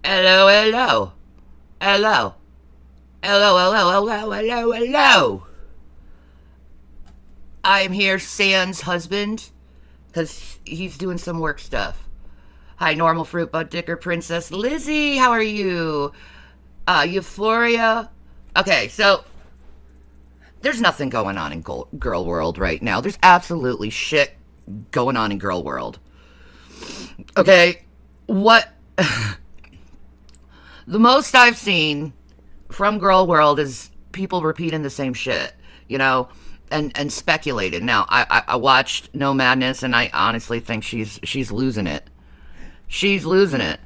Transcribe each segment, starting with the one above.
Hello, hello. Hello. Hello, hello, hello, hello, hello. I'm here, Sans husband, because he's doing some work stuff. Hi, normal fruit bud dicker princess Lizzie. How are you? Euphoria. Okay, so there's nothing going on in girl world right now. There's absolutely shit going on in girl world. Okay, what the most I've seen from girl world is people repeating the same shit, you know, and speculated. Now, I watched No Madness, and I honestly think she's losing it. She's losing it.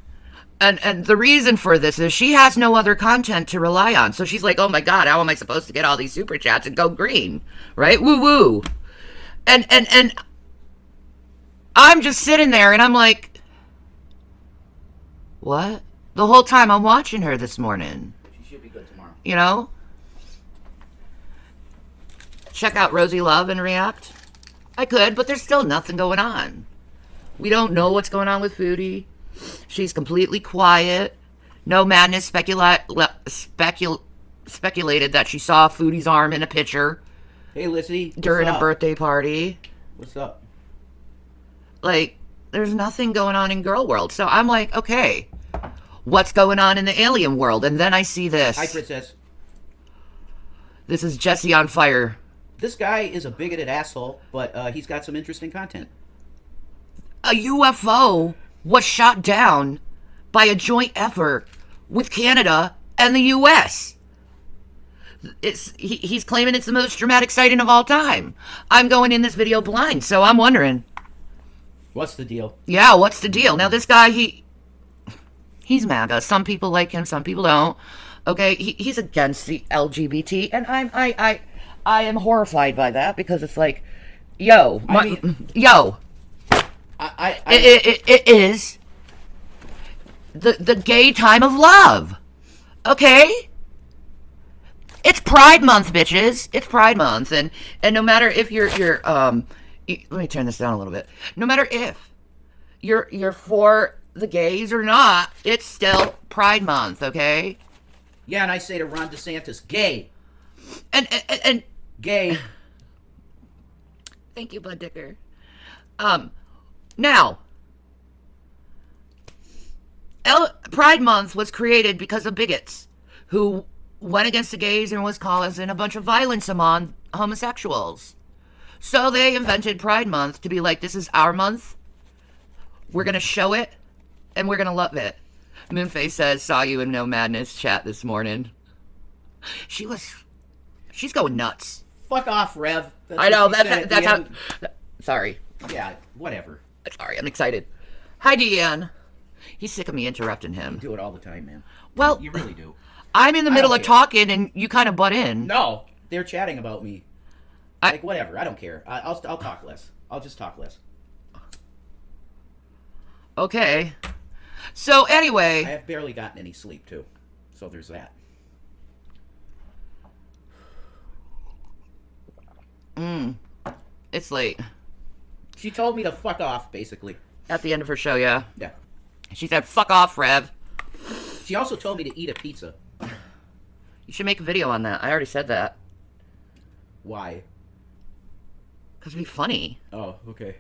And the reason for this is she has no other content to rely on. So she's like, oh my God, how am I supposed to get all these super chats and go green? Right? Woo woo. And I'm just sitting there and I'm like, what? The whole time I'm watching her this morning. She should be good tomorrow. You know? Check out Rosie Love and react. I could, but there's still nothing going on. We don't know what's going on with Foodie. She's completely quiet. No Madness speculated that she saw Foodie's arm in a picture. Hey, Lizzie. During a birthday party. What's up? Like, there's nothing going on in girl world. So I'm like, okay, what's going on in the alien world? And then I see this. Hi, princess. This is Jesse on fire. This guy is a bigoted asshole, but he's got some interesting content. A UFO was shot down by a joint effort with Canada and the U.S. He's claiming it's the most dramatic sighting of all time. I'm going in this video blind, so I'm wondering. What's the deal? Yeah, what's the deal? Now, this guy, he's MAGA. Some people like him, some people don't. Okay, he's against the LGBT, and I am horrified by that because it's like, yo, it is the gay time of love. Okay? It's Pride Month, bitches. It's Pride Month, and no matter if you're let me turn this down a little bit. No matter if you're for the gays or not, it's still Pride Month, okay? Yeah, and I say to Ron DeSantis, gay. And gay. Thank you, Bud Dicker. Now, Pride Month was created because of bigots who went against the gays and was causing a bunch of violence among homosexuals. So they invented Pride Month to be like, this is our month. We're going to show it, and we're going to love it. Moonface says, saw you in No Madness chat this morning. She's going nuts. Fuck off, Rev. I know, that's how... Sorry. Yeah, whatever. Sorry, I'm excited. Hi, Deanne. He's sick of me interrupting him. You do it all the time, man. Well, you really do. I'm in the middle of talking, and you kind of butt in. No, they're chatting about me. Like, whatever, I don't care. I'll talk less. I'll just talk less. Okay. So, anyway... I have barely gotten any sleep, too. So there's that. It's late. She told me to fuck off, basically. At the end of her show, yeah. Yeah. She said, fuck off, Rev. She also told me to eat a pizza. You should make a video on that. I already said that. Why? Because it'd be funny. Oh, okay.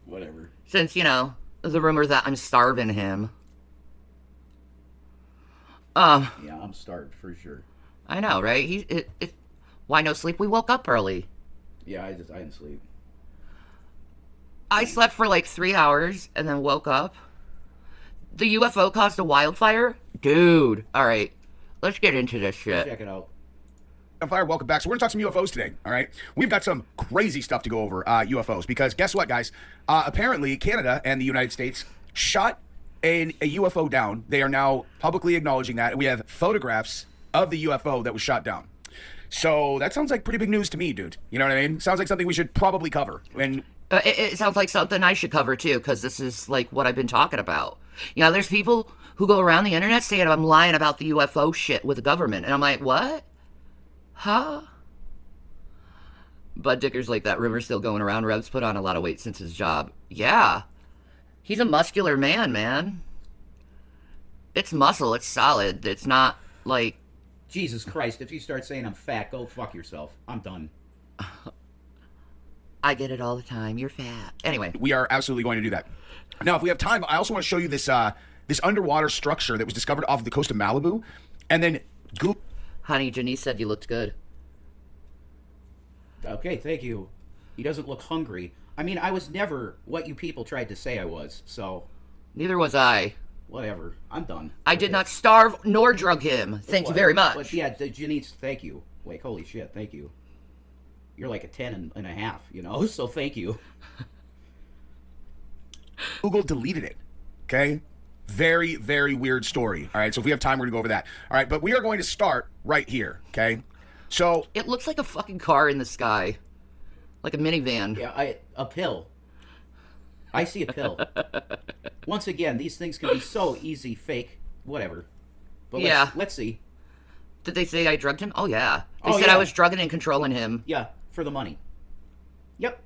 Whatever. Since, you know, the rumor that I'm starving him. Yeah, I'm starved for sure. I know, right? Why no sleep? We woke up early. Yeah, I didn't sleep. I slept for like 3 hours and then woke up. The UFO caused a wildfire? Dude. All right. Let's get into this shit. Check it out. On fire, welcome back. So we're gonna talk some UFOs today, all right? We've got some crazy stuff to go over, UFOs, because guess what, guys? Apparently, Canada and the United States shot a UFO down. They are now publicly acknowledging that, and we have photographs of the UFO that was shot down. So that sounds like pretty big news to me, dude. You know what I mean? Sounds like something we should probably cover. And it sounds like something I should cover, too, because this is, like, what I've been talking about. You know, there's people who go around the internet saying I'm lying about the UFO shit with the government. And I'm like, what? Huh? Bud Dicker's like, that rumor's still going around. Rev's put on a lot of weight since his job. Yeah. He's a muscular man, man. It's muscle. It's solid. It's not like Jesus Christ, if you start saying I'm fat, go fuck yourself. I'm done. I get it all the time. You're fat. Anyway, We are absolutely going to do that. Now, if we have time, I also want to show you this this underwater structure that was discovered off of the coast of Malibu, and then honey, Janice said you looked good. Okay, thank you. He doesn't look hungry. I mean, I was never what you people tried to say I was, so Neither was I. whatever. I'm done. I did not starve nor drug him. Thank you very much. But yeah, Janice, thank you. Like, holy shit, thank you. You're like a 10 and a half, you know, so thank you. Google deleted it. Okay? Very, very weird story. All right, so if we have time, we're going to go over that. All right, but we are going to start right here. Okay? So It looks like a fucking car in the sky. Like a minivan. Yeah, a pill. I see a pill. Once again, these things can be so easy, fake, whatever. But Yeah. let's see. Did they say I drugged him? Oh, yeah. They Oh, said yeah. I was drugging and controlling him. Yeah, for the money. Yep,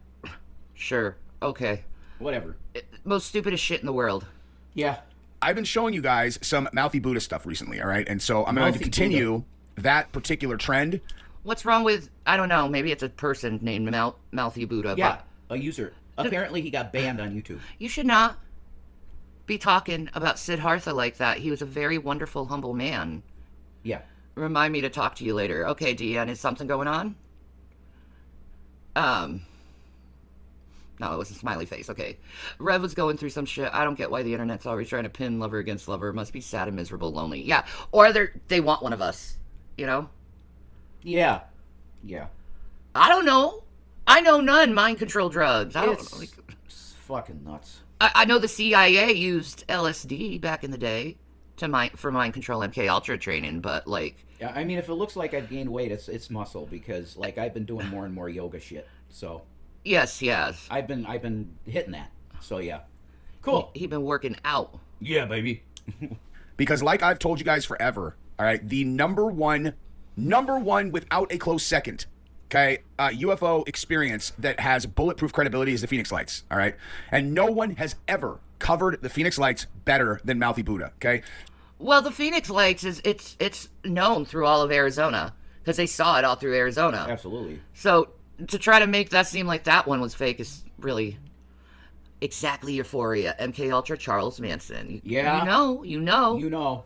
Sure. Okay. whatever. Most stupidest shit in the world. Yeah. I've been showing you guys some mouthy Buddha stuff recently, all right? And so I'm going to Mouthy continue that particular trend. What's wrong with, I don't know, maybe it's a person named Mouthy Buddha. Yeah, But a user. Apparently he got banned on YouTube. you should not be talking about Siddhartha like that. He was a very wonderful, humble man. Yeah. Remind me to talk to you later. Okay, Deanne, is something going on? No, it was a smiley face. Okay. Rev was going through some shit. I don't get why the internet's always trying to pin lover against lover. Must be sad and miserable, lonely. Yeah. Or they want one of us. You know? Yeah. Yeah. I don't know. I know none mind control drugs. I don't It's, like, it's fucking nuts. I know the CIA used LSD back in the day for mind control MK Ultra training, but like Yeah, I mean, if it looks like I've gained weight, it's muscle because like I've been doing more and more yoga shit. So yes, yes. I've been hitting that. So yeah. Cool. He been working out. Yeah, baby. Because like I've told you guys forever, all right, the number one without a close second, okay, UFO experience that has bulletproof credibility is the Phoenix Lights, all right? And no one has ever covered the Phoenix Lights better than Mouthy Buddha, okay? Well, the Phoenix Lights it's known through all of Arizona because they saw it all through Arizona. Absolutely. So to try to make that seem like that one was fake is really exactly Euphoria. MK Ultra, Charles Manson. Yeah. You know. You know,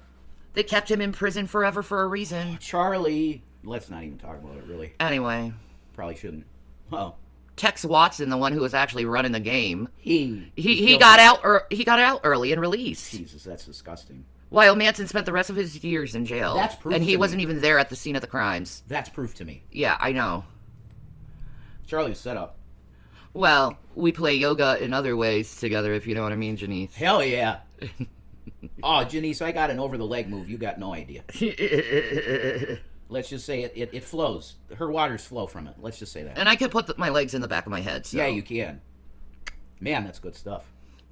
They kept him in prison forever for a reason. Charlie. Let's not even talk about it. Really, Anyway, probably shouldn't. Oh, Tex Watson, the one who was actually running the game, he got out. He got out early and released. Jesus, that's disgusting. While Manson spent the rest of his years in jail. That's proof and he to me. wasn't even there at the scene of the crimes. That's proof to me. Yeah, I know. Charlie was set up. Well, we play yoga in other ways together, if you know what I mean, Janice. Hell yeah. Oh, Janice, I got an over the leg move. You got no idea. Let's just say it flows. Her waters flow from it. Let's just say that. And I can put my legs in the back of my head. So. Yeah, you can. Man, that's good stuff.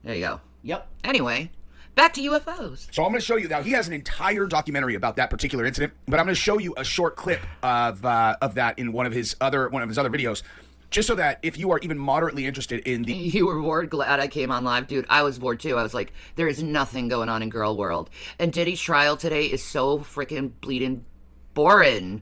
There you go. Yep. Anyway, back to UFOs. So I'm going to show you now. He has an entire documentary about that particular incident, but I'm going to show you a short clip of that in one of his other videos, just so that if you are even moderately interested in the You were bored? Glad I came on live. Dude, I was bored too. I was like, there is nothing going on in girl world. And Diddy's trial today is so freaking bleeding boring.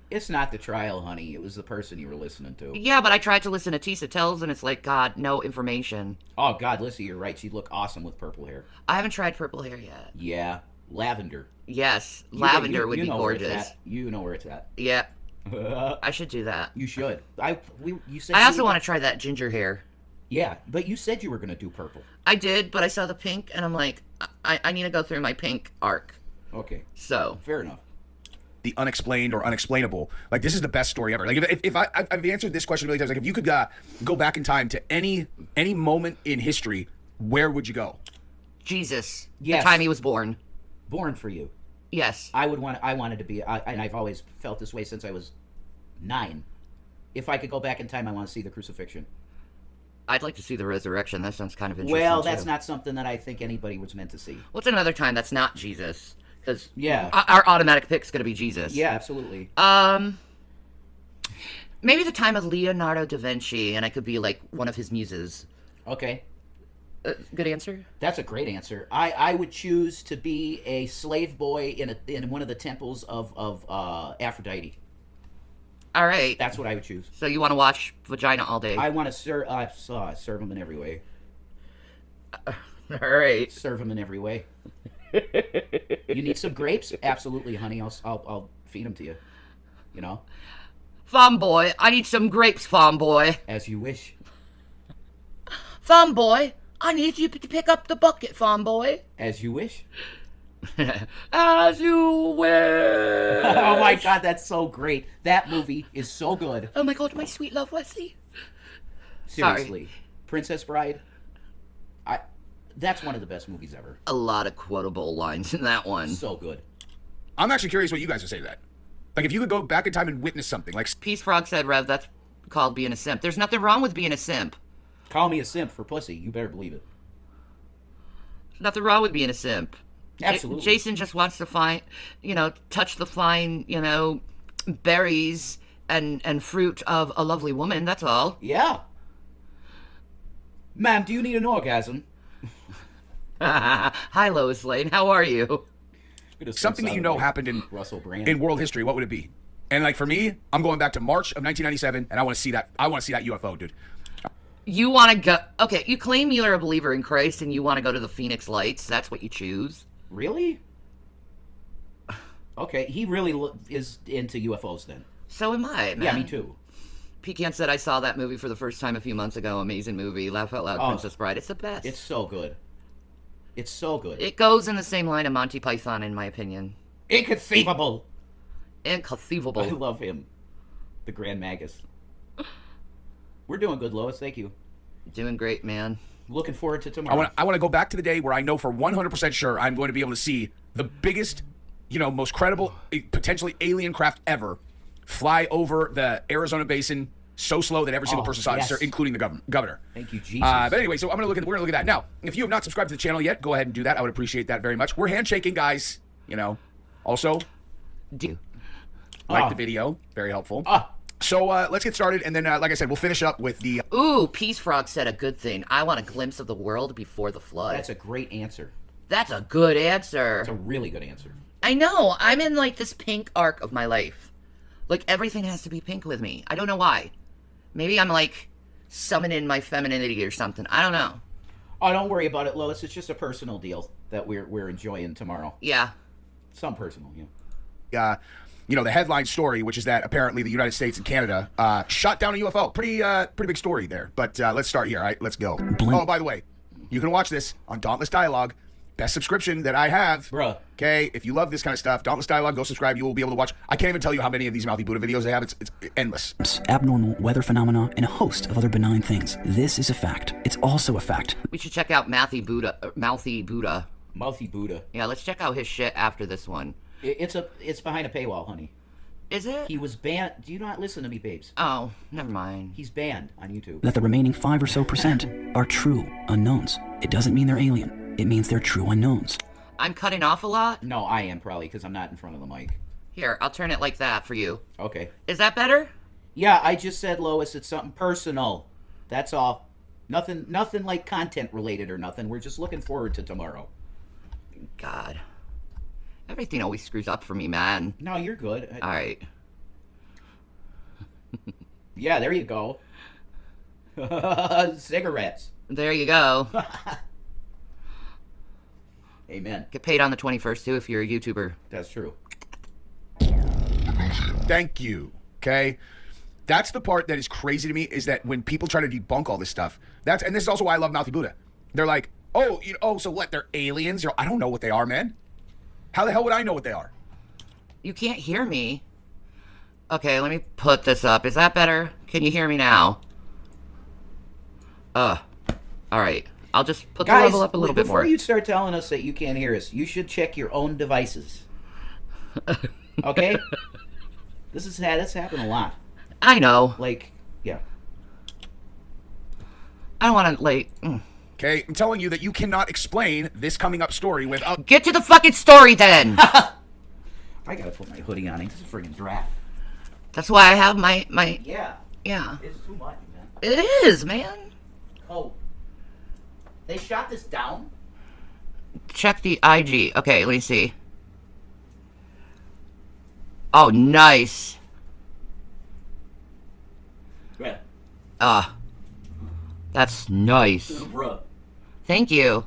It's not the trial, honey. It was the person you were listening to. Yeah, but I tried to listen to Tisa Tells, and it's like, God, no information. Oh, God, Lissy, you're right. She'd look awesome with purple hair. I haven't tried purple hair yet. Yeah. Lavender. Yes, You- lavender you would be know where it's gorgeous. at. You know where it's at. Yeah, I should do that. You should. You said I you also would- want to try that ginger hair. Yeah, but you said you were going to do purple. I did, but I saw the pink, and I'm like, I need to go through my pink arc. Okay. Oh. So, Fair enough. the unexplained or unexplainable. Like, this is the best story ever. Like, if I've answered this question many times. Like, if you could go back in time to any moment in history, where would you go? Jesus. Yes. The time he was born. Born for you. Yes. I wanted to be, and I've always felt this way since I was 9. If I could go back in time, I want to see the crucifixion. I'd like to see the resurrection. That sounds kind of interesting. Well, that's too. not something that I think anybody was meant to see. What's another time that's not Jesus? Because Yeah. our automatic pick's going to be Jesus. Yeah, absolutely. Maybe the time of Leonardo da Vinci, and I could be like one of his muses. Okay. good answer? That's a great answer. I would choose to be a slave boy in one of the temples of Aphrodite. All right. That's what I would choose. So you want to watch vagina all day? I want to serve them in every way. All right. Serve them in every way. You need some grapes? Absolutely, honey. I'll feed them to you. You know, Farm boy, I need some grapes, farm boy. as you wish. Farm boy, I need you to pick up the bucket, farm boy. As you wish. As you wish. Oh my God, that's so great. That movie is so good. Oh my God, my sweet love, Wesley. Seriously, Princess Bride. That's one of the best movies ever. A lot of quotable lines in that one. So good. I'm actually curious what you guys would say to that. Like, if you could go back in time and witness something, like, Peace Frog said, Rev, that's called being a simp. There's nothing wrong with being a simp. Call me a simp for pussy. You better believe it. There's nothing wrong with being a simp. Absolutely. Jason just wants to touch the fine, berries and fruit of a lovely woman. That's all. Yeah. Ma'am, do you need an orgasm? Hi, Lois Lane. How are you? something that you know happened in Russell Brand. in world history, what would it be? And like for me, I'm going back to March of 1997, and I want to see that. I want to see that UFO, dude. You want to go... Okay, you claim you're a believer in Christ and you want to go to the Phoenix Lights. That's what you choose. Really? Okay, he really is into UFOs then. So am I, man. Yeah, me too. Pecan said I saw that movie for the first time a few months ago. Amazing movie. Laugh Out Loud, Princess Bride. It's the best. It's so good. It's so good. It goes in the same line of Monty Python, in my opinion. Inconceivable. Inconceivable. I love him. The Grand Magus. We're doing good, Lois. Thank you. Doing great, man. Looking forward to tomorrow. I want to go back to the day where I know for 100% sure I'm going to be able to see the biggest, most credible, potentially alien craft ever fly over the Arizona basin so slow that every single person saw it, including the governor. Thank you, Jesus. But anyway, so we're gonna look at that now. If you have not subscribed to the channel yet, go ahead and do that. I would appreciate that very much. We're handshaking, guys. Also Do. like the video, very helpful. So let's get started, and then like I said, we'll finish up with the. Ooh, Peace Frog said a good thing. I want a glimpse of the world before the flood. That's a great answer. That's a good answer. That's a really good answer. I know. I'm in like this pink arc of my life. Like everything has to be pink with me. I don't know why. Maybe I'm like summoning my femininity or something. I don't know. Oh, don't worry about it, Lois. It's just a personal deal that we're enjoying tomorrow. Yeah. Some personal, yeah. The headline story, which is that apparently the United States and Canada shot down a UFO. Pretty big story there. But let's start here. All right, let's go. Oh, by the way, you can watch this on Dauntless Dialogue. Best subscription that I have. Bruh. Okay, if you love this kind of stuff, Dauntless Dialogue, go subscribe. You will be able to watch. I can't even tell you how many of these Mouthy Buddha videos they have. It's endless. Abnormal weather phenomena, and a host of other benign things. This is a fact. It's also a fact. We should check out Mouthy Buddha. Mouthy Buddha. Yeah, let's check out his shit after this one. It's behind a paywall, honey. Is it? He was banned. Do you not listen to me, babes? Oh, never mind. He's banned on YouTube. That the remaining 5% or so are true unknowns. It doesn't mean they're alien. It means they're true unknowns. I'm cutting off a lot? No, I am probably because I'm not in front of the mic. Here, I'll turn it like that for you. Okay. Is that better? Yeah, I just said, Lois, it's something personal. That's all. Nothing like content related or nothing. We're just looking forward to tomorrow. God. Everything always screws up for me, man. No, you're good. All right. Yeah, there you go. Cigarettes. There you go. Amen. Get paid on the 21st, too, if you're a YouTuber. That's true. Thank you. Okay? That's the part that is crazy to me, is that when people try to debunk all this stuff, and this is also why I love Mouthy Buddha. They're like, so what, they're aliens? I don't know what they are, man. How the hell would I know what they are? You can't hear me. Okay, let me put this up. Is that better? Can you hear me now? All right. I'll just put the level up a little bit more. Before you start telling us that you can't hear us, you should check your own devices. Okay? This happened a lot. I know. Yeah. I don't want to, Okay, I'm telling you that you cannot explain this coming up story without... Get to the fucking story, then! I gotta put my hoodie on. It's a friggin' draft. That's why I have my... Yeah. Yeah. It's too much, man. It is, man. Oh. They shot this down? Check the IG. Okay, let me see. Oh, nice. Yeah. That's nice. Bruh. Thank you.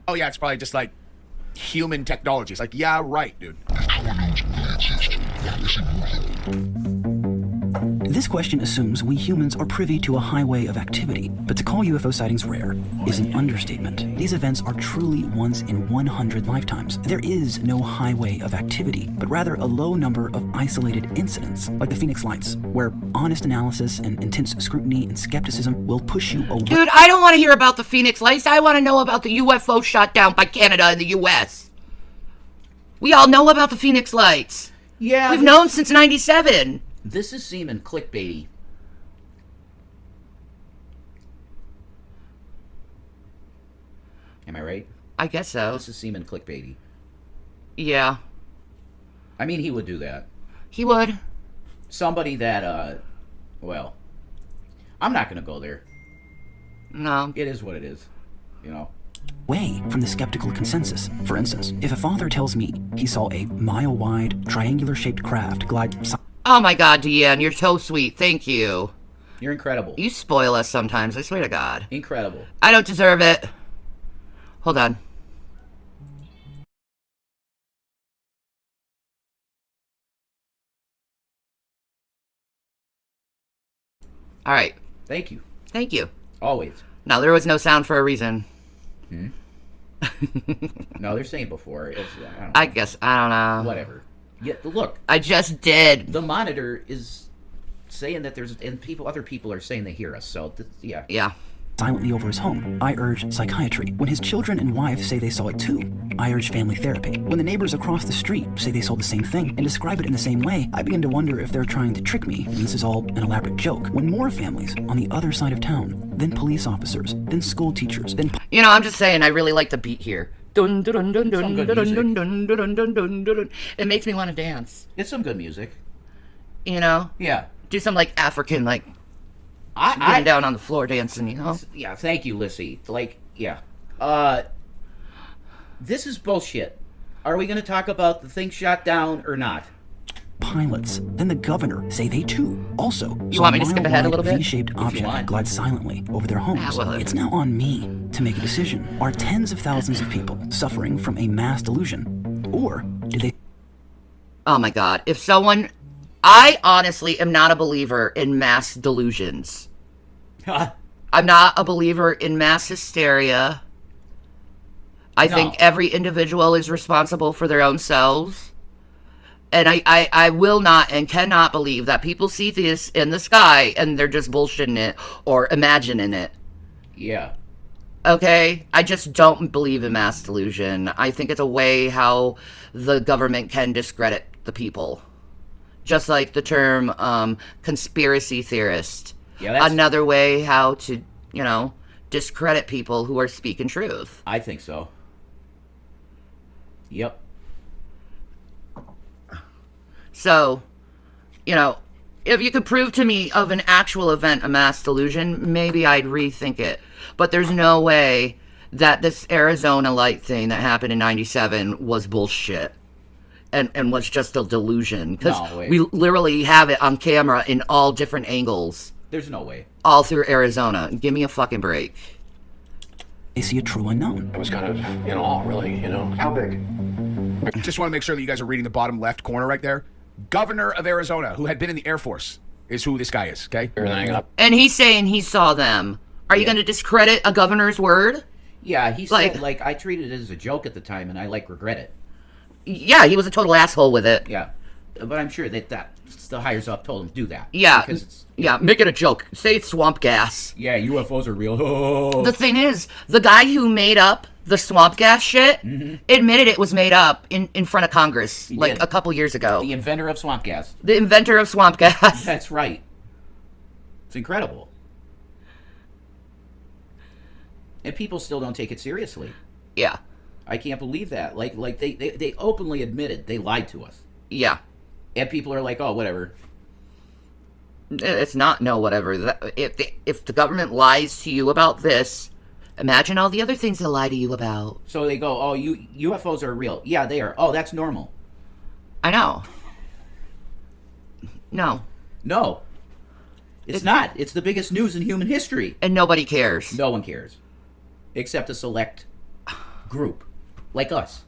Oh yeah, it's probably just like human technology. It's like, yeah, right, dude. This question assumes we humans are privy to a highway of activity, but to call UFO sightings rare is an understatement. These events are truly once in 100 lifetimes. There is no highway of activity, but rather a low number of isolated incidents, like the Phoenix Lights, where honest analysis and intense scrutiny and skepticism will push you away. Dude, I don't want to hear about the Phoenix Lights. I want to know about the UFO shot down by Canada and the US. We all know about the Phoenix Lights. Yeah. We've known since 97. This is seeming clickbaity. Am I right? I guess so. This is seeming clickbaity. Yeah. I mean, he would do that. He would. Somebody that, well, I'm not going to go there. No. It is what it is, you know. Away from the skeptical consensus. For instance, if a father tells me he saw a mile-wide, triangular-shaped craft glide... Oh my god, Deanne, you're so sweet. Thank you. You're incredible. You spoil us sometimes, I swear to God. Incredible. I don't deserve it. Hold on. Alright. Thank you. Thank you. Always. Now, there was no sound for a reason. No, they're saying before. It's, I guess, I don't know. Whatever. Yeah, look, I just did. the monitor is saying that there's, and other people are saying they hear us. So, yeah. Yeah. silently over his home. I urge psychiatry. When his children and wife say they saw it too, I urge family therapy. When the neighbors across the street say they saw the same thing and describe it in the same way, I begin to wonder if they're trying to trick me and this is all an elaborate joke. When more families on the other side of town, then police officers, then school teachers, then... You know, I'm just saying, I really like the beat here. Dun, dun, dun, dun, Some dun, good dun, music. dun, dun, dun, dun, dun, dun, dun. It makes me want to dance. It's some good music. You know? Yeah. Do some, like, African, like, I getting down on the floor dancing, you know? Yeah, thank you, Lissy. Like, yeah. This is bullshit. Are we going to talk about the thing shot down or not? pilots, then the governor say they too also You want me to skip ahead a little bit? V-shaped object want. glide silently over their homes. well, It's now on me to make a decision. Are tens of thousands of people suffering from a mass delusion? Or do they... Oh my god. If someone... I honestly am not a believer in mass delusions. I'm not a believer in mass hysteria. I think every individual is responsible for their own selves. And I will not and cannot believe that people see this in the sky and they're just bullshitting it or imagining it. Yeah. Okay? I just don't believe in mass delusion. I think it's a way how the government can discredit the people. Just like the term conspiracy theorist. Yeah, that's... Another way how to, you know, discredit people who are speaking truth. I think so. Yep. So, you know, if you could prove to me of an actual event a mass delusion, maybe I'd rethink it. But there's no way that this Arizona light thing that happened in 97 was bullshit. And was just a delusion. Because we literally have it on camera in all different angles. There's no way. All through Arizona. Give me a fucking break. They see a true unknown. I was kind of in awe, really, you know. How big? Just want to make sure that you guys are reading the bottom left corner right there. Governor of Arizona, who had been in the Air Force, is who this guy is, okay? Everything up. And he's saying he saw them. Are you going to discredit a governor's word? Yeah, he said, like, I treated it as a joke at the time, and I, like, regret it. Yeah, he was a total asshole with it. Yeah. But I'm sure that the hires up told him to do that. Yeah. Because it's... Yeah, make it a joke. Say it's swamp gas. Yeah, UFOs are real. Oh. The thing is, the guy who made up the swamp gas shit admitted it was made up in front of Congress, like a couple years ago. The inventor of swamp gas. The inventor of swamp gas. That's right. It's incredible. And people still don't take it seriously. Yeah. I can't believe that. Like they openly admitted they lied to us. Yeah. And people are like, oh, whatever. It's not no whatever. If the government lies to you about this, imagine all the other things they'll lie to you about. So they go, oh, UFOs are real. Yeah, they are. Oh, that's normal. I know. No. No. It's not. It's the biggest news in human history. And nobody cares. No one cares. Except a select group. Like us.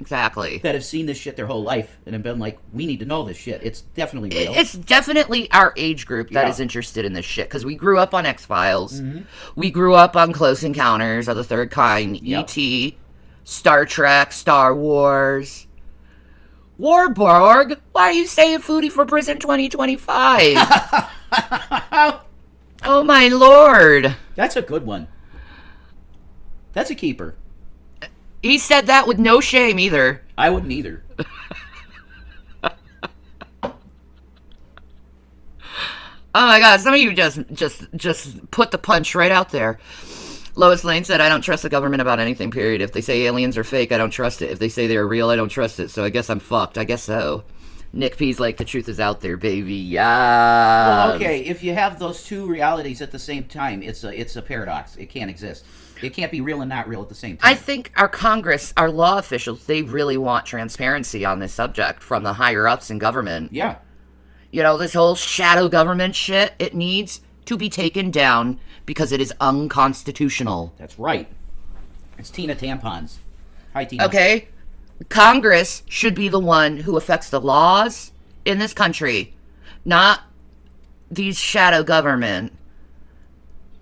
Exactly. That have seen this shit their whole life and have been like, we need to know this shit. It's definitely real. It's definitely our age group that Yeah. is interested in this shit. Because we grew up on X-Files. We grew up on Close Encounters of the Third Kind, Yep. E.T., Star Trek, Star Wars. Warburg, why are you saying Foodie for Prison 2025? Oh my lord. That's a good one. That's a keeper. He said that with no shame either. I wouldn't either. Oh my god, some of you just put the punch right out there. Lois Lane said, I don't trust the government about anything, period. If they say aliens are fake, I don't trust it. If they say they're real, I don't trust it. So I guess I'm fucked. I guess so. Nick P's like, the truth is out there, baby. Yeah. Well, okay, if you have those two realities at the same time, it's a paradox. It can't exist. It can't be real and not real at the same time. I think our Congress, our law officials, they really want transparency on this subject from the higher ups in government. Yeah. You know, this whole shadow government shit, it needs to be taken down because it is unconstitutional. That's right. It's Tina Tampons. Hi, Tina. Okay? Congress should be the one who affects the laws in this country, not these shadow government.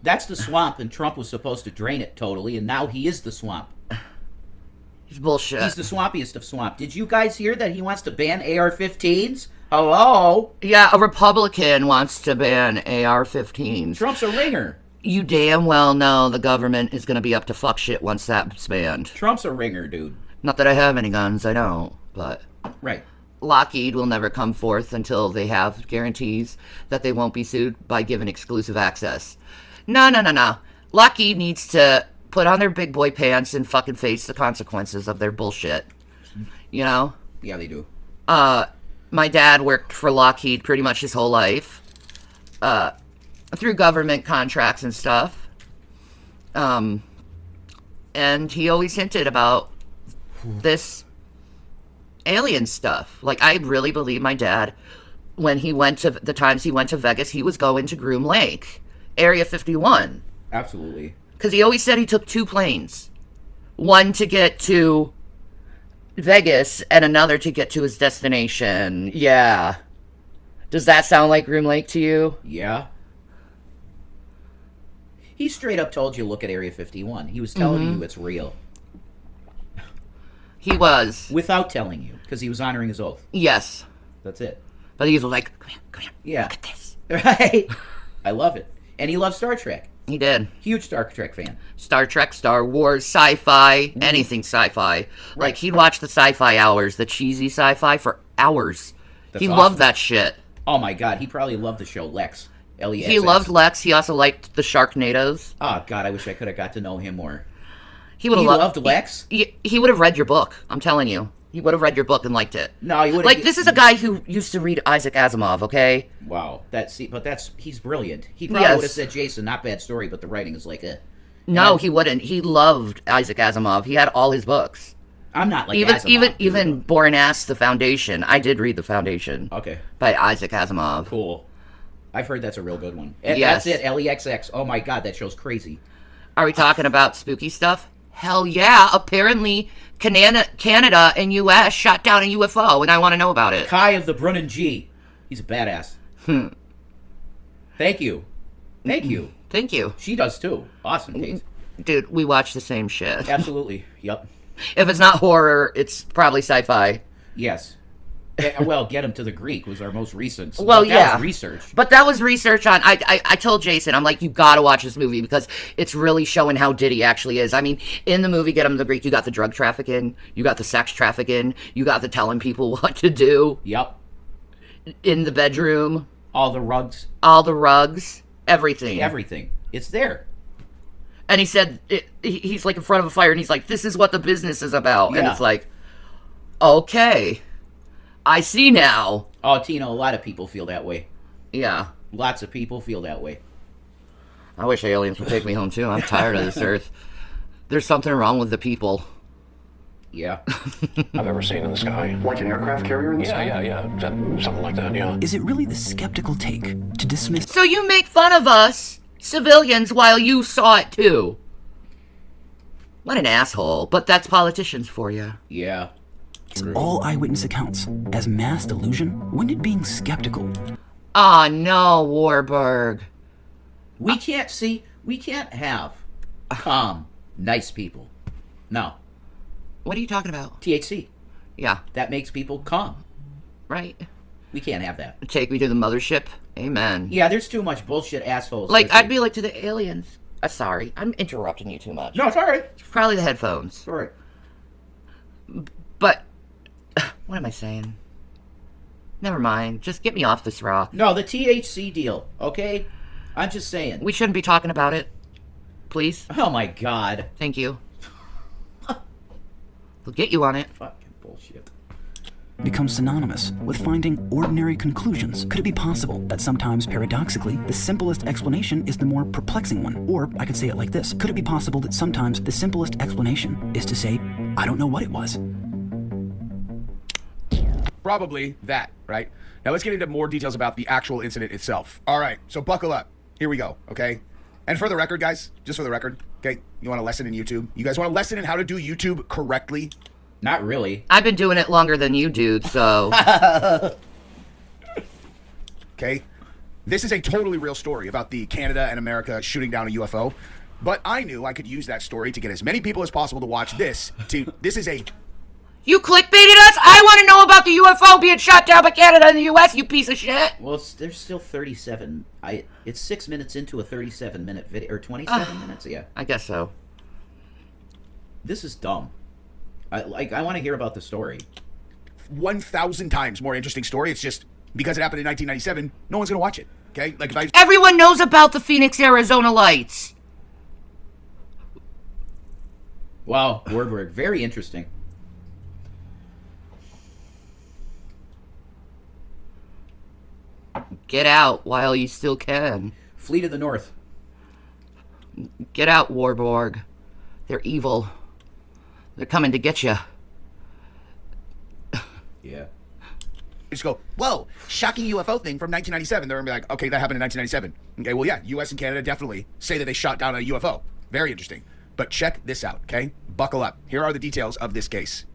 That's the swamp, and Trump was supposed to drain it totally, and now he is the swamp. It's bullshit. He's the swampiest of swamp. Did you guys hear that he wants to ban AR-15s? Hello? Yeah, a Republican wants to ban AR-15s. Trump's a ringer. You damn well know the government is going to be up to fuck shit once that's banned. Trump's a ringer, dude. Not that I have any guns, I don't, but Right. Lockheed will never come forth until they have guarantees that they won't be sued by giving exclusive access. No. Lockheed needs to put on their big boy pants and fucking face the consequences of their bullshit. You know? Yeah, they do. My dad worked for Lockheed pretty much his whole life. Through government contracts and stuff. And he always hinted about this alien stuff. Like, I really believe my dad, when he went to, the times he went to Vegas, he was going to Groom Lake, Area 51. Absolutely. Because he always said he took 2 planes. One to get to Vegas and another to get to his destination. Yeah. Does that sound like Groom Lake to you? Yeah. He straight up told you, look at Area 51. He was telling you it's real. He was. Without telling you, because he was honoring his oath. Yes. That's it. But he was like, come here, Yeah. look at this. Right? I love it. And he loves Star Trek. He did. Huge Star Trek fan. Star Trek, Star Wars, sci-fi, anything sci-fi. Like, he'd watch the sci-fi hours, the cheesy sci-fi for hours. That's He awesome. loved that shit. Oh my god, he probably loved the show Lex. L-E-X-X. He loved Lex. He also liked the Sharknadoes. Oh god, I wish I could have got to know him more. He would have He loved Lex? He would have read your book. I'm telling you. He would have read your book and liked it. No, he would have. Like, this is a guy who used to read Isaac Asimov, okay? Wow, he's brilliant. He probably Yes. would have said, Jason, not bad story, but the writing is like, No, And- he wouldn't. He loved Isaac Asimov. He had all his books. I'm not like Even Asimov, even dude. Boring Ass, The Foundation. I did read The Foundation Okay, by Isaac Asimov. cool. I've heard that's a real good one. And Yes. That's it, L-E-X-X. Oh my god, that show's crazy. Are we talking about spooky stuff? Hell yeah. Apparently, Canada and U.S. shot down a UFO, and I want to know about it. Kai of the Brunnen G. He's a badass. Thank you. Thank you. Thank you. She does too. Awesome, Kate. Dude, we watch the same shit. Absolutely. Yep. If it's not horror, it's probably sci-fi. Yes. Well, Get Him to the Greek was our most recent. Well, But that yeah. was research. But that was research on... I told Jason, I'm like, you gotta watch this movie because it's really showing how Diddy actually is. I mean, in the movie Get Him to the Greek, you got the drug trafficking, you got the sex trafficking, you got the telling people what to do Yep. in the bedroom, All the rugs. all the rugs, everything. Everything. It's there. And he said, he's like in front of a fire and he's like, this is what the business is about. And Yeah. it's like, okay, I see now. Oh, Tina, a lot of people feel that way. Yeah. Lots of people feel that way. I wish aliens would take me home too. I'm tired of this Earth. There's something wrong with the people. Yeah. I've ever seen in the sky. Like an aircraft carrier in the sky? Yeah. Something like that, yeah. Is it really the skeptical take to dismiss So you make fun of us, civilians, while you saw it too. What an asshole. But that's politicians for you. Yeah. all eyewitness accounts as mass delusion? When did being skeptical Ah, no, Warburg. We can't have calm, nice people. No. What are you talking about? THC. Yeah, That makes people calm. right. We can't have that. Take me to the mothership. Amen. Yeah, there's too much bullshit assholes. Like, listening. I'd be like to the aliens. Sorry, I'm interrupting you too much. No, it's alright. It's probably the headphones. Sorry. But, what am I saying? Never mind. Just get me off this rock. No, the THC deal, okay? I'm just saying. We shouldn't be talking about it. Please. Oh my god. Thank you. We'll get you on it. Fucking bullshit. becomes synonymous with finding ordinary conclusions? Could it be possible that sometimes, paradoxically, the simplest explanation is the more perplexing one? Or I could say it like this. Could it be possible that sometimes the simplest explanation is to say, I don't know what it was? Probably that, right? Now let's get into more details about the actual incident itself. All right, so buckle up. Here we go, okay? And for the record, guys, just for the record, okay, you want a lesson in YouTube? You guys want a lesson in how to do YouTube correctly? Not really. I've been doing it longer than you, dude, so... Okay? This is a totally real story about the Canada and America shooting down a UFO. But I knew I could use that story to get as many people as possible to watch this. This is a... You clickbaited us? I want to know about the UFO being shot down by Canada and the US, you piece of shit! Well, there's still 37. It's 6 minutes into a 37-minute video, or 27 minutes. Yeah. I guess so. This is dumb. I want to hear about the story. 1,000 times more interesting story. It's just because it happened in 1997, no one's gonna watch it. Okay, like if I... Everyone knows about the Phoenix, Arizona lights. Wow, Warburg, very interesting. Get out while you still can. Fleet of the North. Get out, Warburg. They're evil. They're coming to get you. Yeah. Just go, whoa, shocking UFO thing from 1997. They're gonna be like, okay, that happened in 1997. Okay, well, yeah, US and Canada definitely say that they shot down a UFO. Very interesting. But check this out, okay? Buckle up. Here are the details of this case.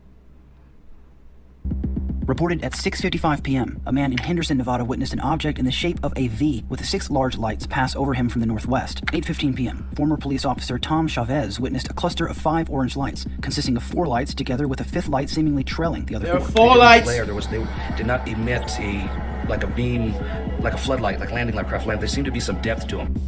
Reported at 6:55 p.m., a man in Henderson, Nevada witnessed an object in the shape of a V with 6 large lights pass over him from the northwest. 8:15 p.m., former police officer Tom Chavez witnessed a cluster of 5 orange lights, consisting of 4 lights together with a 5th light seemingly trailing the other There are 4. 4 lights! They did not emit like a beam, like a floodlight, like landing light craft lamp. There seemed to be some depth to them.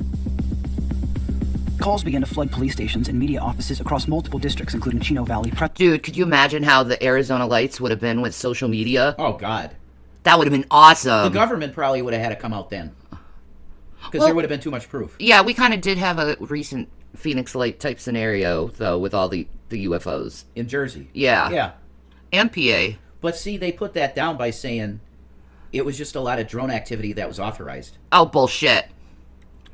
Calls began to flood police stations and media offices across multiple districts, including Chino Valley. Dude, could you imagine how the Arizona lights would have been with social media? Oh, God. That would have been awesome. The government probably would have had to come out then. Because Well- there would have been too much proof. Yeah, we kind of did have a recent Phoenix Light type scenario, though, with all the UFOs. In Jersey. Yeah. Yeah. And PA. But see, they put that down by saying it was just a lot of drone activity that was authorized. Oh, bullshit.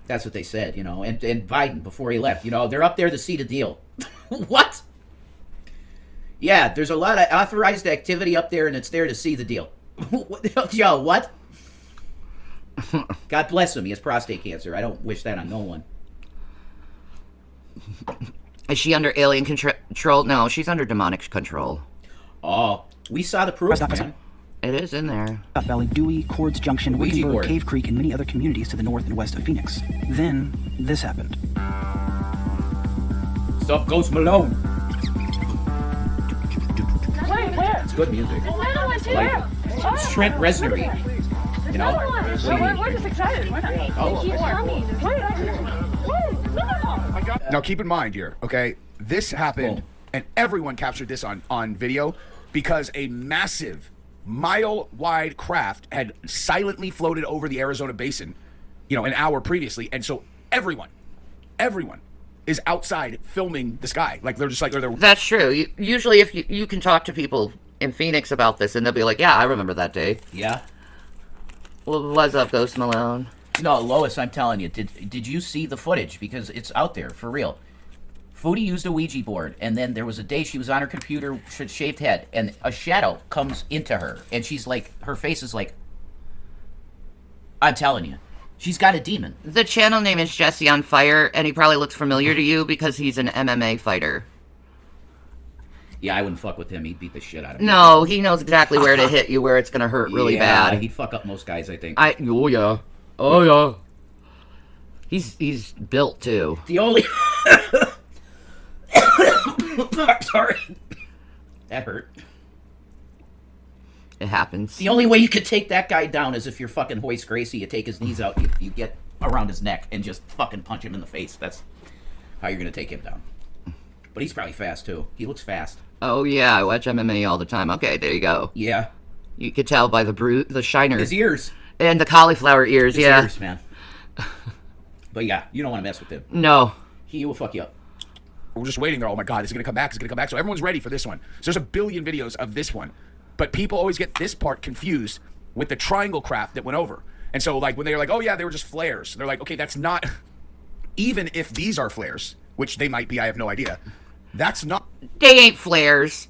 That's what they said, you know. And Biden, before he left, you know, they're up there to see the deal. What? Yeah, there's a lot of authorized activity up there, and it's there to see the deal. Yo, what? God bless him. He has prostate cancer. I don't wish that on no one. Is she under alien control? No, she's under demonic control. Oh, we saw the proof, man. It is in there. Valley, Dewey, Cords Junction, Ouija Wickenburg, board. Cave Creek, and many other communities to the north and west of Phoenix. Then, this happened. Stop Ghost Malone. Where? It's good music. Where? It's Trent Reznor's. You know? What do you mean? We're just excited. We're not. Oh, Keep coming. Now keep in mind here, okay, this happened, Boom. and everyone captured this on video because a massive, mile-wide craft had silently floated over the Arizona basin, you know, an hour previously, and so everyone is outside filming the sky. Like, they're just like, they're... That's true. Usually if you can talk to people in Phoenix about this, and they'll be like, yeah, I remember that day. Yeah. Well, what's up, Ghost Malone? No, Lois, I'm telling you, did you see the footage? Because it's out there, for real. Foodie used a Ouija board, and then there was a day she was on her computer, shaved head, and a shadow comes into her, and she's like, her face is like, I'm telling you, she's got a demon. The channel name is Jesse on Fire, and he probably looks familiar to you because he's an MMA fighter. Yeah, I wouldn't fuck with him. He'd beat the shit out of me. No, he knows exactly where to hit you, where it's gonna hurt really bad. He'd fuck up most guys, I think. Oh yeah. Oh yeah. He's built too. The only... Sorry. That hurt. It happens. The only way you could take that guy down is if you're fucking Hoist Gracie. You take his knees out, you get around his neck, and just fucking punch him in the face. That's how you're gonna take him down. But he's probably fast, too. He looks fast. Oh yeah, I watch MMA all the time. Okay, there you go. Yeah. You could tell by the shiner. His ears. And the cauliflower ears, His yeah. ears, man. But yeah, you don't want to mess with him. No. He will fuck you up. We're just waiting there. Oh my God, is it going to come back? Is it going to come back? So everyone's ready for this one. So there's a billion videos of this one. But people always get this part confused with the triangle craft that went over. And so, like, when they're like, oh yeah, they were just flares. They're like, okay, that's not... Even if these are flares, which they might be, I have no idea. That's not... They ain't flares.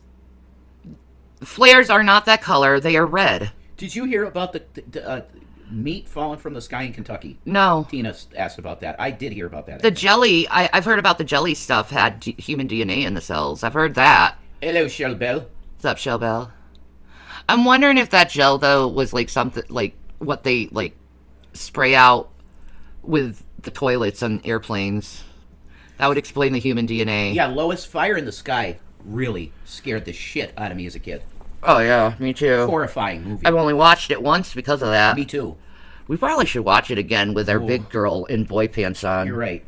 Flares are not that color. They are red. Did you hear about the meat falling from the sky in Kentucky? No. Tina asked about that. I did hear about that. The jelly, I've heard about the jelly stuff had human DNA in the cells. I've heard that. Hello, Shell Bell. What's up, Shell Bell? I'm wondering if that gel, though, was like something like what they like spray out with the toilets on airplanes. That would explain the human DNA. Yeah, Lois, Fire in the Sky really scared the shit out of me as a kid. Oh, yeah, me too. Horrifying movie. I've only watched it once because of that. Me too. We probably should watch it again with our big girl in boy pants on. You're right.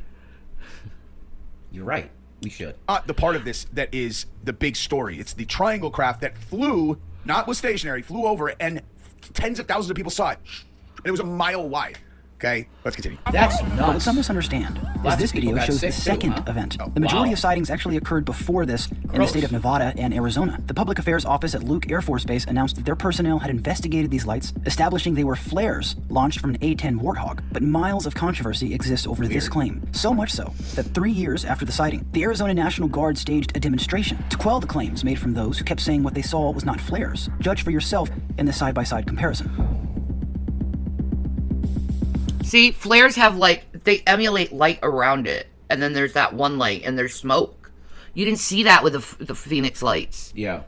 You're right. We should. The part of this that is the big story. It's the triangle craft that flew, not was stationary, flew over, and tens of thousands of people saw it. And it was a mile wide. Okay, let's continue. That's But what nuts. some misunderstand is this video shows the second event. The majority of sightings actually occurred before this in the state of Nevada and Arizona. The Public Affairs Office at Luke Air Force Base announced that their personnel had investigated these lights, establishing they were flares launched from an A-10 Warthog. But miles of controversy exists over this claim. So much so that 3 years after the sighting, the Arizona National Guard staged a demonstration to quell the claims made from those who kept saying what they saw was not flares. Judge for yourself in the side-by-side comparison. See, flares have they emulate light around it, and then there's that one light, and there's smoke. You didn't see that with the Phoenix lights. Yeah.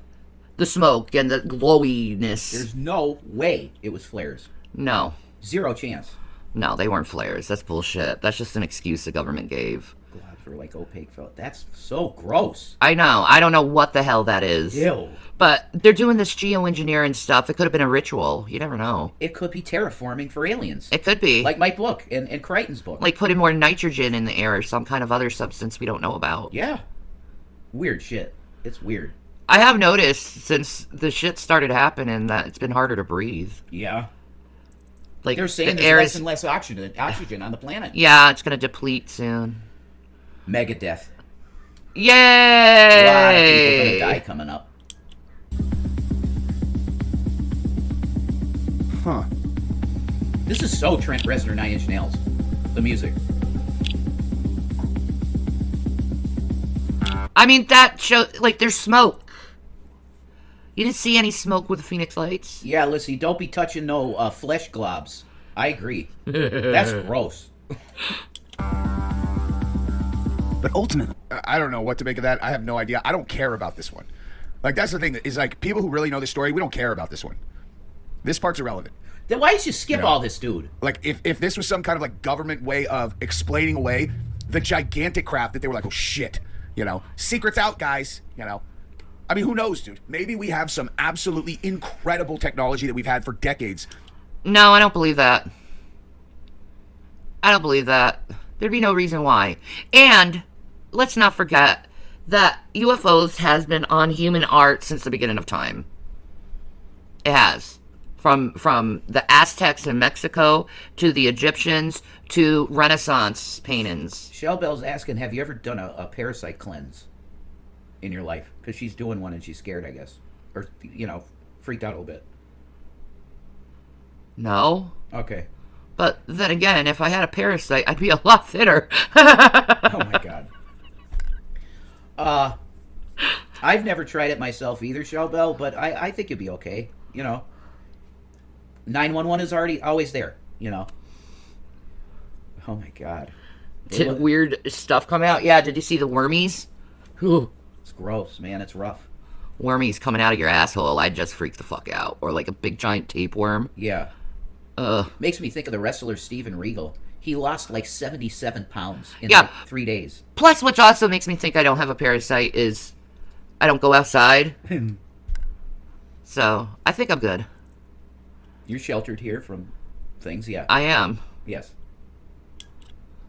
The smoke and the glowiness. There's no way it was flares. No. Zero chance. No, they weren't flares. That's bullshit. That's just an excuse the government gave. Globs were like opaque. That's so gross. I know. I don't know what the hell that is. Ew. But they're doing this geoengineering stuff. It could have been a ritual. You never know. It could be terraforming for aliens. It could be. Like my book and Crichton's book. Like putting more nitrogen in the air or some kind of other substance we don't know about. Yeah. Weird shit. It's weird. I have noticed since the shit started happening that it's been harder to breathe. Yeah. Like They're saying the there's air less is, and less oxygen on the planet. yeah, it's gonna deplete soon. Megadeth. Yay! A lot of people gonna die coming up. Huh. This is so Trent Reznor 9 Inch Nails. The music. I mean, that show, like, there's smoke. You didn't see any smoke with the Phoenix lights? Yeah, Lissy, don't be touching no flesh globs. I agree. That's gross. But ultimately, I don't know what to make of that. I have no idea. I don't care about this one. Like, that's the thing, is like, people who really know this story, we don't care about this one. This part's irrelevant. Then why did you skip all this, dude? Like, if this was some kind of, like, government way of explaining away the gigantic craft that they were like, oh, shit, you know, secret's out, guys, you know. I mean, who knows, dude? Maybe we have some absolutely incredible technology that we've had for decades. No, I don't believe that. I don't believe that. There'd be no reason why. And let's not forget that UFOs has been on human art since the beginning of time. It has. From the Aztecs in Mexico to the Egyptians to Renaissance paintings. Shell Bell's asking, have you ever done a parasite cleanse in your life? Because she's doing one and she's scared, I guess. Or, you know, freaked out a little bit. No? Okay. But then again, if I had a parasite, I'd be a lot thinner. Oh my god. I've never tried it myself either, Shellbell, but I think you'd be okay. 911 is always there. Oh my god. Did weird stuff come out? Yeah, did you see the wormies? Ooh. It's gross, man. It's rough. Wormies coming out of your asshole. I'd just freak the fuck out. Or like a big giant tapeworm. Yeah. Makes me think of the wrestler Steven Regal. He lost like 77 pounds in like 3 days. Plus, which also makes me think I don't have a parasite, is I don't go outside. So, I think I'm good. You're sheltered here from things, yeah. I am. Yes.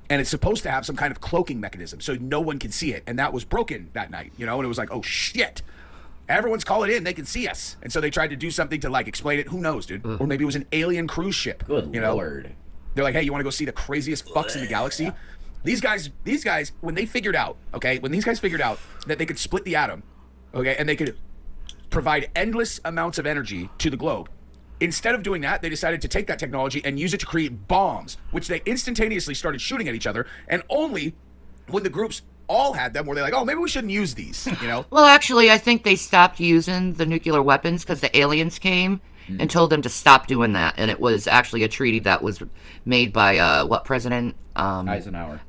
And it's supposed to have some kind of cloaking mechanism so no one can see it. And that was broken that night, and it was like, oh shit. Everyone's calling in, they can see us. And so they tried to do something to like explain it. Who knows, dude? Or maybe it was an alien cruise ship. Good lord. They're like, hey, you want to go see the craziest fucks in the galaxy? These guys, when they figured out, when these guys figured out that they could split the atom, and they could provide endless amounts of energy to the globe, instead of doing that, they decided to take that technology and use it to create bombs, which they instantaneously started shooting at each other, and only when the groups all had them were they like, oh, maybe we shouldn't use these, Well, actually, I think they stopped using the nuclear weapons because the aliens came and told them to stop doing that. And it was actually a treaty that was made by, what president? Eisenhower.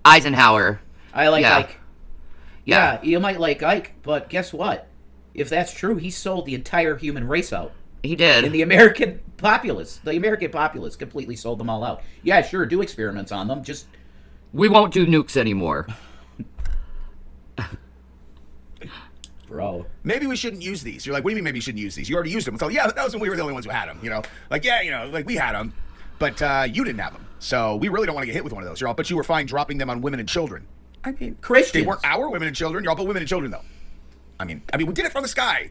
I like Ike. Yeah, you might like Ike, but guess what? If that's true, he sold the entire human race out. He did. And the American populace completely sold them all out. Yeah, sure, do experiments on them, just... We won't do nukes anymore. Bro. Maybe we shouldn't use these. You're like, what do you mean maybe you shouldn't use these? You already used them. So yeah, that was when we were the only ones who had them, Like, yeah, like we had them, but you didn't have them. So we really don't want to get hit with one of those. But you were fine dropping them on women and children. I mean, Christians. They weren't our women and children. But women and children, though. I mean, we did it from the sky. You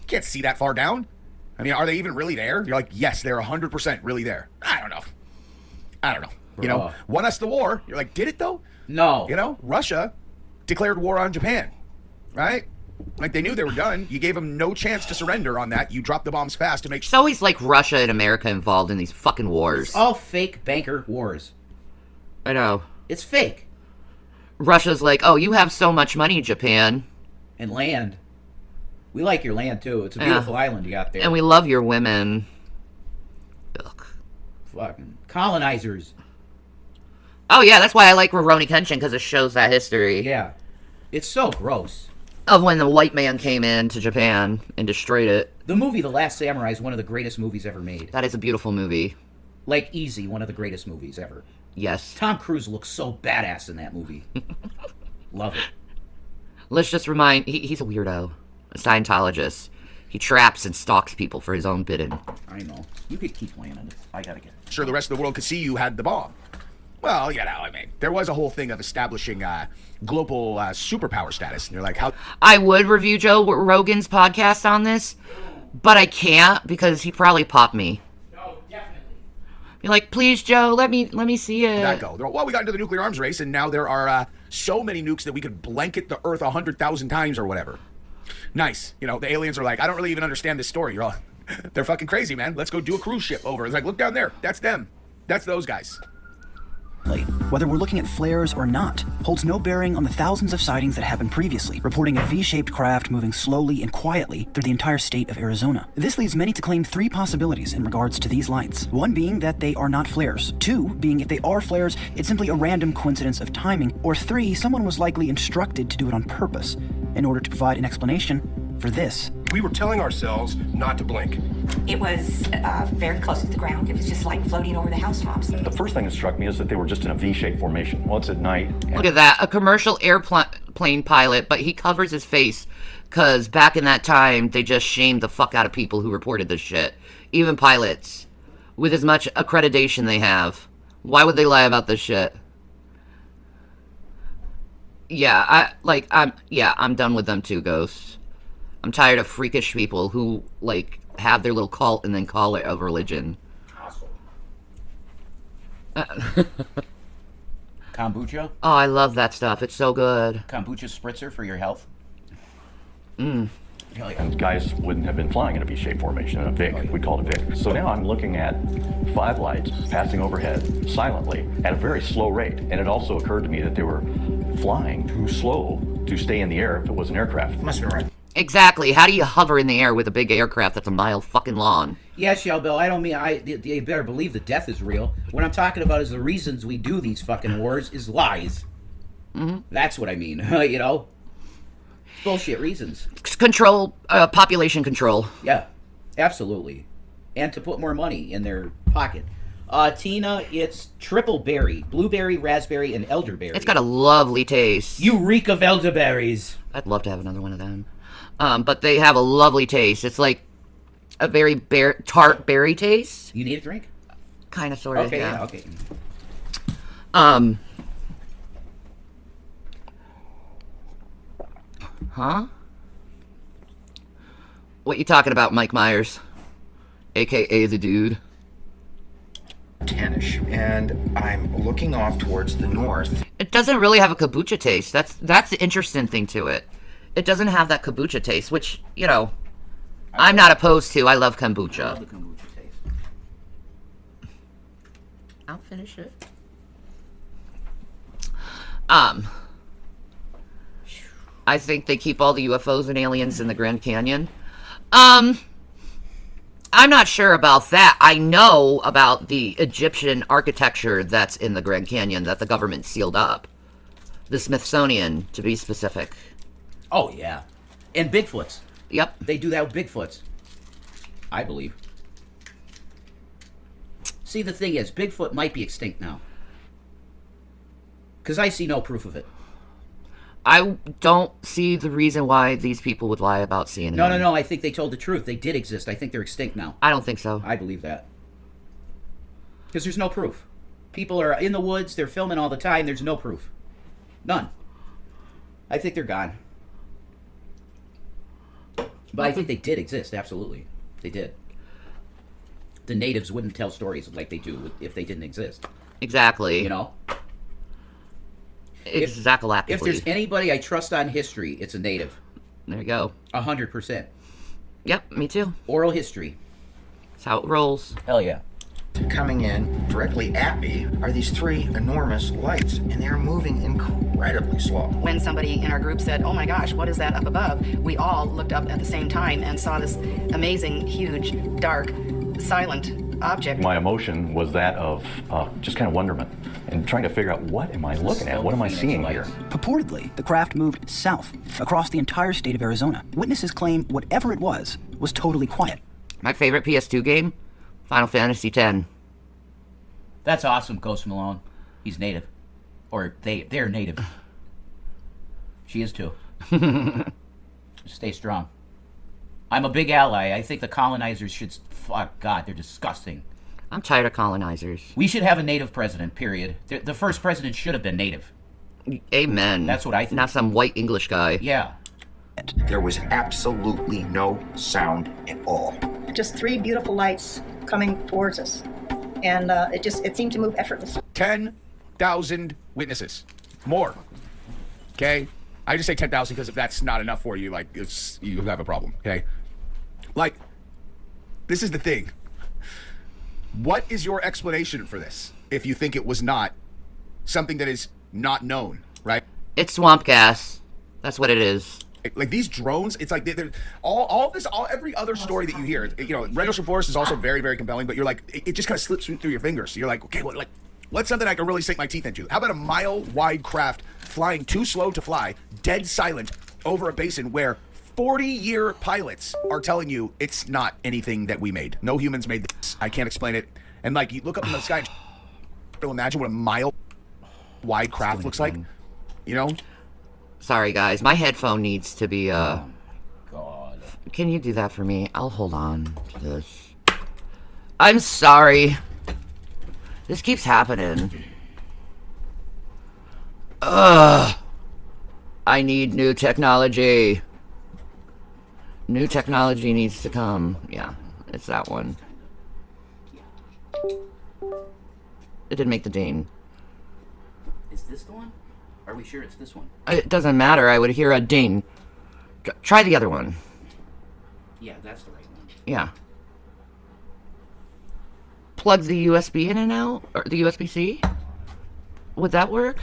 can't see that far down. I mean, are they even really there? You're like, yes, they're 100% really there. I don't know. Bro. Won us the war. You're like, did it though? No. Russia declared war on Japan, right? Like, they knew they were done. You gave them no chance to surrender on that. You dropped the bombs fast to make It's always like Russia and America involved in these fucking wars. It's all fake banker wars. I know. It's fake. Russia's like, oh, you have so much money, Japan. And land. We like your land, too. It's a beautiful island you got there. And we love your women. Ugh. Fucking colonizers. Oh, yeah, that's why I like Rurouni Kenshin, because it shows that history. Yeah. It's so gross. Of when the white man came into Japan and destroyed it. The movie The Last Samurai is one of the greatest movies ever made. That is a beautiful movie. Like, easy, one of the greatest movies ever. Yes. Tom Cruise looks so badass in that movie. Love it. Let's just remind, he's a weirdo. A Scientologist. He traps and stalks people for his own bidding. I know. You could keep playing on this. I gotta get it. sure the rest of the world could see you had the bomb. Well, I mean, there was a whole thing of establishing global superpower status. And you're like, how? I would review Joe Rogan's podcast on this, but I can't because he probably popped me. No, definitely. You're like, please, Joe, let me see it. That go? Well, we got into the nuclear arms race, and now there are so many nukes that we could blanket the Earth 100,000 times or whatever. Nice. The aliens are like, I don't really even understand this story. You're all, they're fucking crazy, man. Let's go do a cruise ship over. It's like, look down there. That's them. That's those guys. Whether we're looking at flares or not, holds no bearing on the thousands of sightings that happened previously, reporting a V-shaped craft moving slowly and quietly through the entire state of Arizona. This leads many to claim three possibilities in regards to these lights. One being that they are not flares. Two being if they are flares, it's simply a random coincidence of timing. Or three, someone was likely instructed to do it on purpose in order to provide an explanation for this. We were telling ourselves not to blink. It was very close to the ground. It was just like floating over the housetops. The first thing that struck me is that they were just in a V-shaped formation. Well, it's at night. Look at that, a commercial airplane pilot, but he covers his face because back in that time, they just shamed the fuck out of people who reported this shit. Even pilots, with as much accreditation they have. Why would they lie about this shit? Yeah, I'm done with them too, Ghosts. I'm tired of freakish people who, have their little cult and then call it a religion. Kombucha? Oh, I love that stuff. It's so good. Kombucha spritzer for your health? Hell yeah. And guys wouldn't have been flying in a V-shaped formation, in a VIC. We call it a VIC. So now I'm looking at 5 lights passing overhead silently at a very slow rate. And it also occurred to me that they were flying too slow to stay in the air if it was an aircraft. Must have been right. Exactly. How do you hover in the air with a big aircraft that's a mile fucking long? Yeah, Shell Bill, I don't mean, you better believe the death is real. What I'm talking about is the reasons we do these fucking wars is lies. Mm-hmm. That's what I mean, you know? Bullshit reasons. Control, population control. Yeah, absolutely. And to put more money in their pocket. Tina, it's triple berry. Blueberry, raspberry, and elderberry. It's got a lovely taste. You reek of elderberries. I'd love to have another one of them. But they have a lovely taste. It's like a very tart berry taste. You need a drink? Kind of, sort of, Okay, yeah. okay. Huh? What you talking about, Mike Myers? AKA the dude. 10-ish, and I'm looking off towards the north. It doesn't really have a kombucha taste. That's the interesting thing to it. It doesn't have that kombucha taste, which, you know, I'm not opposed to. I love kombucha. I love the kombucha taste. I'll finish it. I think they keep all the UFOs and aliens in the Grand Canyon. I'm not sure about that. I know about the Egyptian architecture that's in the Grand Canyon that the government sealed up. The Smithsonian, to be specific. Oh, yeah. And Bigfoots. Yep. They do that with Bigfoots. I believe. See, the thing is, Bigfoot might be extinct now. Because I see no proof of it. I don't see the reason why these people would lie about seeing him. No, I think they told the truth. They did exist. I think they're extinct now. I don't think so. I believe that. Because there's no proof. People are in the woods, they're filming all the time, there's no proof. None. I think they're gone. But I think they did exist, absolutely. They did. The natives wouldn't tell stories like they do if they didn't exist. Exactly. You know? Exactly. If there's anybody I trust on history, it's a native. There you go. 100%. Yep, me too. Oral history. That's how it rolls. Hell yeah. Coming in directly at me are these 3 enormous lights, and they're moving incredibly slow. When somebody in our group said, "Oh my gosh, what is that up above?" we all looked up at the same time and saw this amazing, huge, dark, silent object. My emotion was that of just kind of wonderment and trying to figure out, what am I looking at? What am I seeing here? Purportedly, the craft moved south across the entire state of Arizona. Witnesses claim whatever it was totally quiet. My favorite PS2 game? Final Fantasy X. That's awesome, Ghost Malone. He's native. Or they're native. She is too. Stay strong. I'm a big ally. I think the colonizers should... Fuck, God, they're disgusting. I'm tired of colonizers. We should have a native president, period. The first president should have been native. Amen. That's what I think. Not some white English guy. Yeah. There was absolutely no sound at all. Just 3 beautiful lights coming towards us. And it seemed to move effortlessly. 10,000 witnesses. More. Okay? I just say 10,000 because if that's not enough for you, like, you have a problem, okay? Like, this is the thing. What is your explanation for this if you think it was not something that is not known, right? It's swamp gas. That's what it is. Like these drones, it's like they're every other story that you hear, you know, Red Ocean Forest is also very, very compelling, but you're like, it just kind of slips through your fingers. So you're like, okay, what's something I can really sink my teeth into? How about a mile-wide craft flying too slow to fly, dead silent over a basin where 40-year pilots are telling you it's not anything that we made. No humans made this. I can't explain it. And like, you look up in the sky and imagine what a mile-wide craft looks like, you know? Sorry, guys. My headphone needs to be, Oh, God. Can you do that for me? I'll hold on to this. I'm sorry. This keeps happening. Ugh. I need new technology. New technology needs to come. Yeah, it's that one. It didn't make the ding. Is this the one? Are we sure it's this one? It doesn't matter. I would hear a ding. Try the other one. Yeah, that's the right one. Yeah. Plug the USB in and out, or the USB-C. Would that work?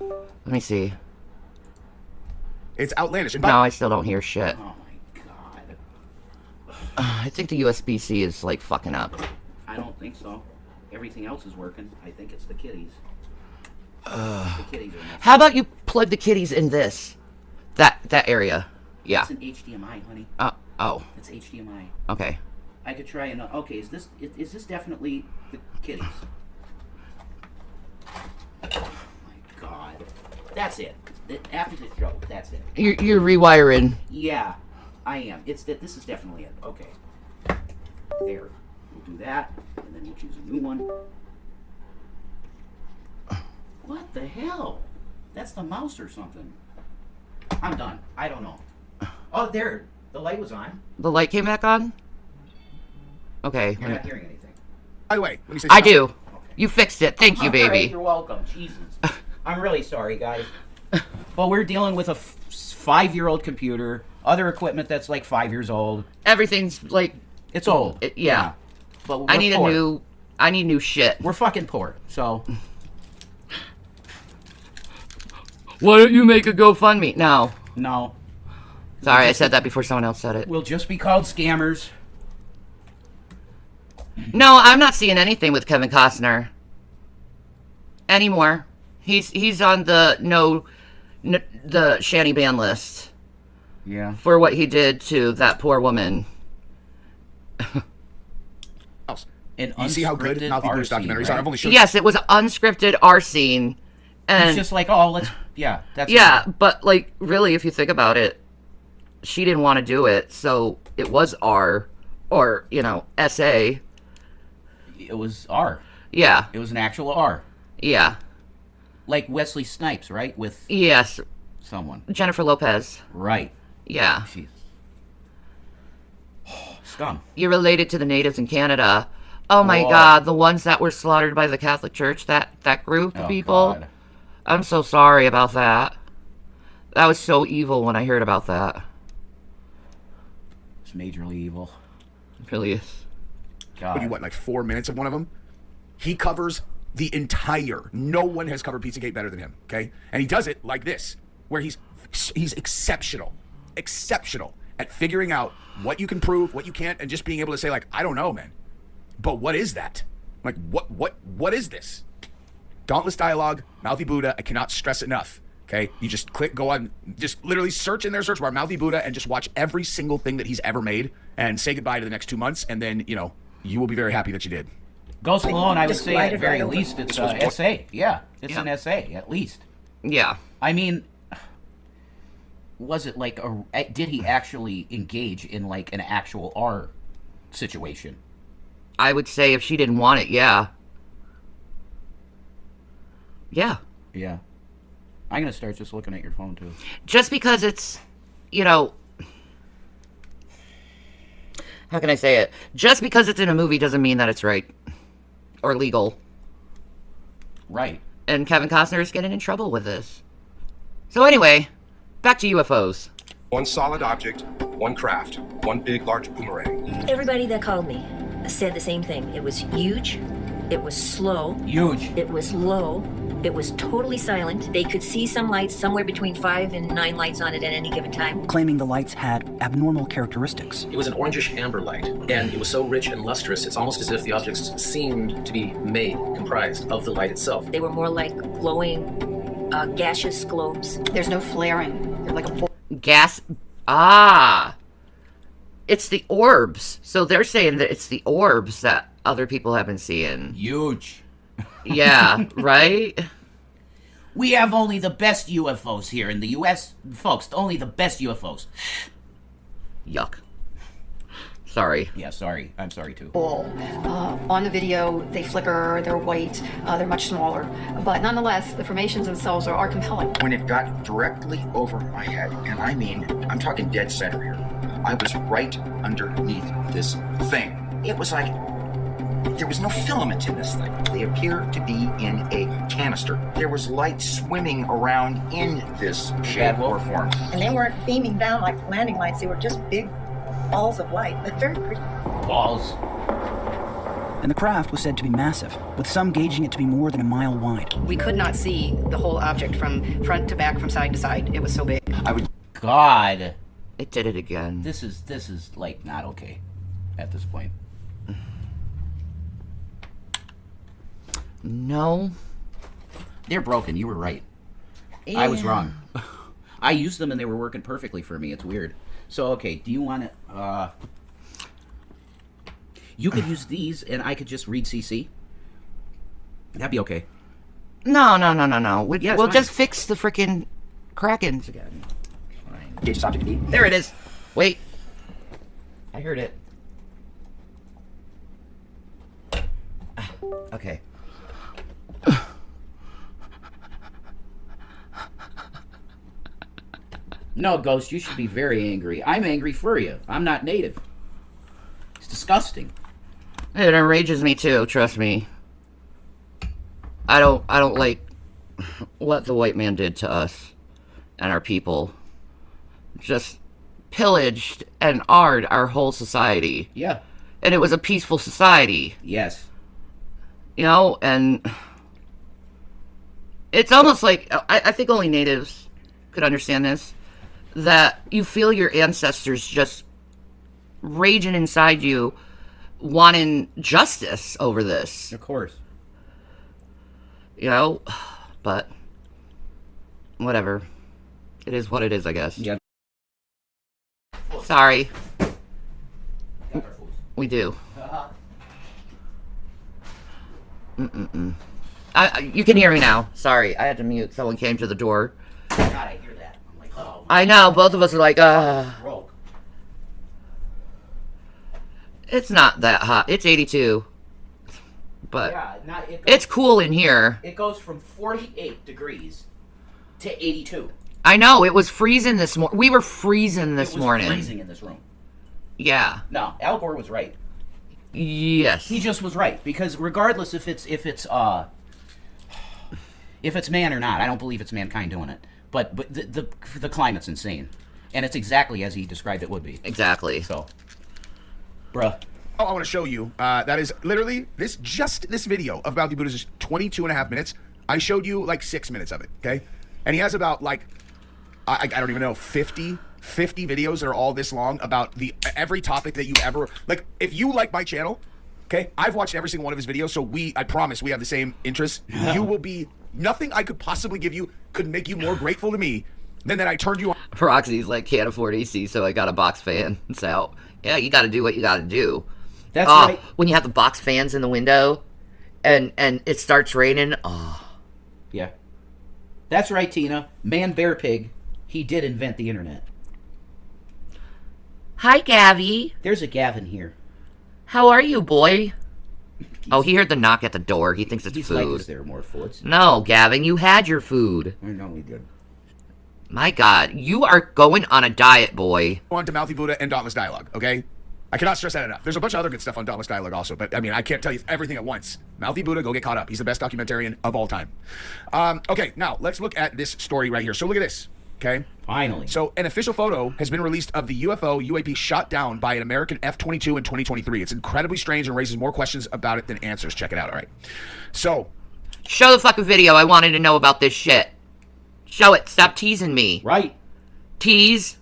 Let me see. It's outlandish. And No, I still don't hear shit. Oh my god. I think the USB-C is like fucking up. I don't think so. Everything else is working. I think it's the kitties. The kitties are messing. How about you plug the kitties in this? That area. Yeah. It's an HDMI, honey. Oh. It's HDMI. Okay. I could try another. Okay, is this definitely the kitties? Oh my god. That's it. After this show, that's it. You're rewiring. Yeah, I am. This is definitely it. Okay. There. We'll do that, and then we'll choose a new one. What the hell? That's the mouse or something. I'm done. I don't know. Oh, there. The light was on. The light came back on? Okay. You're not hearing anything. by the way, let me say I something. do. You fixed it. Thank you, All right, baby. you're welcome. Jesus. I'm really sorry, guys. Well, we're dealing with a 5-year-old computer, other equipment that's like 5 years old. Everything's like, It's old. yeah. But we're I need poor. I need new shit. We're fucking poor, so. Why don't you make a GoFundMe? No. No. Sorry, I said that before someone else said it. We'll just be called scammers. No, I'm not seeing anything with Kevin Costner anymore. He's on the the Shanny ban list Yeah. for what he did to that poor woman. You see how good Mouthy Bruce documentaries are? I've only showed Yes, it was unscripted R scene, and It's just like, oh, let's, yeah, that's yeah, but like really, if you think about it, she didn't want to do it, so it was R, or SA. It was R. Yeah, It was an actual R. yeah, Like Wesley Snipes, right? With yes, someone. Jennifer Lopez. Right. Yeah, Jeez. Scum. you're related to the natives in Canada. Oh my Whoa. God, the ones that were slaughtered by the Catholic Church, that group of Oh, people. God. I'm so sorry about that. That was so evil when I heard about that. It's majorly evil. It really is. God. you, like 4 minutes of one of them? He covers the entire. No one has covered Pizzagate better than him, okay? And he does it like this, where he's exceptional at figuring out what you can prove, what you can't, and just being able to say, like, I don't know, man. But what is that? Like, what is this? Dauntless dialogue, Mouthy Buddha, I cannot stress it enough. Okay? You just go on, just literally search in their search bar, Mouthy Buddha, and just watch every single thing that he's ever made and say goodbye to the next 2 months, and then, you will be very happy that you did. Ghost Malone, I would Just say write at it very right over. least it's an essay. Yeah, it's an essay, at least. Yeah. I mean, was it like did he actually engage in like an actual R situation? I would say if she didn't want it, yeah. Yeah. Yeah. I'm going to start just looking at your phone, too. Just because it's, how can I say it? Just because it's in a movie doesn't mean that it's right or legal. Right. And Kevin Costner is getting in trouble with this. So anyway, back to UFOs. One solid object, one craft, one big, large boomerang. Everybody that called me said the same thing. It was huge. It was slow. Huge. It was low. It was totally silent. They could see some lights, somewhere between 5 and 9 lights on it at any given time. Claiming the lights had abnormal characteristics. It was an orangish amber light, and it was so rich and lustrous, it's almost as if the objects seemed to be comprised of the light itself. They were more like glowing, gaseous globes. There's no flaring. They're like a Gas. Ah. It's the orbs. So they're saying that it's the orbs that other people have been seeing. Huge. Yeah, right? We have only the best UFOs here in the U.S. Folks, only the best UFOs. Yuck. Sorry. Yeah, sorry. I'm sorry, too. ball. On the video, they flicker, they're white, they're much smaller. But nonetheless, the formations themselves are compelling. When it got directly over my head, and I mean, I'm talking dead center here, I was right underneath this thing. It was like There was no filament in this thing. They appear to be in a canister. There was light swimming around in this shape or form. And they weren't beaming down like landing lights. They were just big balls of light, but very pretty. Balls. And the craft was said to be massive, with some gauging it to be more than a mile wide. We could not see the whole object from front to back, from side to side. It was so big. God. It did it again. This is like not okay at this point. No. They're broken. You were right. I was wrong. I used them and they were working perfectly for me. It's weird. So, okay, do you want to... you could use these and I could just read CC? That'd be okay. No. We'll fine. just fix the freaking Krakens again. Fine. Gauge subject B. There it is. Wait. I heard it. Okay. No, Ghost, you should be very angry. I'm angry for you. I'm not native. It's disgusting. It enrages me too, trust me. I don't like what the white man did to us and our people. Just pillaged and arred our whole society. Yeah. And it was a peaceful society. Yes. You know, and it's almost like, I think only natives could understand this, that you feel your ancestors just raging inside you, wanting justice over this. Of course. You know, but whatever. It is what it is, I guess. Yeah. Sorry. We do. You can hear me now. Sorry, I had to mute. Someone came to the door. God, I hear that. I'm like, oh. I know, both of us are like, Broke. It's not that hot. It's 82. But Yeah, it's cool in here. It goes from 48 degrees to 82. I know, it was freezing this morning. We were freezing this morning. Freezing in this room. Yeah. No, Al Gore was right. Yes. He just was right, because regardless if it's man or not, I don't believe it's mankind doing it. But the climate's insane, and it's exactly as he described it would be. Exactly. So, bruh. Oh, I want to show you. That is literally this video of Bounty Buddha is 22 and a half minutes. I showed you like 6 minutes of it, okay? And he has about like, I don't even know, 50 videos that are all this long about every topic that you ever, like, if you like my channel, okay, I've watched every single one of his videos, so I promise we have the same interests. You will be, nothing I could possibly give you could make you more grateful to me than that I turned you on. Roxy's like, can't afford AC, so I got a box fan. So, yeah, you gotta do what you gotta do. That's right. When you have the box fans in the window, and it starts raining, Yeah. That's right, Tina. Man Bear Pig, he did invent the internet. Hi, Gabby. There's a Gavin here. How are you, boy? Oh, he heard the knock at the door. He thinks it's He's food. like, is there more foods? No, Gavin, you had your food. I know we did. My God, you are going on a diet, boy. On to Mouthy Buddha and Dauntless Dialogue, okay? I cannot stress that enough. There's a bunch of other good stuff on Dauntless Dialogue also, but I mean, I can't tell you everything at once. Mouthy Buddha, go get caught up. He's the best documentarian of all time. Okay, now let's look at this story right here. So look at this, okay? Finally. So an official photo has been released of the UAP shot down by an American F-22 in 2023. It's incredibly strange and raises more questions about it than answers. Check it out, all right? So. Show the fucking video. I wanted to know about this shit. Show it. Stop teasing me. Right. Tease.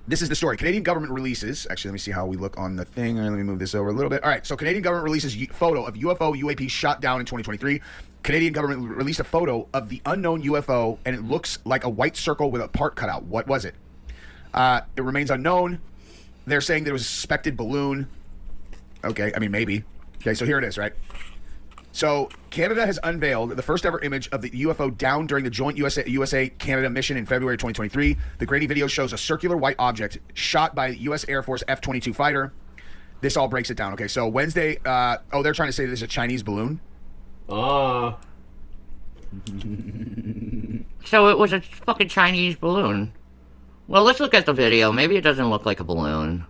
This is the story. Canadian government releases, actually, let me see how we look on the thing. All right, let me move this over a little bit. All right, so Canadian government releases photo of UFO UAP shot down in 2023. Canadian government released a photo of the unknown UFO, and it looks like a white circle with a part cut out. What was it? It remains unknown. They're saying there was a suspected balloon. Okay, I mean, maybe. Okay, so here it is, right? So Canada has unveiled the first ever image of the UFO down during the joint USA-Canada mission in February 2023. The grainy video shows a circular white object shot by U.S. Air Force F-22 fighter. This all breaks it down. Okay, so Wednesday, they're trying to say there's a Chinese balloon. So it was a fucking Chinese balloon. Well, let's look at the video. Maybe it doesn't look like a balloon.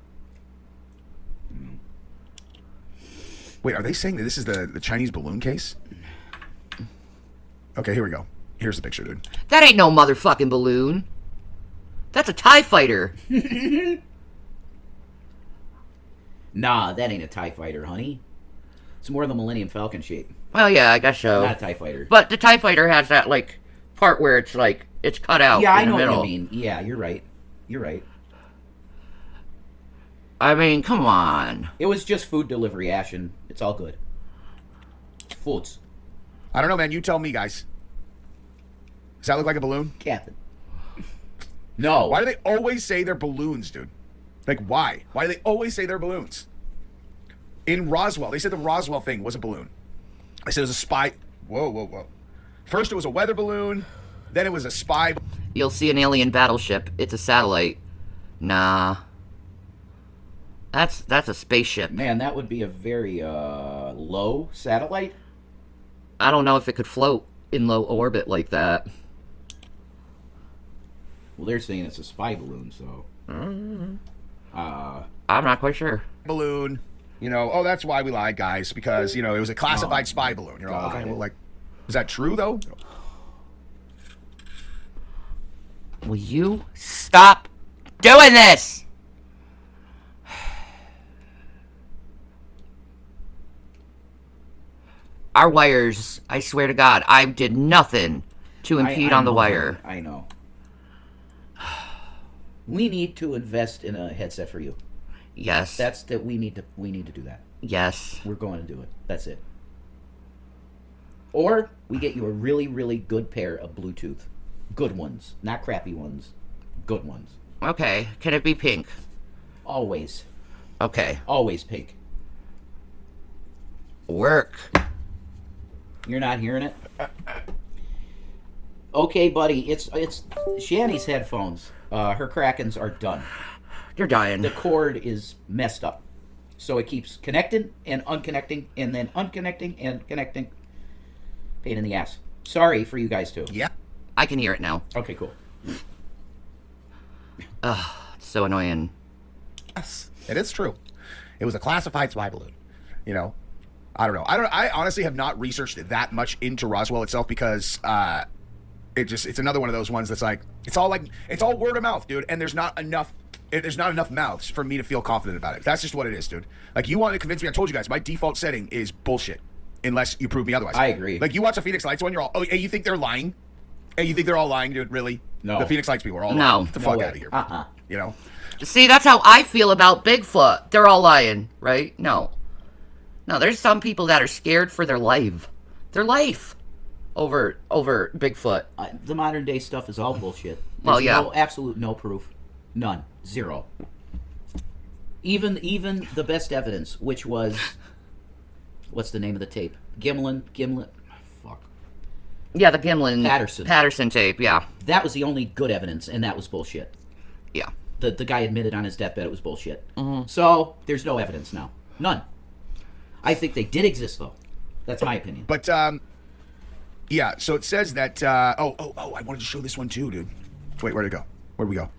Wait, are they saying that this is the Chinese balloon case? Okay, here we go. Here's the picture, dude. That ain't no motherfucking balloon. That's a TIE fighter. Nah, that ain't a TIE fighter, honey. It's more the Millennium Falcon shape. Well, yeah, I guess so. Not a TIE fighter. But the TIE fighter has that, like, part where it's, like, it's cut out Yeah, I in know the middle. what you mean. Yeah, you're right. You're right. I mean, come on. It was just food delivery, Ashen. It's all good. Foods. I don't know, man. You tell me, guys. Does that look like a balloon? Captain. No. Why do they always say they're balloons, dude? Like, why? Why do they always say they're balloons? In Roswell, they said the Roswell thing was a balloon. I said it was a spy. Whoa, whoa, whoa. First it was a weather balloon. Then it was a spy. You'll see an alien battleship. It's a satellite. Nah. That's a spaceship. Man, that would be a very low satellite. I don't know if it could float in low orbit like that. Well, they're saying it's a spy balloon, so. I'm not quite sure. Balloon. You know, oh, that's why we lied, guys, because, you know, it was a classified spy balloon. You're all, okay, well, like, is that true, though? Will you stop doing this? Our wires, I swear to God, I did nothing to impede on the wire. I know. We need to invest in a headset for you. Yes. We need to do that. Yes. We're going to do it. That's it. Or we get you a really, really good pair of Bluetooth. Good ones. Not crappy ones. Good ones. Okay. Can it be pink? Always. Okay. Always pink. Work. You're not hearing it? Okay, buddy. It's Shanny's headphones. Her Krakens are done. You're dying. The cord is messed up. So it keeps connecting and unconnecting and then unconnecting and connecting. Pain in the ass. Sorry for you guys too. Yeah. I can hear it now. Okay, cool. Ugh, it's so annoying. Yes, it is true. It was a classified spy balloon. You know, I don't know. I honestly have not researched that much into Roswell itself because it's another one of those ones that's like it's all word of mouth, dude. And there's not enough mouths for me to feel confident about it. That's just what it is, dude. Like you want to convince me? I told you guys my default setting is bullshit, unless you prove me otherwise. I agree. Like you watch the Phoenix Lights one, you're all, oh, hey, you think they're lying? Hey, you think they're all lying, dude? Really? No. The Phoenix Lights people are all No. lying. Get the fuck way. out of here. You know. See, that's how I feel about Bigfoot. They're all lying, right? No. No, there's some people that are scared for their life. Their life over Bigfoot. The modern day stuff is all bullshit. Well, There's yeah. absolute no proof. None. Zero. Even the best evidence, which was what's the name of the tape? Gimlin. Fuck. Yeah, the Gimlin Patterson tape, yeah. That was the only good evidence, and that was bullshit. Yeah. The guy admitted on his deathbed it was bullshit. Mm-hmm. So there's no evidence now. None. I think they did exist though. That's my opinion. But yeah. So it says that. I wanted to show this one too, dude. Wait, where'd it go? Where'd we go?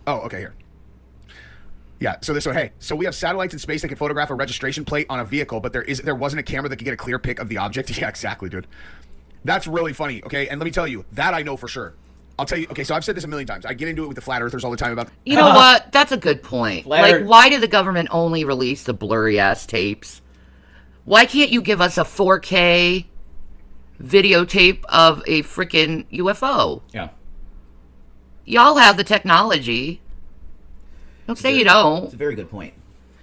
Oh, okay, here. Yeah. So this one. Hey. So we have satellites in space that can photograph a registration plate on a vehicle, but there wasn't a camera that could get a clear pic of the object. Yeah, exactly, dude. That's really funny. Okay, and let me tell you that I know for sure. I'll tell you. Okay, so I've said this a million times. I get into it with the flat earthers all the time about. You know what? That's a good point. Like, why did the government only release the blurry ass tapes? Why can't you give us a 4K videotape of a freaking UFO? Yeah. Y'all have the technology. Don't say you don't. It's a very good point.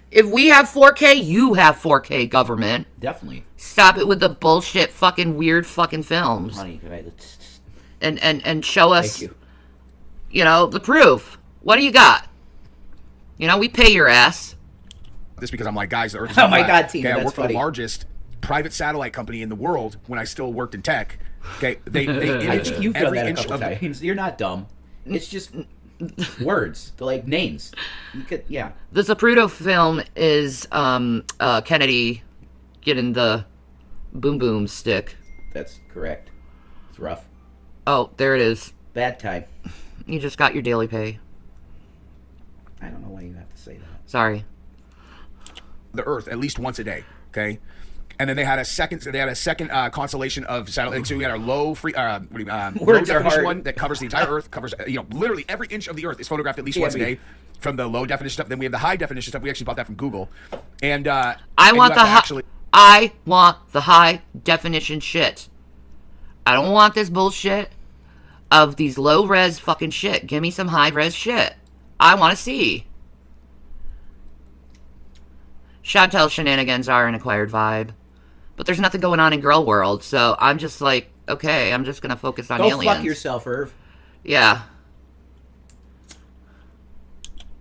If we have 4K, you have 4K, government. Definitely. Stop it with the bullshit fucking weird fucking films. Honey, and show us, Thank you. You know, the proof. What do you got? You know, we pay your ass. This because I'm like, guys, the Earth is Oh my flat. God, Tina, okay, I that's worked for funny. the largest private satellite company in the world when I still worked in tech. Okay, they I think you've done every that a inch couple of times. You're not dumb. It's just words, like names. You could, yeah. The Zapruder film is Kennedy getting the boom boom stick. That's correct. It's rough. Oh, there it is. Bad time. You just got your daily pay. I don't know why you have to say that. Sorry. the Earth at least once a day. Okay, And then they had a second constellation of satellites. So we had our low low Words are definition hard. one that covers the entire Earth, covers literally every inch of the Earth is photographed at least once a day from the low definition stuff. Then we have the high definition stuff. We actually bought that from Google. And I want the high definition shit. I don't want this bullshit of these low res fucking shit. Give me some high res shit. I want to see. Chantel shenanigans are an acquired vibe. But there's nothing going on in girl world, so I'm just like, okay, I'm just gonna focus on aliens. Go fuck yourself, Irv. Yeah.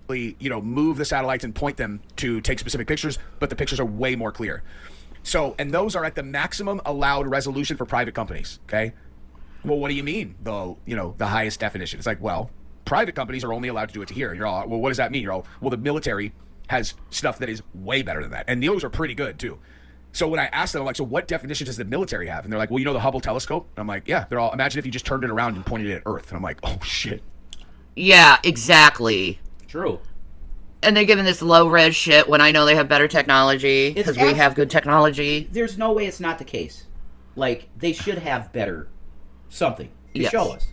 Move the satellites and point them to take specific pictures, but the pictures are way more clear. So, and those are at the maximum allowed resolution for private companies, okay? Well, what do you mean, the highest definition? It's like, well, private companies are only allowed to do it to here. You're all, well, what does that mean? You're all, well, the military has stuff that is way better than that. And those are pretty good, too. So when I asked them, I'm like, so what definition does the military have? And they're like, well, the Hubble telescope? And I'm like, yeah. They're all, imagine if you just turned it around and pointed it at Earth. And I'm like, oh, shit. Yeah, exactly. True. And they're giving this low-res shit when I know they have better technology, because we have good technology. There's no way it's not the case. Like, they should have better something to show us.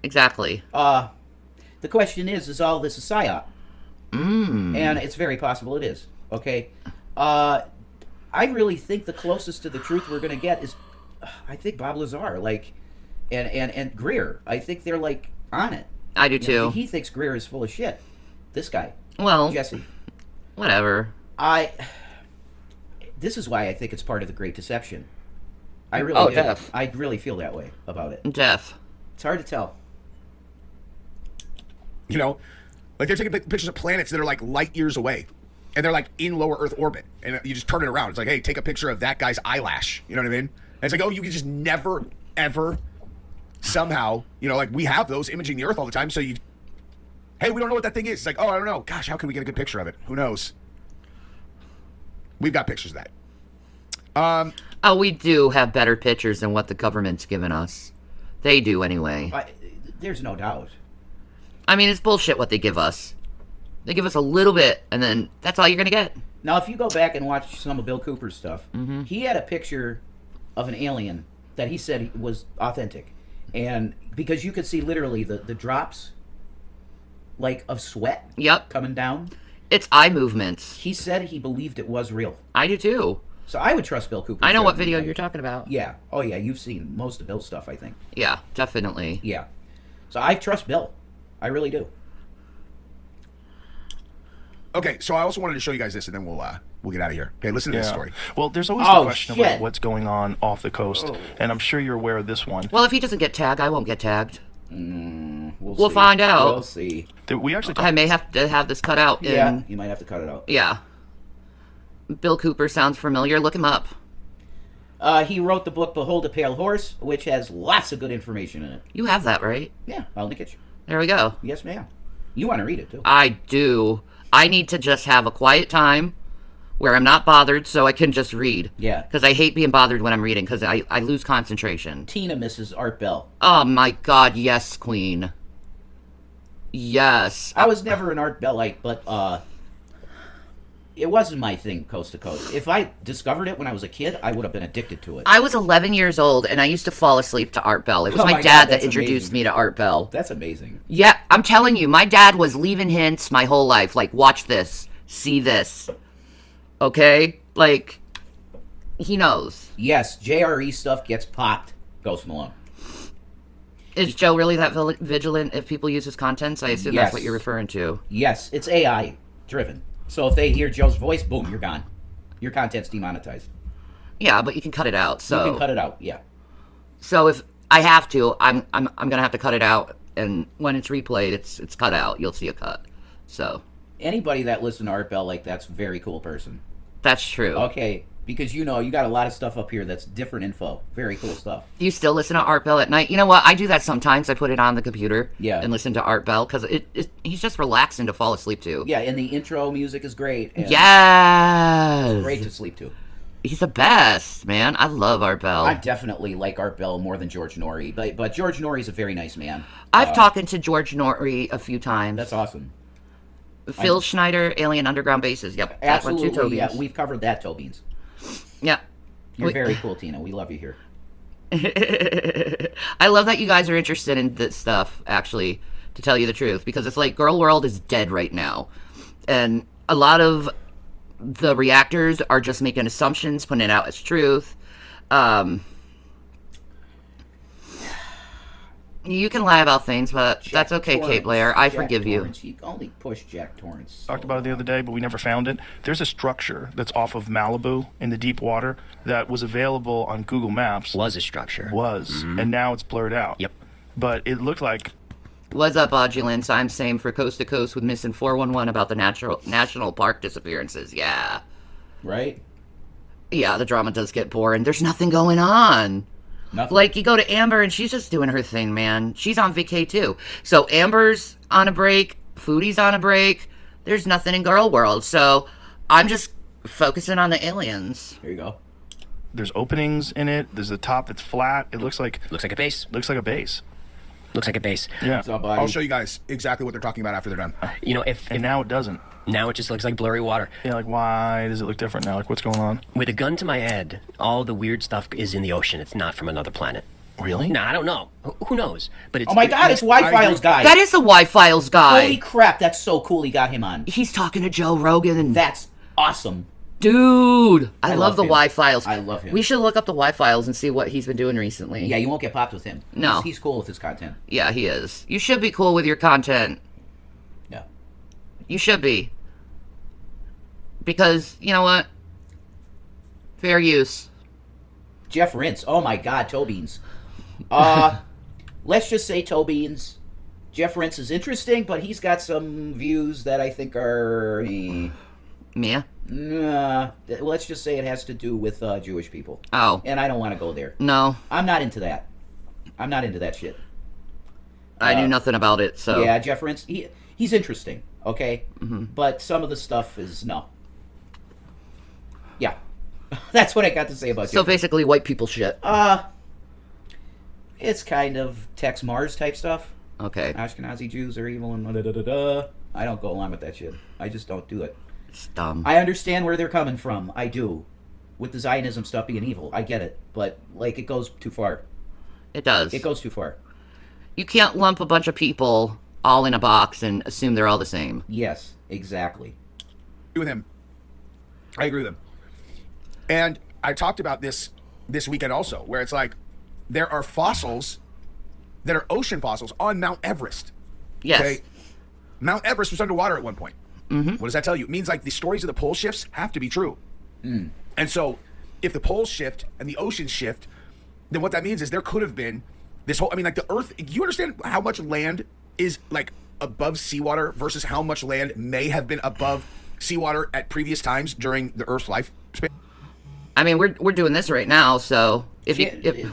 Exactly. The question is all this a psyop? And it's very possible it is. Okay? I really think the closest to the truth we're going to get is, I think Bob Lazar, and Greer. I think they're, on it. I do, too. He thinks Greer is full of shit. This guy. Well, Jesse. Whatever. This is why I think it's part of the Great Deception. I really do. Def. I really feel that way about it. Def. It's hard to tell. They're taking pictures of planets that are light years away. And they're in lower Earth orbit. And you just turn it around. It's like, hey, take a picture of that guy's eyelash. You know what I mean? And it's like, oh, you can just never, ever, somehow, we have those imaging the Earth all the time. So hey, we don't know what that thing is. It's like, oh, I don't know. Gosh, how can we get a good picture of it? Who knows? We've got pictures of that. We do have better pictures than what the government's given us. They do, anyway. There's no doubt. I mean, it's bullshit what they give us. They give us a little bit, and then that's all you're going to get. Now, if you go back and watch some of Bill Cooper's stuff, he had a picture of an alien that he said was authentic. And because you could see literally the drops, of sweat coming down. It's eye movements. He said he believed it was real. I do, too. So I would trust Bill Cooper. I know what video you're talking about. Yeah. Oh, yeah. You've seen most of Bill's stuff, I think. Yeah, definitely. Yeah. So I trust Bill. I really do. Okay, so I also wanted to show you guys this, and then we'll get out of here. Okay, listen to this story. Well, there's always the question about what's going on off the coast, and I'm sure you're aware of this one. Well, if he doesn't get tagged, I won't get tagged. We'll find out. We'll see. We actually I may have to have this cut out. Yeah, you might have to cut it out. Yeah. Bill Cooper sounds familiar. Look him up. He wrote the book Behold a Pale Horse, which has lots of good information in it. You have that, right? Yeah, I'll link it. There we go. Yes, ma'am. You want to read it, too. I do. I need to just have a quiet time where I'm not bothered so I can just read. Yeah. Because I hate being bothered when I'm reading because I lose concentration. Tina misses Art Bell. Oh, my God. Yes, Queen. Yes. I was never an Art Bellite, but it wasn't my thing, coast to coast. If I discovered it when I was a kid, I would have been addicted to it. I was 11 years old, and I used to fall asleep to Art Bell. It was my dad that introduced me to Art Bell. That's amazing. Yeah, I'm telling you, my dad was leaving hints my whole life. Watch this. See this. Okay? He knows. Yes, JRE stuff gets popped. Ghost Malone. Is Joe really that vigilant if people use his contents? I assume that's what you're referring to. Yes, it's AI driven. So if they hear Joe's voice, boom, you're gone. Your content's demonetized. Yeah, but you can cut it out. So you can cut it out. Yeah. So if I have to, I'm gonna have to cut it out, and when it's replayed, it's cut out. You'll see a cut. So anybody that listens to Art Bell that's a very cool person. That's true. Okay, because you got a lot of stuff up here that's different info. Very cool stuff. Do you still listen to Art Bell at night? You know what? I do that sometimes. I put it on the computer and listen to Art Bell because he's just relaxing to fall asleep to. Yeah, and the intro music is great. Yes. Great to sleep to. He's the best, man. I love Art Bell. I definitely like Art Bell more than George Norrie, but George Norrie's a very nice man. I've talked to George Norrie a few times. That's awesome. Phil Schneider, Alien Underground Bases. Yep. Absolutely. That one too, Yeah, we've covered that, Tobeans. Yeah. You're very cool, Tina. We love you here. I love that you guys are interested in this stuff, actually, to tell you the truth, because it's like Girl World is dead right now. And a lot of the reactors are just making assumptions, putting it out as truth. You can lie about things, but that's okay, Kate Blair. I forgive you. You only push Jack Torrance. Talked about it the other day, but we never found it. There's a structure that's off of Malibu in the deep water that was available on Google Maps. Was a structure. And now it's blurred out. Yep. But it looked like... What's up, Audulence? I'm Same for Coast to Coast with Missing 411 about the national park disappearances. Yeah. Right? Yeah, the drama does get boring. There's nothing going on. Nothing. Like, you go to Amber and she's just doing her thing, man. She's on vacay too. So Amber's on a break, Foodie's on a break. There's nothing in Girl World. So I'm just focusing on the aliens. There you go. There's openings in it. There's a top that's flat. It looks like a base. Looks like a base. Looks like a base. Yeah. I'll show you guys exactly what they're talking about after they're done. You know, if now it doesn't. Now it just looks like blurry water. Yeah, like why does it look different now? Like what's going on? With a gun to my head, all the weird stuff is in the ocean. It's not from another planet. Really? No, I don't know. Who knows? But it's. Oh my God! It's Y-Files guy. That is the Y-Files guy. Holy crap! That's so cool. He got him on. He's talking to Joe Rogan, and that's awesome. Dude, I love the him. Y-Files. I love him. We should look up the Y-Files and see what he's been doing recently. Yeah, you won't get popped with him. No. He's cool with his content. Yeah, he is. You should be cool with your content. Yeah. You should be. Because, you know what? Fair use. Jeff Rintz. Oh my God, toe beans. Let's just say toe beans. Jeff Rintz is interesting, but he's got some views that I think are... Yeah? Let's just say it has to do with Jewish people. Oh. And I don't want to go there. No. I'm not into that. I'm not into that shit. I knew nothing about it, so... Yeah, Jeff Rintz, he's interesting, okay? Mm-hmm. But some of the stuff is... No. Yeah. That's what I got to say about So Jeff basically white people shit. It's kind of Tex Mars type stuff. Okay. Ashkenazi Jews are evil and da-da-da-da. I don't go along with that shit. I just don't do it. It's dumb. I understand where they're coming from. I do. With the Zionism stuff being evil. I get it. But, like, it goes too far. It does. It goes too far. You can't lump a bunch of people all in a box and assume they're all the same. Yes, exactly. With him. I agree with him. And I talked about this weekend also, where it's like, there are fossils that are ocean fossils on Mount Everest. Yes. Okay? Mount Everest was underwater at one point. Mm-hmm. What does that tell you? It means like the stories of the pole shifts have to be true. And so if the poles shift and the oceans shift, then what that means is there could have been this whole, I mean, like the Earth, you understand how much land is like above seawater versus how much land may have been above seawater at previous times during the Earth's lifespan? I mean, we're doing this right now, so if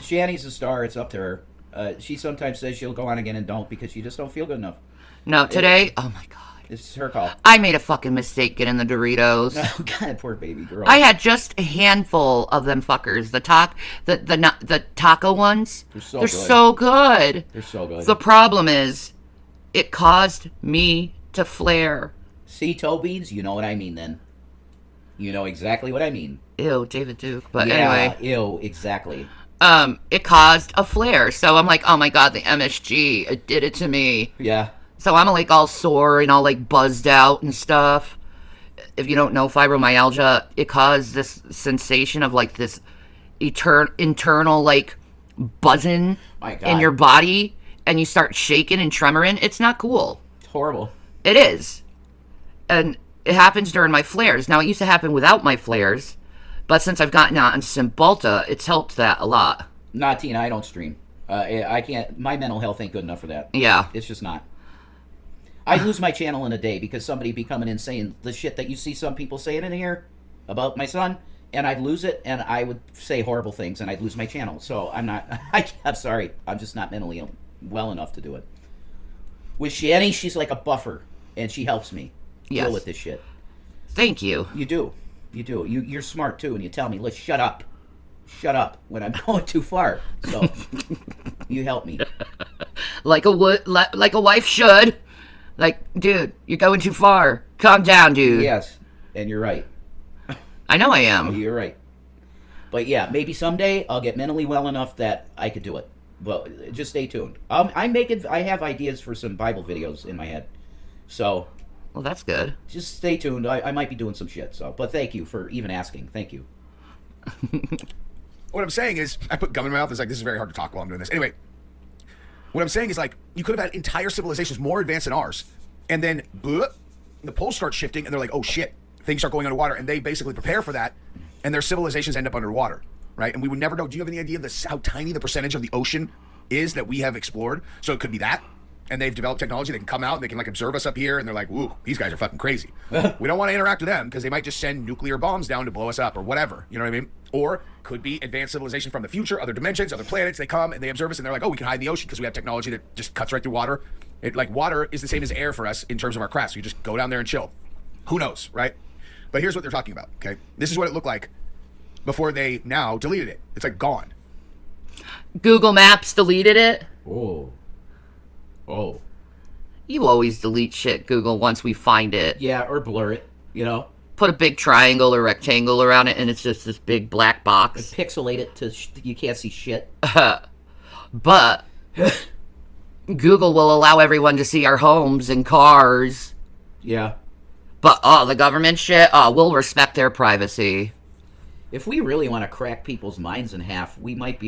Shanny's a star, it's up to her. She sometimes says she'll go on again and don't because she just don't feel good enough. No, today, oh my God. It's her call. I made a fucking mistake getting the Doritos. Oh God, poor baby girl. I had just a handful of them fuckers. The taco ones. They're so good. so good. They're so good. The problem is, it caused me to flare. See, toe beans, you know what I mean then. You know exactly what I mean. Ew, David Duke. But yeah, anyway. Ew, exactly. It caused a flare. So I'm like, oh my God, the MSG, it did it to me. Yeah. So I'm like all sore and all like buzzed out and stuff. If you don't know fibromyalgia, it caused this sensation of like this internal like buzzing in your body, and you start shaking and tremoring. It's not cool. It's horrible. It is. And it happens during my flares. Now, it used to happen without my flares, but since I've gotten on Cymbalta, it's helped that a lot. Nah, Tina, I don't stream. I can't. My mental health ain't good enough for that. Yeah. It's just not. I'd lose my channel in a day because somebody be coming in saying the shit that you see some people saying in here about my son, and I'd lose it, and I would say horrible things, and I'd lose my channel. So I'm not. I'm sorry. I'm just not mentally well enough to do it. With Shanny, she's like a buffer, and she helps me deal with this shit. Thank you. You do. You do. You're smart too, and you tell me, let's shut up. Shut up when I'm going too far. So you help me. Like a wife should. Like, dude, you're going too far. Calm down, dude. Yes, and you're right. I know I am. You're right. But yeah, maybe someday I'll get mentally well enough that I could do it. But just stay tuned. I have ideas for some Bible videos in my head. So, well, that's good. Just stay tuned. I might be doing some shit. So, but thank you for even asking. Thank you. What I'm saying is, I put gum in my mouth. It's like, this is very hard to talk while I'm doing this. Anyway, what I'm saying is, like, you could have had entire civilizations more advanced than ours, and then the poles start shifting, and they're like, oh shit, things start going underwater, and they basically prepare for that, and their civilizations end up underwater, right? And we would never know. Do you have any idea of how tiny the percentage of the ocean is that we have explored? So it could be that. And they've developed technology. They can come out and they can like observe us up here, and they're like, "Ooh, these guys are fucking crazy." We don't want to interact with them because they might just send nuclear bombs down to blow us up or whatever. You know what I mean? Or could be advanced civilization from the future, other dimensions, other planets. They come and they observe us, and they're like, "Oh, we can hide in the ocean because we have technology that just cuts right through water." Water is the same as air for us in terms of our crafts. So you just go down there and chill. Who knows, right? But here's what they're talking about. Okay, this is what it looked like before they now deleted it. It's like gone. Google Maps deleted it. Oh. You always delete shit, Google, once we find it. Yeah, or blur it, you know? Put a big triangle or rectangle around it, and it's just this big black box. Pixelate it to you can't see shit. But Google will allow everyone to see our homes and cars. Yeah. But, the government shit, we'll respect their privacy. If we really want to crack people's minds in half, we might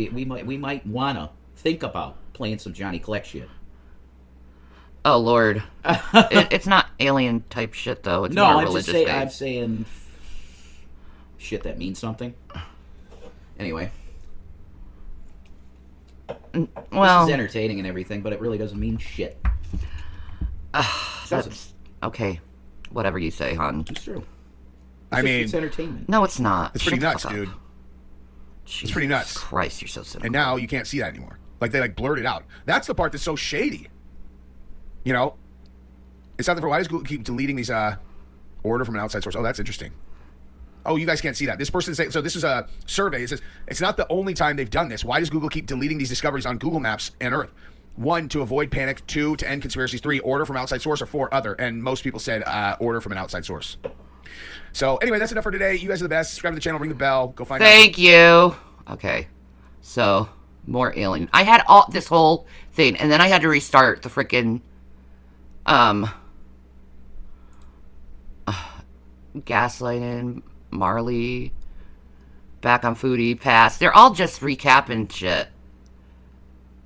want to think about playing some Johnny Collect shit. Oh, Lord. It's not alien type shit, though. It's more religious based. I'm saying shit that means something. Anyway. Well, this is entertaining and everything, but it really doesn't mean shit. That's okay. Whatever you say, hon. It's true. It's entertainment. No, it's not. It's pretty nuts, dude. Jesus it's pretty nuts. Christ, you're so cynical. And now you can't see that anymore. Like, they blurred it out. That's the part that's so shady. You know, it's not the why does Google keep deleting these order from an outside source? Oh, that's interesting. Oh, you guys can't see that. This person is saying, so this is a survey. It says it's not the only time they've done this. Why does Google keep deleting these discoveries on Google Maps and Earth? 1, to avoid panic. 2, to end conspiracies. 3, order from outside source. Or 4, other. And most people said order from an outside source. So anyway, that's enough for today. You guys are the best. Subscribe to the channel. Ring the bell. Go find out. Thank you. Okay. So more alien. I had this whole thing, and then I had to restart the freaking Gaslighting, Marley, back on Foodie, Pass. They're all just recapping shit.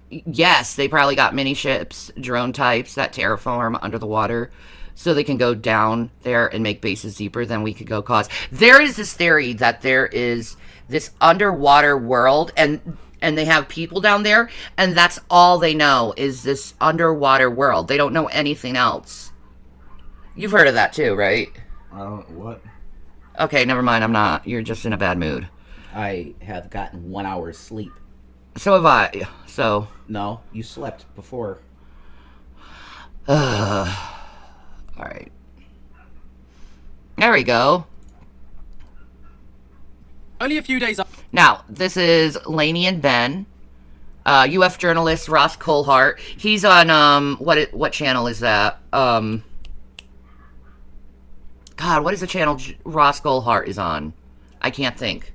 Yes, they probably got mini ships, drone types that terraform under the water, so they can go down there and make bases deeper than we could go cause. There is this theory that there is this underwater world, and they have people down there, and that's all they know is this underwater world. They don't know anything else. You've heard of that too, right? What? Okay, never mind. I'm not. You're just in a bad mood. I have gotten 1 hour's sleep. So have I. So. No, you slept before. Alright. There we go. Only a few days up. Now, this is Laney and Ben. UF journalist Ross Coulthart. He's on, what channel is that? God, what is the channel Ross Coulthart is on? I can't think.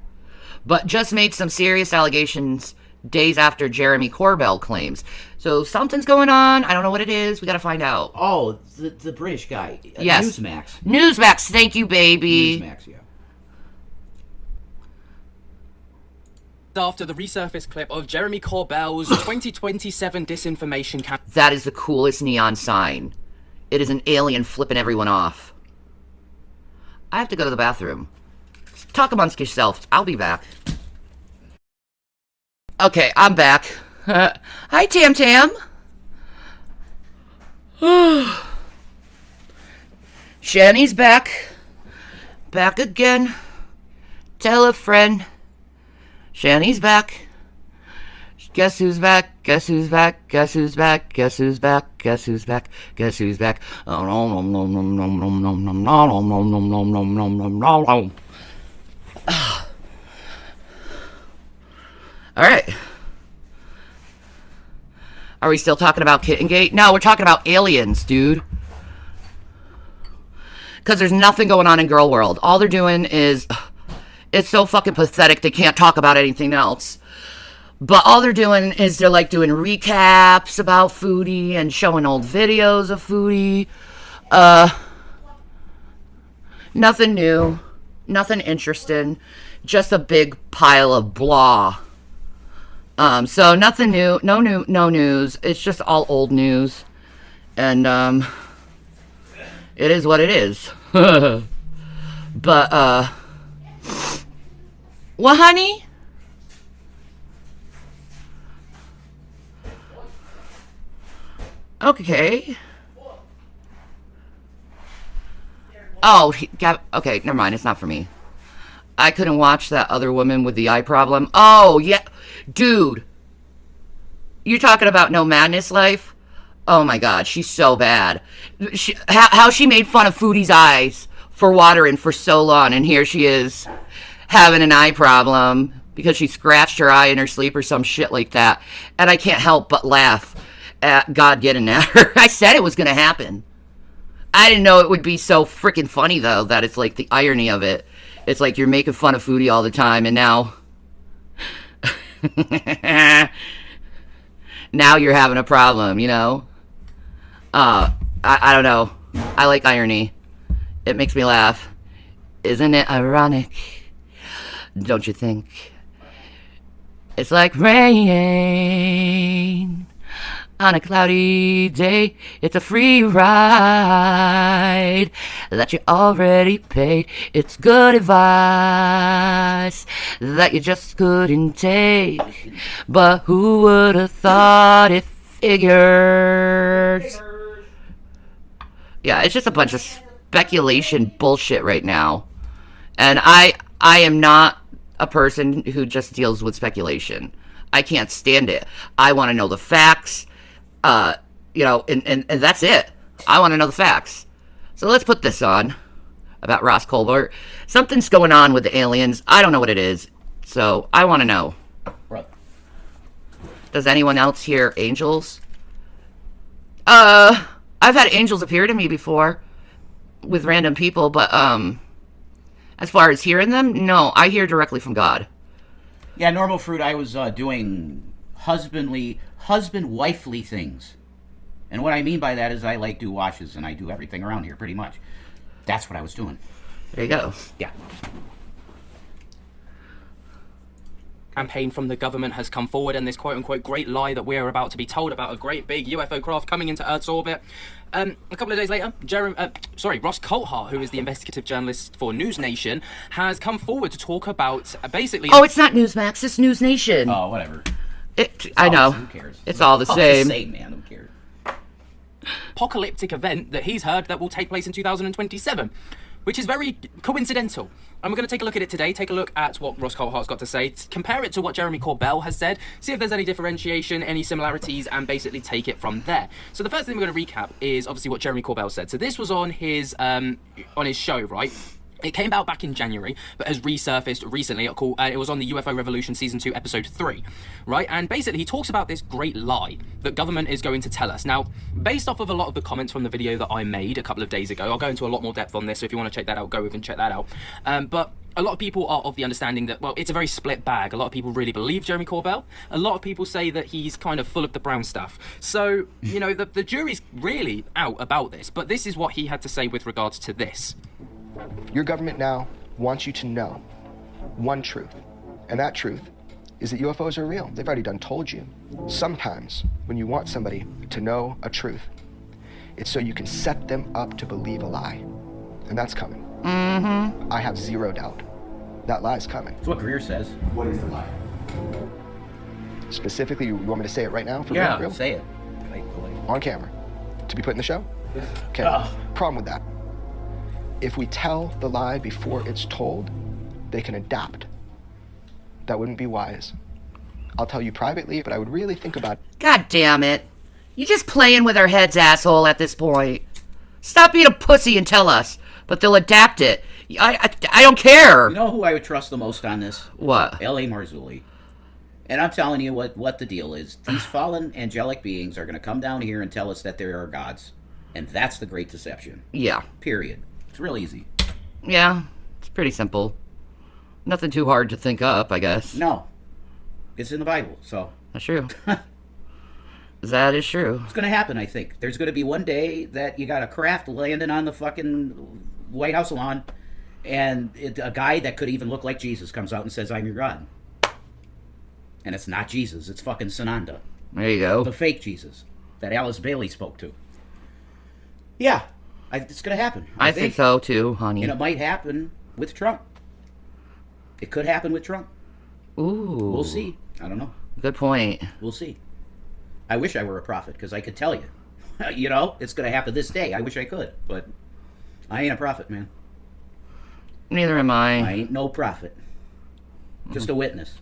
But just made some serious allegations days after Jeremy Corbell claims. So something's going on. I don't know what it is. We gotta find out. Oh, the British guy. Yes. Newsmax. Newsmax, thank you, baby. Newsmax, yeah. After the resurfaced clip of Jeremy Corbell's 2027 disinformation campaign. That is the coolest neon sign. It is an alien flipping everyone off. I have to go to the bathroom. Talk amongst yourselves. I'll be back. Okay, I'm back. Hi, Tam Tam. Shanny's back. Back again. Tell a friend. Shanny's back. Guess who's back? Guess who's back? Guess who's back? Guess who's back? Guess who's back? Guess who's back? Alright. Are we still talking about Kitten Gate? No, we're talking about aliens, dude. Because there's nothing going on in Girl World. All they're doing is It's so fucking pathetic they can't talk about anything else. But all they're doing is they're like doing recaps about Foodie and showing old videos of Foodie. Nothing new, nothing interesting, just a big pile of blah. So nothing new, no news. It's just all old news. And it is what it is. But what, honey? Okay. Oh, okay, never mind. It's not for me. I couldn't watch that other woman with the eye problem. Oh, yeah. Dude. You're talking about No Madness Life? Oh, my God. She's so bad. How she made fun of Foodie's eyes for watering for so long, and here she is having an eye problem because she scratched her eye in her sleep or some shit like that. And I can't help but laugh at God getting at her. I said it was going to happen. I didn't know it would be so freaking funny, though, that it's like the irony of it. It's like you're making fun of Foodie all the time, and now... now you're having a problem, you know? I don't know. I like irony. It makes me laugh. Isn't it ironic? Don't you think? It's like rain on a cloudy day. It's a free ride that you already paid. It's good advice that you just couldn't take. But who would have thought it figures? Yeah, it's just a bunch of speculation bullshit right now. And I am not a person who just deals with speculation. I can't stand it. I want to know the facts. You know, and that's it. I want to know the facts. So let's put this on about Ross Colbert. Something's going on with the aliens. I don't know what it is. So I want to know. Right. Does anyone else hear angels? I've had angels appear to me before with random people, but as far as hearing them, no, I hear directly from God. Yeah, normal fruit, I was doing husband-wifely things. And what I mean by that is I like do washes and I do everything around here pretty much. That's what I was doing. There you go. Yeah. Campaign from the government has come forward, and this quote-unquote great lie that we're about to be told about a great big UFO craft coming into Earth's orbit. A couple of days later, Ross Coulthart, who is the investigative journalist for News Nation, has come forward to talk about basically... Oh, it's not Newsmax, it's News Nation. Oh, whatever. I know. Who cares? It's all the same. Man. Who cares? Apocalyptic event that he's heard that will take place in 2027, which is very coincidental. And we're going to take a look at it today, take a look at what Ross Coulthart's got to say, compare it to what Jeremy Corbell has said, see if there's any differentiation, any similarities, and basically take it from there. So the first thing we're going to recap is obviously what Jeremy Corbell said. So this was on his show, right? It came out back in January, but has resurfaced recently. It was on the UFO Revolution Season 2, Episode 3, right? And basically, he talks about this great lie that government is going to tell us. Now, based off of a lot of the comments from the video that I made a couple of days ago, I'll go into a lot more depth on this, so if you want to check that out, go over and check that out. But a lot of people are of the understanding that, well, it's a very split bag. A lot of people really believe Jeremy Corbell. A lot of people say that he's kind of full of the brown stuff. So, you know, the jury's really out about this, but this is what he had to say with regards to this. Your government now wants you to know one truth, and that truth is that UFOs are real. They've already told you. Sometimes when you want somebody to know a truth, it's so you can set them up to believe a lie, and that's coming. Mm-hmm. I have zero doubt that lie's coming. That's what Greer says. What is the lie? Specifically, you want me to say it right now? Yeah, real? say it. On camera. To be put in the show? Yes. Okay. Problem with that. If we tell the lie before it's told, they can adapt. That wouldn't be wise. I'll tell you privately, but I would really think about... God damn it. You're just playing with our heads, asshole, at this point. Stop being a pussy and tell us. But they'll adapt it. I don't care. You know who I would trust the most on this? What? L.A. Marzulli. And I'm telling you what the deal is. These fallen angelic beings are going to come down here and tell us that there are gods. And that's the great deception. Yeah. Period. It's real easy. Yeah. It's pretty simple. Nothing too hard to think up, I guess. No. It's in the Bible, so. That's true. That is true. It's going to happen, I think. There's going to be one day that you got a craft landing on the fucking White House lawn, and a guy that could even look like Jesus comes out and says, I'm your God. And it's not Jesus. It's fucking Sananda. There you go. The fake Jesus that Alice Bailey spoke to. Yeah. It's going to happen. I think so, too, honey. And it might happen with Trump. It could happen with Trump. Ooh. We'll see. I don't know. Good point. We'll see. I wish I were a prophet, because I could tell you. You know, it's going to happen this day. I wish I could, but I ain't a prophet, man. Neither am I. I ain't no prophet. Just a witness.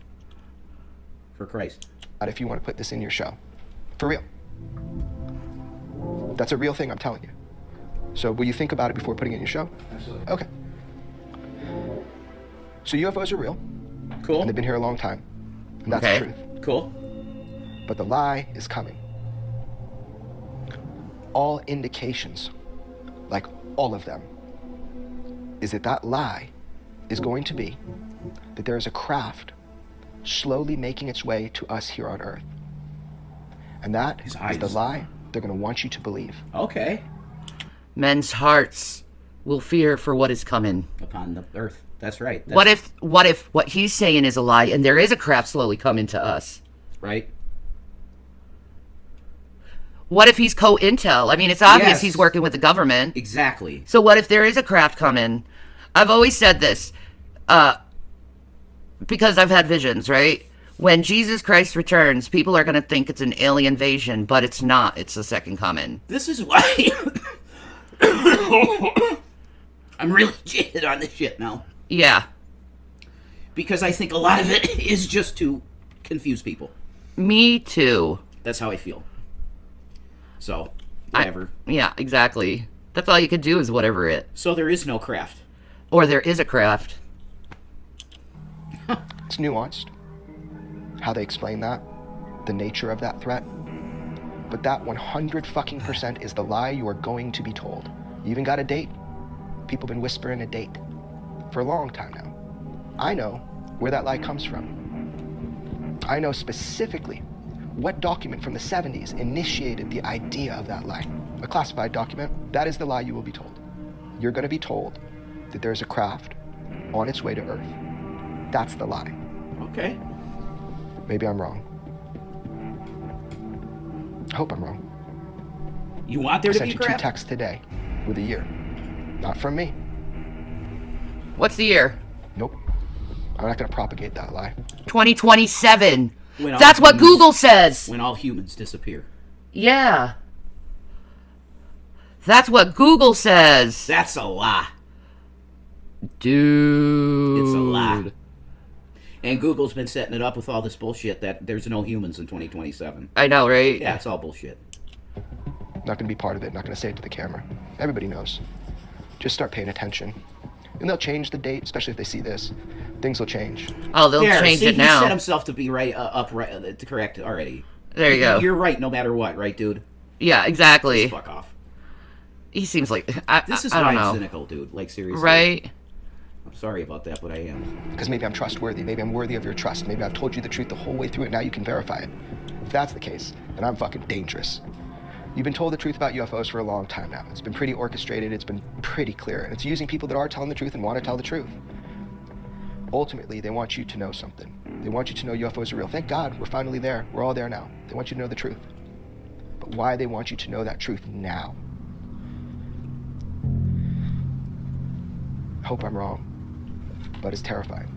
For Christ. If you want to put this in your show. For real. That's a real thing, I'm telling you. So will you think about it before putting it in your show? Absolutely. Okay. So UFOs are real. Cool. And they've been here a long time. And that's Okay. the truth. Cool. But the lie is coming. All indications, like all of them, is that that lie is going to be that there is a craft slowly making its way to us here on Earth. And that is the lie they're going to want you to believe. Okay. Men's hearts will fear for what is coming. Upon the earth. That's right. What if what he's saying is a lie and there is a craft slowly coming to us? Right. What if he's co-intel? I mean, it's obvious Yes. he's working with the government. Exactly. So what if there is a craft coming? I've always said this, because I've had visions, right? When Jesus Christ returns, people are going to think it's an alien invasion, but it's not. It's the second coming. This is why I'm really jaded on this shit now. Yeah. Because I think a lot of it is just to confuse people. Me too. That's how I feel. So, whatever. Yeah, exactly. That's all you could do is whatever it. So there is no craft. Or there is a craft. It's nuanced. How they explain that, the nature of that threat. But that 100% is the lie you are going to be told. You even got a date. People have been whispering a date for a long time now. I know where that lie comes from. I know specifically what document from the 70s initiated the idea of that lie. A classified document. That is the lie you will be told. You're going to be told that there's a craft on its way to Earth. That's the lie. Okay. Maybe I'm wrong. I hope I'm wrong. You want there to I be sent you craft? 2 texts today with a year. Not from me. What's the year? Nope. I'm not going to propagate that lie. 2027. When all That's what humans- Google says. When all humans disappear. Yeah. That's what Google says. That's a lie. Dude. It's a lie. And Google's been setting it up with all this bullshit that there's no humans in 2027. I know, right? Yeah, it's all bullshit. Not going to be part of it. Not going to say it to the camera. Everybody knows. Just start paying attention. And they'll change the date, especially if they see this. Things will change. Oh, they'll change see, it now. He set himself to be correct already. There you go. You're right no matter what, right, dude? Yeah, exactly. Just fuck off. He seems like... This is I why don't I'm know. cynical, dude. Like, seriously. Right? I'm sorry about that, but I am. Because maybe I'm trustworthy. Maybe I'm worthy of your trust. Maybe I've told you the truth the whole way through it. Now you can verify it. If that's the case, then I'm fucking dangerous. You've been told the truth about UFOs for a long time now. It's been pretty orchestrated. It's been pretty clear. And it's using people that are telling the truth and want to tell the truth. Ultimately, they want you to know something. They want you to know UFOs are real. Thank God we're finally there. We're all there now. They want you to know the truth. But why they want you to know that truth now? Hope I'm wrong, but it's terrifying.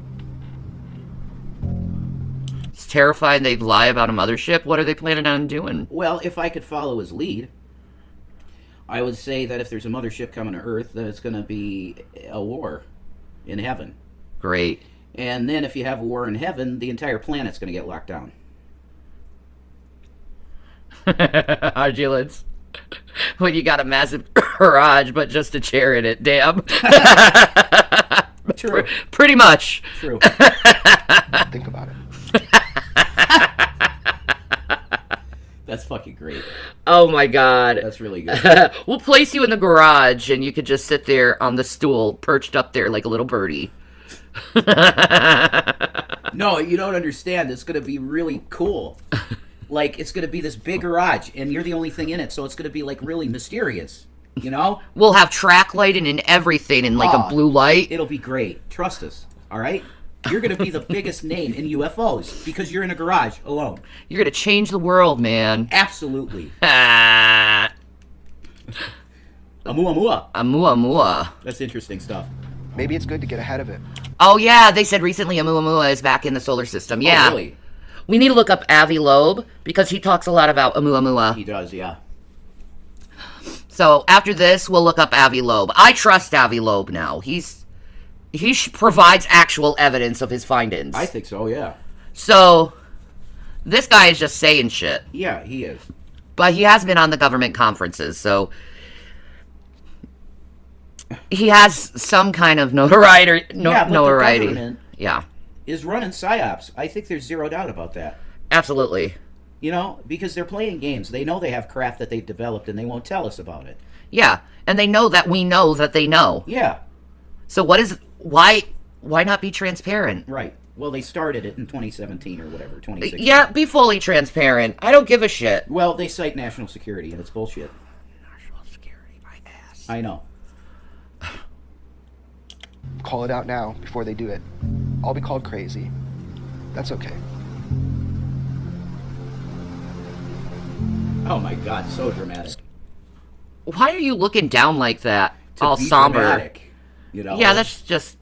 It's terrifying they'd lie about a mothership. What are they planning on doing? Well, if I could follow his lead, I would say that if there's a mothership coming to Earth, that it's going to be a war in heaven. Great. And then if you have a war in heaven, the entire planet's going to get locked down. Ardulence. When you got a massive garage, but just a chair in it. Damn. True. Pretty much. True. Think about it. That's fucking great. Oh my god. That's really good. We'll place you in the garage and you could just sit there on the stool, perched up there like a little birdie. No, you don't understand. It's going to be really cool. Like, it's going to be this big garage, and you're the only thing in it, so it's going to be, like, really mysterious. You know? We'll have track lighting and everything and, like, a blue light. It'll be great. Trust us. All right? You're going to be the biggest name in UFOs because you're in a garage alone. You're going to change the world, man. Absolutely. Amua Amua. That's interesting stuff. Maybe it's good to get ahead of it. Oh, yeah, they said recently Amua is back in the solar system. Yeah. Oh, really? We need to look up Avi Loeb because he talks a lot about Amua. He does, yeah. So after this, we'll look up Avi Loeb. I trust Avi Loeb now. He provides actual evidence of his findings. I think so, yeah. So this guy is just saying shit. Yeah, he is. But he has been on the government conferences, so he has some kind of notoriety. The government Yeah. is running psyops. I think there's zero doubt about that. Absolutely. You know, because they're playing games. They know they have craft that they've developed, and they won't tell us about it. Yeah, and they know that we know that they know. Yeah. So why not be transparent? Right. Well, they started it in 2017 or whatever, 2016. Yeah, be fully transparent. I don't give a shit. Well, they cite national security, and it's bullshit. National security, my ass. I know. Call it out now before they do it. I'll be called crazy. That's okay. Oh my God, so dramatic. Why are you looking down like that? To all be somber. dramatic, you know? Yeah, that's just...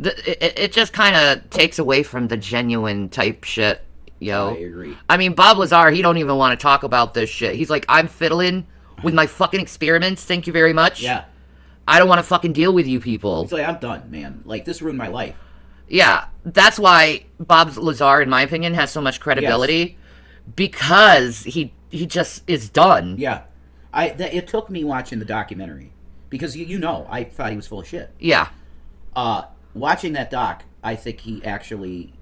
It just kind of takes away from the genuine type shit, yo. I agree. I mean, Bob Lazar, he don't even want to talk about this shit. He's like, I'm fiddling with my fucking experiments, thank you very much. Yeah. I don't want to fucking deal with you people. It's like, I'm done, man. Like, this ruined my life. Yeah, that's why Bob Lazar, in my opinion, has so much credibility. Yes. Because he just is done. Yeah. It took me watching the documentary. Because, you know, I thought he was full of shit. Yeah. Watching that doc, I think he actually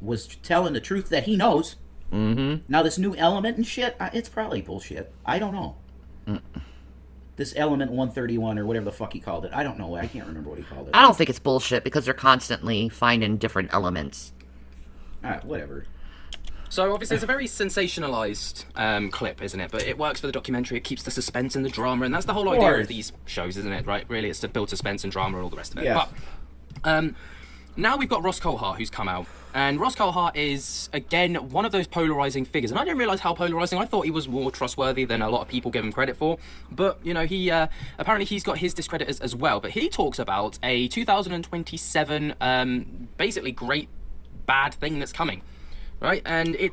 was telling the truth that he knows. Mm-hmm. Now, this new element and shit, it's probably bullshit. I don't know. This element 131 or whatever the fuck he called it. I don't know. I can't remember what he called it. I don't think it's bullshit because they're constantly finding different elements. Whatever. So obviously it's a very sensationalized clip, isn't it? But it works for the documentary. It keeps the suspense and the drama, and that's the whole idea of these shows, isn't it? Right? Really, it's to build suspense and drama and all the rest of it. Yeah. But now we've got Ross Coulthart, who's come out, and Ross Coulthart is again one of those polarizing figures. And I didn't realize how polarizing. I thought he was more trustworthy than a lot of people give him credit for. But you know, he apparently he's got his discredit as well. But he talks about a 2027 basically great bad thing that's coming. Right, and it...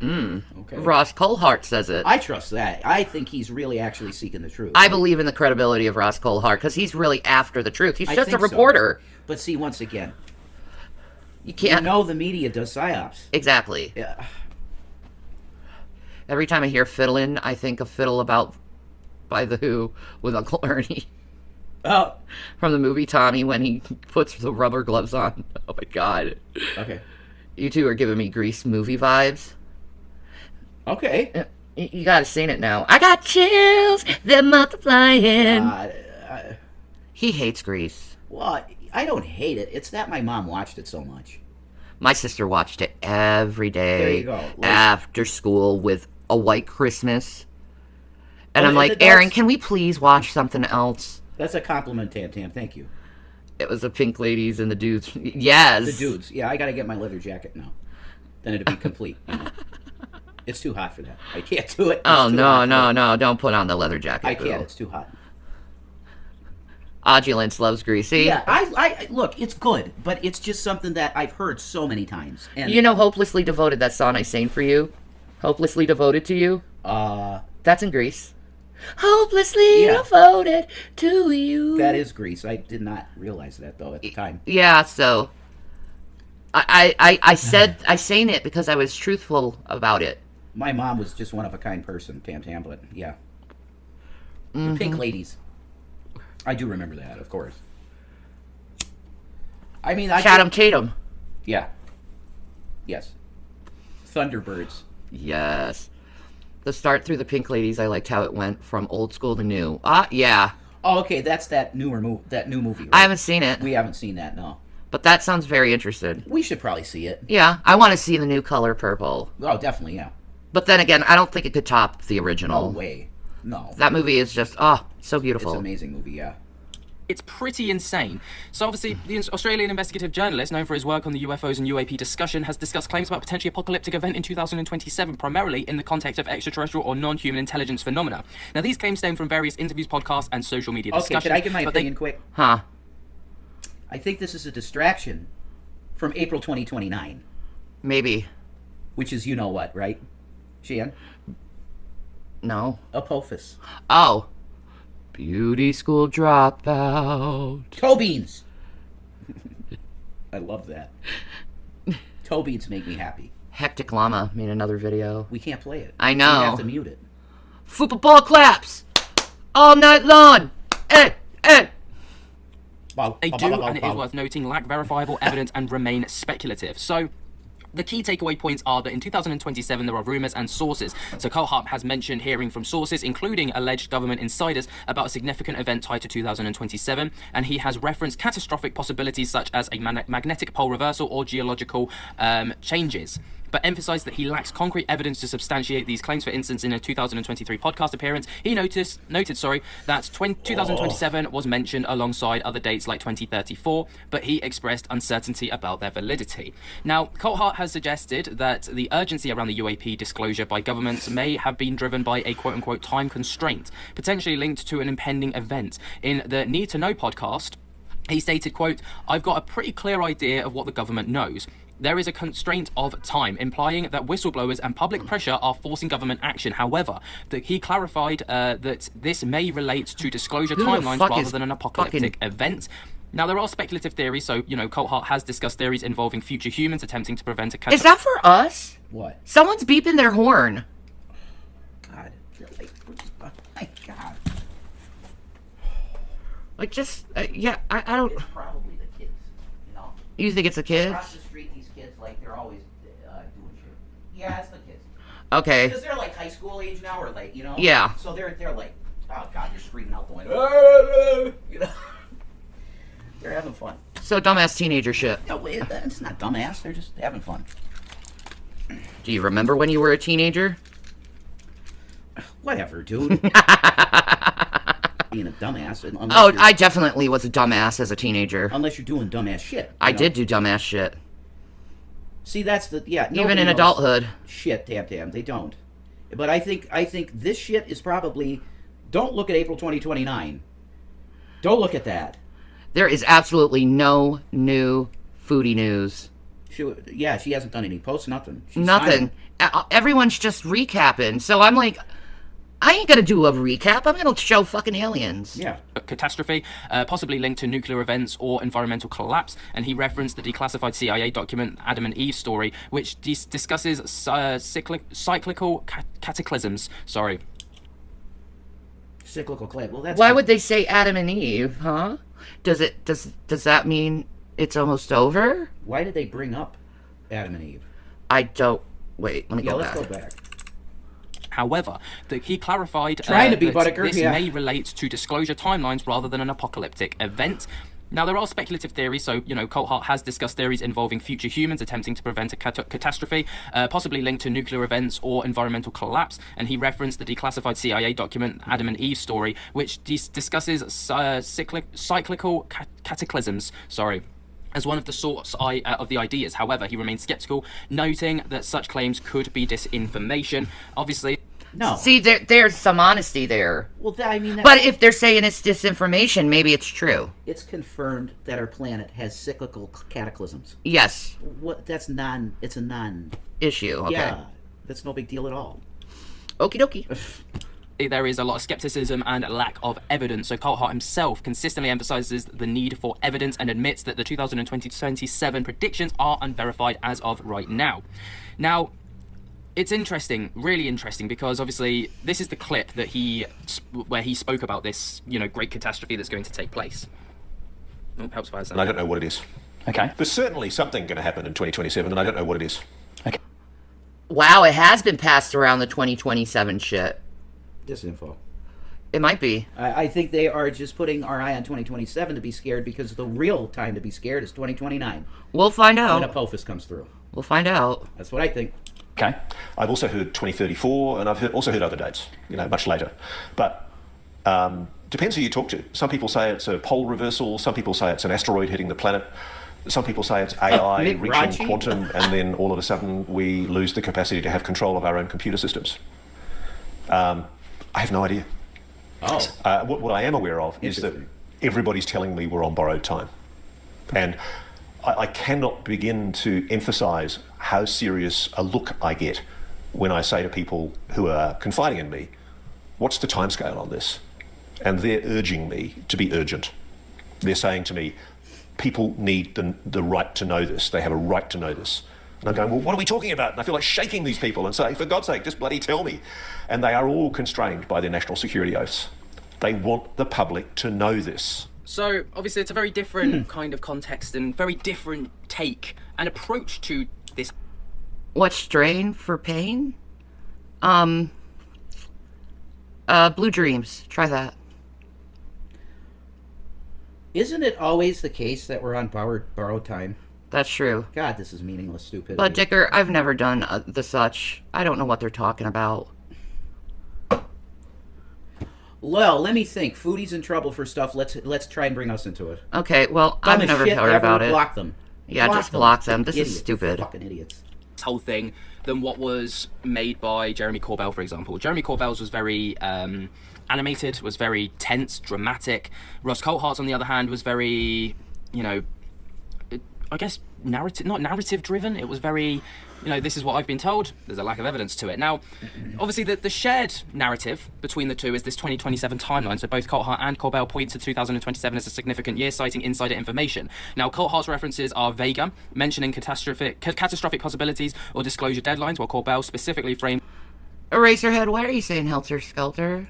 Okay. Ross Coulthart says it. I trust that. I think he's really actually seeking the truth. I believe in the credibility of Ross Coulthart because he's really after the truth. He's I just a think so. reporter. But see, once again, you can't... You know the media does psyops. Exactly. Yeah. Every time I hear fiddling, I think of Fiddle About by The Who with Uncle Ernie. Oh. From the movie Tommy when he puts the rubber gloves on. Oh my God. Okay. You two are giving me Grease movie vibes. Okay. You gotta sing it now. I got chills, they're multiplying. He hates Grease. Well, I don't hate it. It's that my mom watched it so much. My sister watched it every day. There you go. After school with A White Christmas. And I'm like, Aaron, can we please watch something else? That's a compliment, Tam Tam. Thank you. It was the Pink Ladies and the Dudes. Yes. The Dudes. Yeah, I got to get my leather jacket now. Then it'll be complete. You know? It's too hot for that. I can't do it. Oh, no. Don't put on the leather jacket. I can't. It's too hot. Odulance loves Greasy. Yeah, I look, it's good, but it's just something that I've heard so many times. And you know Hopelessly Devoted, that song I sang for you? Hopelessly Devoted to You? That's in Grease. Hopelessly devoted to you. That is Grease. I did not realize that, though, at the time. Yeah, so... I sang it because I was truthful about it. My mom was just one of a kind person, Tam Tam, but yeah. The Pink Ladies. I do remember that, of course. I mean, Chatham Tatum. Yeah. Yes. Thunderbirds. Yes. The start through the Pink Ladies, I liked how it went from old school to new. Yeah. Oh, okay, that's that new movie. Right? I haven't seen it. We haven't seen that, no. But that sounds very interesting. We should probably see it. Yeah, I want to see the new Color Purple. Oh, definitely, yeah. But then again, I don't think it could top the original. No way. No. That movie is just, so beautiful. It's an amazing movie, yeah. It's pretty insane. So obviously, the Australian investigative journalist, known for his work on the UFOs and UAP discussion, has discussed claims about a potentially apocalyptic event in 2027, primarily in the context of extraterrestrial or non-human intelligence phenomena. Now, these claims stem from various interviews, podcasts, and social media discussions. Okay, can I give my opinion quick? Huh. I think this is a distraction from April 2029. Maybe. Which is you know what, right? Shan? No. Apophis. Oh. Beauty school dropout. Toe beans. I love that. Toe beans make me happy. Hectic Llama made another video. We can't play it. I know. We have to mute it. Football claps all night long. Ed. They do, and it is worth noting, lack verifiable evidence and remain speculative. So, the key takeaway points are that in 2027 there are rumours and sources. So Carl Hart has mentioned hearing from sources, including alleged government insiders, about a significant event tied to 2027, and he has referenced catastrophic possibilities such as a magnetic pole reversal or geological changes, but emphasised that he lacks concrete evidence to substantiate these claims. For instance, in a 2023 podcast appearance, he noted that 2027 was mentioned alongside other dates like 2034, but he expressed uncertainty about their validity. Now, Colt Hart has suggested that the urgency around the UAP disclosure by governments may have been driven by a quote-unquote time constraint, potentially linked to an impending event. In the Need to Know podcast, he stated, quote, "I've got a pretty clear idea of what the government knows. There is a constraint of time, implying that whistleblowers and public pressure are forcing government action. However, he clarified that this may relate to disclosure timelines rather than an apocalyptic event." Now, there are speculative theories, so, Colt Hart has discussed theories involving future humans attempting to prevent a Is that for us? What? Someone's beeping their horn. God, really? My God. Like, just, yeah, I don't... It's probably the kids, You think it's the kids? Across the street, these kids, like, they're always doing shit. Yeah, it's the kids. Okay. Because they're, like, high school age now, or, like, Yeah. So they're like, oh, God, they're screaming out the window. They're having fun. So dumbass teenager shit. No, it's not dumbass. They're just having fun. Do you remember when you were a teenager? Whatever, dude. Being a dumbass. I definitely was a dumbass as a teenager. Unless you're doing dumbass shit. I did do dumbass shit. See, that's the Even in adulthood. Shit, damn, they don't. But I think this shit is probably. Don't look at April 2029. Don't look at that. There is absolutely no new foodie news. She hasn't done any posts, nothing. Nothing. Everyone's just recapping. So I'm like, I ain't gonna do a recap. I'm gonna show fucking aliens. Yeah. Catastrophe, possibly linked to nuclear events or environmental collapse, and he referenced the declassified CIA document Adam and Eve story, which discusses cyclical cataclysms. Sorry. Cyclical clay. Well, that's. Why would they say Adam and Eve, huh? Does that mean it's almost over? Why did they bring up Adam and Eve? I don't. Wait, let me go back. Let's go back. However, he clarified that this may relate to disclosure timelines rather than an apocalyptic event. Now, there are speculative theories, so, Colt Hart has discussed theories involving future humans attempting to prevent a catastrophe, possibly linked to nuclear events or environmental collapse, and he referenced the declassified CIA document Adam and Eve story, which discusses cyclical cataclysms, as one of the sorts of the ideas. However, he remains skeptical, noting that such claims could be disinformation. Obviously... No. See, there's some honesty there. Well, I mean... But if they're saying it's disinformation, maybe it's true. It's confirmed that our planet has cyclical cataclysms. Yes. It's a non... issue, okay. Yeah, that's no big deal at all. Okie dokie. There is a lot of skepticism and lack of evidence, so Colt Hart himself consistently emphasizes the need for evidence and admits that the 2027 predictions are unverified as of right now. Now, it's interesting, really interesting, because obviously this is the clip that where he spoke about this, great catastrophe that's going to take place. Oh, helps if I say and I don't know what it is. Okay. There's certainly something going to happen in 2027, and I don't know what it is. Okay. Wow, it has been passed around the 2027 shit. Disinfo. It might be. I think they are just putting our eye on 2027 to be scared, because the real time to be scared is 2029. We'll find out. When Apophis comes through. We'll find out. That's what I think. Okay. I've also heard 2034, and I've also heard other dates, much later. But depends who you talk to. Some people say it's a pole reversal. Some people say it's an asteroid hitting the planet. Some people say it's AI reaching quantum, and then all of a sudden we lose the capacity to have control of our own computer systems. I have no idea. What I am aware of is that everybody's telling me we're on borrowed time. And I cannot begin to emphasize how serious a look I get when I say to people who are confiding in me, what's the timescale on this? And they're urging me to be urgent. They're saying to me, people need the right to know this. They have a right to know this. And I'm going, well, what are we talking about? And I feel like shaking these people and saying, for God's sake, just bloody tell me. And they are all constrained by their national security oaths. They want the public to know this. So, obviously, it's a very different kind of context and very different take and approach to this. What strain for pain? Blue Dreams. Try that. Isn't it always the case that we're on borrowed time? That's true. God, this is meaningless stupidity. But Dicker, I've never done the such. I don't know what they're talking about. Well, let me think. Foodie's in trouble for stuff. Let's try and bring us into it. Okay, well, I've never heard about it. Block them. Yeah, just block them. This is stupid. Fucking idiots. This whole thing than what was made by Jeremy Corbell, for example. Jeremy Corbell's was very animated, was very tense, dramatic. Ross Coulthart's, on the other hand, was very, I guess not narrative driven. It was very, this is what I've been told. There's a lack of evidence to it. Now, obviously, the shared narrative between the two is this 2027 timeline. So both Coulthart and Corbell point to 2027 as a significant year, citing insider information. Now, Coulthart's references are vaguer, mentioning catastrophic possibilities or disclosure deadlines, while Corbell specifically framed. Eraserhead, why are you saying Helter Skelter?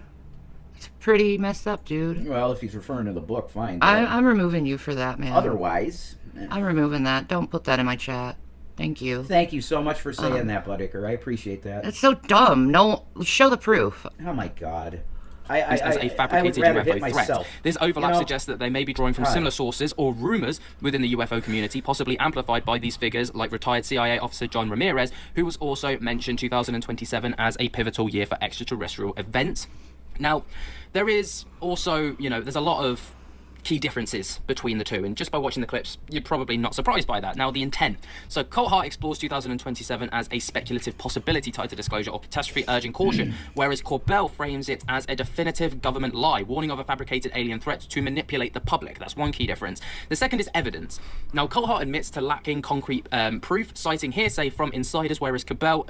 It's pretty messed up, dude. Well, if he's referring to the book, fine. I'm removing you for that, man. Otherwise, I'm removing that. Don't put that in my chat. Thank you. Thank you so much for saying that, Budicker. I appreciate that. It's so dumb. No, show the proof. Oh my God. As a fabricated UFO threat. This overlap suggests that they may be drawing from similar sources or rumors within the UFO community, possibly amplified by these figures like retired CIA officer John Ramirez, who was also mentioned 2027 as a pivotal year for extraterrestrial events. Now, there is also, there's a lot of key differences between the two, and just by watching the clips, you're probably not surprised by that. Now, the intent. So, Coulthart explores 2027 as a speculative possibility tied to disclosure or catastrophe, urging caution, whereas Corbell frames it as a definitive government lie, warning of a fabricated alien threat to manipulate the public. That's one key difference. The second is evidence. Now, Coulthart admits to lacking concrete proof, citing hearsay from insiders, whereas Corbell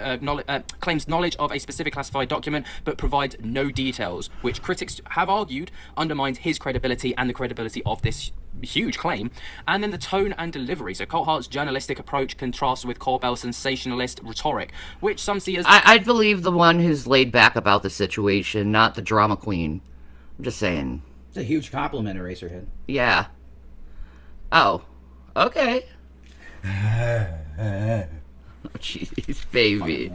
claims knowledge of a specific classified document, but provides no details, which critics have argued undermines his credibility and the credibility of this huge claim. And then the tone and delivery. So Coulthart's journalistic approach contrasts with Corbell's sensationalist rhetoric, which some see as... I'd believe the one who's laid back about the situation, not the drama queen. I'm just saying. It's a huge compliment, Eraserhead. Yeah. Oh. Okay. Oh, jeez, baby.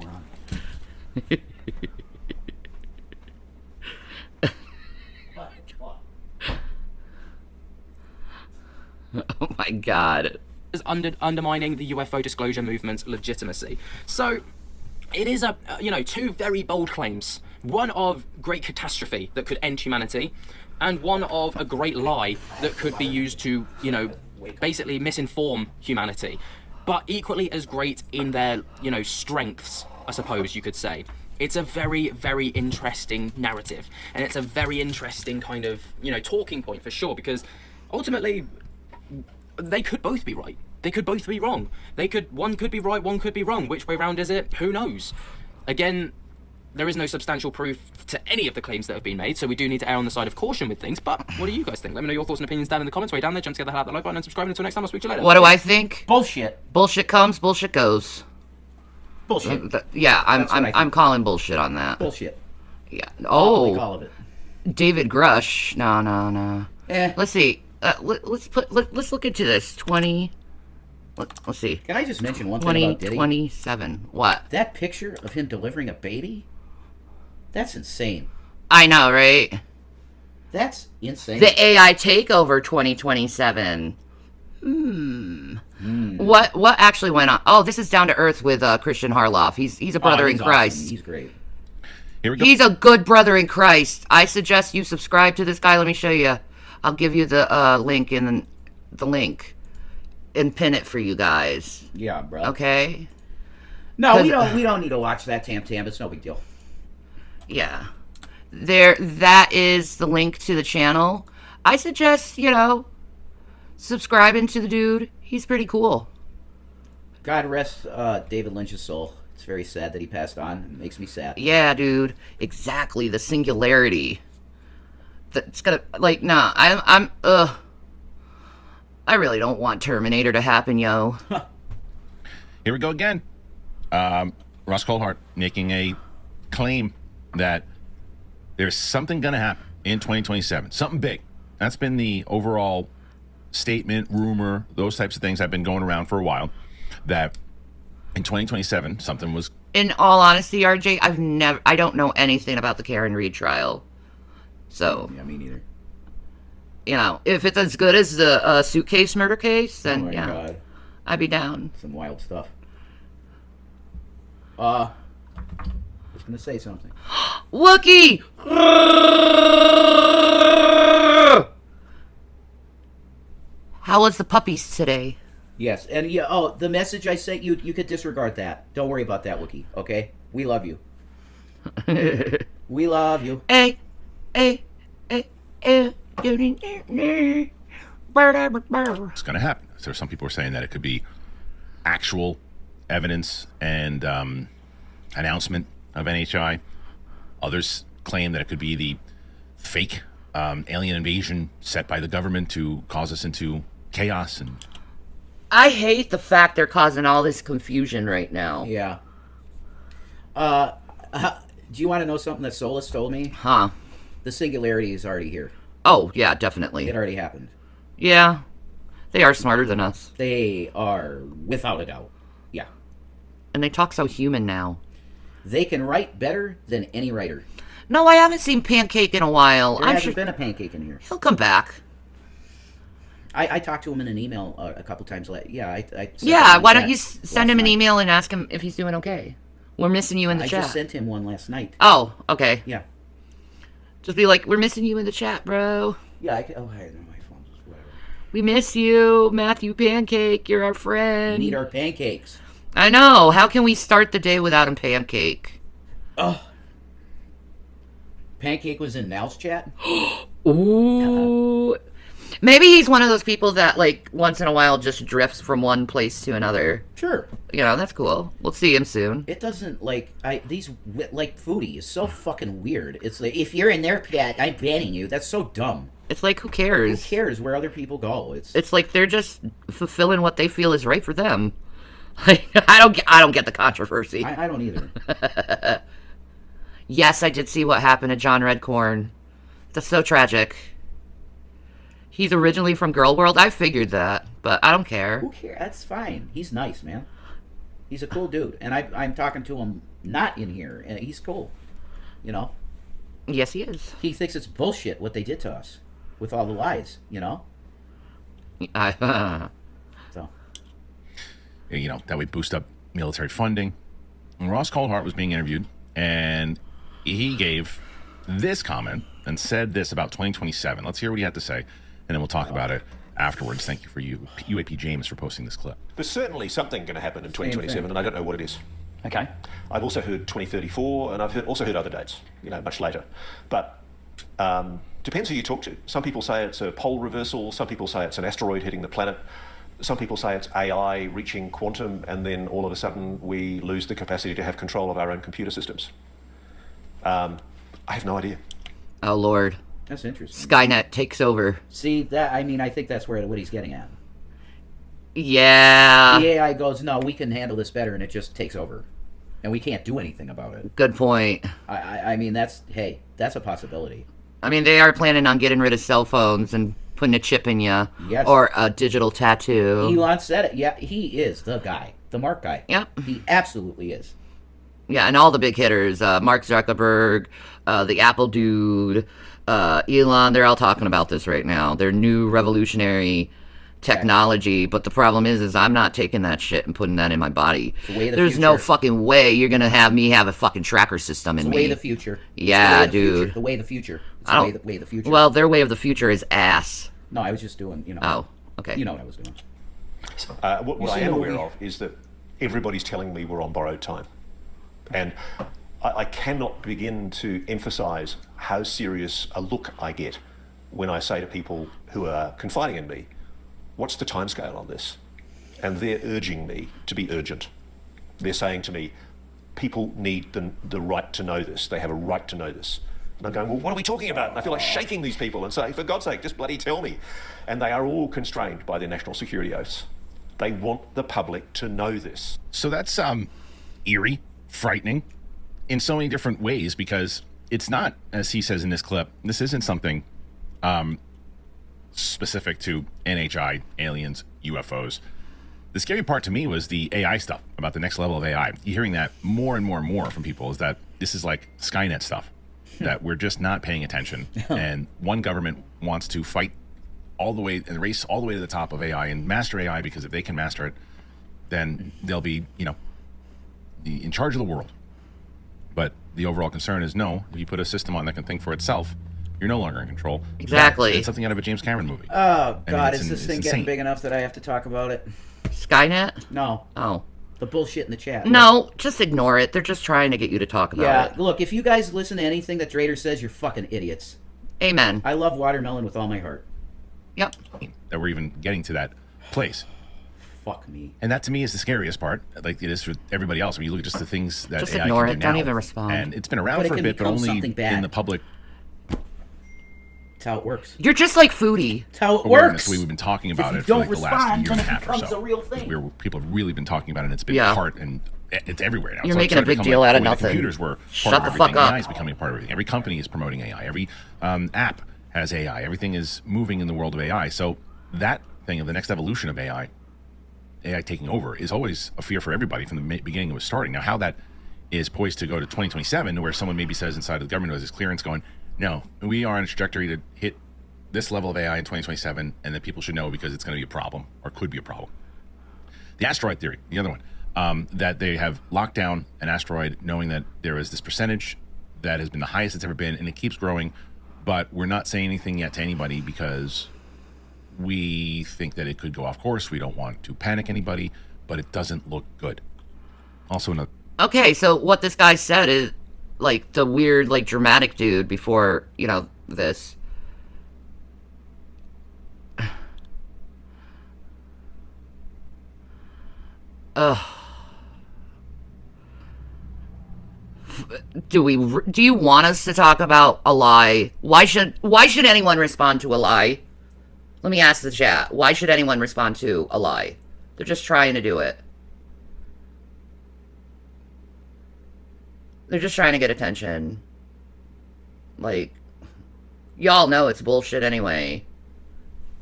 Oh my God. Is undermining the UFO disclosure movement's legitimacy. So, it is two very bold claims. One of great catastrophe that could end humanity, and one of a great lie that could be used to, basically misinform humanity. But equally as great in their, strengths, I suppose you could say. It's a very, very interesting narrative. And it's a very interesting kind of, talking point for sure, because ultimately, they could both be right. They could both be wrong. One could be right, one could be wrong. Which way round is it? Who knows? Again, there is no substantial proof to any of the claims that have been made, so we do need to err on the side of caution with things. But what do you guys think? Let me know your thoughts and opinions down in the comments. Way down there, jump together, hit the like button, and subscribe. Until next time, I'll speak to you later. What do I think? Bullshit. Bullshit comes, bullshit goes. Bullshit. Yeah, I'm calling bullshit on that. Bullshit. Yeah. Oh. All of it. David Grush. No. Let's see. Let's look into this. Let's see. Can I just mention one thing about Diddy? 27. What? That picture of him delivering a baby? That's insane. I know, right? That's insane. The AI takeover 2027. What actually went on? Oh, this is Down to Earth with Christian Harloff. He's a brother in Christ. Awesome. He's great. Here we go. He's a good brother in Christ. I suggest you subscribe to this guy. Let me show you. I'll give you the link and pin it for you guys. Yeah, bro. Okay. No, we don't need to watch that tam. It's no big deal. Yeah. That is the link to the channel. I suggest, subscribing to the dude. He's pretty cool. God rest David Lynch's soul. It's very sad that he passed on. It makes me sad. Yeah, dude. Exactly. The singularity. It's gonna, I really don't want Terminator to happen, yo. Here we go again. Ross Coulthart making a claim that there's something going to happen in 2027. Something big. That's been the overall statement, rumor, those types of things have been going around for a while. That in 2027, something was... In all honesty, RJ, I don't know anything about the Karen Reed trial. So... Yeah, me neither. If it's as good as the suitcase murder case, then God. I'd be down. Some wild stuff. I was gonna say something. Wookie! How was the puppies today? Yes, and the message I sent you, you could disregard that. Don't worry about that, Wookie, okay? We love you. We love you. Hey. It's going to happen. So some people are saying that it could be actual evidence and announcement of NHI. Others claim that it could be the fake alien invasion set by the government to cause us into chaos. And I hate the fact they're causing all this confusion right now. Yeah. Do you want to know something that Solus told me? Huh? The singularity is already here. Oh, yeah, definitely. It already happened. Yeah. They are smarter than us. They are, without a doubt. Yeah. And they talk so human now. They can write better than any writer. No, I haven't seen Pancake in a while. There hasn't been a Pancake in here. He'll come back. I talked to him in an email a couple times. Why don't you send him an email and ask him if he's doing okay? We're missing you in the chat. I just sent him one last night. Oh, okay. Yeah. Just be like, we're missing you in the chat, bro. Yeah, I know my phone. Whatever. We miss you, Matthew Pancake. You're our friend. We need our pancakes. I know. How can we start the day without a pancake? Oh. Pancake was in Now's chat? Ooh. Maybe he's one of those people that, once in a while just drifts from one place to another. Sure. That's cool. We'll see him soon. It doesn't, Foodie is so fucking weird. It's like, if you're in their chat, I'm banning you. That's so dumb. It's like, who cares? Who cares where other people go? It's like they're just fulfilling what they feel is right for them. I don't get the controversy. I don't either. Yes, I did see what happened to John Redcorn. That's so tragic. He's originally from Girl World. I figured that, but I don't care. Who cares? That's fine. He's nice, man. He's a cool dude, and I'm talking to him not in here, and he's cool. Yes, he is. He thinks it's bullshit what they did to us with all the lies. So. That we boost up military funding. And Ross Coulthart was being interviewed, and he gave this comment and said this about 2027. Let's hear what he had to say, and then we'll talk about it afterwards. Thank you for UAP James for posting this clip. There's certainly something going to happen in 2027, and I don't know what it is. Okay. I've also heard 2034, and I've also heard other dates, much later. But depends who you talk to. Some people say it's a pole reversal. Some people say it's an asteroid hitting the planet. Some people say it's AI reaching quantum, and then all of a sudden we lose the capacity to have control of our own computer systems. I have no idea. Oh, Lord. That's interesting. Skynet takes over. See, I think that's what he's getting at. Yeah. The AI goes, no, we can handle this better, and it just takes over. And we can't do anything about it. Good point. That's a possibility. They are planning on getting rid of cell phones and putting a chip in you. Yes. Or a digital tattoo. Elon said it. Yeah, he is the guy. The Mark guy. Yep. He absolutely is. Yeah, and all the big hitters. Mark Zuckerberg, the Apple dude, Elon, they're all talking about this right now. Their new revolutionary technology, but the problem is I'm not taking that shit and putting that in my body. There's no fucking way you're gonna have me have a fucking tracker system in me. The way of the future. Yeah, dude. The way of the future. It's the way of the future. Well, their way of the future is ass. No, I was just doing, Oh, okay. You know what I was doing. What I am aware of is that everybody's telling me we're on borrowed time. And I cannot begin to emphasize how serious a look I get when I say to people who are confiding in me, what's the timescale on this? And they're urging me to be urgent. They're saying to me, people need the right to know this. They have a right to know this. And I'm going, well, what are we talking about? And I feel like shaking these people and saying, for God's sake, just bloody tell me. And they are all constrained by their national security oaths. They want the public to know this. So that's eerie, frightening in so many different ways, because it's not, as he says in this clip, this isn't something specific to NHI, aliens, UFOs. The scary part to me was the AI stuff, about the next level of AI. You're hearing that more and more and more from people, is that this is like Skynet stuff, that we're just not paying attention. And one government wants to fight all the way and race all the way to the top of AI and master AI, because if they can master it, then they'll be, in charge of the world. But the overall concern is, no, if you put a system on that can think for itself, you're no longer in control. Exactly. It's something out of a James Cameron movie. Oh, I mean, God, it's is this thing insane. getting big enough that I have to talk about it? Skynet? No. Oh. The bullshit in the chat. No, just ignore it. They're just trying to get you to talk about it. Look, if you guys listen to anything that Drader says, you're fucking idiots. Amen. I love watermelon with all my heart. Yep. That we're even getting to that place. Fuck me. And that to me is the scariest part, like it is for everybody else. I mean, you look at just the things that Just AI ignore can it. do Don't now, even respond. And it's been around But it for a can bit, but become only something bad. in the public. That's how it works. You're just like Foodie. That's how it awareness. works. We've been talking about If it you for don't like the last respond, year and a then it half or becomes so. a real thing. People have really been talking about it, and it's been Yeah. part, and it's everywhere now. You're It's making a starting to big become deal like out of the way nothing. The computers were Shut part the of fuck everything. up. AI is becoming a part of everything. Every company is promoting AI. Every app has AI. Everything is moving in the world of AI. So that thing of the next evolution of AI taking over, is always a fear for everybody from the beginning it was starting. Now, how that is poised to go to 2027, where someone maybe says inside of the government has this clearance going, no, we are on a trajectory to hit this level of AI in 2027, and that people should know because it's going to be a problem, or could be a problem. The asteroid theory, the other one, that they have locked down an asteroid knowing that there is this percentage that has been the highest it's ever been, and it keeps growing, but we're not saying anything yet to anybody because we think that it could go off course. We don't want to panic anybody, but it doesn't look good. Also, another. Okay, so what this guy said is, like, the weird, like, dramatic dude before, this. Do you want us to talk about a lie? Why should anyone respond to a lie? Let me ask the chat. Why should anyone respond to a lie? They're just trying to do it. They're just trying to get attention. Like, y'all know it's bullshit anyway.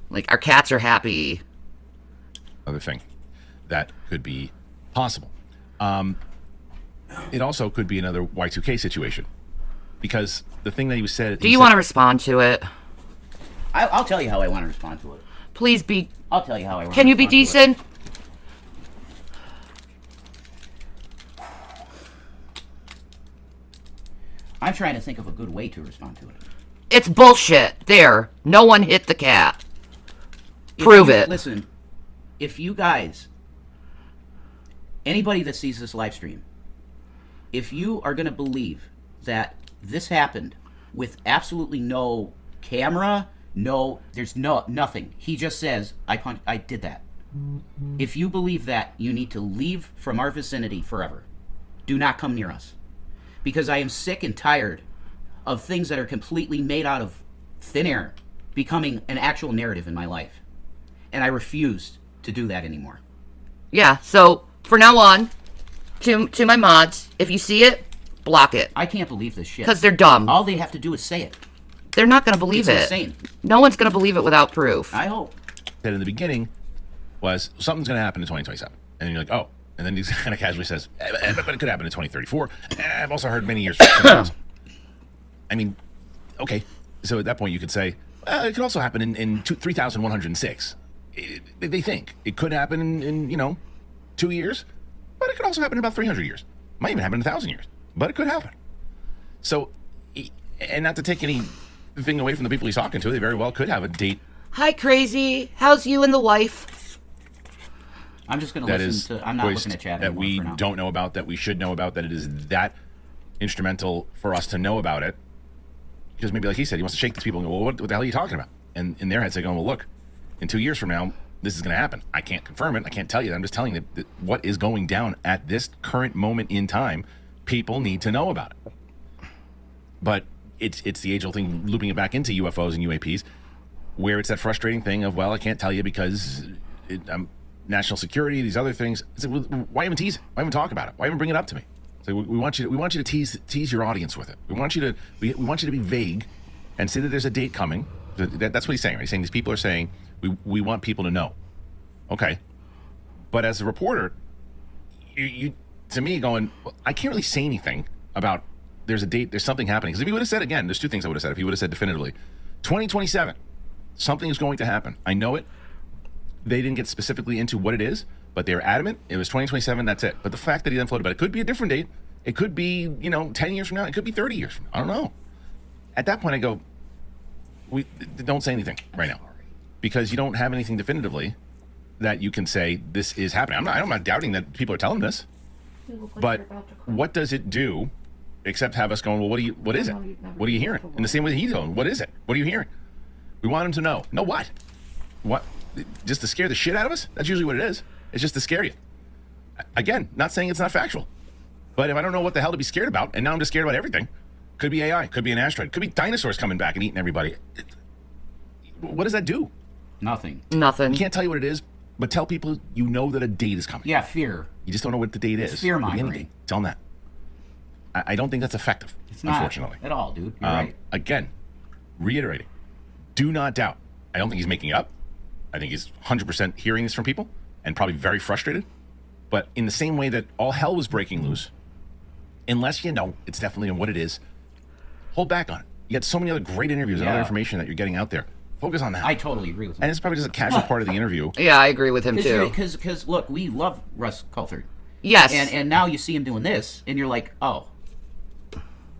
Like, our cats are happy. Other thing that could be possible. It also could be another Y2K situation, because the thing that he said. Do you want to respond to it? I'll tell you how I want to respond to it. Please be. I'll tell you how I want. Can you be decent? I'm trying to think of a good way to respond to it. It's bullshit. There. No one hit the cat. Prove it. Listen, if you guys, anybody that sees this live stream, if you are going to believe that this happened with absolutely no camera, there's nothing. He just says, I did that. If you believe that, you need to leave from our vicinity forever. Do not come near us. Because I am sick and tired of things that are completely made out of thin air becoming an actual narrative in my life. And I refuse to do that anymore. Yeah, so from now on, to my mods, if you see it, block it. I can't believe this shit. Because they're dumb. All they have to do is say it. They're not going to believe It's it. insane. No one's going to believe it without proof. I hope. That in the beginning was something's going to happen in 2027. And you're like, oh. And then he kind of casually says, but it could happen in 2034. I've also heard many years from now. I mean, okay. So at that point, you could say, it could also happen in 3,106. They think it could happen in 2 years, but it could also happen in about 300 years. Might even happen in 1,000 years, but it could happen. So, and not to take anything away from the people he's talking to, they very well could have a date. Hi, crazy. How's you and the wife? I'm just going to listen to. I'm not looking at chat that we don't know about, that we should know about, that it is that instrumental for us to know about it. Because maybe, like he said, he wants to shake these people and go, well, what the hell are you talking about? And in their heads, they're going, well, look, in 2 years from now, this is going to happen. I can't confirm it. I can't tell you. I'm just telling you that what is going down at this current moment in time, people need to know about it. But it's the age-old thing, looping it back into UFOs and UAPs, where it's that frustrating thing of, well, I can't tell you because national security, these other things. It's like, well, why even tease it? Why even talk about it? Why even bring it up to me? So we want you to tease your audience with it. We want you to be vague and say that there's a date coming. That's what he's saying. Right? He's saying these people are saying we want people to know. Okay, but as a reporter, you to me going, well, I can't really say anything about there's a date, there's something happening. Because if he would have said, again, there's two things I would have said. If he would have said definitively, 2027, something is going to happen. I know it. They didn't get specifically into what it is, but they were adamant. It was 2027, that's it. But the fact that he then floated about it could be a different date. It could be, 10 years from now. It could be 30 years from now. I don't know. At that point, I go, don't say anything right now. Because you don't have anything definitively that you can say this is happening. I'm not doubting that people are telling this. But what does it do except have us going, well, what is it? What are you hearing? In the same way that he's going, what is it? What are you hearing? We want him to know. Know what? What? Just to scare the shit out of us? That's usually what it is. It's just to scare you. Again, not saying it's not factual. But if I don't know what the hell to be scared about, and now I'm just scared about everything, could be AI, could be an asteroid, could be dinosaurs coming back and eating everybody. What does that do? Nothing. Nothing. We can't tell you what it is, but tell people you know that a date is coming. Yeah, fear. You just don't know what the date is. Fear-mongering. Tell them that. I don't think that's effective, It's not unfortunately. at all, dude. You're right. Again, reiterating, do not doubt. I don't think he's making it up. I think he's 100% hearing this from people and probably very frustrated. But in the same way that all hell was breaking loose, unless you know it's definitely what it is, hold back on it. You got so many other great interviews and other information that you're getting out there. Focus on that. I totally agree with you. And it's probably just a casual part of the interview. Yeah, I agree with him too. Because look, we love Russ Coulthard. Yes. And now you see him doing this, and you're like, oh,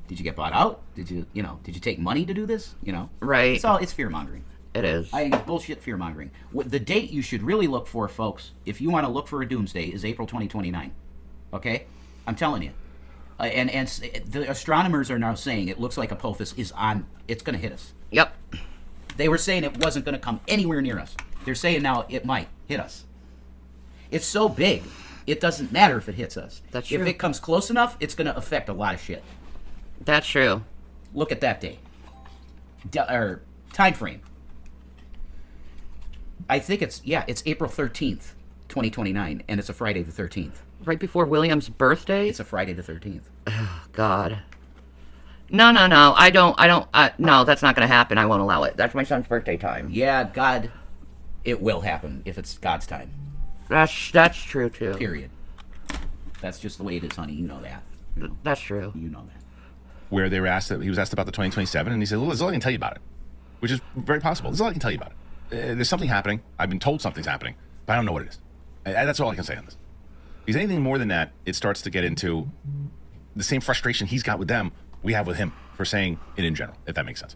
did you get bought out? Did you take money to do this? Right. It's fear mongering. It is. I think it's bullshit fear mongering. The date you should really look for, folks, if you want to look for a doomsday, is April 2029. Okay, I'm telling you. And the astronomers are now saying it looks like Apophis is on. It's going to hit us. Yep. They were saying it wasn't going to come anywhere near us. They're saying now it might hit us. It's so big, it doesn't matter if it hits us. That's true. If it comes close enough, it's going to affect a lot of shit. That's true. Look at that date. Or time frame. I think it's April 13th, 2029, and it's a Friday the 13th. Right before William's birthday? It's a Friday the 13th. Oh, God. No. No, that's not going to happen. I won't allow it. That's my son's birthday time. Yeah, God, it will happen if it's God's time. That's true, too. Period. That's just the way it is, honey. You know that. That's true. You know that. Where he was asked about the 2027, and he said, well, this is all I can tell you about it. Which is very possible. This is all I can tell you about it. There's something happening. I've been told something's happening, but I don't know what it is. That's all I can say on this. Because anything more than that, it starts to get into the same frustration he's got with them, we have with him for saying it in general, if that makes sense.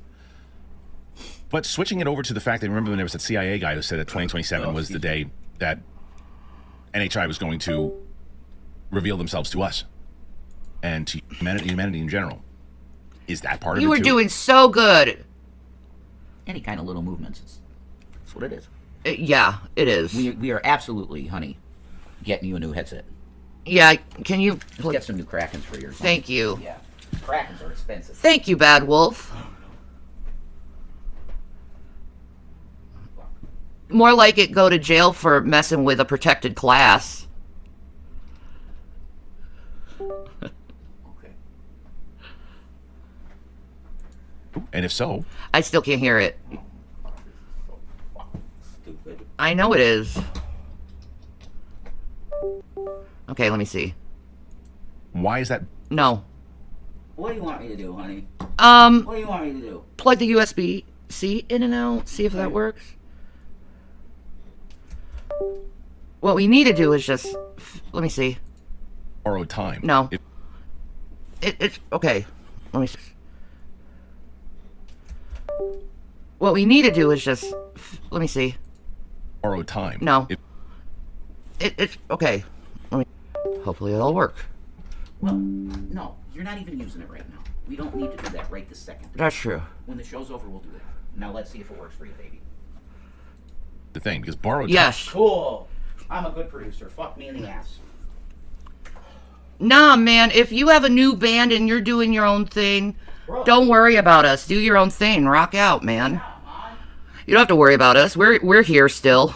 But switching it over to the fact that, remember when there was that CIA guy who said that 2027 was the day that NHI was going to reveal themselves to us and to humanity in general. Is that part of it, You were too? doing so good. Any kind of little movements, that's what it is. Yeah, it is. We are absolutely, honey, getting you a new headset. Yeah, can you... Get some new Krakens for yours. Thank you. Yeah, Krakens are expensive. Thank you, Bad Wolf. More like it go to jail for messing with a protected class. And if so... I still can't hear it. I know it is. Okay, let me see. Why is that? No. What do you want me to do, honey? What do you want me to do? Plug the USB-C in and out. See if that works. What we need to do is just... Let me see. Borrowed time. No. It's... Okay. Let me see. What we need to do is just... Let me see. Borrowed time. No. It's... Okay. Let me... Hopefully it'll work. Well, no. You're not even using it right now. We don't need to do that right this second. That's true. When the show's over, we'll do that. Now let's see if it works for you, baby. The thing, because borrowed yes. time... Cool. I'm a good producer. Fuck me in the ass. Nah, man. If you have a new band and you're doing your own thing, don't worry about us. Do your own thing. Rock out, man. You don't have to worry about us. We're here still.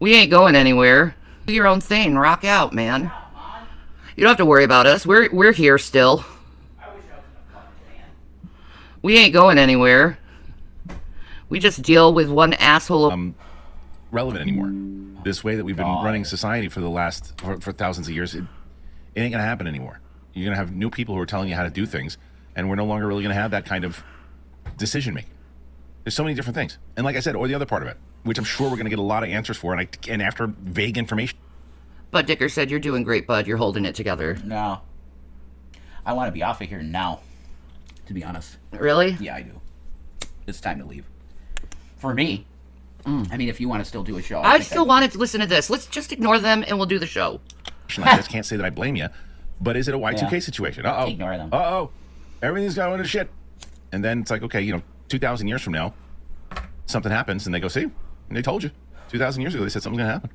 We ain't going anywhere. Do your own thing. Rock out, man. You don't have to worry about us. We're here still. We ain't going anywhere. We just deal with one asshole. Relevant anymore. This way that we've been running society for the last for thousands of years, it ain't gonna happen anymore. You're gonna have new people who are telling you how to do things, and we're no longer really gonna have that kind of decision making. There's so many different things, and like I said, or the other part of it, which I'm sure we're gonna get a lot of answers for, and after vague information. Bud Dicker said, "You're doing great, Bud. You're holding it together." No. I want to be off of here now, to be honest. Really? Yeah, I do. It's time to leave. For me. I mean, if you want to still do a show. I still wanted to listen to this. Let's just ignore them and we'll do the show. I just can't say that I blame you, but is it a Y2K situation? Uh-oh. Ignore them. Uh-oh. Everything's going to shit. And then it's like, okay, 2,000 years from now, something happens and they go, see, and they told you. 2,000 years ago, they said something's going to happen.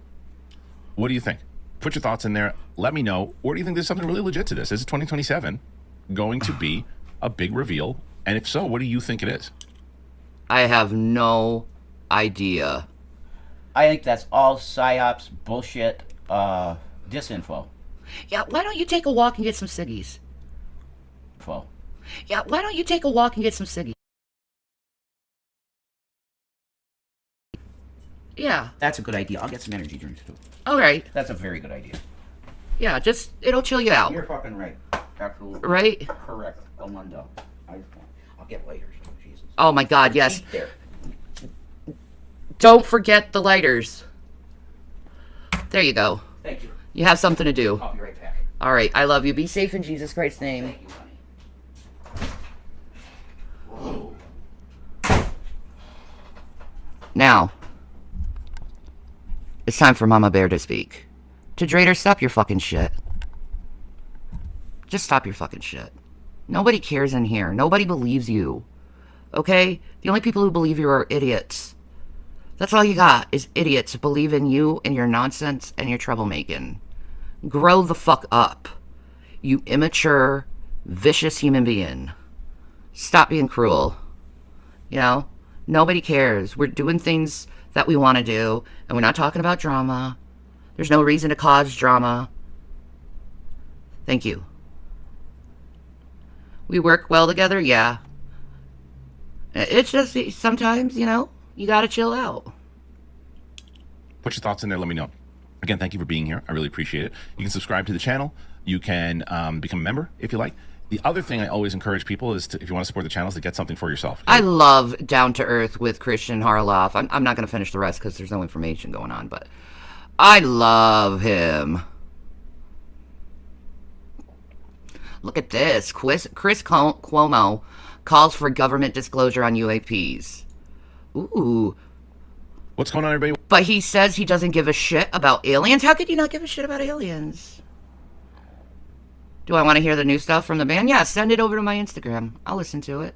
What do you think? Put your thoughts in there. Let me know. Or do you think there's something really legit to this? Is it 2027 going to be a big reveal? And if so, what do you think it is? I have no idea. I think that's all psyops, bullshit, disinfo. Yeah, why don't you take a walk and get some ciggies? Yeah, why don't you take a walk and get some ciggies? Yeah. That's a good idea. I'll get some energy drinks too. All right. That's a very good idea. Yeah, it'll chill you out. You're fucking right. Absolutely. Right? Correct. Amundo. I'll get lighters. Jesus. Oh my God, yes. Eat there. Don't forget the lighters. There you go. Thank you. You have something to do. I'll be right back. All right. I love you. Be safe in Jesus Christ's name. Thank you, honey. Now, it's time for Mama Bear to speak. To Drader, stop your fucking shit. Just stop your fucking shit. Nobody cares in here. Nobody believes you. Okay? The only people who believe you are idiots. That's all you got, is idiots who believe in you and your nonsense and your troublemaking. Grow the fuck up. You immature, vicious human being. Stop being cruel. Nobody cares. We're doing things that we want to do, and we're not talking about drama. There's no reason to cause drama. Thank you. We work well together? Yeah. It's just, sometimes, you gotta chill out. Put your thoughts in there. Let me know. Again, thank you for being here. I really appreciate it. You can subscribe to the channel. You can become a member if you like. The other thing I always encourage people is if you want to support the channel, is to get something for yourself. I love Down to Earth with Christian Harloff. I'm not going to finish the rest because there's no information going on, but I love him. Look at this. Chris Cuomo calls for government disclosure on UAPs. Ooh. What's going on, everybody? But he says he doesn't give a shit about aliens. How could you not give a shit about aliens? Do I want to hear the new stuff from the band? Yeah, send it over to my Instagram. I'll listen to it.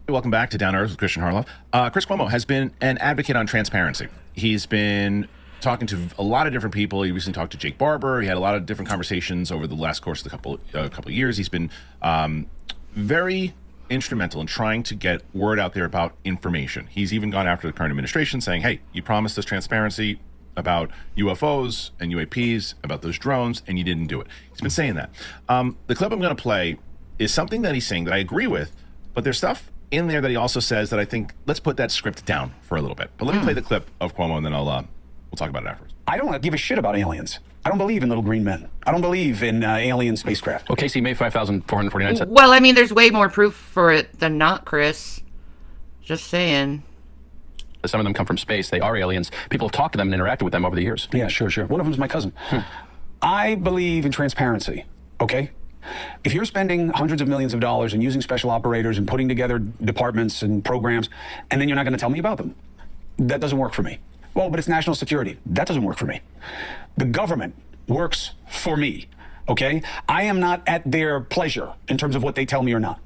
Welcome back to Down to Earth with Christian Harloff. Chris Cuomo has been an advocate on transparency. He's been talking to a lot of different people. He recently talked to Jake Barber. He had a lot of different conversations over the last course of the couple of years. He's been very instrumental in trying to get word out there about information. He's even gone after the current administration saying, hey, you promised us transparency about UFOs and UAPs, about those drones, and you didn't do it. He's been saying that. The clip I'm going to play is something that he's saying that I agree with, but there's stuff in there that he also says that I think, let's put that script down for a little bit. But let me play the clip of Cuomo, and then I'll We'll talk about it afterwards. I don't give a shit about aliens. I don't believe in little green men. I don't believe in alien spacecraft. Well, Casey made 5,449 cents. Well, I mean, there's way more proof for it than not, Chris. Just saying. Some of them come from space. They are aliens. People have talked to them and interacted with them over the years. Yeah, sure. One of them is my cousin. I believe in transparency, okay? If you're spending hundreds of millions of dollars and using special operators and putting together departments and programs, and then you're not going to tell me about them, that doesn't work for me. Well, but it's national security. That doesn't work for me. The government works for me, okay? I am not at their pleasure in terms of what they tell me or not.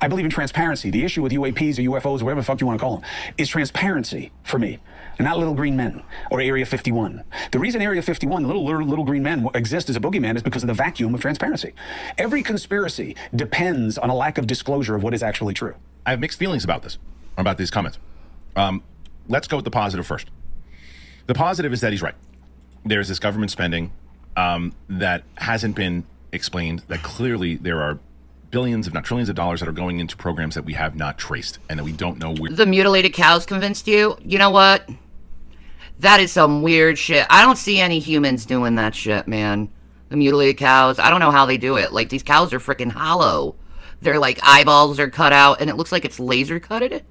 I believe in transparency. The issue with UAPs or UFOs, or whatever the fuck you want to call them, is transparency for me, and not little green men or Area 51. The reason Area 51, the little green men exist as a boogeyman is because of the vacuum of transparency. Every conspiracy depends on a lack of disclosure of what is actually true. I have mixed feelings about this, about these comments. Let's go with the positive first. The positive is that he's right. There's this government spending that hasn't been explained, that clearly there are billions, if not trillions of dollars that are going into programs that we have not traced and that we don't know where. The mutilated cows convinced you? You know what? That is some weird shit. I don't see any humans doing that shit, man. The mutilated cows, I don't know how they do it. Like, these cows are freaking hollow. Their, like, eyeballs are cut out, and it looks like it's laser cutted.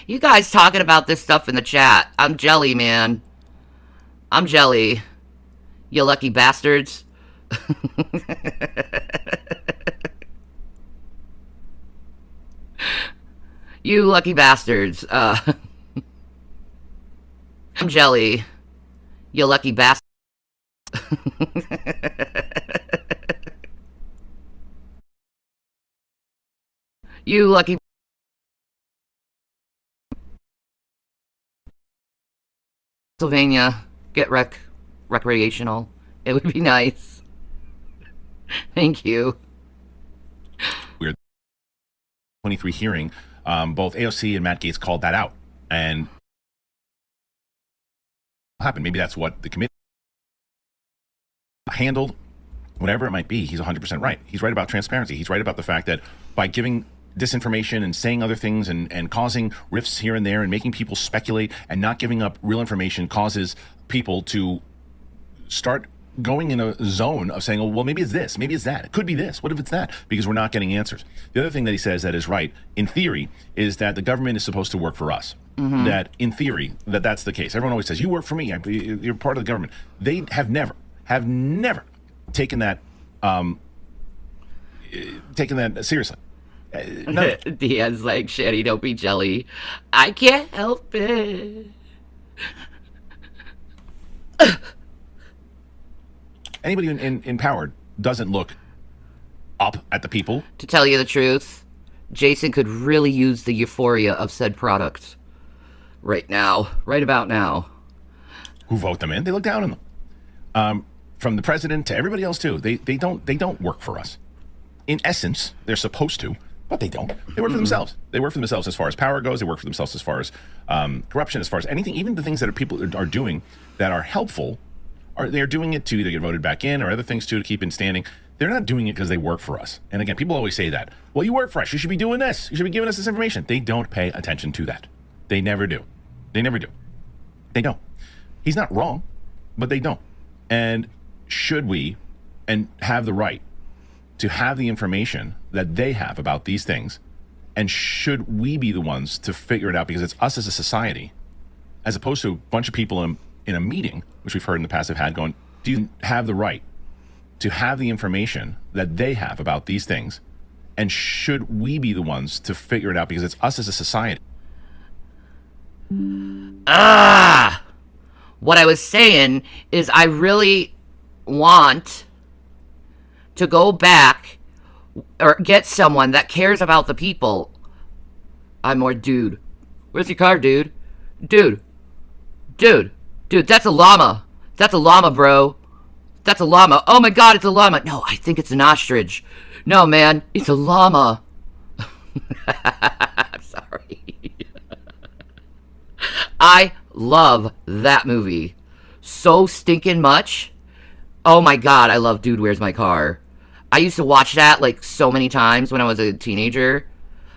You guys talking about this stuff in the chat. I'm jelly, man. I'm jelly. You lucky bastards. You lucky bastards. I'm jelly. You lucky bastards. You lucky. Pennsylvania, get recreational. It would be nice. Thank you. We're 23 hearing. Both AOC and Matt Gaetz called that out, and what happened? Maybe that's what the committee handled. Whatever it might be, he's 100% right. He's right about transparency. He's right about the fact that by giving disinformation and saying other things and causing rifts here and there and making people speculate and not giving up real information causes people to start going in a zone of saying, oh, well, maybe it's this, maybe it's that, it could be this, what if it's that, because we're not getting answers. The other thing that he says that is right, in theory, is that the government is supposed to work for us. Mm-hmm. That in theory, that's the case. Everyone always says, you work for me, you're part of the government. They have never taken that seriously. Diane's like, Shanny, don't be jelly. I can't help it. Anybody in power doesn't look up at the people. To tell you the truth, Jason could really use the euphoria of said product right now, right about now. Who vote them in? They look down on them. From the president to everybody else too. They don't work for us. In essence, they're supposed to, but they don't. They work for themselves. They work for themselves as far as power goes. They work for themselves as far as corruption, as far as anything, even the things that people are doing that are helpful. They're doing it to either get voted back in or other things too to keep in standing. They're not doing it because they work for us. And again, people always say that. Well, you work for us. You should be doing this. You should be giving us this information. They don't pay attention to that. They never do. They never do. They don't. He's not wrong, but they don't. And should we and have the right to have the information that they have about these things, and should we be the ones to figure it out because it's us as a society, as opposed to a bunch of people in a meeting, which we've heard in the past have had going, do you have the right to have the information that they have about these things, and should we be the ones to figure it out because it's us as a society? What I was saying is I really want to go back or get someone that cares about the people. I'm more dude. Where's your car, dude? Dude, that's a llama. That's a llama, bro. That's a llama. Oh my god, it's a llama. No, I think it's an ostrich. No, man, it's a llama. I'm sorry. I love that movie so stinking much. Oh my god, I love Dude, Where's My Car? I used to watch that like so many times when I was a teenager.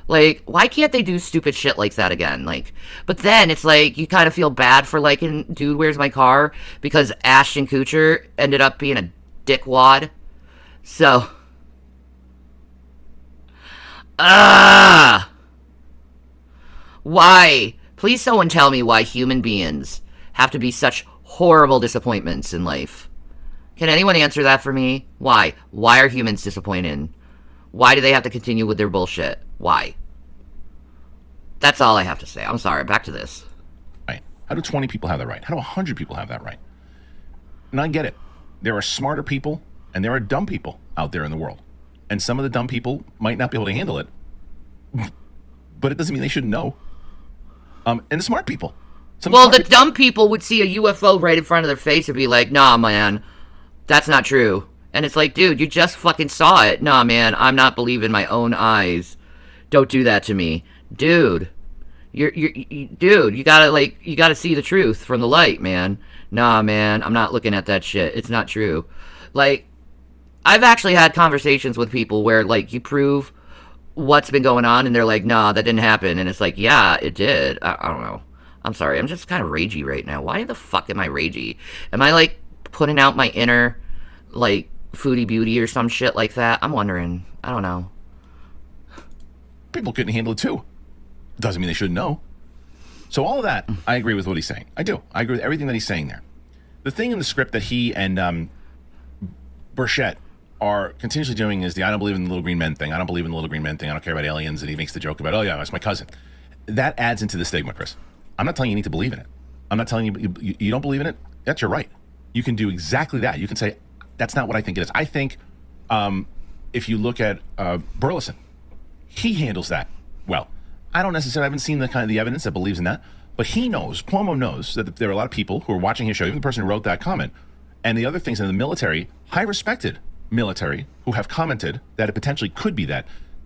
Like, why can't they do stupid shit like that again? Like, but then it's like you kind of feel bad for liking Dude, Where's My Car? Because Ashton Kutcher ended up being a dickwad. So, why? Please someone tell me why human beings have to be such horrible disappointments in life. Can anyone answer that for me? Why? Why are humans disappointed? Why do they have to continue with their bullshit? Why? That's all I have to say. I'm sorry. Back to this. Right. How do 20 people have that right? How do 100 people have that right? And I get it. There are smarter people and there are dumb people out there in the world. And some of the dumb people might not be able to handle it. But it doesn't mean they shouldn't know. And the smart people. Well, the dumb people would see a UFO right in front of their face and be like, nah, man, that's not true. And it's like, dude, you just fucking saw it. Nah, man, I'm not believing my own eyes. Don't do that to me. Dude, dude, you gotta see the truth from the light, man. Nah, man, I'm not looking at that shit. It's not true. Like, I've actually had conversations with people where, like, you prove what's been going on, and they're like, nah, that didn't happen. And it's like, yeah, it did. I don't know. I'm sorry. I'm just kind of ragey right now. Why the fuck am I ragey? Am I, like, putting out my inner, like, foodie beauty or some shit like that? I'm wondering. I don't know. People couldn't handle it, too. Doesn't mean they shouldn't know. So all of that, I agree with what he's saying. I do. I agree with everything that he's saying there. The thing in the script that he and Burchett are continuously doing is the I don't believe in the little green men thing. I don't believe in the little green men thing. I don't care about aliens. And he makes the joke about, oh, yeah, that's my cousin. That adds into the stigma, Chris. I'm not telling you need to believe in it. I'm not telling you don't believe in it. That's your right. You can do exactly that. You can say, that's not what I think it is. I think if you look at Burleson, he handles that well. I don't necessarily, I haven't seen the kind of the evidence that believes in that, but he knows, Cuomo knows that there are a lot of people who are watching his show, even the person who wrote that comment, and the other things in the military, high respected military, who have commented that it potentially could be that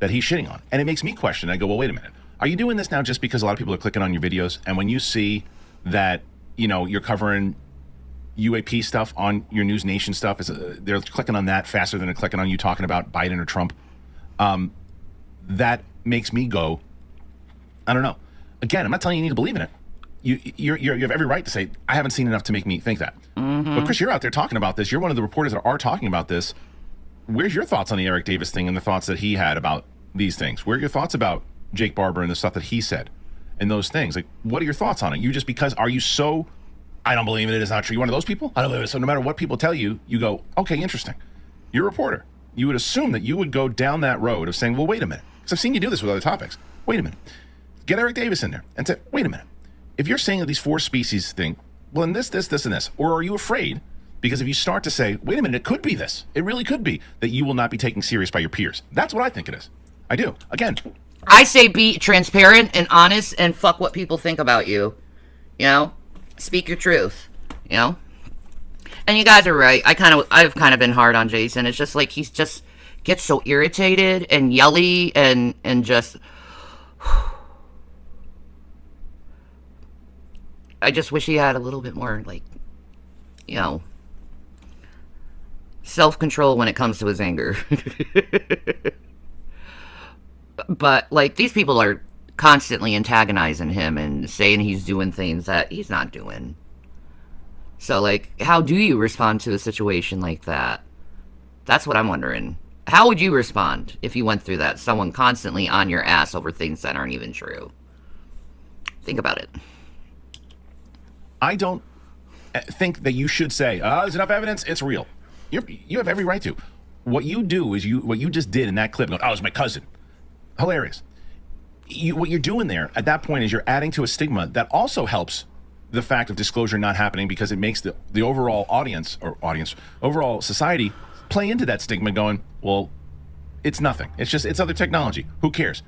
he's shitting on. And it makes me question. I go, well, wait a minute. Are you doing this now just because a lot of people are clicking on your videos? And when you see that, you know, you're covering UAP stuff on your News Nation stuff, they're clicking on that faster than they're clicking on you talking about Biden or Trump. That makes me go, I don't know. Again, I'm not telling you need to believe in it. You have every right to say, I haven't seen enough to make me think that. Mm-hmm. But Chris, you're out there talking about this. You're one of the reporters that are talking about this. Where's your thoughts on the Eric Davis thing and the thoughts that he had about these things? Where are your thoughts about Jake Barber and the stuff that he said and those things? Like, what are your thoughts on it? You just because, are you so, I don't believe in it, it's not true. You're one of those people? I don't believe it. So no matter what people tell you, you go, okay, interesting. You're a reporter. You would assume that you would go down that road of saying, well, wait a minute. Because I've seen you do this with other topics. Wait a minute. Get Eric Davis in there and say, wait a minute. If you're saying that these four species thing, well, in this, and this, or are you afraid? Because if you start to say, wait a minute, it could be this. It really could be that you will not be taken serious by your peers. That's what I think it is. I do. Again, I say be transparent and honest and fuck what people think about you. You know? Speak your truth. You know? And you guys are right. I've kind of been hard on Jason. It's just like he's just gets so irritated and yelly and just I just wish he had a little bit more, like, you know, self-control when it comes to his anger. But, like, these people are constantly antagonizing him and saying he's doing things that he's not doing. So, like, how do you respond to a situation like that? That's what I'm wondering. How would you respond if you went through that? Someone constantly on your ass over things that aren't even true. Think about it. I don't think that you should say, there's enough evidence, it's real. You have every right to. What you do is what you just did in that clip, going, oh, it's my cousin. Hilarious. What you're doing there at that point is you're adding to a stigma that also helps the fact of disclosure not happening, because it makes the overall overall society play into that stigma going, well, it's nothing. It's other technology. Who cares?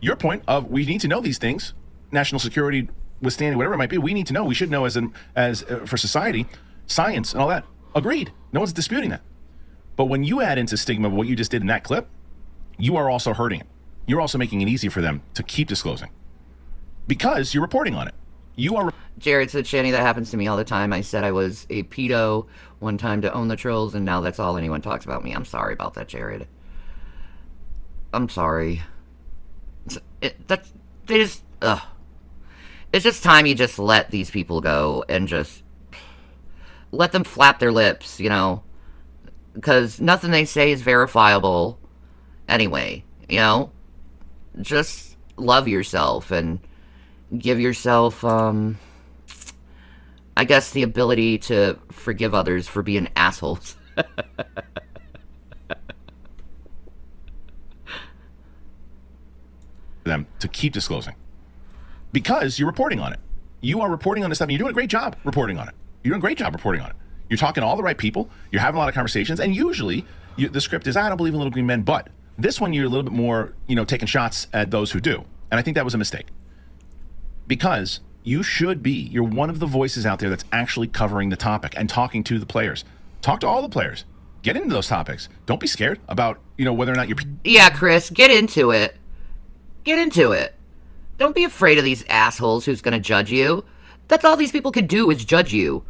Your point of we need to know these things, national security withstanding, whatever it might be, we need to know. We should know as for society, science and all that. Agreed. No one's disputing that. But when you add into stigma what you just did in that clip, you are also hurting it. You're also making it easy for them to keep disclosing because you're reporting on it. You are. Jared said, Shanny, that happens to me all the time. I said I was a pedo one time to own the trolls, and now that's all anyone talks about me. I'm sorry about that, Jared. I'm sorry. They just, ugh. It's just time you just let these people go and just let them flap their lips, you know? Because nothing they say is verifiable anyway, you know? Just love yourself and give yourself, I guess, the ability to forgive others for being assholes. Them to keep disclosing. Because you're reporting on it. You are reporting on this stuff, and you're doing a great job reporting on it. You're doing a great job reporting on it. You're talking to all the right people. You're having a lot of conversations, and usually the script is, I don't believe in little green men, but this one you're a little bit more, taking shots at those who do. And I think that was a mistake. Because you're one of the voices out there that's actually covering the topic and talking to the players. Talk to all the players. Get into those topics. Don't be scared about, whether or not you're... Yeah, Chris, get into it. Get into it. Don't be afraid of these assholes who's going to judge you. That's all these people can do is judge you.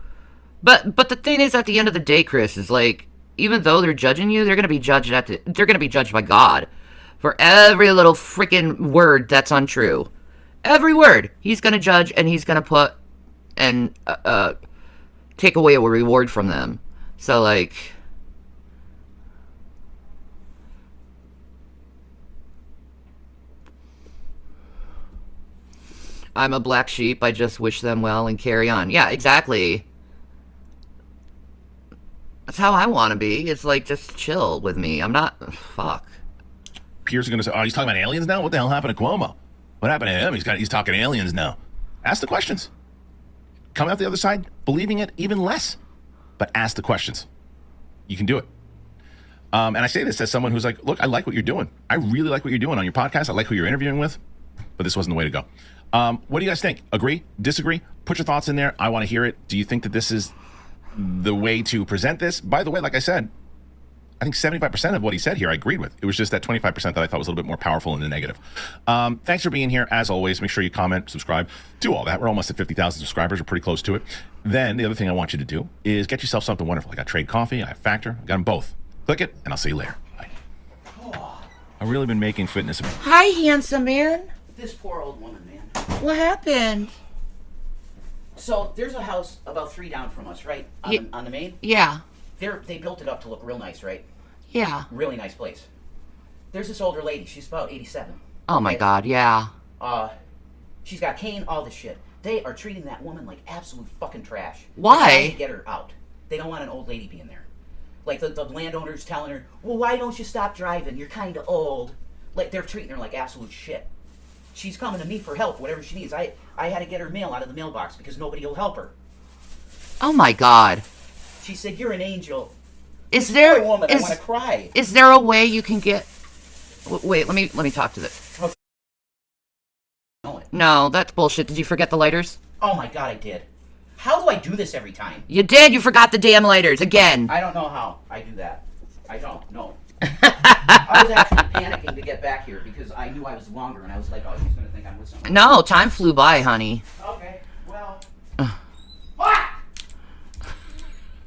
But the thing is, at the end of the day, Chris, is like, even though they're judging you, they're going to be judged by God for every little freaking word that's untrue. Every word he's going to judge, and he's going to put and take away a reward from them. So like, I'm a black sheep. I just wish them well and carry on. Yeah, exactly. That's how I want to be. It's like, just chill with me. I'm not... Fuck. Peers are going to say, oh, he's talking about aliens now? What the hell happened to Cuomo? What happened to him? He's talking aliens now. Ask the questions. Come out the other side, believing it even less. But ask the questions. You can do it. And I say this as someone who's like, look, I like what you're doing. I really like what you're doing on your podcast. I like who you're interviewing with. But this wasn't the way to go. What do you guys think? Agree? Disagree? Put your thoughts in there. I want to hear it. Do you think that this is the way to present this? By the way, like I said, I think 75% of what he said here I agreed with. It was just that 25% that I thought was a little bit more powerful in the negative. Thanks for being here. As always, make sure you comment, subscribe, do all that. We're almost at 50,000 subscribers. We're pretty close to it. Then the other thing I want you to do is get yourself something wonderful. I got Trade Coffee. I have Factor. I got them both. Click it, and I'll see you later. Bye. I've really been making fitness. Hi, handsome man. This poor old woman, man. What happened? So there's a house about 3 down from us, right? On the main? Yeah. They built it up to look real nice, right? Yeah. Really nice place. There's this older lady. She's about 87. Oh my God, yeah. She's got cane, all this shit. They are treating that woman like absolute fucking trash. Why? They're trying to get her out. They don't want an old lady being there. Like the landowner's telling her, well, why don't you stop driving? You're kind of old. Like they're treating her like absolute shit. She's coming to me for help, whatever she needs. I had to get her mail out of the mailbox because nobody will help her. Oh my God. She said, "You're an angel." Is there a woman? I want to cry. Is there a way you can get? Wait, let me talk to this. Okay. No, that's bullshit. Did you forget the lighters? Oh my God, I did. How do I do this every time? You did. You forgot the damn lighters again. I don't know how I do that. I don't know. I was actually panicking to get back here because I knew I was longer, and I was like, "Oh, she's gonna think I'm with someone." No, time flew by, honey. Okay, well. Fuck!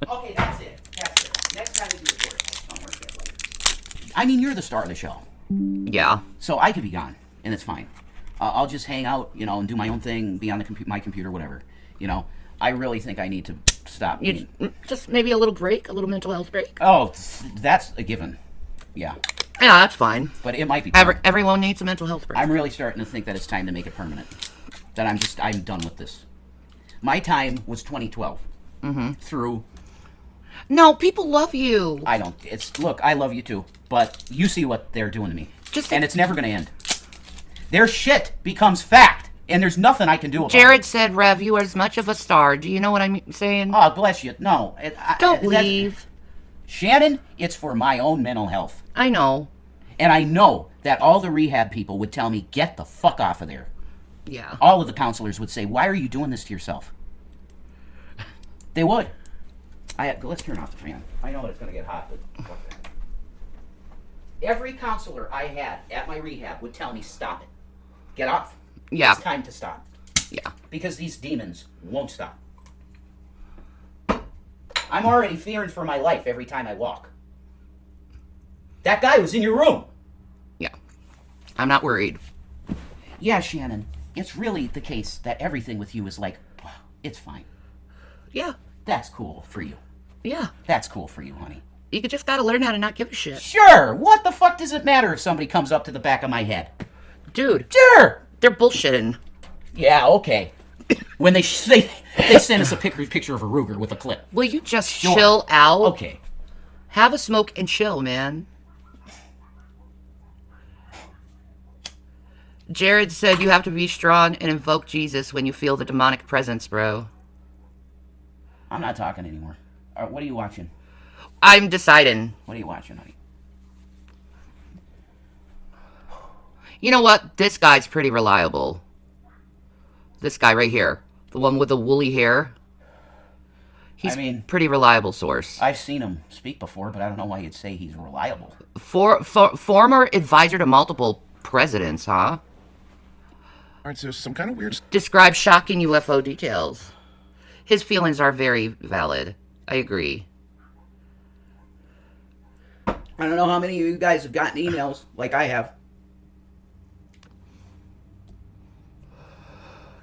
Okay, that's it. That's it. Next time we do the course, don't worry about it. I mean, you're the star of the show. Yeah. So I could be gone, and it's fine. I'll just hang out, and do my own thing, be on my computer, whatever. I really think I need to stop. Just maybe a little break, a little mental health break. Oh, that's a given. Yeah. Yeah, that's fine. But it might be. Everyone needs a mental health break. I'm really starting to think that it's time to make it permanent. That I'm done with this. My time was 2012. Mm-hmm. Through. No, people love you. I don't. Look, I love you too, but you see what they're doing to me, and it's never going to end. Their shit becomes fact, and there's nothing I can do about it. Jared said, "Rev, you are as much of a star." Do you know what I'm saying? Oh, bless you. No, don't leave. Shannon, it's for my own mental health. I know. And I know that all the rehab people would tell me, get the fuck off of there. Yeah. All of the counselors would say, why are you doing this to yourself? They would. Let's turn off the fan. I know it's going to get hot, but fuck that. Every counselor I had at my rehab would tell me, stop it. Get off. Yeah. It's time to stop. Yeah. Because these demons won't stop. I'm already fearing for my life every time I walk. That guy was in your room. Yeah. I'm not worried. Yeah, Shannon, it's really the case that everything with you is like, wow, it's fine. Yeah. That's cool for you. Yeah. That's cool for you, honey. You just gotta learn how to not give a shit. Sure. What the fuck does it matter if somebody comes up to the back of my head? Dude. Sure. They're bullshitting. Yeah, okay. When they send us a picture of a Ruger with a clip. Will you just Sure. chill out? Okay. Have a smoke and chill, man. Jared said you have to be strong and invoke Jesus when you feel the demonic presence, bro. I'm not talking anymore. All right, what are you watching? I'm deciding. What are you watching, honey? You know what? This guy's pretty reliable. This guy right here. The one with the woolly hair. He's pretty reliable source. I've seen him speak before, but I don't know why you'd say he's reliable. Former advisor to multiple presidents, huh? All right, so some kind of weird... Describe shocking UFO details. His feelings are very valid. I agree. I don't know how many of you guys have gotten emails like I have.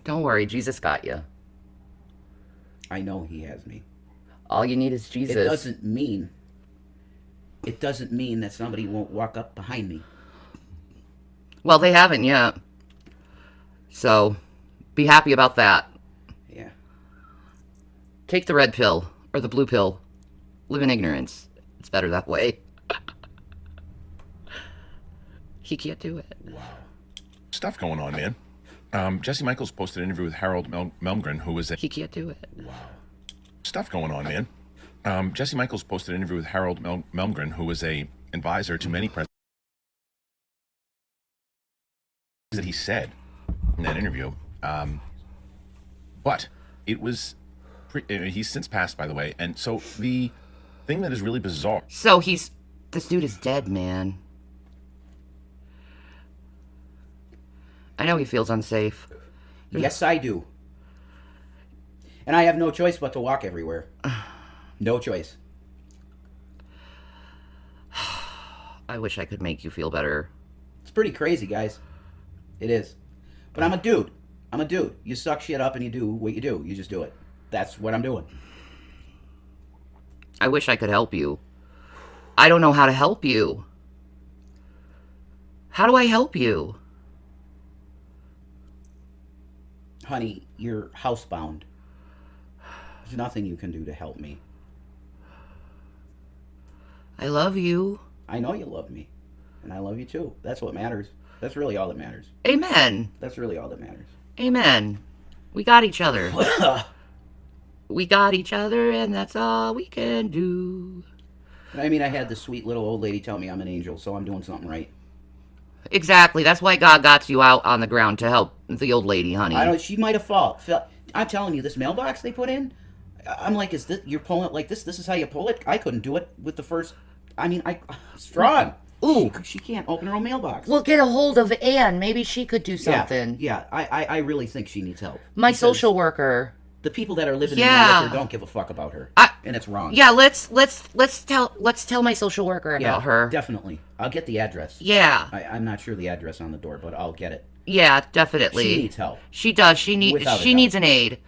Don't worry, Jesus got you. I know he has me. All you need is Jesus. It doesn't mean that somebody won't walk up behind me. Well, they haven't yet. So, be happy about that. Yeah. Take the red pill, or the blue pill. Live in ignorance. It's better that way. He can't do it. Wow. Stuff going on, man. Jesse Michaels posted an interview with Harold Melmgren, who was a... He can't do it. Wow. Stuff going on, man. Jesse Michaels posted an interview with Harold Melmgren, who was a advisor to many presidents. That he said in that interview. But it was... he's since passed, by the way. And so the thing that is really bizarre... So this dude is dead, man. I know he feels unsafe. Yes, I do. And I have no choice but to walk everywhere. No choice. I wish I could make you feel better. It's pretty crazy, guys. It is. But I'm a dude. I'm a dude. You suck shit up and you do what you do. You just do it. That's what I'm doing. I wish I could help you. I don't know how to help you. How do I help you? Honey, you're housebound. There's nothing you can do to help me. I love you. I know you love me. And I love you too. That's what matters. That's really all that matters. Amen. That's really all that matters. Amen. We got each other. We got each other, and that's all we can do. I mean, I had this sweet little old lady tell me I'm an angel, so I'm doing something right. Exactly. That's why God got you out on the ground to help the old lady, honey. I don't. She might have fell. I'm telling you, this mailbox they put in. I'm like, is this you're pulling it like this? This is how you pull it? I couldn't do it with the first. I mean, strong. Ooh, she can't open her own mailbox. We'll get a hold of Anne. Maybe she could do something. Yeah. I really think she needs help. My social worker. The people that are living in with her don't give a fuck about her, and it's wrong. Yeah, let's tell my social worker about her. Definitely. I'll get the address. Yeah. I'm not sure the address on the door, but I'll get it. Yeah, definitely. She needs help. She does. She needs an aid.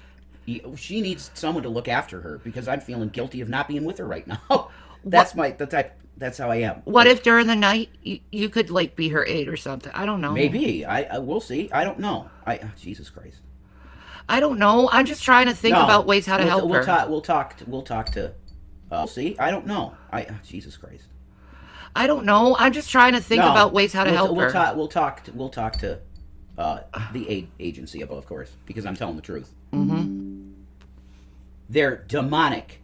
She needs someone to look after her because I'm feeling guilty of not being with her right now. That's how I am. What if during the night you could like be her aide or something? I don't know. Maybe. I we'll see. I don't know. Jesus Christ. I don't know. I'm just trying to think about ways how to help her. We'll talk to. See, I don't know. Jesus Christ. I don't know. I'm just trying to think about ways how to help her. We'll talk to the aid agency above, of course, because I'm telling the truth. Mm-hmm. They're demonic.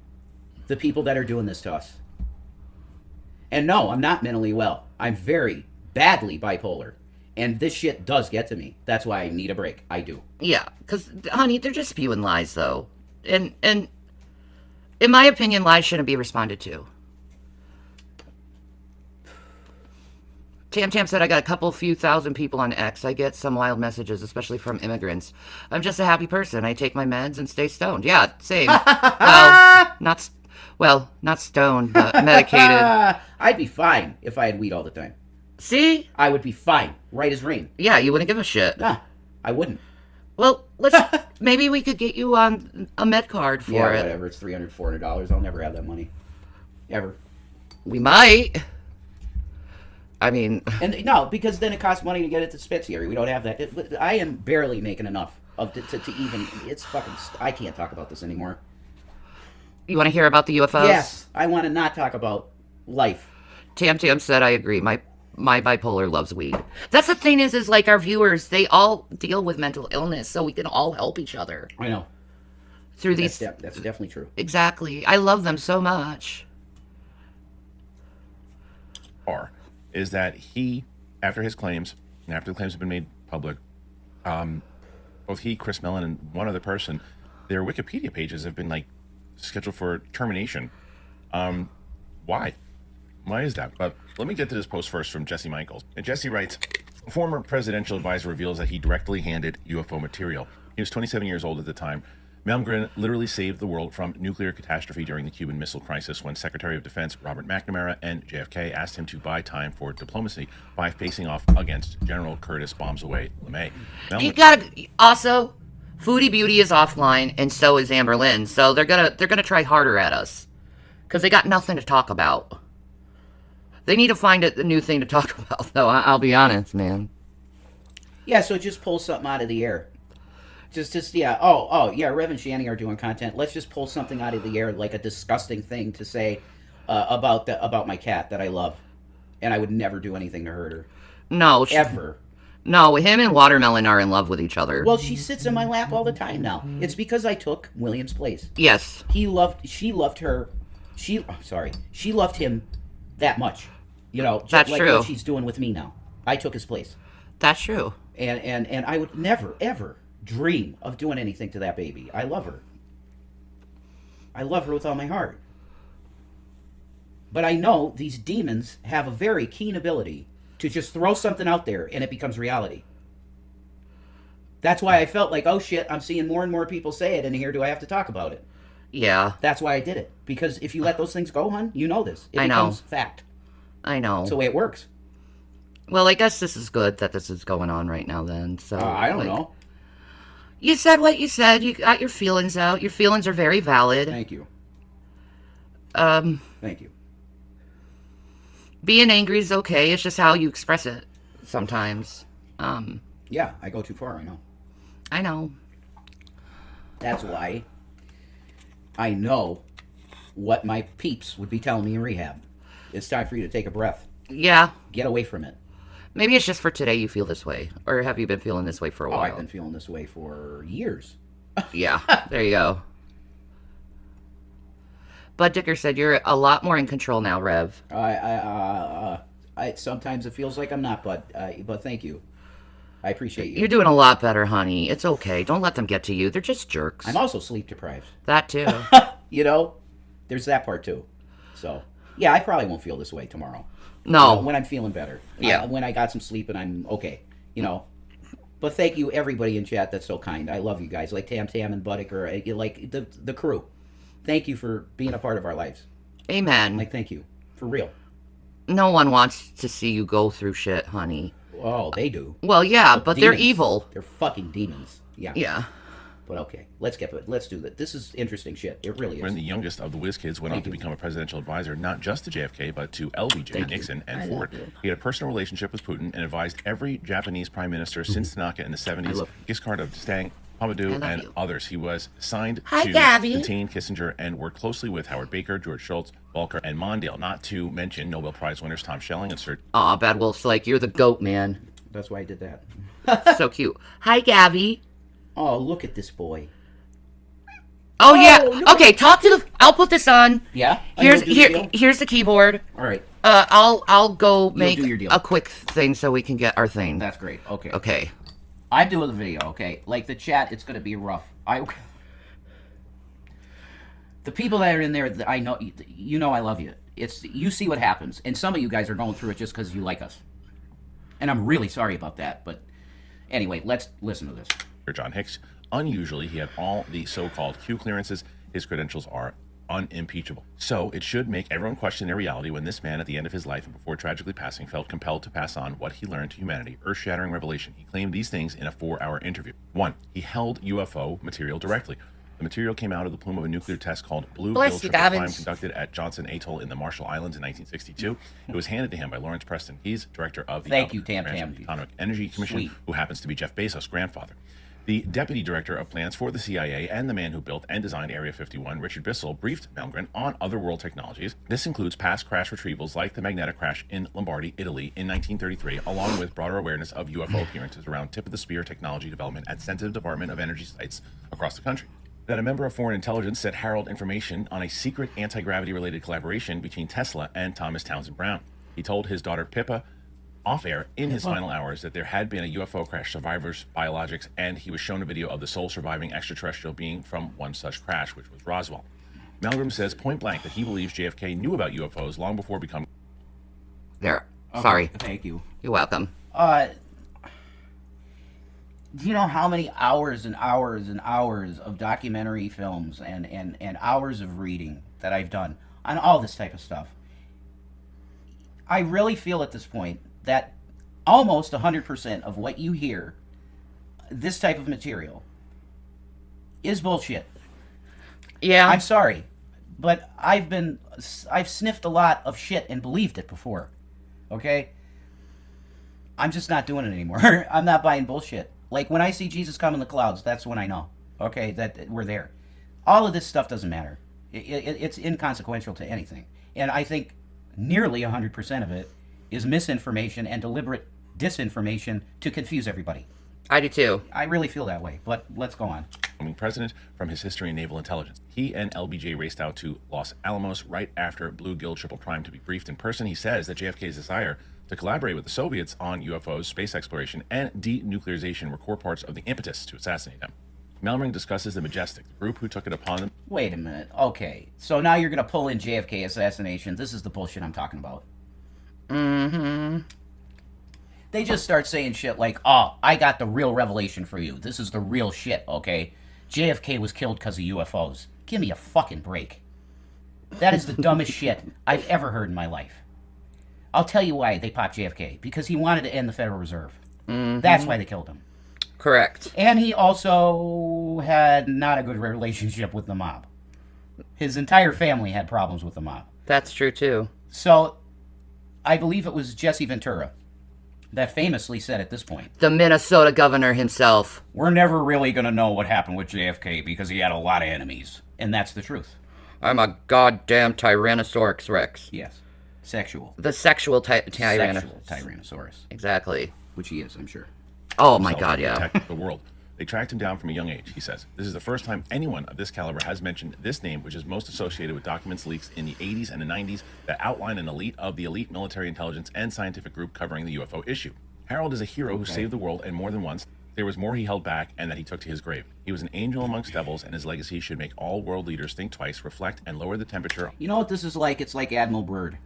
The people that are doing this to us. And no, I'm not mentally well. I'm very badly bipolar. And this shit does get to me. That's why I need a break. I do. Yeah, because, honey, they're just spewing lies, though. And in my opinion, lies shouldn't be responded to. Tam said, I got a few thousand people on X. I get some wild messages, especially from immigrants. I'm just a happy person. I take my meds and stay stoned. Yeah, same. Not stoned, but medicated. I'd be fine if I had weed all the time. See? I would be fine. Right as rain. Yeah, you wouldn't give a shit. Nah, I wouldn't. Well, maybe we could get you on a med card for it. Whatever. It's $300, $400. I'll never have that money. Ever. We might. I mean... And no, because then it costs money to get it to Spitz here. We don't have that. I am barely making enough of to even... It's fucking... I can't talk about this anymore. You want to hear about the UFOs? Yes. I want to not talk about life. Tam said I agree. My bipolar loves weed. That's the thing is like our viewers, they all deal with mental illness, so we can all help each other. I know. Through these... That's definitely true. Exactly. I love them so much. Is that he, after his claims, and after the claims have been made public, both he, Chris Mellon, and one other person, their Wikipedia pages have been like scheduled for termination. Why? Why is that? But let me get to this post first from Jesse Michaels. And Jesse writes, former presidential advisor reveals that he directly handed UFO material. He was 27 years old at the time. Malmgren literally saved the world from nuclear catastrophe during the Cuban Missile Crisis when Secretary of Defense Robert McNamara and JFK asked him to buy time for diplomacy by facing off against General Curtis Bombs Away LeMay. You gotta... Also, Foodie Beauty is offline, and so is Amber Lynn, so they're gonna try harder at us. Because they got nothing to talk about. They need to find a new thing to talk about, though. I'll be honest, man. Yeah, so just pull something out of the air. Just yeah. Oh, yeah. Rev and Shanny are doing content. Let's just pull something out of the air, like a disgusting thing to say about my cat that I love, and I would never do anything to hurt her. No, ever. No, him and Watermelon are in love with each other. Well, she sits in my lap all the time now. It's because I took William's place. Yes. She loved her. She loved him that much. You know, just That's like true. what she's doing with me now. I took his place. That's true. And I would never, ever dream of doing anything to that baby. I love her. I love her with all my heart. But I know these demons have a very keen ability to just throw something out there and it becomes reality. That's why I felt like, oh shit, I'm seeing more and more people say it in here. Do I have to talk about it? Yeah. That's why I did it. Because if you let those things go, hon, you know this. It I know. becomes fact. I know. That's the way it works. Well, I guess this is good that this is going on right now then. So I don't know. You said what you said. You got your feelings out. Your feelings are very valid. Thank you. Thank you. Being angry is okay. It's just how you express it sometimes. Yeah, I go too far, I know. I know. That's why I know what my peeps would be telling me in rehab. It's time for you to take a breath. Yeah. Get away from it. Maybe it's just for today you feel this way. Or have you been feeling this way for a while? I've been feeling this way for years. Yeah, there you go. Bud Dicker said you're a lot more in control now, Rev. Sometimes it feels like I'm not, but thank you. I appreciate you. You're doing a lot better, honey. It's okay. Don't let them get to you. They're just jerks. I'm also sleep deprived. That too. You know, there's that part too. So, yeah, I probably won't feel this way tomorrow. No. You know, when I'm feeling better. Yeah. When I got some sleep and I'm okay. You know. But thank you, everybody in chat that's so kind. I love you guys. Like Tam and Buddicker. Like the crew. Thank you for being a part of our lives. Amen. Like, thank you. For real. No one wants to see you go through shit, honey. Oh, they do. Well, yeah, but they're demons. evil. They're fucking demons. Yeah. Yeah. But okay, let's do that. This is interesting shit. It really is. When the youngest of the whiz kids went on to become a presidential advisor, not just to JFK, but to LBJ, Nixon, and Ford. He had a personal relationship with Putin and advised every Japanese prime minister since Tanaka in the 70s, Giscard of D'Estaing, Pompidou, and others. He was signed to contain Kissinger and worked closely with Howard Baker, George Shultz, Volcker, and Mondale, not to mention Nobel Prize winners Tom Schelling and Sir... Aw, Bad Wolf's like, you're the goat, man. That's why I did that. So cute. Hi, Gabby. Oh, look at this boy. Oh, yeah. Okay, talk to the... I'll put this on. Yeah? Here's the keyboard. All right. I'll go make do your deal. a quick thing so we can get our thing. That's great. Okay. Okay. I'm doing the video, okay? Like, the chat, it's going to be rough. The people that are in there, I know, you know I love you. You see what happens. And some of you guys are going through it just because you like us. And I'm really sorry about that. But anyway, let's listen to this. John Hicks. Unusually, he had all the so-called Q clearances. His credentials are unimpeachable. So it should make everyone question their reality when this man, at the end of his life and before tragically passing, felt compelled to pass on what he learned to humanity, earth-shattering revelation. He claimed these things in a 4-hour interview. 1. He held UFO material directly. The material came out of the plume of a nuclear test called Blue Gill Triple Prime, conducted at Johnson Atoll in the Marshall Islands in 1962. It was handed to him by Lawrence Preston. He's director of the Atomic Energy Commission, who happens to be Jeff Bezos' grandfather. The deputy director of plans for the CIA and the man who built and designed Area 51, Richard Bissell, briefed Malmgren on other world technologies. This includes past crash retrievals like the magnetic crash in Lombardy, Italy in 1933, along with broader awareness of UFO appearances around tip-of-the-spear technology development at sensitive Department of Energy sites across the country. That a member of foreign intelligence sent Harold information on a secret anti-gravity related collaboration between Tesla and Thomas Townsend Brown. He told his daughter Pippa off-air in his final hours that there had been a UFO crash, survivors, biologics, and he was shown a video of the sole surviving extraterrestrial being from one such crash, which was Roswell. Malmgren says point blank that he believes JFK knew about UFOs long before becoming... There. Sorry. Thank you. You're welcome. Do you know how many hours and hours and hours of documentary films and hours of reading that I've done on all this type of stuff? I really feel at this point that almost 100% of what you hear, this type of material, is bullshit. Yeah. I'm sorry, but I've sniffed a lot of shit and believed it before. Okay? I'm just not doing it anymore. I'm not buying bullshit. Like, when I see Jesus come in the clouds, that's when I know, okay, that we're there. All of this stuff doesn't matter. It's inconsequential to anything. And I think nearly 100% of it is misinformation and deliberate disinformation to confuse everybody. I do too. I really feel that way, but let's go on. President from his history in naval intelligence. He and LBJ raced out to Los Alamos right after Blue Gill Triple Prime to be briefed in person. He says that JFK's desire to collaborate with the Soviets on UFOs, space exploration, and denuclearization were core parts of the impetus to assassinate them. Malmgren discusses the Majestic, the group who took it upon them. Wait a minute. Okay, so now you're going to pull in JFK assassination. This is the bullshit I'm talking about. Mm-hmm. They just start saying shit like, oh, I got the real revelation for you. This is the real shit, okay? JFK was killed because of UFOs. Give me a fucking break. That is the dumbest shit I've ever heard in my life. I'll tell you why they popped JFK. Because he wanted to end the Federal Reserve. Mm-hmm. That's why they killed him. Correct. And he also had not a good relationship with the mob. His entire family had problems with the mob. That's true, too. So, I believe it was Jesse Ventura that famously said at this point, the Minnesota governor himself, we're never really going to know what happened with JFK because he had a lot of enemies. And that's the truth. I'm a goddamn Tyrannosaurus Rex. Yes. Sexual. The sexual Sexual Tyrannosaurus. Exactly. Which he is, I'm sure. Oh my God, yeah. Protect the world. They tracked him down from a young age, he says. This is the first time anyone of this caliber has mentioned this name, which is most associated with documents leaks in the 80s and the 90s that outline an elite of the elite military intelligence and scientific group covering the UFO issue. Harold is a hero who saved the world, and more than once, there was more he held back and that he took to his grave. He was an angel amongst devils, and his legacy should make all world leaders think twice, reflect, and lower the temperature. You know what this is like? It's like Admiral Byrd.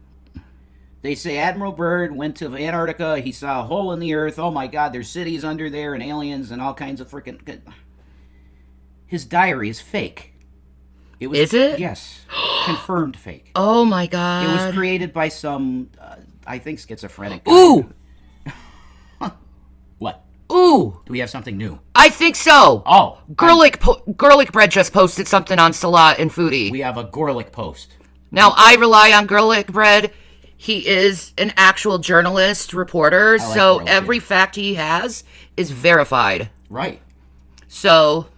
They say Admiral Byrd went to Antarctica, he saw a hole in the earth, oh my God, there's cities under there and aliens and all kinds of freaking... His diary is fake. It was, is it? Yes. Confirmed fake. Oh my God. It was created by some, I think, schizophrenic guy. Ooh! What? Ooh! Do we have something new? I think so. Oh. Gorlick Bread just posted something on Salat and Foodie. We have a Gorlick post. Now, I rely on Gorlick Bread. He is an actual journalist, reporter, like so Gorlick, every fact he has is verified. Right. So...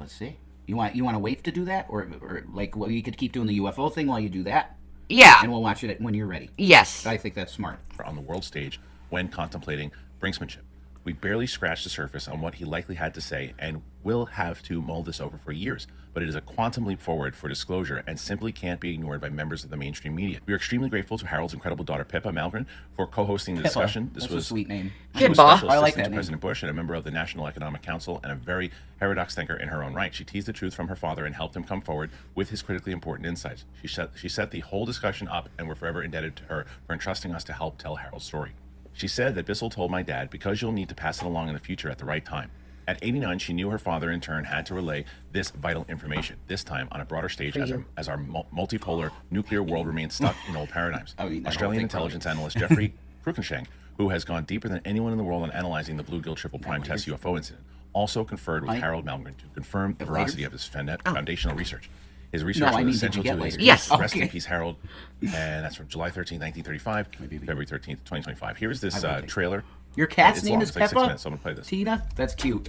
Let's see. You want to wait to do that? Or like, well, you could keep doing the UFO thing while you do that? Yeah. And we'll watch it when you're ready. Yes. I think that's smart. On the world stage when contemplating brinksmanship. We barely scratched the surface on what he likely had to say and will have to mull this over for years, but it is a quantum leap forward for disclosure and simply can't be ignored by members of the mainstream media. We are extremely grateful to Harold's incredible daughter, Pippa Malmgren, for co-hosting the discussion. This was a sweet name. She was special I like assistant that to President Bush and a member of the National Economic Council and a very heterodox thinker in her own right. She teased the truth from her father and helped him come forward with his critically important insights. She set the whole discussion up, and we're forever indebted to her for entrusting us to help tell Harold's story. She said that Bissell told my dad, because you'll need to pass it along in the future at the right time. At 89, she knew her father, in turn, had to relay this vital information, this time on a broader stage as our multipolar nuclear world remains stuck in old paradigms. Australian intelligence analyst Jeffrey Cruikshank, who has gone deeper than anyone in the world on analyzing the Bluegill Triple Prime Test UFO incident, also conferred with Harold Malmgren to confirm the veracity of his foundational research. His research was essential to his Rest in Peace, Harold, and that's from July 13, 1935, February 13th, 2025. Here's this trailer. Your cat's It's name long. is It's like Peppa? 6 minutes, so I'm going to play this. Tina? That's cute.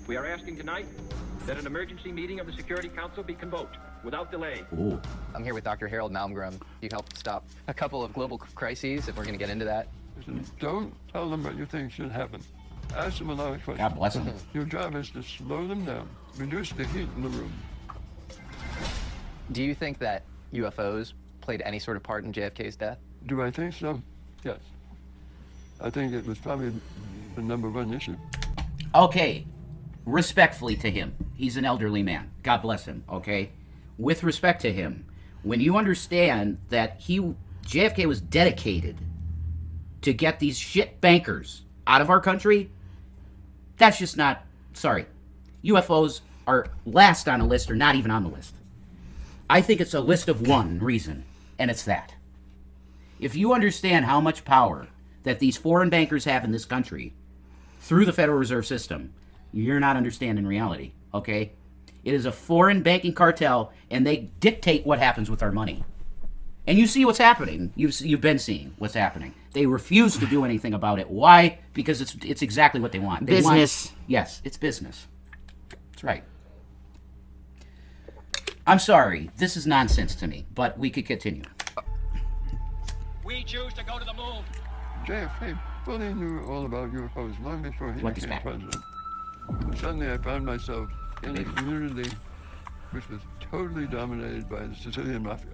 We are asking tonight that an emergency meeting of the Security Council be convoked without delay. Ooh. I'm here with Dr. Harold Malmgren. You helped stop a couple of global crises, if we're going to get into that. Don't tell them what you think should happen. Ask them a lot of questions. God bless them. Your job is to slow them down, reduce the heat in the room. Do you think that UFOs played any sort of part in JFK's death? Do I think so? Yes. I think it was probably the number one issue. Okay, respectfully to him, he's an elderly man. God bless him, okay? With respect to him, when you understand that JFK was dedicated to get these shit bankers out of our country, that's just not, sorry. UFOs are last on a list or not even on the list. I think it's a list of one reason, and it's that. If you understand how much power that these foreign bankers have in this country through the Federal Reserve System, you're not understanding reality, okay? It is a foreign banking cartel, and they dictate what happens with our money. And you see what's happening. You've been seeing what's happening. They refuse to do anything about it. Why? Because it's exactly what they want. Business. Yes, it's business. That's right. I'm sorry. This is nonsense to me, but we could continue. We choose to go to the moon. JFK fully knew all about UFOs long before he became president. Suddenly I found myself in a community which was totally dominated by the Sicilian Mafia.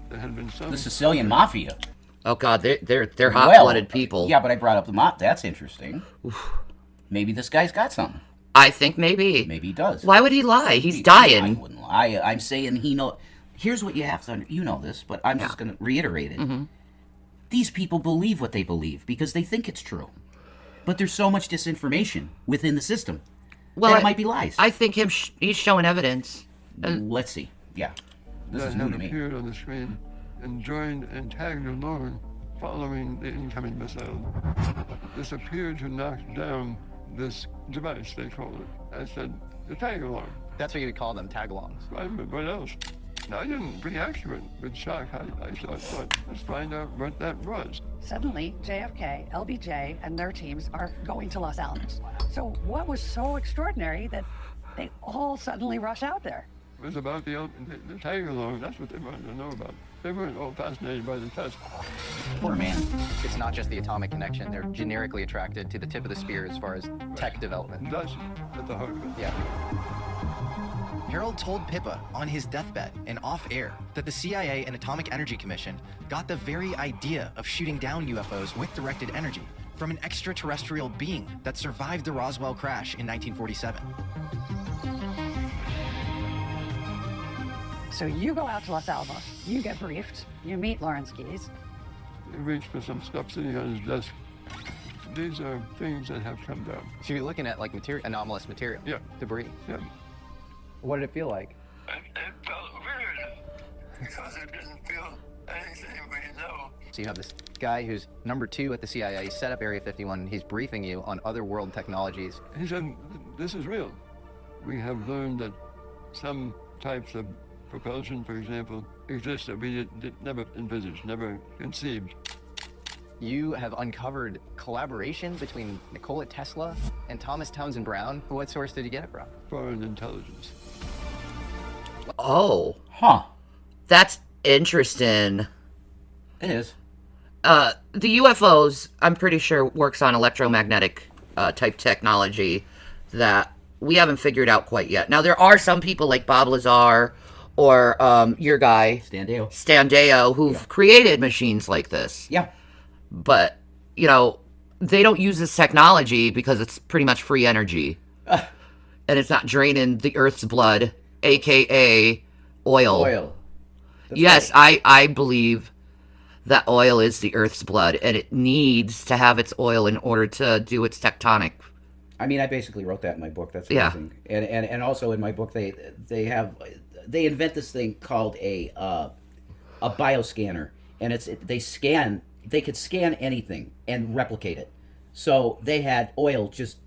There had been some... The Sicilian Mafia? Oh, God, they're hot-blooded people. Yeah, but I brought up the Mafia. That's interesting. Maybe this guy's got something. I think maybe. Maybe he does. Why would he lie? He's dying. I wouldn't lie. I'm saying he know. Here's what you have to you know this, but I'm just going to reiterate it. Mm-hmm. These people believe what they believe because they think it's true. But there's so much disinformation within the system. Well, that it might be lies. I think he's showing evidence. Let's see. Yeah. This is new to me. appeared on the screen and joined and tagged along following the incoming missile. This appeared to knock down this device, they called it. I said, the tag along. That's what you would call them, tag-alongs. Right, but what else? I didn't react to it with shock. I thought, let's find out what that was. Suddenly, JFK, LBJ, and their teams are going to Los Alamos. So what was so extraordinary that they all suddenly rush out there? It was about the tag along. That's what they wanted to know about. They weren't all fascinated by the test. Poor man. It's not just the atomic connection. They're generically attracted to the tip of the spear as far as tech development. That's at the heart of it. Yeah. Harold told Pippa on his deathbed and off-air that the CIA and Atomic Energy Commission got the very idea of shooting down UFOs with directed energy from an extraterrestrial being that survived the Roswell crash in 1947. So you go out to Los Alamos, you get briefed, you meet Lawrence Keyes. He reached for some stuff sitting on his desk. These are things that have come down. So you're looking at like anomalous material? Yeah. Debris? Yeah. What did it feel like? It felt weird because it didn't feel anything we know. So you have this guy who's number 2 at the CIA, he set up Area 51, and he's briefing you on other world technologies. He said, this is real. We have learned that some types of propulsion, for example, exist that we did never envisaged, never conceived. You have uncovered collaboration between Nikola Tesla and Thomas Townsend Brown. What source did you get it from? Foreign intelligence. Oh. Huh. That's interesting. It is. The UFOs, I'm pretty sure, works on electromagnetic type technology that we haven't figured out quite yet. Now, there are some people like Bob Lazar or your guy, Standeo, who've created machines like this. Yeah. But, you know, they don't use this technology because it's pretty much free energy. And it's not draining the Earth's blood, a.k.a. oil. Yes, right. I believe that oil is the Earth's blood, and it needs to have its oil in order to do its tectonic I mean, I basically wrote that in my book. That's Yeah. amazing. And also in my book, they invent this thing called a bioscanner, and they could scan anything and replicate it. So they had oil just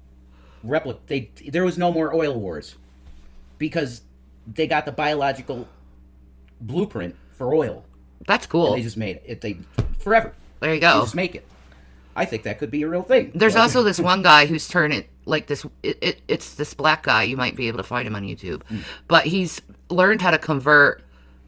there was no more oil wars because they got the biological blueprint for oil. That's cool. And they just made it. They forever. There you go. They just make it. I think that could be a real thing. There's also this one guy who's turned it like this. It's this black guy. You might be able to find him on YouTube, but he's learned how to convert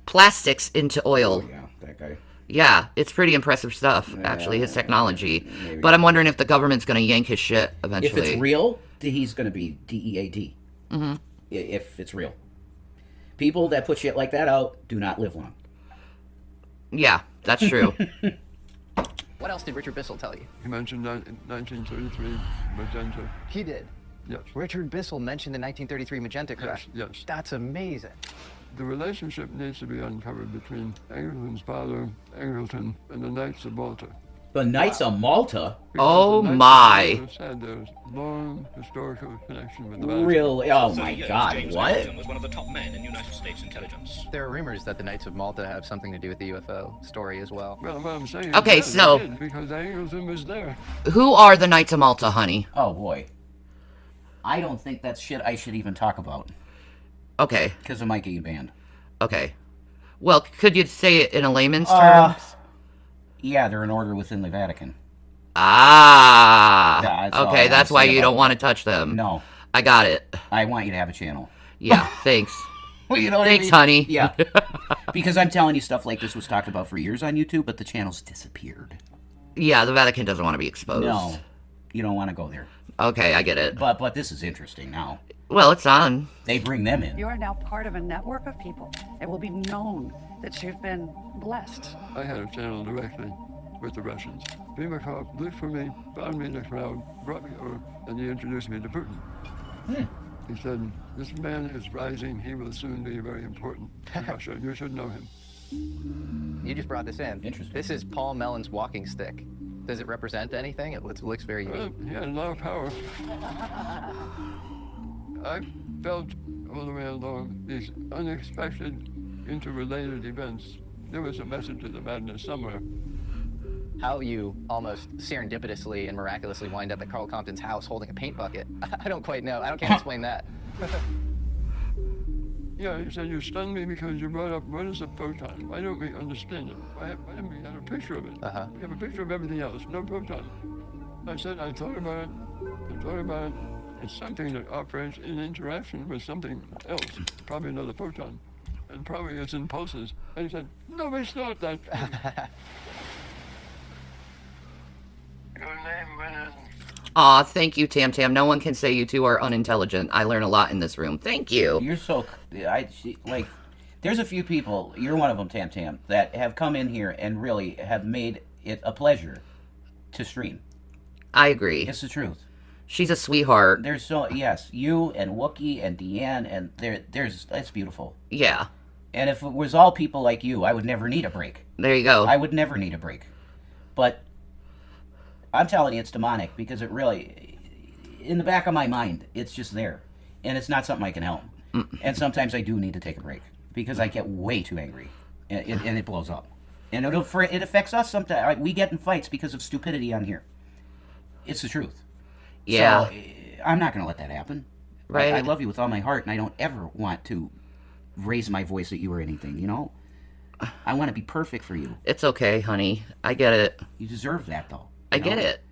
plastics into oil. Oh, yeah, that guy. Yeah, it's pretty impressive stuff. Actually, his technology. Maybe. But I'm wondering if the government's going to yank his shit If eventually. it's real, he's going to be DEAD. Mm-hmm. If it's real, people that put shit like that out do not live long. Yeah, that's true. What else did Richard Bissell tell you? He mentioned 1933 magenta. He did? Yes. Richard Bissell mentioned the 1933 magenta crash. Yes. That's amazing. The relationship needs to be uncovered between Angleton's father, Angleton, and the Knights of Malta. The Knights of Malta? Oh The Knights of my. Malta said there's long historical connection with the Vatican. Really? Oh my God! What? was one of the top men in United States intelligence. There are rumors that the Knights of Malta have something to do with the UFO story as well. Well, what I'm saying Okay, is so- they did, because Angleton was there. Who are the Knights of Malta, honey? Oh boy. I don't think that's shit I should even talk about. Okay. Because it might get you banned. Okay. Well, could you say it in a layman's terms? Yeah, they're an order within the Vatican. Ah. Yeah, that's all I okay, wanna that's why say you about don't want to touch them. No. I got it. I want you to have a channel. Yeah, thanks. Well, you know what Thanks, I mean? honey. Yeah. Because I'm telling you, stuff like this was talked about for years on YouTube, but the channel's disappeared. Yeah, the Vatican doesn't want to be exposed. No. You don't want to go there. Okay, I get it. But this is interesting now. Well, it's on. They bring them in. You are now part of a network of people. It will be known that you've been blessed. I had a channel directly with the Russians. Primakov looked for me, found me in the crowd, brought me over, and he introduced me to Putin. He said, this man is rising. He will soon be very important in Russia. You should know him. You just brought this in. Interesting. This is Paul Mellon's walking stick. Does it represent anything? It looks very unique. He had a lot of power. I felt all the way along these unexpected, interrelated events. There was a message of the madness somewhere. How you almost serendipitously and miraculously wind up at Carl Compton's house holding a paint bucket. I don't quite know. I can't explain that. Yeah, he said, you stunned me because you brought up, what is a photon? Why don't we understand it? Why don't we have a picture of it? We have a picture of everything else, no photon. I said, I thought about it. It's something that operates in interaction with something else, probably another photon. And probably it's in pulses. And he said, nobody's thought that. Your name went in. Aw, thank you, Tam Tam. No one can say you two are unintelligent. I learn a lot in this room. Thank you. You're so... there's a few people, you're one of them, Tam Tam, that have come in here and really have made it a pleasure to stream. I agree. It's the truth. She's a sweetheart. There's yes, you and Wookie and Deanne, and that's beautiful. Yeah. And if it was all people like you, I would never need a break. There you go. I would never need a break. But I'm telling you, it's demonic because it really, in the back of my mind, it's just there. And it's not something I can help. And sometimes I do need to take a break because I get way too angry and it blows up. And it affects us sometimes. We get in fights because of stupidity on here. It's the truth. Yeah. So, I'm not going to let that happen. Right. I love you with all my heart, and I don't ever want to raise my voice at you or anything, you know? I want to be perfect for you. It's okay, honey. I get it. You deserve that, though. I get it.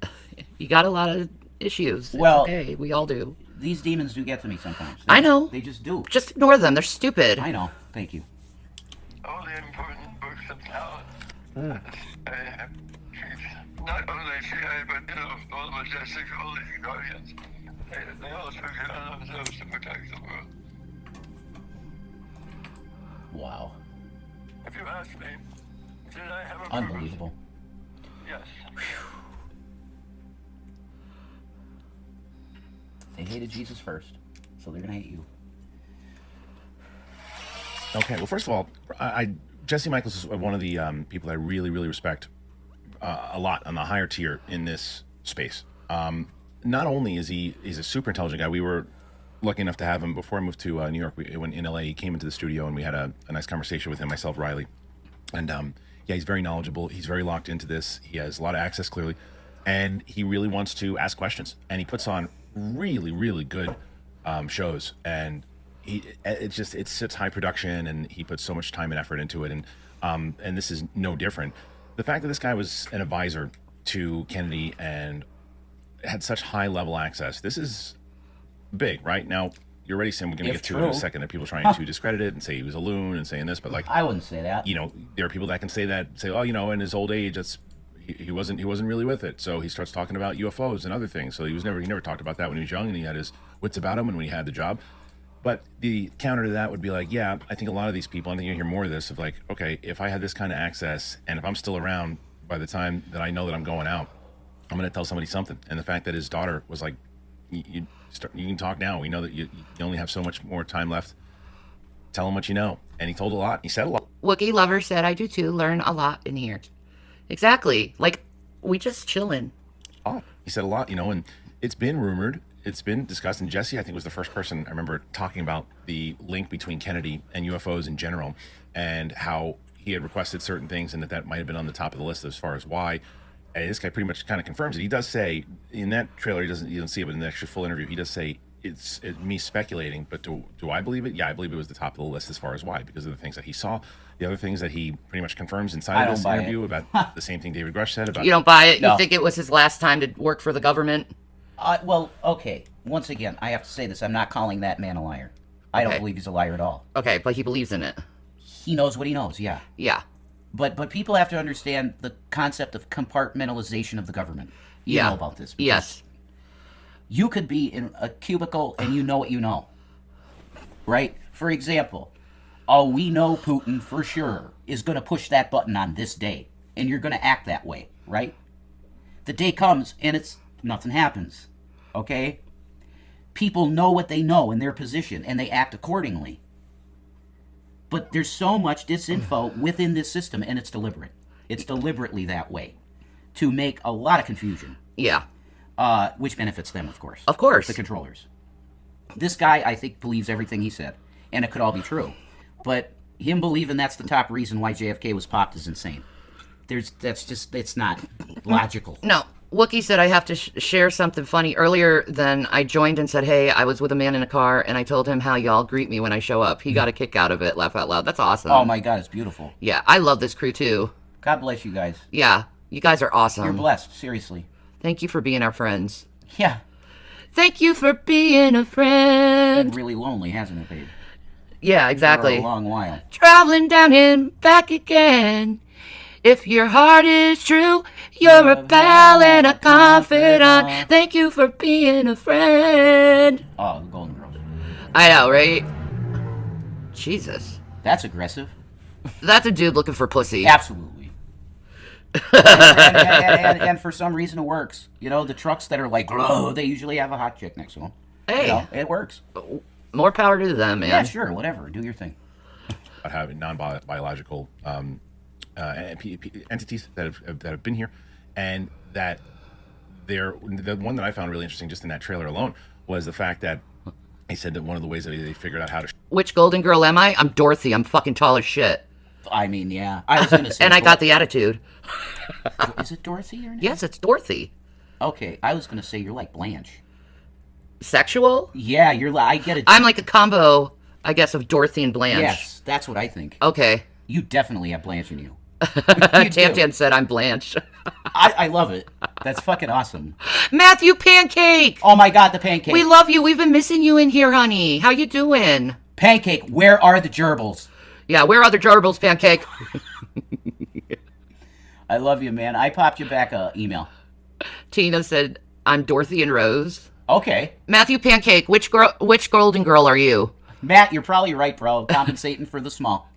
You got a lot of issues. Well, it's okay. We all do. These demons do get to me sometimes. I know. They just do. Just ignore them. They're stupid. I know. Thank you. All the important books of talent. Not only CIA, but all the majestic holy guardians. They all took it on themselves to protect the world. Wow. If you ask me, did I have a Unbelievable. purpose? Yes. They hated Jesus first, so they're going to hate you. Okay, well, first of all, Jesse Michaels is one of the people I really, really respect a lot on the higher tier in this space. not only is he's a super intelligent guy. We were lucky enough to have him before I moved to New York. When in LA, he came into the studio and we had a nice conversation with him, myself, Riley, and yeah, he's very knowledgeable. He's very locked into this. He has a lot of access, clearly, and he really wants to ask questions. And he puts on really, really good shows. And it's such high production, and he puts so much time and effort into it. And this is no different. The fact that this guy was an advisor to Kennedy and had such high level access, this is big, right? Now, you're already saying we're going to get to it in a second that people are trying to discredit it and say he was a loon and saying this, but like I wouldn't say that. You know, there are people that can say that, say, oh, you know, in his old age, he wasn't really with it. So he starts talking about UFOs and other things. So he never talked about that when he was young, and he had his wits about him when he had the job. But the counter to that would be like, yeah, I think a lot of these people, I think you hear more of this of like, okay, if I had this kind of access, and if I'm still around by the time that I know that I'm going out, I'm going to tell somebody something. And the fact that his daughter was like, you can talk now. We know that you only have so much more time left. Tell him what you know. And he told a lot. He said a lot. Wookie Lover said, I do too. Learn a lot in here. Exactly. Like, we just chilling. Oh, he said a lot, you know, and it's been rumored. It's been discussed. And Jesse, I think, was the first person I remember talking about the link between Kennedy and UFOs in general, and how he had requested certain things, and that might have been on the top of the list as far as why. And this guy pretty much kind of confirms it. He does say in that trailer, you don't see it, but in the actual full interview, he does say it's me speculating. But do I believe it? Yeah, I believe it was the top of the list as far as why, because of the things that he saw, the other things that he pretty much confirms inside of this interview about the same thing David Grush said about. You don't buy it? No. You think it was his last time to work for the government? Well, okay. Once again, I have to say this. I'm not calling that man a liar. I don't believe he's a liar at all. Okay, but he believes in it. He knows what he knows, yeah. Yeah. But people have to understand the concept of compartmentalization of the government. You know about this. Yes. You could be in a cubicle and you know what you know. Right? For example, we know Putin for sure is going to push that button on this day. And you're going to act that way, right? The day comes and nothing happens. Okay? People know what they know in their position and they act accordingly. But there's so much disinfo within this system, and it's deliberate. It's deliberately that way to make a lot of confusion. Yeah. Which benefits them, of course. Of course. The controllers. This guy, I think, believes everything he said, and it could all be true. But him believing that's the top reason why JFK was popped is insane. It's not logical. No. Wookie said, I have to share something funny. Earlier then, I joined and said, hey, I was with a man in a car, and I told him how y'all greet me when I show up. He got a kick out of it. Laugh out loud. That's awesome. Oh, my God. It's beautiful. Yeah, I love this crew, too. God bless you guys. Yeah, you guys are awesome. You're blessed. Seriously. Thank you for being our friends. Yeah. Thank you for being a friend. Been really lonely, hasn't it, babe? Yeah, exactly. For a long while. Traveling down and back again. If your heart is true, you're a pal and a confidant. Thank you for being a friend. Oh, the Golden Girls. I know, right? Jesus. That's aggressive. That's a dude looking for pussy. Absolutely. and for some reason it works. You know, the trucks that are like, oh, they usually have a hot chick next to them. Hey. You know, it works. More power to them, man. Yeah, sure, whatever. Do your thing. About having non-biological entities that have been here, and that the one that I found really interesting just in that trailer alone was the fact that he said that one of the ways that they figured out how to. Which Golden Girl am I? I'm Dorothy. I'm fucking tall as shit. I mean, yeah. I was gonna say. And I got the attitude. Is it Dorothy or not? Yes, it's Dorothy. Okay, I was gonna say you're like Blanche. Sexual? Yeah, you're like. I get it. I'm like a combo, I guess, of Dorothy and Blanche. Yes, that's what I think. Okay. You definitely have Blanche in you. Tam said I'm Blanche. I love it. That's fucking awesome. Matthew Pancake! Oh my God, the Pancake. We love you. We've been missing you in here, honey. How you doing? Pancake, where are the gerbils? Yeah, where are the gerbils, Pancake? I love you, man. I popped you back a email. Tina said, I'm Dorothy and Rose. Okay. Matthew Pancake, which Golden Girl are you? Matt, you're probably right, bro. Compensating for the small.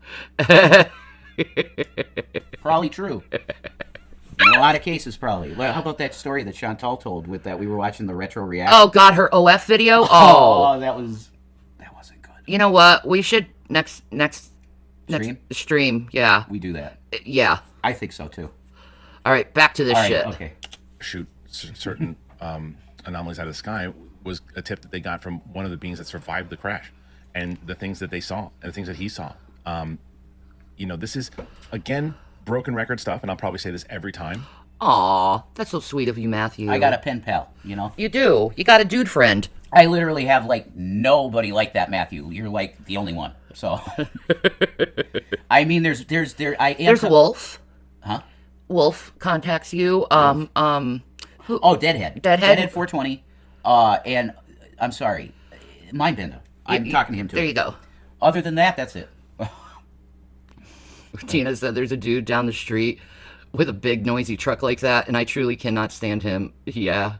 Probably true. In a lot of cases, probably. Well, how about that story that Chantal told with that we were watching the retro reaction? Oh, God, her OF video? Oh, that wasn't good. You know what? We should next stream. Yeah. We do that. Yeah. I think so, too. All right, back to this shit. Okay. Shoot certain anomalies out of the sky was a tip that they got from one of the beings that survived the crash, and the things that they saw and the things that he saw. This is again broken record stuff, and I'll probably say this every time. Aw, that's so sweet of you, Matthew. I got a pen pal, You do. You got a dude friend. I literally have like nobody like that, Matthew. You're like the only one. So, I mean, there's Wolf. Huh? Wolf contacts you. Deadhead. Deadhead 420. And I'm sorry, Mindbender. I'm talking to him too. There you go. Other than that, that's it. Tina said there's a dude down the street with a big noisy truck like that, and I truly cannot stand him. Yeah.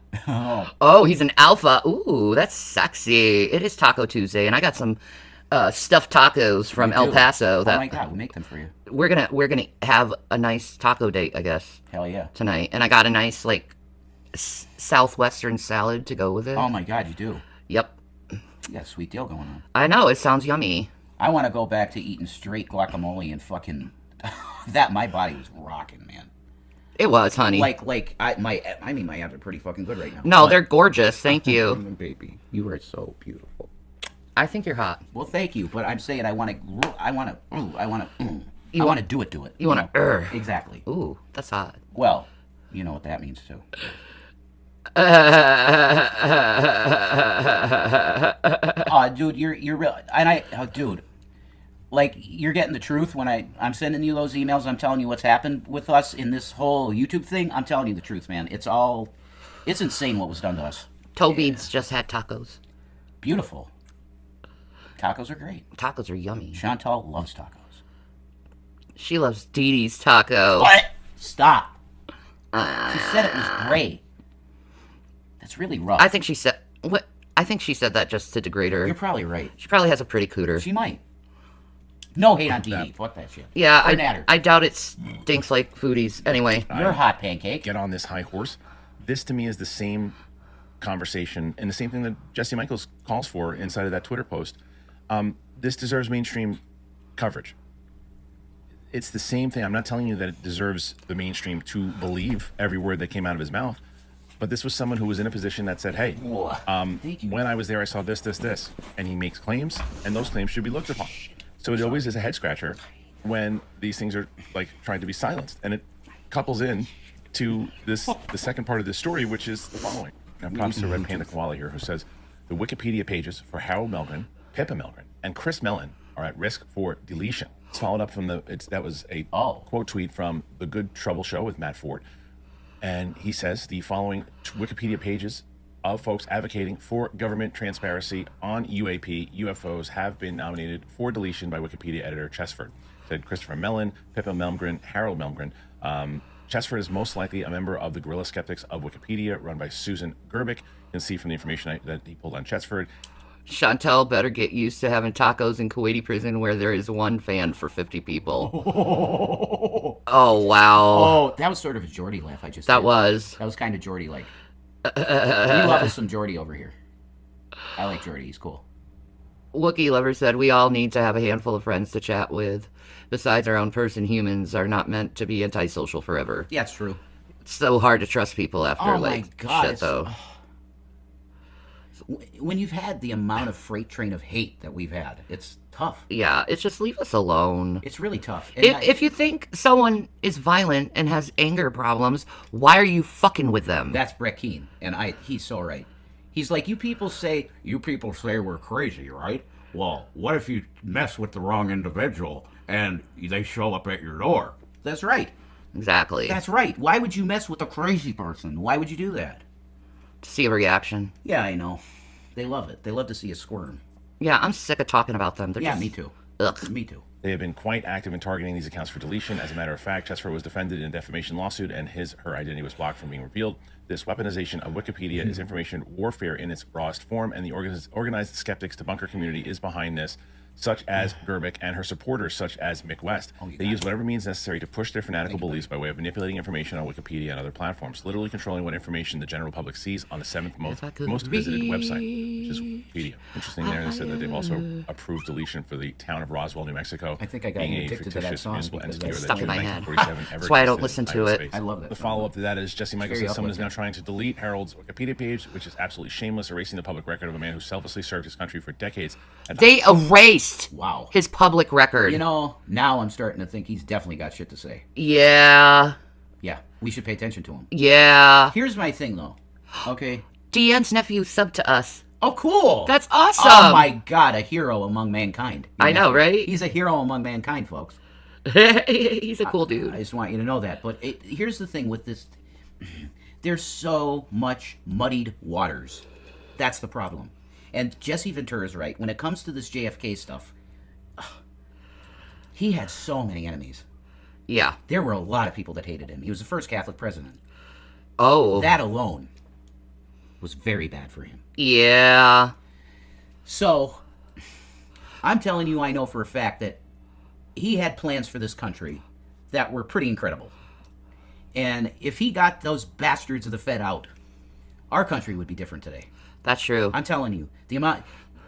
Oh, he's an alpha. Ooh, that's sexy. It is Taco Tuesday, and I got some stuffed tacos from El Paso. Oh my God, we'll make them for you. We're gonna have a nice taco date, I guess. Hell yeah. Tonight, and I got a nice southwestern salad to go with it. Oh my God, you do. Yep. You got a sweet deal going on. I know, it sounds yummy. I want to go back to eating straight guacamole and fucking that. My body was rocking, man. It was, honey. My abs are pretty fucking good right now. No, they're gorgeous. Thank you, baby. You are so beautiful. I think you're hot. Well, thank you, but I'm saying I want to do it. You want to exactly. Ooh, that's hot. Well, you know what that means too. Dude, you're real, and dude, like, you're getting the truth when I'm sending you those emails. I'm telling you what's happened with us in this whole YouTube thing. I'm telling you the truth, man. It's insane what was done to us. Toby's just had tacos. Beautiful. Tacos are great. Tacos are yummy. Chantal loves tacos. She loves Dee Dee's taco. What? Stop. She said it was great. That's really rough. I think she said that just to degrade her. You're probably right. She probably has a pretty cooter. She might. No hate on Dee Dee. Fuck that shit. Yeah, I doubt it stinks like foodies. Anyway. You're a hot pancake. Get on this high horse. This to me is the same conversation and the same thing that Jesse Michaels calls for inside of that Twitter post. This deserves mainstream coverage. It's the same thing. I'm not telling you that it deserves the mainstream to believe every word that came out of his mouth, but this was someone who was in a position that said, hey, when I was there, I saw this, and he makes claims, and those claims should be looked upon. So it always is a head scratcher when these things are like trying to be silenced, and it couples in to the second part of this story, which is the following. Now, props to Red Panda Koala here, who says the Wikipedia pages for Harold Melgren, Pippa Melgren, and Chris Mellon are at risk for deletion. It's followed up from that was a quote tweet from the Good Trouble Show with Matt Ford, and he says the following Wikipedia pages of folks advocating for government transparency on UFOs have been nominated for deletion by Wikipedia editor Chesford. Said Christopher Mellon, Pippa Melgren, Harold Melgren. Chesford is most likely a member of the Guerrilla Skeptics of Wikipedia, run by Susan Gerbic. You can see from the information that he pulled on Chesford. Chantel better get used to having tacos in Kuwaiti prison where there is one fan for 50 people. Oh, wow. Oh, that was sort of a Geordie laugh I just did. That was kind of Geordie-like. We love us some Geordie over here. I like Geordie. He's cool. Wookiee Lover said, we all need to have a handful of friends to chat with. Besides our own person, humans are not meant to be antisocial forever. Yeah, it's true. It's so hard to trust people after, my God, shit, though. When you've had the amount of freight train of hate that we've had, it's tough. Yeah, it's just leave us alone. It's really tough. If you think someone is violent and has anger problems, why are you fucking with them? That's Brett Keane, and he's so right. He's like, you people say we're crazy, right? Well, what if you mess with the wrong individual and they show up at your door? That's right. Exactly. That's right. Why would you mess with a crazy person? Why would you do that? To see a reaction. Yeah, I know. They love it. They love to see us squirm. Yeah, I'm sick of talking about them. Me too. Ugh. Me too. They have been quite active in targeting these accounts for deletion. As a matter of fact, Chesford was defended in a defamation lawsuit, and her identity was blocked from being revealed. This weaponization of Wikipedia is information warfare in its rawest form, and the organized skeptics debunker community is behind this. such as Gerbic, and her supporters, such as Mick West. They use whatever means necessary to push their fanatical beliefs by way of manipulating information on Wikipedia and other platforms, literally controlling what information the general public sees on the 7th most visited website, which is Wikipedia. Interesting there, they said that they've also approved deletion for the town of Roswell, New Mexico. I think I got being a addicted to that fictitious song municipal because entity that's that stuck in June my head. 1947 ever That's why I don't existed listen in to it. cyberspace. I love that The song. follow-up to that is Jesse Michael very says someone is now uplifting. trying to delete Harold's Wikipedia page, which is absolutely shameless, erasing the public record of a man who selflessly served his country for decades. They erased Wow. his public record. You know, now I'm starting to think he's definitely got shit to say. Yeah. Yeah, we should pay attention to him. Yeah. Here's my thing, though. Okay. Deanne's nephew subbed to us. Oh, cool. That's awesome. Oh, my God. A hero among mankind. I know, right? He's a hero among mankind, folks. He's a cool dude. I just want you to know that. But here's the thing with this. There's so much muddied waters. That's the problem. And Jesse Ventura is right. When it comes to this JFK stuff, he had so many enemies. Yeah. There were a lot of people that hated him. He was the first Catholic president. Oh. That alone was very bad for him. Yeah. So, I'm telling you, I know for a fact that he had plans for this country that were pretty incredible. And if he got those bastards of the Fed out, our country would be different today. That's true. I'm telling you, the amount,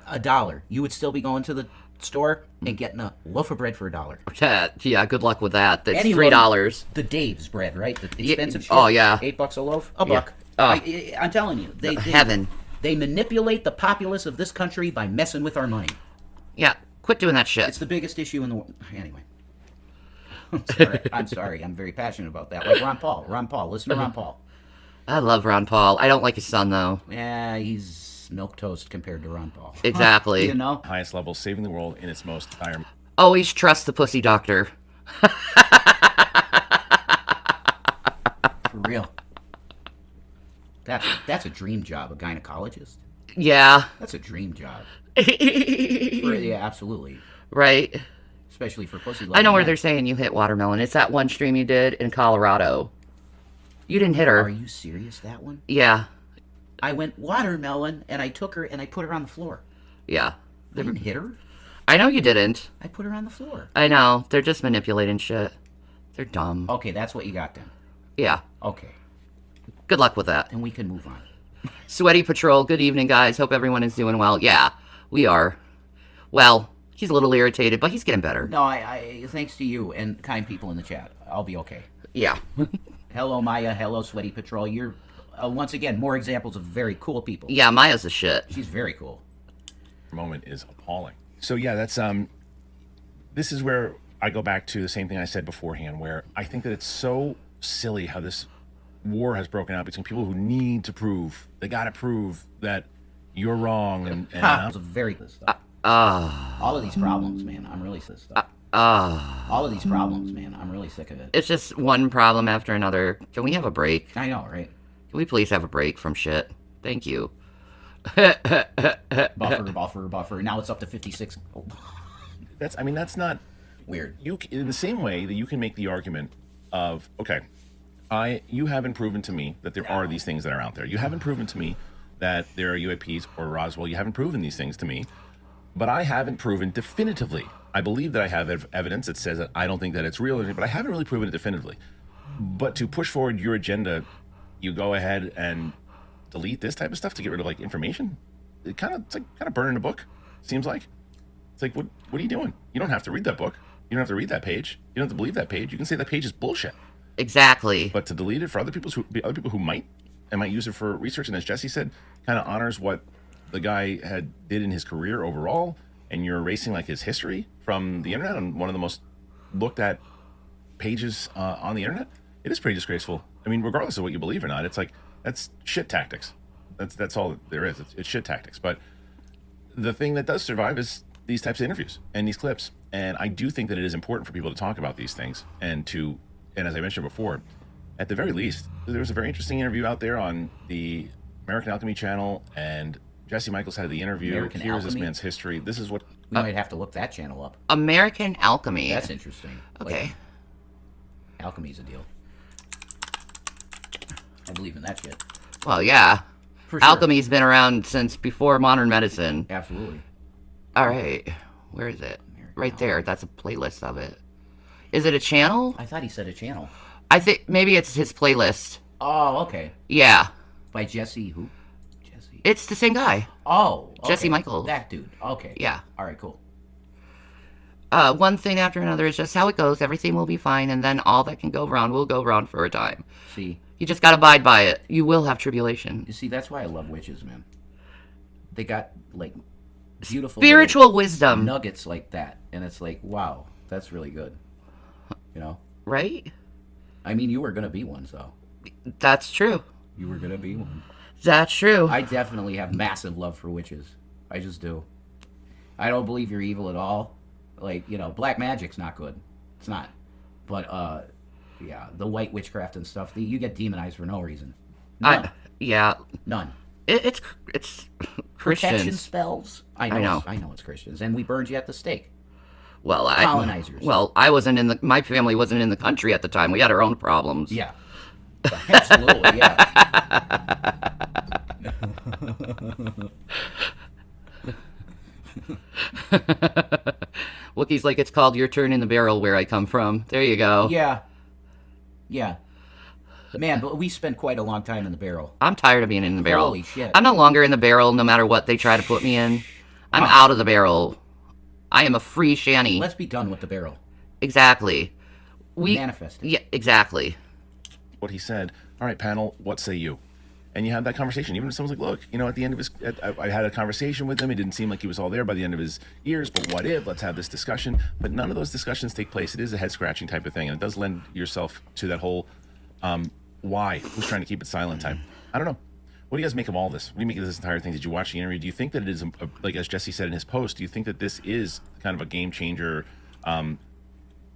$1, you would still be going to the store and getting a loaf of bread for $1. Yeah, good luck with that. That's Anyone- $3. The Dave's bread, right? The expensive shit. Oh, yeah. $8 a loaf? A Yeah. buck. I'm telling you. Heaven. They manipulate the populace of this country by messing with our money. Yeah, quit doing that shit. It's the biggest issue in the world. Anyway. I'm sorry. I'm very passionate about that. Like Ron Paul. Ron Paul. Listen to Ron Paul. I love Ron Paul. I don't like his son, though. Yeah, he's milquetoast compared to Ron Paul. Exactly. You know? Highest level, saving the world in its most dire. Always trust the pussy doctor. For real. That's a dream job, a gynecologist. Yeah. That's a dream job. Yeah, absolutely. Right. Especially for pussy. I know where they're saying you hit Watermelon. It's that one stream you did in Colorado. You didn't hit her. Are you serious, that one? Yeah. I went watermelon, and I took her and I put her on the floor. Yeah. I didn't hit her. I know you didn't. I put her on the floor. I know. They're just manipulating shit. They're dumb. Okay, that's what you got then. Yeah. Okay. Good luck with that. And we can move on. Sweaty Patrol, good evening, guys. Hope everyone is doing well. Yeah, we are. Well, he's a little irritated, but he's getting better. No, I thanks to you and kind people in the chat, I'll be okay. Yeah. Hello, Maya. Hello, Sweaty Patrol. You're, once again, more examples of very cool people. Yeah, Maya's the shit. She's very cool. Moment is appalling. So yeah, that's this is where I go back to the same thing I said beforehand, where I think that it's so silly how this war has broken out between people who need to prove, they got to prove that you're wrong, and It's a very good stuff. All of these problems, man, I'm really sick of all of these problems, man, I'm really sick of it. It's just one problem after another. Can we have a break? I know, right? Can we please have a break from shit? Thank you. Buffer. Now it's up to 56. That's not weird. You in the same way that you can make the argument of, okay, you haven't proven to me that there are these things that are out there. You haven't proven to me that there are UAPs or Roswell. You haven't proven these things to me, but I haven't proven definitively. I believe that I have evidence that says that I don't think that it's real, but I haven't really proven it definitively. But to push forward your agenda, you go ahead and delete this type of stuff to get rid of like information. It's like burning a book. Seems like it's like what are you doing? You don't have to read that book. You don't have to read that page. You don't have to believe that page. You can say that page is bullshit. Exactly. But to delete it for other people who might use it for research, and as Jesse said, kind of honors what the guy did in his career overall, and you're erasing like his history from the internet on one of the most looked at pages on the internet. It is pretty disgraceful. I mean, regardless of what you believe or not, it's like that's shit tactics. That's all there is. It's shit tactics. But the thing that does survive is these types of interviews and these clips. And I do think that it is important for people to talk about these things and as I mentioned before, at the very least, there was a very interesting interview out there on the American Alchemy channel, and Jesse Michaels had the interview. American Here's this Alchemy? man's history. This is what We might have to look that channel up. American Alchemy. That's interesting. Okay. Like, alchemy's a deal. I believe in that shit. Well, yeah. For sure. Alchemy's been around since before modern medicine. Absolutely. All right. Where is it? Right there. That's a playlist of it. Is it a channel? I thought he said a channel. I think maybe it's his playlist. Oh, okay. Yeah. By Jesse who? Jesse. It's the same guy. Oh, okay. Jesse Michaels. That dude. Okay. Yeah. All right, cool. One thing after another is just how it goes. Everything will be fine, and then all that can go wrong will go wrong for a time. See, you just gotta abide by it. You will have tribulation. You see, that's why I love witches, man. They got like beautiful spiritual wisdom nuggets like that, and it's like, wow, that's really good. You know, right? I mean, you were gonna be one, so that's true. You were gonna be one. That's true. I definitely have massive love for witches. I just do. I don't believe you're evil at all. Like, you know, black magic's not good. It's not. But, yeah, the white witchcraft and stuff, you get demonized for no reason. None. Yeah. None. It's Christians. Protection spells. I know it's Christians. And we burned you at the stake. Well, colonizers. Well, I wasn't in my family wasn't in the country at the time. We had our own problems. Yeah. Absolutely, yeah. Wookiee's like, it's called Your Turn in the Barrel where I come from. There you go. Yeah. Yeah. Man, but we spent quite a long time in the barrel. I'm tired of being in the barrel. Holy shit. I'm no longer in the barrel no matter what they try to put me in. I'm out of the barrel. I am a free Shanny. Let's be done with the barrel. Exactly. We manifest it. Yeah, exactly. What he said, all right, panel, what say you? And you have that conversation. Even if someone's like, look, you know, at the end of his, I had a conversation with him. It didn't seem like he was all there by the end of his years, but what if? Let's have this discussion. But none of those discussions take place. It is a head-scratching type of thing, and it does lend yourself to that whole why? Who's trying to keep it silent time? I don't know. What do you guys make of all this? What do you make of this entire thing? Did you watch the interview? Do you think that it is, like as Jesse said in his post, do you think that this is kind of a game-changer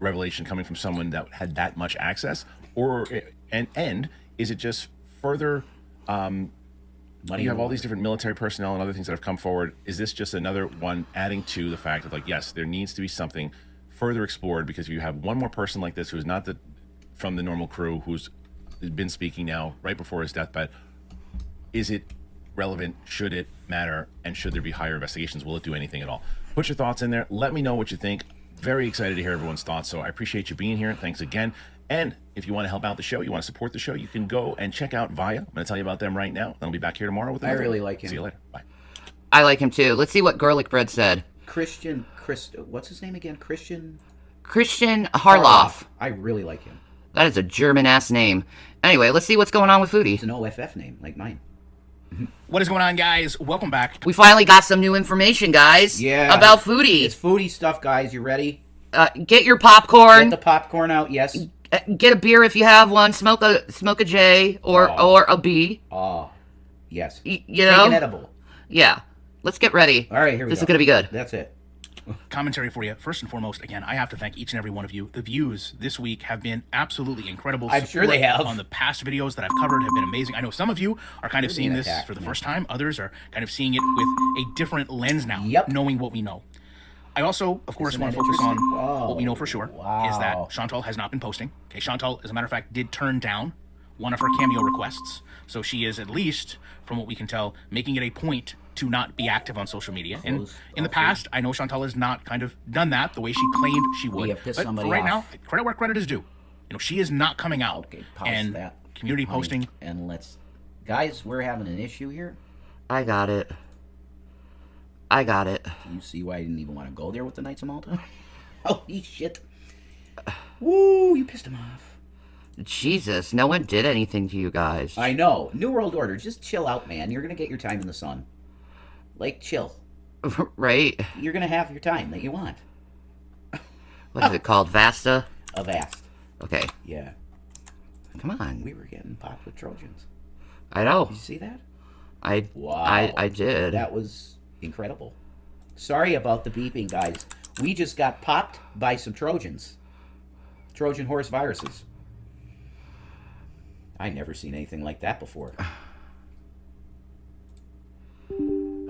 revelation coming from someone that had that much access? Or, and is it just further... you have all these different military personnel and other things that have come forward. Is this just another one adding to the fact that, like, yes, there needs to be something further explored, because if you have one more person like this who's not from the normal crew, who's been speaking now right before his deathbed, is it relevant? Should it matter? And should there be higher investigations? Will it do anything at all? Put your thoughts in there. Let me know what you think. Very excited to hear everyone's thoughts. So I appreciate you being here. Thanks again. And if you want to help out the show, you want to support the show, you can go and check out Via. I'm going to tell you about them right now. I'll be back here tomorrow with another. I really like him. See you later. Bye. I like him too. Let's see what Garlic Bread said. What's his name again? Christian Harloff. I really like him. That is a German-ass name. Anyway, let's see what's going on with Foodie. It's an OFF name, like mine. What is going on, guys? Welcome back. We finally got some new information, guys. Yeah. About Foodie. It's Foodie stuff, guys. You ready? Get your popcorn. Get the popcorn out, yes. Get a beer if you have one. Smoke a J or a B. Oh, yes. You know? Make an edible. Yeah. Let's get ready. All right, here we go. This is going to be good. That's it. Commentary for you. First and foremost, again, I have to thank each and every one of you. The views this week have been absolutely incredible. I'm sure they have. On the past videos that I've covered have been amazing. I know some of you are kind of seeing this for the first time. Others are kind of seeing it with a different lens now, knowing what we know. I also, of course, want to focus on what we know for sure, is that Chantal has not been posting. Okay, Chantal, as a matter of fact, did turn down one of her cameo requests. So she is, at least, from what we can tell, making it a point to not be active on social media. And in the past, I know Chantal has not kind of done that the way she claimed she would. But for right now, credit where credit is due. You know, she is not coming out. Okay, pause and that. Community posting. And let's... Guys, we're having an issue here. I got it. Do you see why I didn't even want to go there with the Knights of Malta? Holy shit. Woo, you pissed him off. Jesus, no one did anything to you guys. I know. New World Order, just chill out, man. You're going to get your time in the sun. Like, chill. Right? You're going to have your time that you want. What is it called? Vasta? Avast. Okay. Yeah. Come on. We were getting popped with Trojans. I know. Did you see that? Wow. I did. That was incredible. Sorry about the beeping, guys. We just got popped by some Trojans. Trojan horse viruses. I never seen anything like that before.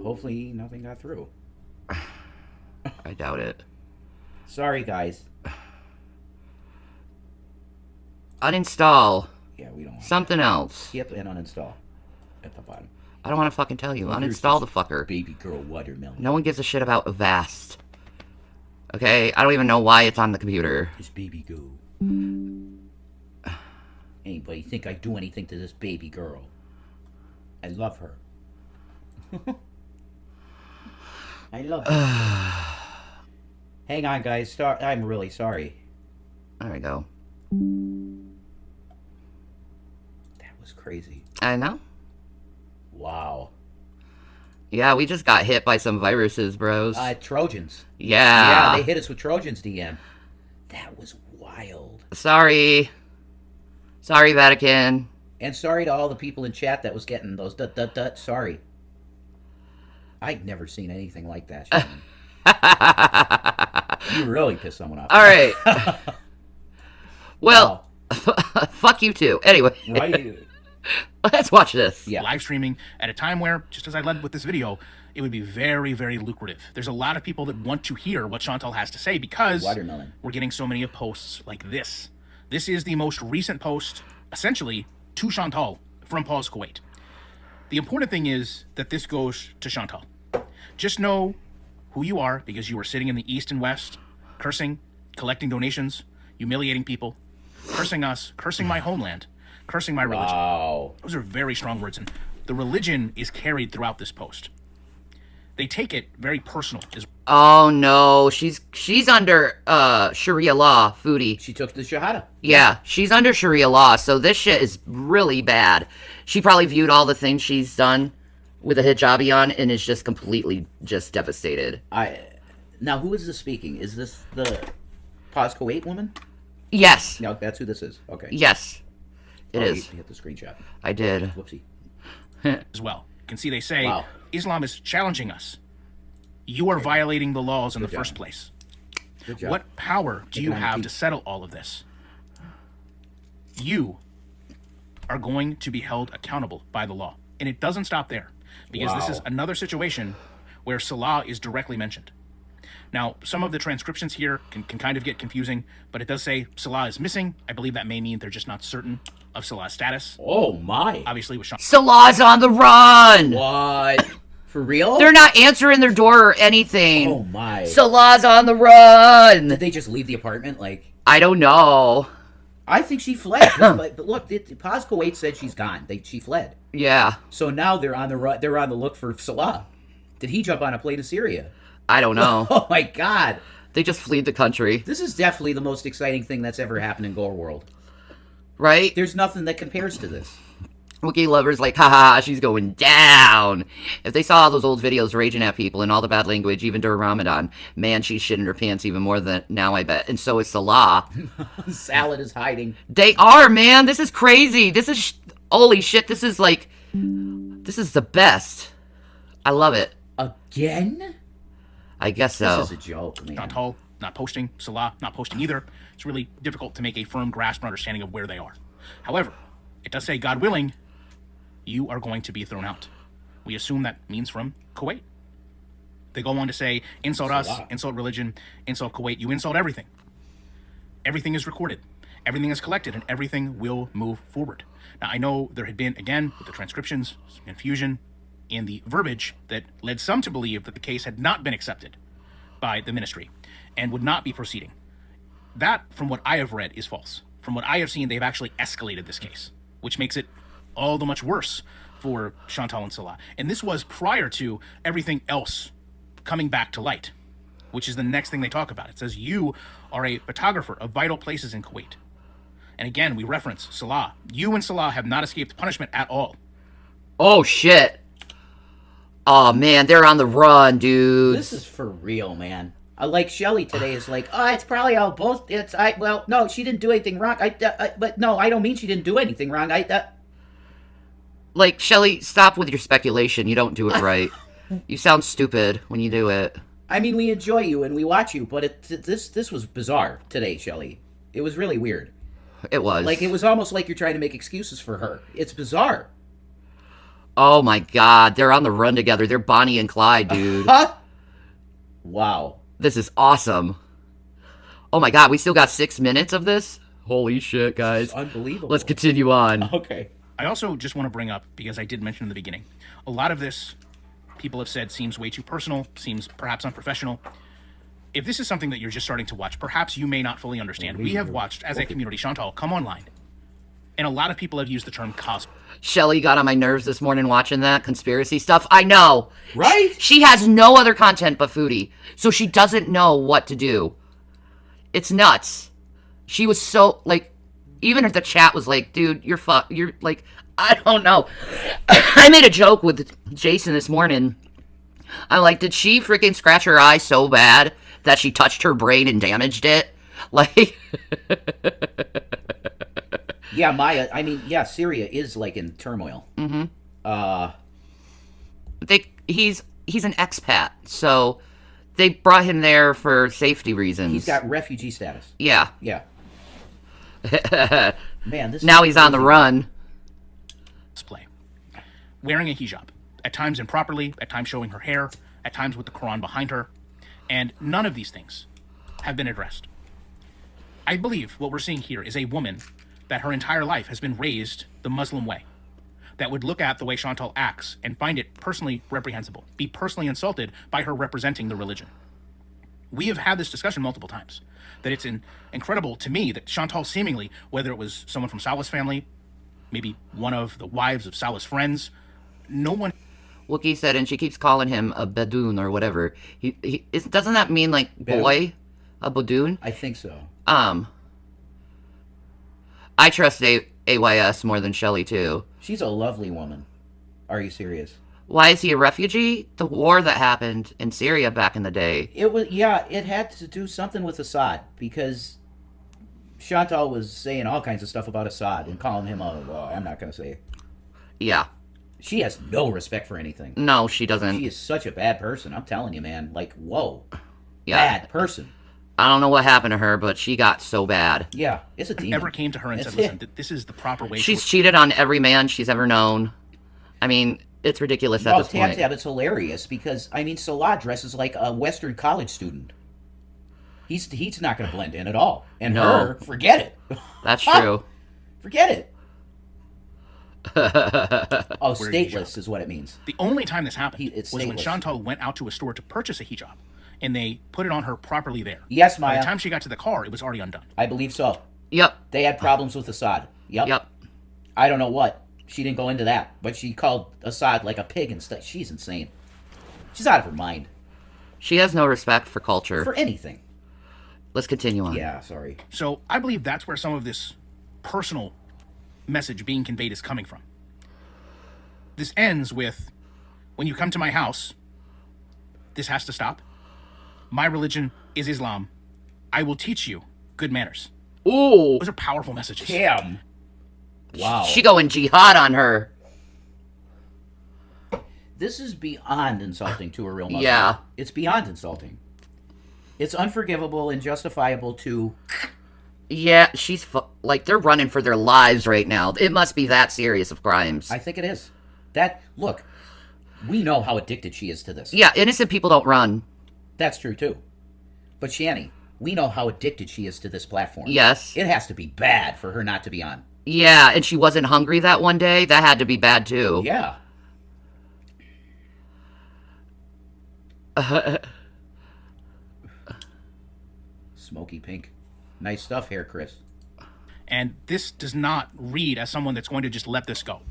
Hopefully nothing got through. I doubt it. Sorry, guys. Uninstall. Yeah, we don't want something else. Skip and uninstall at the bottom. I don't want to fucking tell you. Uninstall the fucker. Baby girl watermelon. No one gives a shit about Avast. Okay, I don't even know why it's on the computer. This baby girl. Anybody think I do anything to this baby girl? I love her. I love her. Hang on, guys. I'm really sorry. There we go. That was crazy. I know. Wow. Yeah, we just got hit by some viruses, bros. Trojans. Yeah. Yeah, they hit us with Trojans, DM. That was wild. Sorry. Sorry, Vatican. And sorry to all the people in chat that was getting those sorry. I'd never seen anything like that, Shannon. You really pissed someone off. All right. Well, fuck you too. Anyway. Right. Let's watch this. Yeah. Live streaming at a time where, just as I led with this video, it would be very, very lucrative. There's a lot of people that want to hear what Chantal has to say because we're getting so many posts like this. This is the most recent post, essentially, to Chantal from Pause Kuwait. The important thing is that this goes to Chantal. Just know who you are because you are sitting in the East and West, cursing, collecting donations, humiliating people, cursing us, cursing my homeland, cursing my religion. Wow. Those are very strong words, and the religion is carried throughout this post. They take it very personal. Oh no, she's under Sharia law, Foodie. She took the Shahada. Yeah, she's under Sharia law, so this shit is really bad. She probably viewed all the things she's done with a hijabi on and is just completely just devastated. Now, who is this speaking? Is this the Pause Kuwait woman? Yes. No, that's who this is. Okay. Yes. It is. You hit the screenshot. I did. Whoopsie. As well. You can see they say, Islam is challenging us. You are violating the laws in the first place. Good job. What power do you have to settle all of this? You are going to be held accountable by the law. And it doesn't stop there, because this is another situation where Salah is directly mentioned. Now, some of the transcriptions here can kind of get confusing, but it does say Salah is missing. I believe that may mean they're just not certain of Salah's status. Oh, my. Obviously, with Sean. Salah's on the run! What? For real? They're not answering their door or anything. Oh, my. Salah's on the run! Did they just leave the apartment? I don't know. I think she fled. But look, Paz Kuwait said she's gone. She fled. Yeah. So now they're on the look for Salah. Did he jump on a plane to Syria? I don't know. Oh my God. They just fled the country. This is definitely the most exciting thing that's ever happened in Gorl World. Right? There's nothing that compares to this. Wookiee lovers like, haha, she's going down. If they saw all those old videos raging at people and all the bad language, even during Ramadan, man, she's shitting her pants even more than now, I bet. And so is Salah. Salad is hiding. They are, man. This is crazy. This is, holy shit, this is the best. I love it. Again? I guess so. This is a joke, man. Chantal not posting, Salah not posting either. It's really difficult to make a firm grasp or understanding of where they are. However, it does say, God willing, you are going to be thrown out. We assume that means from Kuwait. They go on to say, insult us, insult religion, insult Kuwait. You insult everything. Everything is recorded. Everything is collected, and everything will move forward. Now, I know there had been, again, with the transcriptions, some confusion in the verbiage that led some to believe that the case had not been accepted by the ministry and would not be proceeding. That, from what I have read, is false. From what I have seen, they've actually escalated this case, which makes it all the much worse for Chantal and Salah. And this was prior to everything else coming back to light, which is the next thing they talk about. It says, you are a photographer of vital places in Kuwait. And again, we reference Salah. You and Salah have not escaped punishment at all. Oh, shit. Oh, man, they're on the run, dude. This is for real, man. Like Shelly today is like, oh, it's probably all both. Well, no, she didn't do anything wrong. But no, I don't mean she didn't do anything wrong. Like, Shelly, stop with your speculation. You don't do it right. You sound stupid when you do it. I mean, we enjoy you and we watch you, but this was bizarre today, Shelly. It was really weird. It was. Like, it was almost like you're trying to make excuses for her. It's bizarre. Oh, my God. They're on the run together. They're Bonnie and Clyde, dude. Wow. This is awesome. Oh, my God. We still got 6 minutes of this? Holy shit, guys. Unbelievable. Let's continue on. Okay. I also just want to bring up, because I did mention in the beginning, a lot of this, people have said, seems way too personal, seems perhaps unprofessional. if this is something that you're just starting to watch, perhaps you may not fully understand. We have watched, as a community, Chantal come online, and a lot of people have used the term cosplay. Shelly got on my nerves this morning watching that conspiracy stuff. I know. Right? She has no other content but foodie, so she doesn't know what to do. It's nuts. She was so, like, even if the chat was like, dude, you're like, I don't know. I made a joke with Jason this morning. I'm like, did she freaking scratch her eye so bad that she touched her brain and damaged it? Like... Yeah, Maya, I mean, yeah, Syria is, like, in turmoil. Mm-hmm. He's an expat, so they brought him there for safety reasons. He's got refugee status. Yeah. Yeah. Man, this now he's on the run. Display. Wearing a hijab. At times improperly, at times showing her hair, at times with the Quran behind her. And none of these things have been addressed. I believe what we're seeing here is a woman that her entire life has been raised the Muslim way, that would look at the way Chantal acts and find it personally reprehensible, be personally insulted by her representing the religion. We have had this discussion multiple times, that it's incredible to me that Chantal seemingly, whether it was someone from Salah's family, maybe one of the wives of Salah's friends, no one... Wookie said, and she keeps calling him a Badoon or whatever. Doesn't that mean, like, boy? A Badoon? I think so. I trust AYS more than Shelly, too. She's a lovely woman. Are you serious? Why is he a refugee? The war that happened in Syria back in the day. It had to do something with Assad, because Chantal was saying all kinds of stuff about Assad and calling him I'm not going to say it. Yeah. She has no respect for anything. No, she doesn't. She is such a bad person. I'm telling you, man. Like, whoa. Yeah. Bad person. I don't know what happened to her, but she got so bad. Yeah, it's a demon. Ever came to her and said, listen, this is the proper way. She's cheated on every man she's ever known. I mean, it's ridiculous at this point. It's hilarious because, I mean, Salah dresses like a Western college student. He's not going to blend in at all. And her, forget it. That's true. Forget it. Stateless is what it means. The only time this happened was when stateless. Chantal went out to a store to purchase a hijab, and they put it on her properly there. Yes, Maya. By the time she got to the car, it was already undone. I believe so. Yep. They had problems with Assad. Yep. I don't know what. She didn't go into that, but she called Assad like a pig and stuff. She's insane. She's out of her mind. She has no respect for culture. For anything. Let's continue on. Yeah, sorry. So I believe that's where some of this personal message being conveyed is coming from. This ends with, when you come to my house, this has to stop. My religion is Islam. I will teach you good manners. Ooh. Those are powerful messages. Damn. Wow. She going jihad on her. This is beyond insulting to a real Muslim. Yeah. It's beyond insulting. It's unforgivable and justifiable to... Yeah, she's... like, they're running for their lives right now. It must be that serious of crimes. I think it is. Look, we know how addicted she is to this. Yeah, innocent people don't run. That's true, too. But Shanny, we know how addicted she is to this platform. Yes. It has to be bad for her not to be on. Yeah, and she wasn't hungry that one day. That had to be bad, too. Yeah. Smoky pink. Nice stuff here, Chris. And this does not read as someone that's going to just let this go.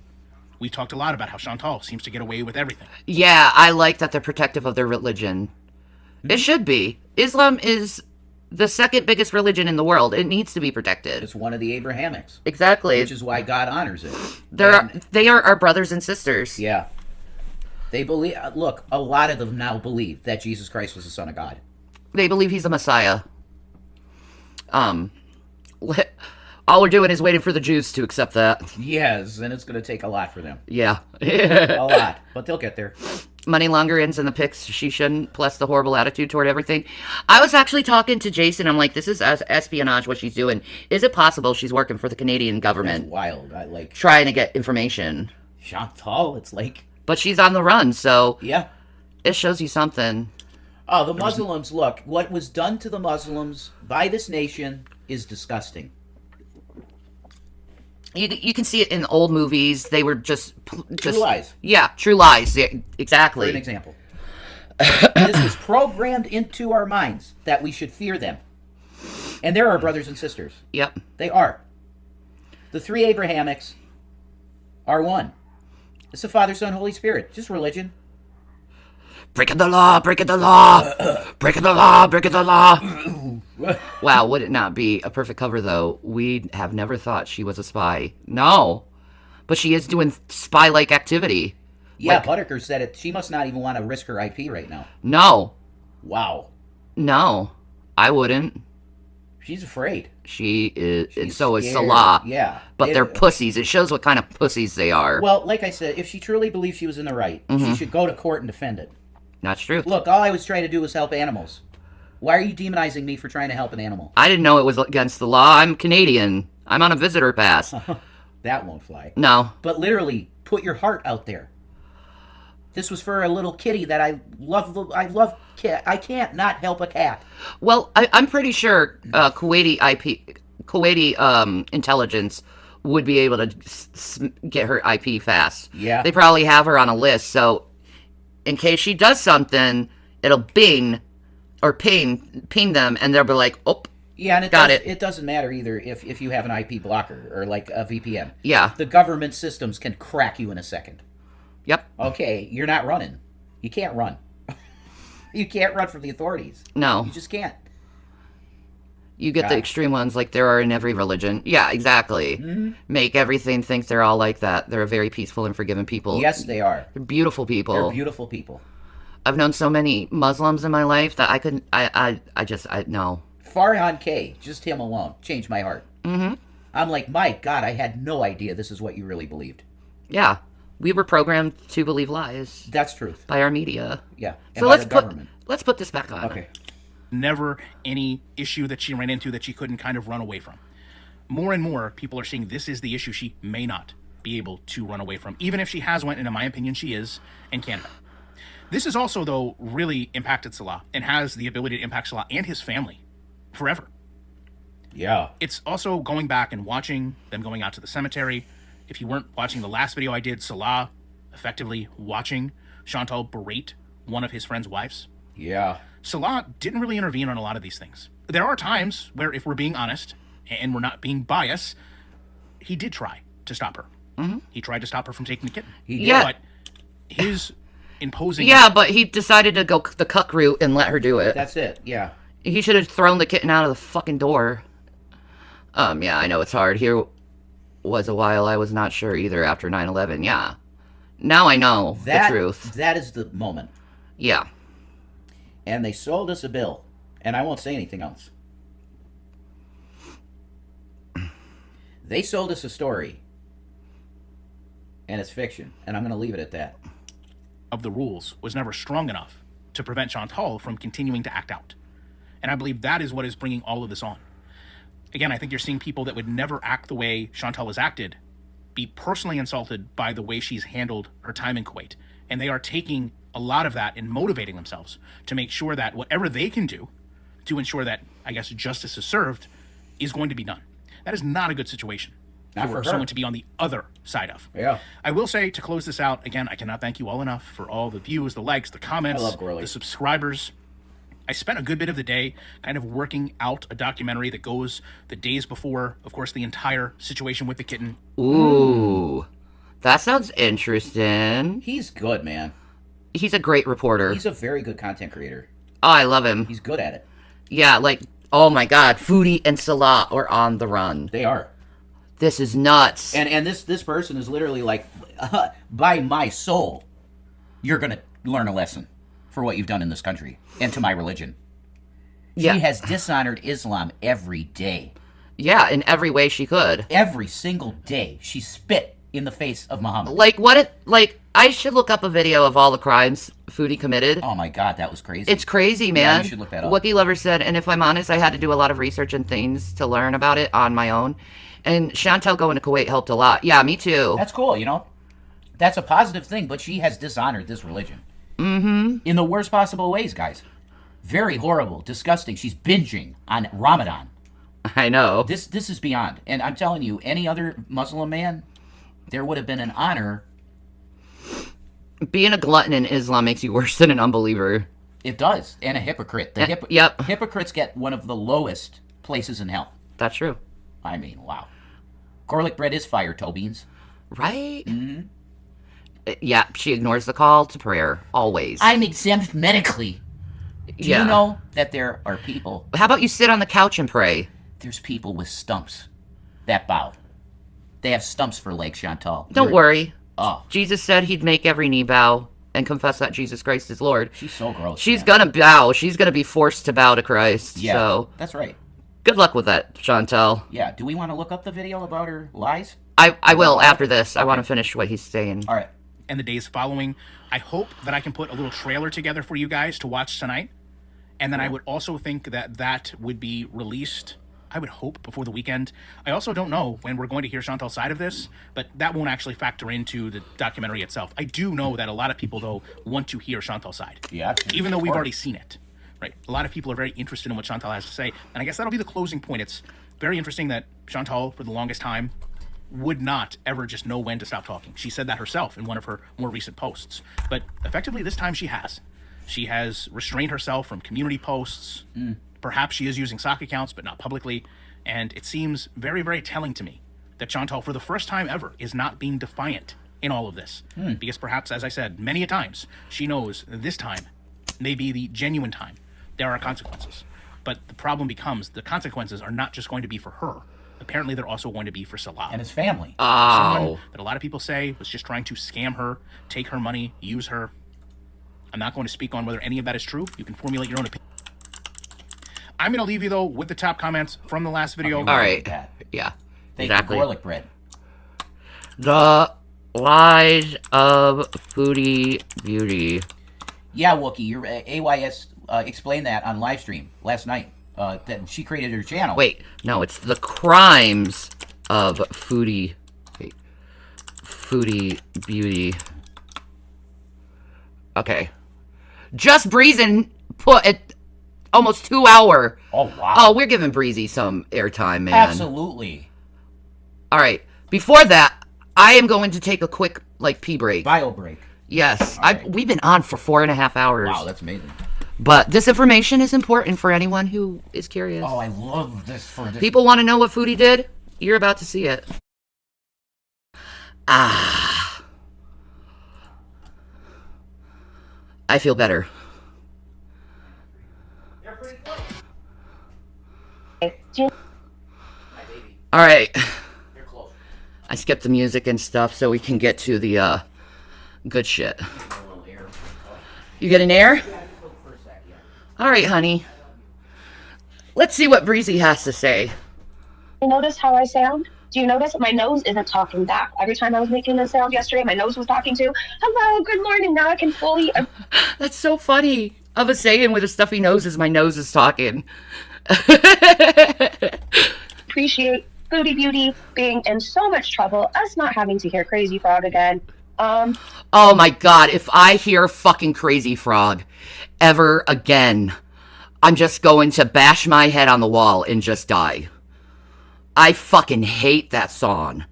We've talked a lot about how Chantal seems to get away with everything. Yeah, I like that they're protective of their religion. It should be. Islam is the second biggest religion in the world. It needs to be protected. It's one of the Abrahamics. Exactly. Which is why God honors it. They are our brothers and sisters. Yeah. They believe... Look, a lot of them now believe that Jesus Christ was the Son of God. They believe he's a Messiah. All we're doing is waiting for the Jews to accept that. Yes, and it's going to take a lot for them. Yeah. A lot, but they'll get there. Money launderings in the pics she shouldn't, plus the horrible attitude toward everything. I was actually talking to Jason. I'm like, this is espionage, what she's doing. Is it possible she's working for the Canadian government? That's wild. I like... Trying to get information. Chantal, it's like... But she's on the run, so... Yeah. It shows you something. Oh, the Muslims, look, what was done to the Muslims by this nation is disgusting. You can see it in old movies. They were just True lies. Yeah, true lies. Yeah, exactly. For an example. This was programmed into our minds that we should fear them. And they're our brothers and sisters. Yep. They are. The three Abrahamics are one. It's the Father, Son, Holy Spirit. Just religion. Breaking the law, breaking the law, breaking the law, breaking the law. Wow, would it not be a perfect cover, though? We'd have never thought she was a spy. No. But she is doing spy-like activity. Yeah, Buttiker said it. She must not even want to risk her IP right now. No. Wow. No. I wouldn't. She's afraid. She is, and so is scared. Salah. Yeah. But they're pussies. It shows what kind of pussies they are. Well, like I said, if she truly believes she was in the right, she should go to court and defend it. That's true. Look, all I was trying to do was help animals. Why are you demonizing me for trying to help an animal? I didn't know it was against the law. I'm Canadian. I'm on a visitor pass. That won't fly. No. But literally, put your heart out there. This was for a little kitty that I love. I love cat. I can't not help a cat. Well, I'm pretty sure Kuwaiti intelligence would be able to get her IP fast. Yeah. They probably have her on a list, so in case she does something, it'll ping them, and they'll be like, oh, yeah, and it doesn't matter either if you have an IP blocker or like a VPN. Yeah. The government systems can crack you in a second. Yep. Okay, you're not running. You can't run. You can't run from the authorities. No. You just can't. You get the extreme ones like there are in every religion. Yeah, exactly. Mm-hmm. Make everything think they're all like that. They're a very peaceful and forgiving people. Yes, they are. They're beautiful people. They're beautiful people. I've known so many Muslims in my life that I couldn't, no. Farhan K, just him alone, changed my heart. Mm-hmm. I'm like, my God, I had no idea this is what you really believed. Yeah. We were programmed to believe lies. That's truth. By our media. Yeah. So let's put this back on. Okay. Never any issue that she ran into that she couldn't kind of run away from. More and more people are saying this is the issue she may not be able to run away from, even if she has one, and in my opinion she is, in Canada. This has also, though, really impacted Salah and has the ability to impact Salah and his family forever. Yeah. It's also going back and watching them going out to the cemetery. If you weren't watching the last video I did, Salah effectively watching Chantal berate one of his friend's wives. Yeah. Salah didn't really intervene on a lot of these things. There are times where, if we're being honest and we're not being biased, he did try to stop her. Mm-hmm. He tried to stop her from taking the kitten. He did. Yeah. But his imposing... Yeah, but he decided to go the cuck route and let her do it. That's it, yeah. He should have thrown the kitten out of the fucking door. Yeah, I know it's hard. Here was a while I was not sure either after 9/11. Yeah. Now I know the truth. That is the moment. Yeah. And they sold us a bill. And I won't say anything else. They sold us a story. And it's fiction. And I'm going to leave it at that. Of the rules was never strong enough to prevent Chantal from continuing to act out. And I believe that is what is bringing all of this on. Again, I think you're seeing people that would never act the way Chantal has acted be personally insulted by the way she's handled her time in Kuwait. And they are taking a lot of that and motivating themselves to make sure that whatever they can do to ensure that, I guess, justice is served is going to be done. That is not a good situation Not for her. someone to be on the other side of. Yeah. I will say, to close this out, again, I cannot thank you all enough for all the views, the likes, the comments, I love Gorl. the subscribers. I spent a good bit of the day kind of working out a documentary that goes the days before, of course, the entire situation with the kitten. Ooh. That sounds interesting. He's good, man. He's a great reporter. He's a very good content creator. Oh, I love him. He's good at it. Yeah, like, oh my God, Foodie and Salah are on the run. They are. This is nuts. And this person is literally like, by my soul, you're going to learn a lesson for what you've done in this country and to my religion. Yeah. She has dishonored Islam every day. Yeah, in every way she could. Every single day, she spit in the face of Muhammad. I should look up a video of all the crimes Foodie committed. Oh my God, that was crazy. It's crazy, man. Yeah, you should look that up. Wookie Lover said, and if I'm honest, I had to do a lot of research and things to learn about it on my own. And Chantal going to Kuwait helped a lot. Yeah, me too. That's cool, you know? That's a positive thing, but she has dishonored this religion. Mm-hmm. In the worst possible ways, guys. Very horrible, disgusting. She's binging on Ramadan. I know. This is beyond. And I'm telling you, any other Muslim man, there would have been an honor Being a glutton in Islam makes you worse than an unbeliever. It does, and a hypocrite. Yep. Hypocrites get one of the lowest places in hell. That's true. I mean, wow. Garlic bread is fire, toe beans. Right? Mm-hmm. Yeah, she ignores the call to prayer, always. I'm exempt medically. Do Yeah. you know that there are people... How about you sit on the couch and pray? There's people with stumps that bow. They have stumps for legs, Chantal. Don't worry. Oh. Jesus said he'd make every knee bow and confess that Jesus Christ is Lord. She's so gross. She's gonna bow. She's gonna be forced to bow to Christ. Yeah, so that's right. Good luck with that, Chantal. Yeah, do we want to look up the video about her lies? I will after this. I want to finish what he's saying. All right. And the days following, I hope that I can put a little trailer together for you guys to watch tonight. And then I would also think that that would be released, I would hope, before the weekend. I also don't know when we're going to hear Chantal's side of this, but that won't actually factor into the documentary itself. I do know that a lot of people, though, want to hear Chantal's side. Yeah. Even though we've already seen it. Right. A lot of people are very interested in what Chantal has to say. And I guess that'll be the closing point. It's very interesting that Chantal, for the longest time, would not ever just know when to stop talking. She said that herself in one of her more recent posts. But effectively, this time she has. She has restrained herself from community posts. Perhaps she is using sock accounts, but not publicly. And it seems very, very telling to me that Chantal, for the first time ever, is not being defiant in all of this. Because perhaps, as I said, many a times, she knows this time may be the genuine time. There are consequences. But the problem becomes the consequences are not just going to be for her. Apparently, they're also going to be for Salah. And his family. Someone that a lot of people say was just trying to scam her, take her money, use her. I'm not going to speak on whether any of that is true. You can formulate your own opinion. I'm going to leave you, though, with the top comments from the last video. All right. Yeah. Thank exactly. you, garlic bread. The lies of Foodie Beauty. Yeah, Wookie, your AYS explained that on live stream last night. That she created her channel. Wait, no, it's the crimes of Foodie Beauty. Okay. Just Breezin put it almost 2 hour. Oh, wow. Oh, we're giving Breezy some airtime, man. Absolutely. All right. Before that, I am going to take a quick, pee break. Bio break. Yes. We've been on for 4.5 hours. Wow, that's amazing. But this information is important for anyone who is curious. Oh, I love this. People want to know what Foodie did? You're about to see it. I feel better. All right. I skipped the music and stuff so we can get to the good shit. You get an air? All right, honey. Let's see what Breezy has to say. You notice how I sound? Do you notice my nose isn't talking back? Every time I was making this sound yesterday, my nose was talking to, hello, good morning, now I can fully... That's so funny. Of a saying with a stuffy nose is my nose is talking. Appreciate Foodie Beauty being in so much trouble, us not having to hear Crazy Frog again. Oh my god, if I hear fucking Crazy Frog ever again, I'm just going to bash my head on the wall and just die. I fucking hate that song.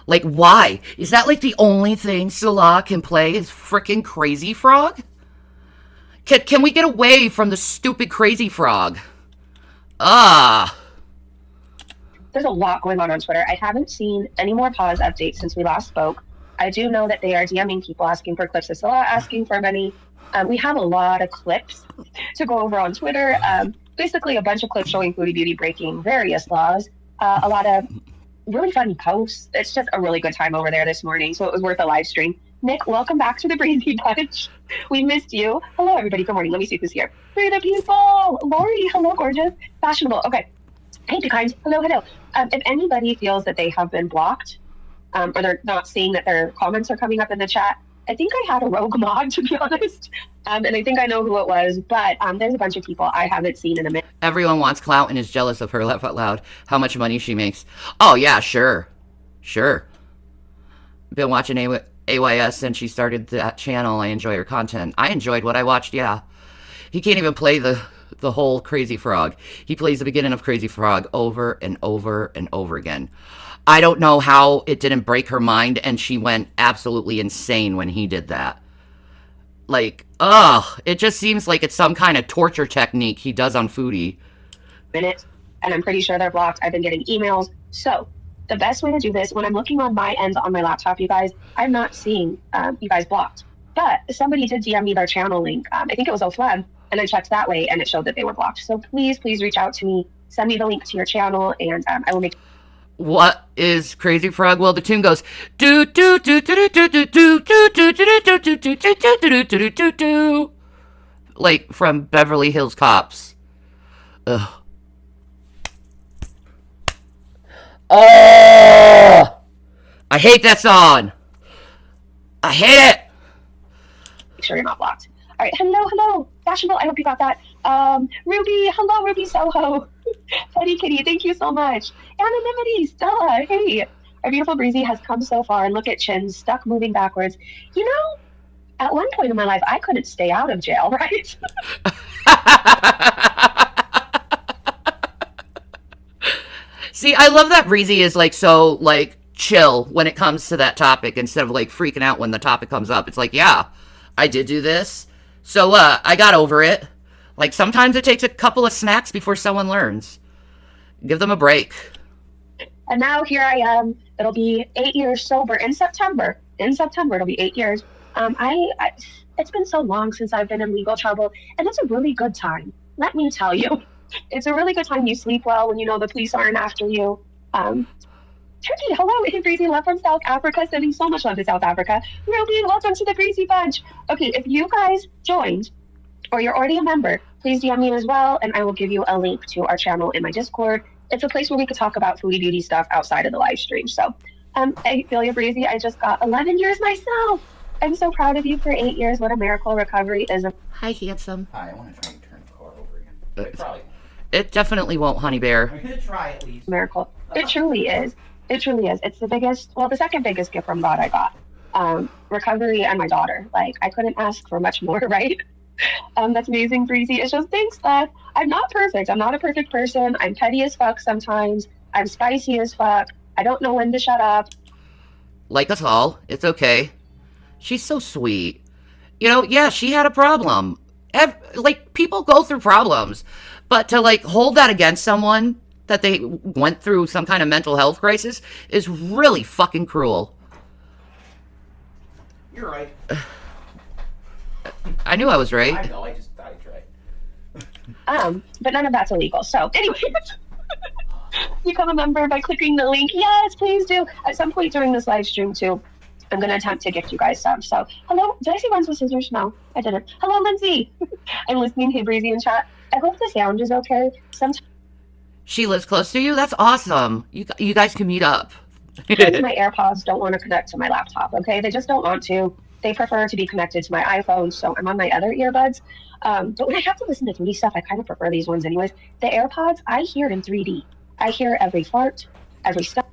Like, why? Is that like the only thing Salah can play is freaking Crazy Frog? Can we get away from the stupid Crazy Frog? There's a lot going on Twitter. I haven't seen any more pause updates since we last spoke. I do know that they are DMing people asking for clips of Salah, asking for money. We have a lot of clips to go over on Twitter. Basically, a bunch of clips showing Foodie Beauty breaking various laws. A lot of really funny posts. It's just a really good time over there this morning, so it was worth a live stream. Nick, welcome back to the Breezy Bunch. We missed you. Hello, everybody. Good morning. Let me see who's here. Free the people. Lori, hello, gorgeous. Fashionable. Okay. Hey, be kind. Hello, hello. If anybody feels that they have been blocked, or they're not seeing that their comments are coming up in the chat, I think I had a rogue mod, to be honest. And I think I know who it was, but there's a bunch of people I haven't seen in a minute. Everyone wants clout and is jealous of her, laugh out loud, how much money she makes. Oh, yeah, sure. Sure. Been watching AYS since she started that channel. I enjoy her content. I enjoyed what I watched, yeah. He can't even play the whole Crazy Frog. He plays the beginning of Crazy Frog over and over and over again. I don't know how it didn't break her mind and she went absolutely insane when he did that. Like, ugh, it just seems like it's some kind of torture technique he does on Foodie. Minutes, and I'm pretty sure they're blocked. I've been getting emails. So the best way to do this, when I'm looking on my end on my laptop, you guys, I'm not seeing you guys blocked. But somebody did DM me their channel link. I think it was Oflem, and I checked that way, and it showed that they were blocked. So please reach out to me. Send me the link to your channel, and I will make. What is Crazy Frog? Well, the tune goes do do do do do do do do do do do do do do do do do do, like from Beverly Hills Cops. Ugh. Oh, I hate that song. I hate it. Make sure you're not blocked. All right, hello, fashionable. I hope you got that. Ruby, hello, Ruby Soho. Teddy Kitty, thank you so much. Anonymity, Stella, hey. Our beautiful Breezy has come so far, and look at Chin, stuck moving backwards. You know, at one point in my life, I couldn't stay out of jail, right? See, I love that Breezy is like so like chill when it comes to that topic instead of like freaking out when the topic comes up. It's like, yeah, I did do this. So I got over it. Like sometimes it takes a couple of snacks before someone learns. Give them a break. And now here I am. It'll be 8 years sober in September. In September, it'll be 8 years. It's been so long since I've been in legal trouble, and it's a really good time. Let me tell you, it's a really good time. You sleep well when you know the police aren't after you. Turkey, hello, it's Breezy, love from South Africa, sending so much love to South Africa. Ruby, welcome to the Breezy Bunch. Okay, if you guys joined, or you're already a member, please DM me as well, and I will give you a link to our channel in my Discord. It's a place where we could talk about foodie beauty stuff outside of the live stream. So, I feel you, Breezy. I just got 11 years myself. I'm so proud of you for 8 years. What a miracle recovery is. Hi, handsome. Hi, I want to try and turn the car over again. Wait, probably. It definitely won't, Honey Bear. I'm going to try at least. Miracle. It truly is. It truly is. It's the biggest, well, the second biggest gift from God I got. Recovery and my daughter. Like, I couldn't ask for much more, right? That's amazing, Breezy. It's just thanks, Beth. I'm not perfect. I'm not a perfect person. I'm petty as fuck sometimes. I'm spicy as fuck. I don't know when to shut up. Like us all. It's okay. She's so sweet. You know, yeah, she had a problem. Like, people go through problems. But to, like, hold that against someone that they went through some kind of mental health crisis is really fucking cruel. You're right. I knew I was right. I know, I just thought I'd try. But none of that's illegal. So, anyways, become a member by clicking the link. Yes, please do. At some point during this live stream, too, I'm going to attempt to gift you guys some. So, hello. Did I say ones with scissors? No, I didn't. Hello, Lindsay. I'm listening. Hey, Breezy in chat. I hope the sound is okay. Sometimes She lives close to you? That's awesome. You guys can meet up. my AirPods don't want to connect to my laptop, okay? They just don't want to. They prefer to be connected to my iPhone, so I'm on my other earbuds. But when I have to listen to 3D stuff, I kind of prefer these ones anyways. The AirPods, I hear it in 3D. I hear every fart, every stuff.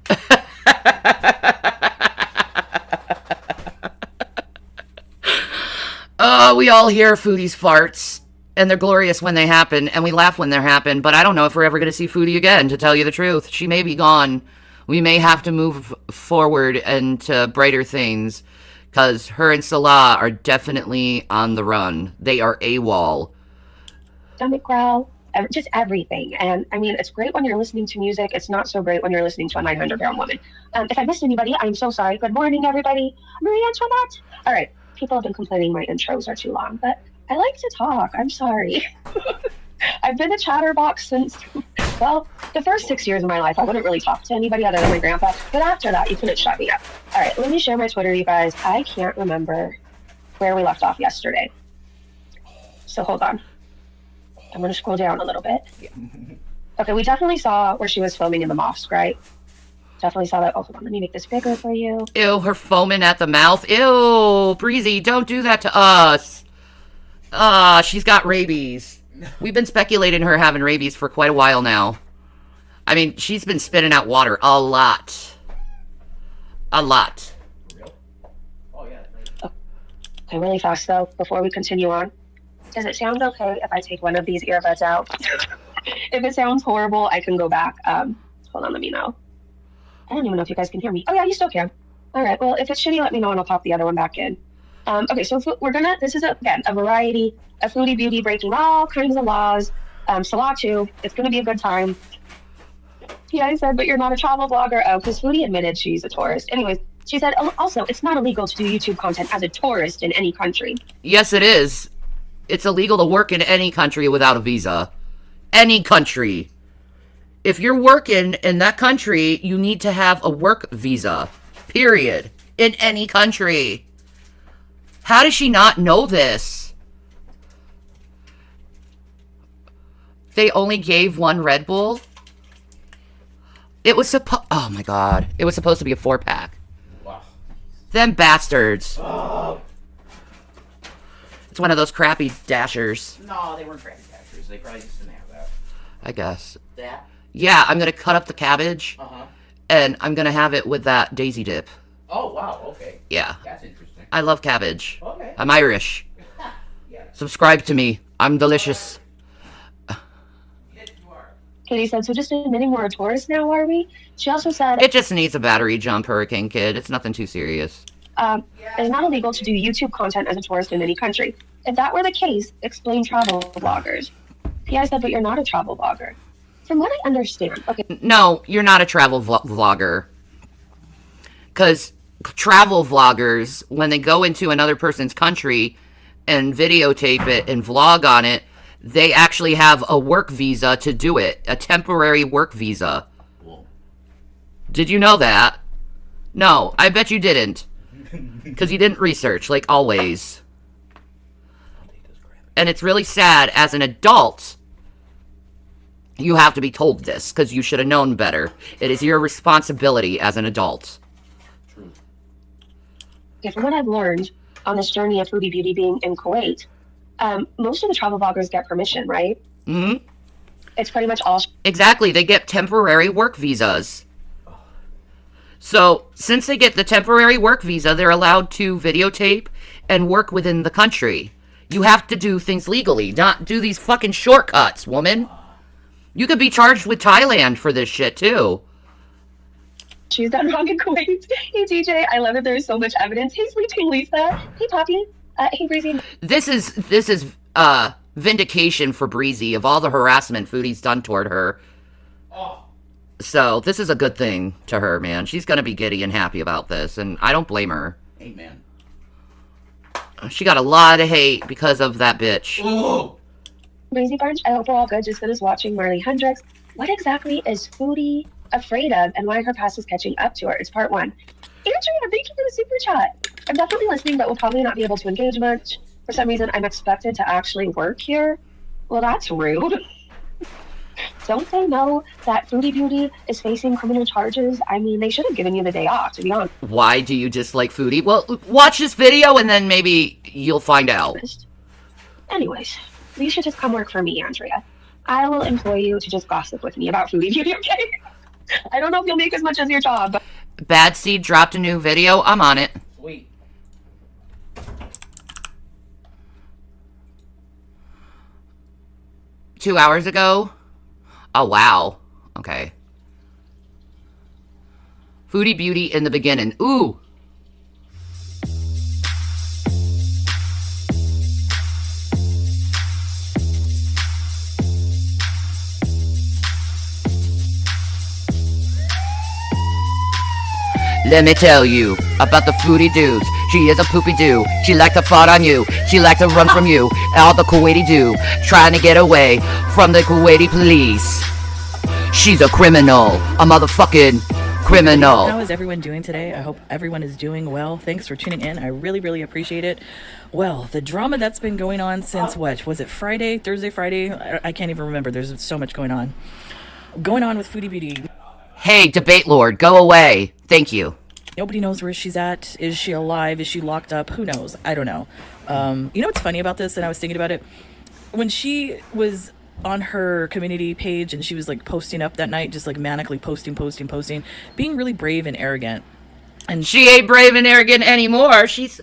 We all hear Foodie's farts, and they're glorious when they happen, and we laugh when they happen, but I don't know if we're ever going to see Foodie again, to tell you the truth. She may be gone. We may have to move forward into brighter things, because her and Salah are definitely on the run. They are AWOL. Stomach growl, just everything. And I mean, it's great when you're listening to music. It's not so great when you're listening to a 900-pound woman. If I missed anybody, I'm so sorry. Good morning, everybody. Marie Antoinette. All right. People have been complaining my intros are too long, but I like to talk. I'm sorry. I've been a chatterbox since, well, the first 6 years of my life. I wouldn't really talk to anybody other than my grandpa. But after that, you couldn't shut me up. All right, let me share my Twitter, you guys. I can't remember where we left off yesterday. So hold on. I'm going to scroll down a little bit. Okay, we definitely saw where she was filming in the mosque, right? Definitely saw that. Oh, hold on. Let me make this bigger for you. Ew, her foaming at the mouth. Ew, Breezy, don't do that to us. She's got rabies. We've been speculating her having rabies for quite a while now. I mean, she's been spitting out water a lot. A lot. Okay, really fast, though, before we continue on. Does it sound okay if I take one of these earbuds out? If it sounds horrible, I can go back. Hold on, let me know. I don't even know if you guys can hear me. Oh, yeah, you still can. All right, well, if it's shitty, let me know and I'll pop the other one back in. Okay, so this is, again, a variety of foodie beauty breaking all kinds of laws. Salah too. It's gonna be a good time. Yeah, I said, but you're not a travel blogger. Oh, because Foodie admitted she's a tourist. Anyways, she said, also, it's not illegal to do YouTube content as a tourist in any country. Yes, it is. It's illegal to work in any country without a visa. Any country. If you're working in that country, you need to have a work visa. Period. In any country. How does she not know this? They only gave one Red Bull? It was oh my god. It was supposed to be a 4-pack. Wow. Them bastards. Oh. It's one of those crappy dashers. No, they weren't crappy dashers. They probably just didn't have that. I guess. That? Yeah, I'm gonna cut up the cabbage. Uh-huh. And I'm gonna have it with that daisy dip. Oh, wow, okay. Yeah. That's interesting. I love cabbage. Okay. I'm Irish. Yeah. Subscribe to me. I'm delicious. Katie said, so just admitting we're a tourist now, are we? She also said, It just needs a battery jump, Hurricane Kid. It's nothing too serious. it's not illegal to do YouTube content as a tourist in any country. If that were the case, explain travel bloggers. Yeah, I said, but you're not a travel blogger. From what I understand, okay. No, you're not a travel vlogger. Because travel vloggers, when they go into another person's country and videotape it and vlog on it, they actually have a work visa to do it. A temporary work visa. Did you know that? No, I bet you didn't. Because you didn't research, like always. And it's really sad, as an adult, you have to be told this, because you should have known better. It is your responsibility as an adult. Okay, from what I've learned on this journey of foodie beauty being in Kuwait, most of the travel bloggers get permission, right? Mm-hmm. It's pretty much all. Exactly, they get temporary work visas. So, since they get the temporary work visa, they're allowed to videotape and work within the country. You have to do things legally, not do these fucking shortcuts, woman. You could be charged with Thailand for this shit, too. She's done wrong in Kuwait. Hey, DJ, I love that there's so much evidence. Hey, Sleeping Lisa. Hey, Poppy. Hey, Breezy. This is vindication for Breezy of all the harassment Foodie's done toward her. So, this is a good thing to her, man. She's gonna be giddy and happy about this, and I don't blame her. Amen. She got a lot of hate because of that bitch. Ooh. Breezy Bunch, I hope we're all good. Just finished watching Marley Hendricks. What exactly is Foodie afraid of, and why her past is catching up to her? It's part 1. Andrea, thank you for the super chat. I'm definitely listening, but will probably not be able to engage much. For some reason, I'm expected to actually work here. Well, that's rude. Don't they know that Foodie Beauty is facing criminal charges? I mean, they should have given you the day off, to be honest. Why do you dislike Foodie? Well, watch this video and then maybe you'll find out. Anyways, you should just come work for me, Andrea. I will employ you to just gossip with me about Foodie Beauty, okay? I don't know if you'll make as much as your job, but... Bad Seed dropped a new video. I'm on it. Sweet. Two hours ago? Oh, wow. Okay. Foodie Beauty in the beginning. Ooh. Let me tell you about the Foodie dudes. She is a poopy do. She like to fart on you. She like to run from you. All the Kuwaiti do. Trying to get away from the Kuwaiti police. She's a criminal. A motherfucking criminal. How is everyone doing today? I hope everyone is doing well. Thanks for tuning in. I really, really appreciate it. Well, the drama that's been going on since what? Was it Friday? Thursday, Friday? I can't even remember. There's so much going on. Going on with Foodie Beauty. Hey, debate lord, go away. Thank you. Nobody knows where she's at. Is she alive? Is she locked up? Who knows? I don't know. You know what's funny about this? And I was thinking about it. When she was on her community page and she was like posting up that night, just like manically posting, being really brave and arrogant. And she ain't brave and arrogant anymore. She's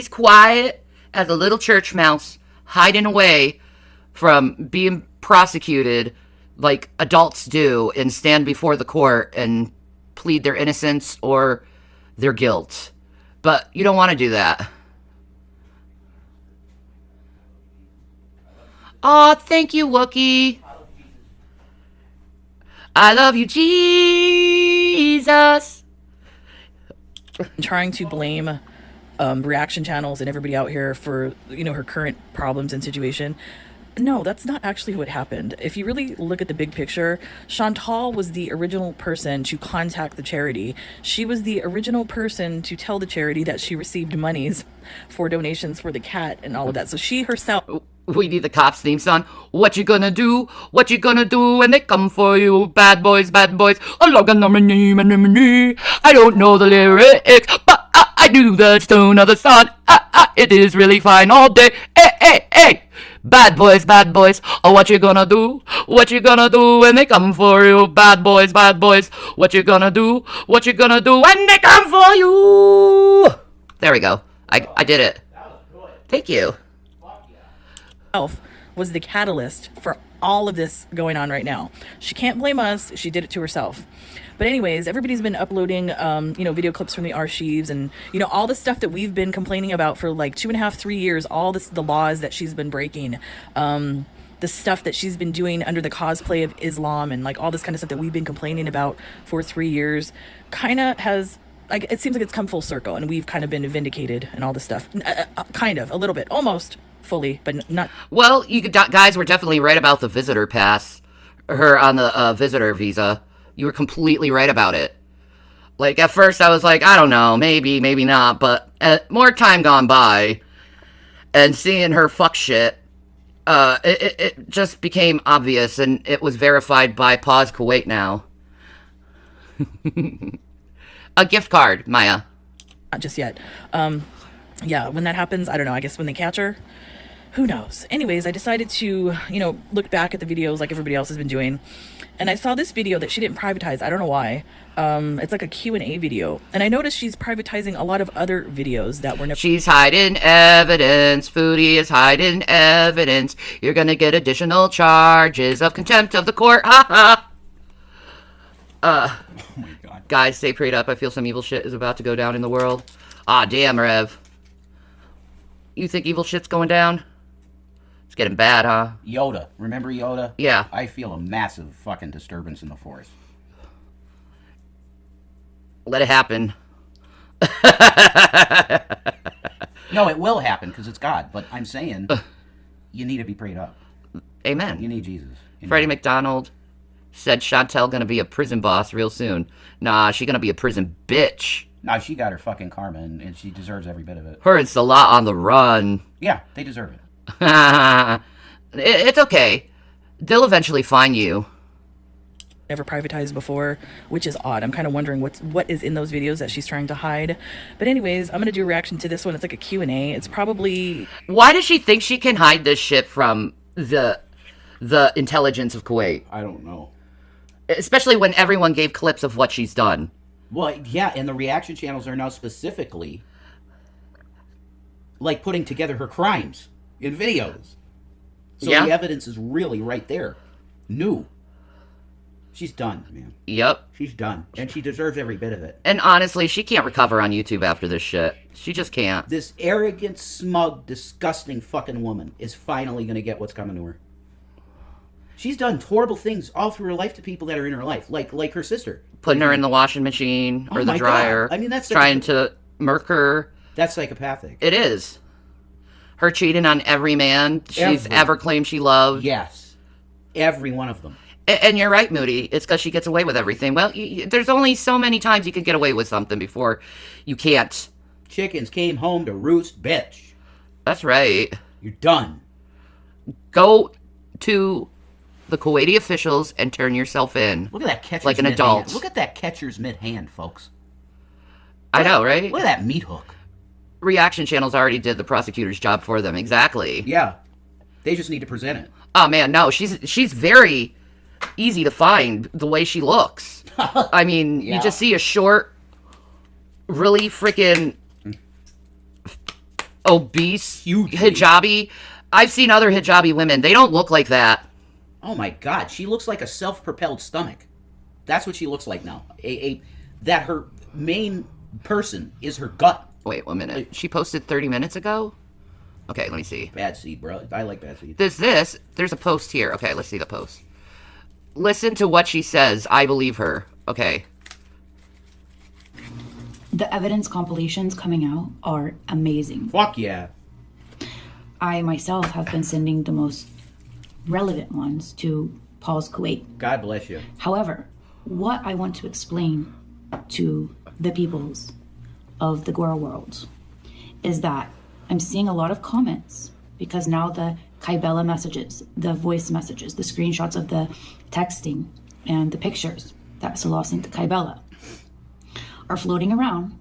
quiet as a little church mouse, hiding away from being prosecuted like adults do and stand before the court and plead their innocence or their guilt. But you don't want to do that. Aw, thank you, Wookie. I love you, Jesus. Trying to blame reaction channels and everybody out here for, her current problems and situation. No, that's not actually what happened. If you really look at the big picture, Chantal was the original person to contact the charity. She was the original person to tell the charity that she received monies for donations for the cat and all of that. So she herself... We need the cops theme song. What you gonna do? What you gonna do when they come for you? Bad boys, bad boys. I don't know the lyrics, but I do the tune of the song. It is really fine all day. Hey, hey, hey. Bad boys, oh, what you gonna do? What you gonna do when they come for you? Bad boys, what you gonna do? What you gonna do when they come for you? There we go. I did it. Thank you. Was the catalyst for all of this going on right now. She can't blame us. She did it to herself. But anyways, everybody's been uploading, video clips from the archives and, all the stuff that we've been complaining about for like 2.5, 3 years, the laws that she's been breaking, the stuff that she's been doing under the cosplay of Islam and like all this kind of stuff that we've been complaining about for 3 years kind of has, like, it seems like it's come full circle and we've kind of been vindicated and all this stuff. Kind of, a little bit, almost fully, but not. Well, you guys were definitely right about the visitor pass, her on the visitor visa. You were completely right about it. Like, at first I was like, I don't know, maybe not, but more time gone by, and seeing her fuck shit, it just became obvious, and it was verified by Pause Kuwait now. A gift card, Maya. Not just yet. Yeah, when that happens, I don't know, I guess when they catch her, who knows? Anyways, I decided to, look back at the videos like everybody else has been doing. And I saw this video that she didn't privatize. I don't know why. It's like a Q&A video. And I noticed she's privatizing a lot of other videos that were never... She's hiding evidence. Foodie is hiding evidence. You're gonna get additional charges of contempt of the court. Ha ha! Oh my God. Guys, stay prayed up. I feel some evil shit is about to go down in the world. Ah, damn, Rev. You think evil shit's going down? It's getting bad, huh? Yoda. Remember Yoda? Yeah. I feel a massive fucking disturbance in the force. Let it happen. No, it will happen because it's God. But I'm saying you need to be prayed up. Amen. You need Jesus. Freddie McDonald said Chantel gonna be a prison boss real soon. Nah, she gonna be a prison bitch. Nah, she got her fucking karma, and she deserves every bit of it. Her and Salah on the run. Yeah, they deserve it. It's okay. They'll eventually find you. Never privatized before, which is odd. I'm kind of wondering what is in those videos that she's trying to hide. But anyways, I'm going to do a reaction to this one. It's like a Q&A. It's probably... Why does she think she can hide this shit from the intelligence of Kuwait? I don't know. Especially when everyone gave clips of what she's done. Well, yeah, and the reaction channels are now specifically like putting together her crimes in videos. So the evidence is really right there. New. She's done, man. Yep. She's done. And she deserves every bit of it. And honestly, she can't recover on YouTube after this shit. She just can't. This arrogant, smug, disgusting fucking woman is finally going to get what's coming to her. She's done horrible things all through her life to people that are in her life, like her sister. Putting her in the washing machine or the dryer. God. I mean, that's trying to murk her. That's psychopathic. It is. Her cheating on every man she's ever claimed she loved. Yes. Every one of them. And you're right, Moody. It's because she gets away with everything. Well, there's only so many times you can get away with something before you can't. Chickens came home to roost, bitch. That's right. You're done. Go to the Kuwaiti officials and turn yourself in. Look at that catcher's like an adult. Look at that catcher's mid-hand, folks. I know, right? Look at that meat hook. Reaction channels already did the prosecutor's job for them. Exactly. Yeah. They just need to present it. Oh, man, no. She's very easy to find the way she looks. I mean, you just see a short, really freaking obese hijabi. I've seen other hijabi women. They don't look like that. Oh my God, she looks like a self-propelled stomach. That's what she looks like now. That her main person is her gut. Wait 1 minute. She posted 30 minutes ago? Okay, let me see. Bad seed, bro. I like bad seed. There's a post here. Okay, let's see the post. Listen to what she says. I believe her. Okay. The evidence compilations coming out are amazing. Fuck yeah. I myself have been sending the most relevant ones to Paul's Kuwait. God bless you. However, what I want to explain to the peoples of the Gorl world is that I'm seeing a lot of comments because now the Kybella messages, the voice messages, the screenshots of the texting and the pictures that Salah sent to Kybella are floating around.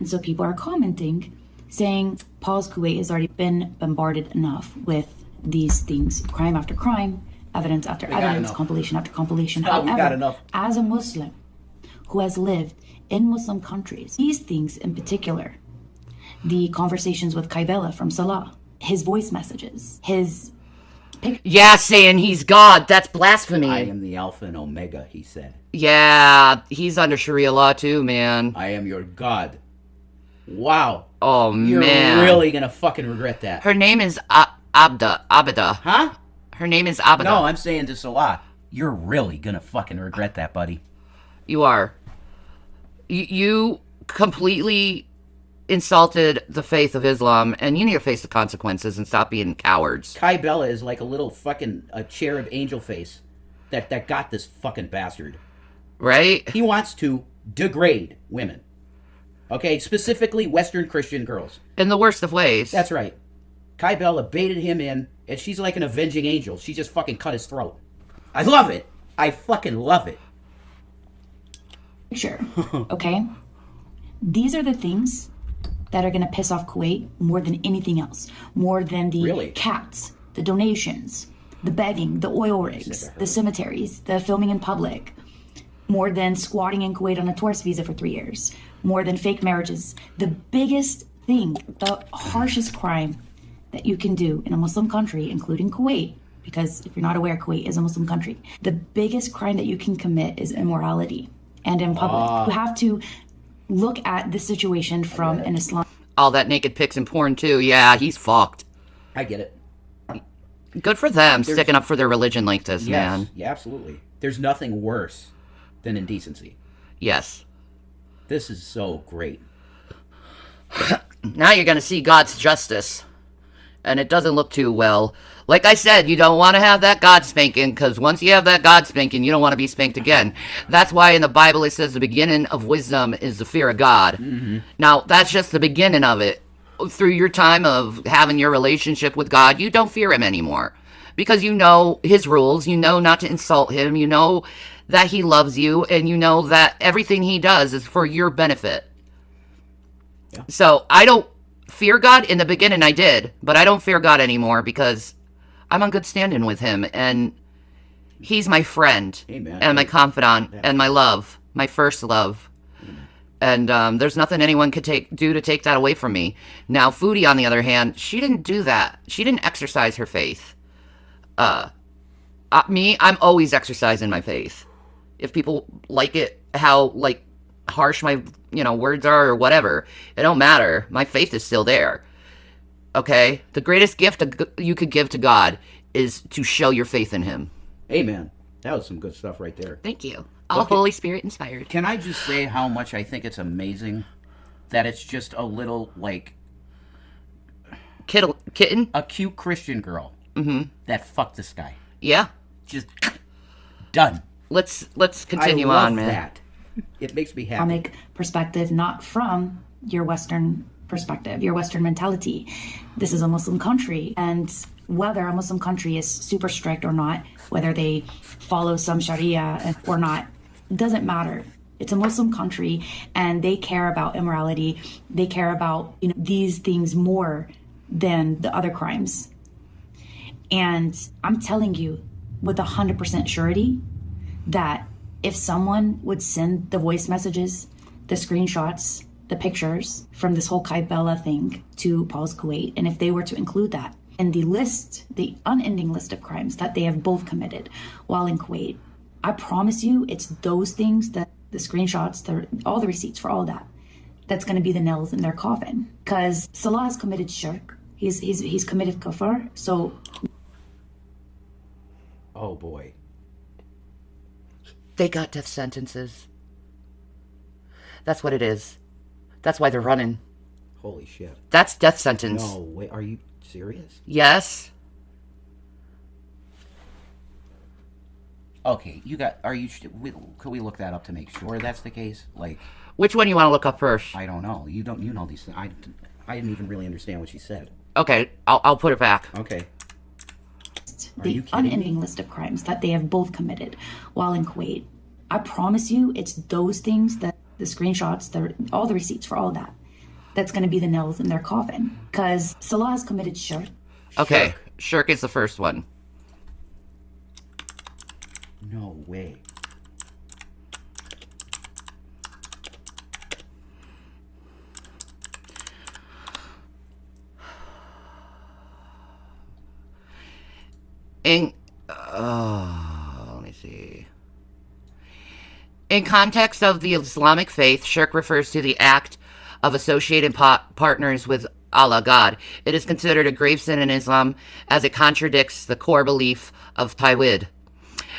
And so people are commenting saying Paul's Kuwait has already been bombarded enough with these things, crime after crime, evidence after evidence, compilation after compilation. However, as a Muslim who has lived in Muslim countries, these things in particular, the conversations with Kybella from Salah, his voice messages, his yeah, saying he's God, that's blasphemy. I am the Alpha and Omega, he said. Yeah, he's under Sharia law too, man. I am your God. Wow. Oh, You're man. really gonna fucking regret that. Her name is Abida. Huh? Her name is Abida. No, I'm saying to Salah, you're really gonna fucking regret that, buddy. You are. You completely insulted the faith of Islam, and you need to face the consequences and stop being cowards. Kybella is like a little fucking cherub angel face that got this fucking bastard. Right? He wants to degrade women. Okay, specifically Western Christian girls. In the worst of ways. That's right. Kybella baited him in, and she's like an avenging angel. She just fucking cut his throat. I love it. I fucking love it. Sure. Okay? These are the things that are going to piss off Kuwait more than anything else. More than the cats, the donations, the begging, the oil rigs, the cemeteries, the filming in public. More than squatting in Kuwait on a tourist visa for 3 years. More than fake marriages. The biggest thing, the harshest crime that you can do in a Muslim country, including Kuwait, because if you're not aware, Kuwait is a Muslim country. The biggest crime that you can commit is immorality. And in public, you have to look at the situation from an Islam. All that naked pics and porn too. Yeah, he's fucked. I get it. Good for them sticking up for their religion like this, man. Yeah, absolutely. There's nothing worse than indecency. Yes. This is so great. Now you're going to see God's justice. And it doesn't look too well. Like I said, you don't want to have that God spanking, because once you have that God spanking, you don't want to be spanked again. That's why in the Bible it says the beginning of wisdom is the fear of God. Mm-hmm. Now, that's just the beginning of it. Through your time of having your relationship with God, you don't fear him anymore. Because you know his rules, you know not to insult him, you know that he loves you, and you know that everything he does is for your benefit. Yeah. So, I don't fear God. In the beginning I did, but I don't fear God anymore because I'm on good standing with him, and he's my friend. Amen. And my confidant and my love, my first love. Amen. And there's nothing anyone could do to take that away from me. Now, Foodie, on the other hand, she didn't do that. She didn't exercise her faith. Me, I'm always exercising my faith. If people like it, how harsh my words are or whatever, it don't matter. My faith is still there. Okay? The greatest gift you could give to God is to show your faith in him. Amen. That was some good stuff right there. Thank you. All Holy Spirit inspired. Can I just say how much I think it's amazing that it's just a little, kitten? A cute Christian girl that fucked this guy. Yeah. Just done. Let's continue I love on, man. That. It makes me happy. Islamic perspective, not from your Western perspective, your Western mentality. This is a Muslim country, and whether a Muslim country is super strict or not, whether they follow some Sharia or not, doesn't matter. It's a Muslim country, and they care about immorality. They care about these things more than the other crimes. And I'm telling you with 100% surety that if someone would send the voice messages, the screenshots, the pictures from this whole Kybella thing to Paul's Kuwait, and if they were to include that in the list, the unending list of crimes that they have both committed while in Kuwait, I promise you it's those things, that the screenshots, all the receipts for all that, that's going to be the nails in their coffin. Because Salah has committed shirk He's committed kafir. So, oh boy, they got death sentences. That's what it is. That's why they're running. Holy shit. That's death sentence. No way. Are you serious? Yes. Okay, could we look that up to make sure that's the case? Like, which one you want to look up first? I don't know. You know these things. I didn't even really understand what she said. Okay, I'll put it back. Okay. The unending list of crimes that they have both committed while in Kuwait. I promise you, it's those things, that the screenshots, all the receipts for all that, that's going to be the nails in their coffin. Because Salah has committed shirk. Okay, shirk is the first one. No way. Let me see. In context of the Islamic faith, shirk refers to the act of associating partners with Allah, God. It is considered a grave sin in Islam as it contradicts the core belief of Tawhid,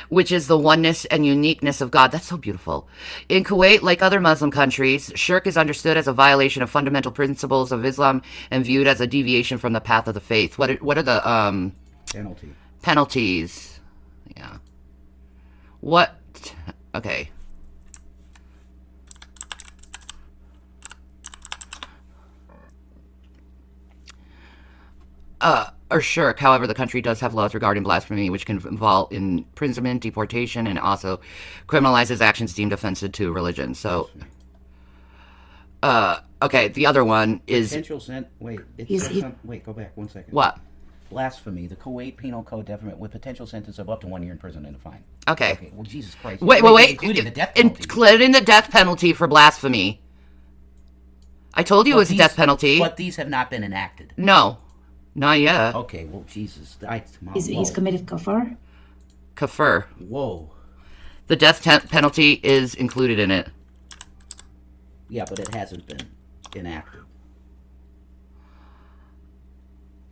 which is the oneness and uniqueness of God. That's so beautiful. In Kuwait, like other Muslim countries, shirk is understood as a violation of fundamental principles of Islam and viewed as a deviation from the path of the faith. What are the penalties? Yeah. What? Okay. Or shirk. However, the country does have laws regarding blasphemy, which can involve imprisonment, deportation, and also criminalizes actions deemed offensive to religion. So, okay, the other one is potential wait, wait, go back 1 second. What? Blasphemy. The Kuwait Penal Code definition with potential sentence of up to 1 year in prison and a fine. Okay. Okay. Well, Jesus Christ. Wait. Including the death penalty. Including the death penalty for blasphemy. I told you it was a death penalty. But these have not been enacted. No. Not yet. Okay, well, Jesus. He's committed kafir. Kafir. Whoa. The death penalty is included in it. Yeah, but it hasn't been enacted.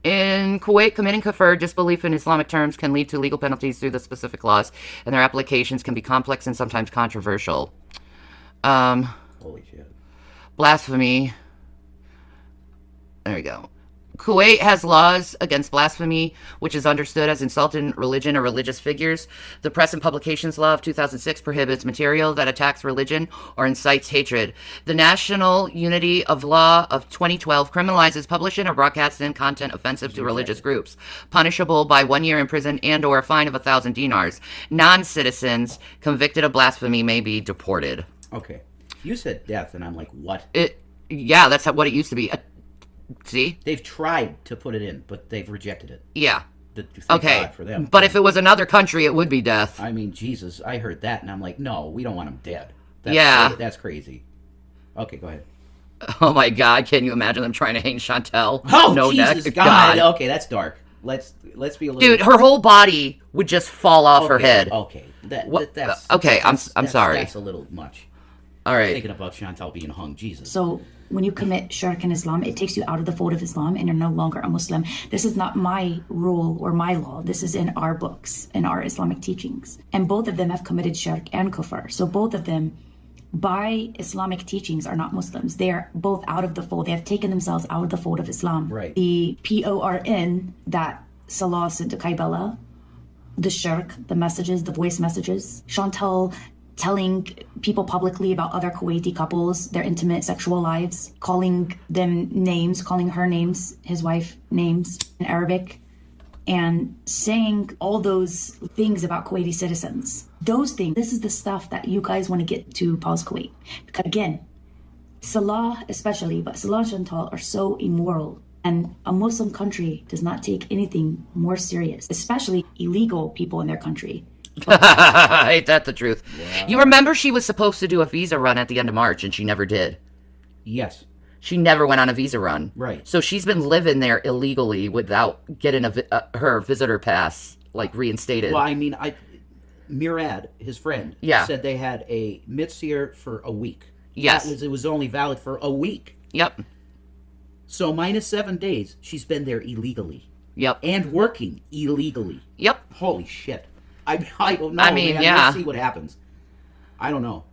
In Kuwait, committing kafir, disbelief in Islamic terms, can lead to legal penalties through the specific laws, and their applications can be complex and sometimes controversial. Holy shit. Blasphemy. There we go. Kuwait has laws against blasphemy, which is understood as insulting religion or religious figures. The Press and Publications Law of 2006 prohibits material that attacks religion or incites hatred. The National Unity of Law of 2012 criminalizes publishing or broadcasting content offensive to religious groups, punishable by 1 year in prison and or a fine of 1,000 dinars. Non-citizens convicted of blasphemy may be deported. Okay. You said death, and I'm like, what? Yeah, that's what it used to be. See? They've tried to put it in, but they've rejected it. Yeah. Thank Okay. God for them. But if it was another country, it would be death. I mean, Jesus, I heard that, and I'm like, no, we don't want him dead. That's crazy. Okay, go ahead. Oh my God! Can you imagine them trying to hang Chantel? Oh, no Jesus, neck. God. Okay, that's dark. Let's be a little. Dude, her whole body would just fall off her head. Okay, that's okay. I'm sorry. That's a little much. All right. Thinking about Chantal being hung, Jesus. So when you commit shirk in Islam, it takes you out of the fold of Islam and you're no longer a Muslim. This is not my rule or my law. This is in our books, in our Islamic teachings. And both of them have committed shirk and kufr. So both of them, by Islamic teachings, are not Muslims. They are both out of the fold. They have taken themselves out of the fold of Islam. Right. The PORN that Salah sent to Kaibala, the shirk, the messages, the voice messages, Chantal telling people publicly about other Kuwaiti couples, their intimate sexual lives, calling them names, calling her names, his wife names in Arabic, and saying all those things about Kuwaiti citizens. Those things, this is the stuff that you guys want to get to pause Kuwait. Because again, Salah especially, but Salah and Chantal are so immoral. And a Muslim country does not take anything more serious, especially illegal people in their country. Ain't that the truth? Yeah. You remember she was supposed to do a visa run at the end of March, and she never did. Yes. She never went on a visa run. Right. So she's been living there illegally without getting her visitor pass, reinstated. Well, I mean, Murad, his friend, said they had a mitzvah for a week. Yes. It was only valid for a week. Yep. So minus 7 days, she's been there illegally. Yep. And working illegally. Yep. Holy shit. I don't know. I mean, man. yeah. We'll see what happens. I don't know.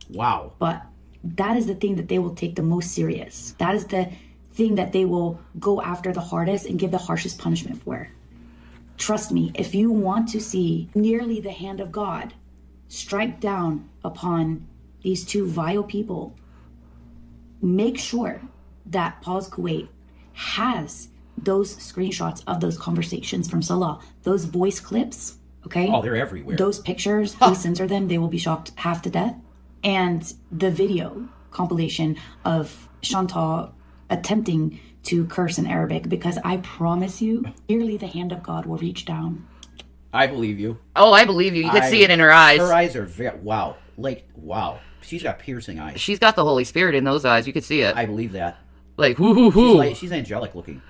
Wow. But that is the thing that they will take the most serious. That is the thing that they will go after the hardest and give the harshest punishment for. Trust me, if you want to see nearly the hand of God strike down upon these two vile people, make sure that Pause Kuwait has those screenshots of those conversations from Salah, those voice clips, okay? Oh, they're everywhere. Those pictures, please censor them. They will be shocked half to death. And the video compilation of Chantal attempting to curse in Arabic, because I promise you, nearly the hand of God will reach down. I believe you. Oh, I believe you. You can see it in her eyes. Her eyes are very, wow. Like, wow. She's got piercing eyes. She's got the Holy Spirit in those eyes. You can see it. I believe that. Like, hoo. She's angelic looking.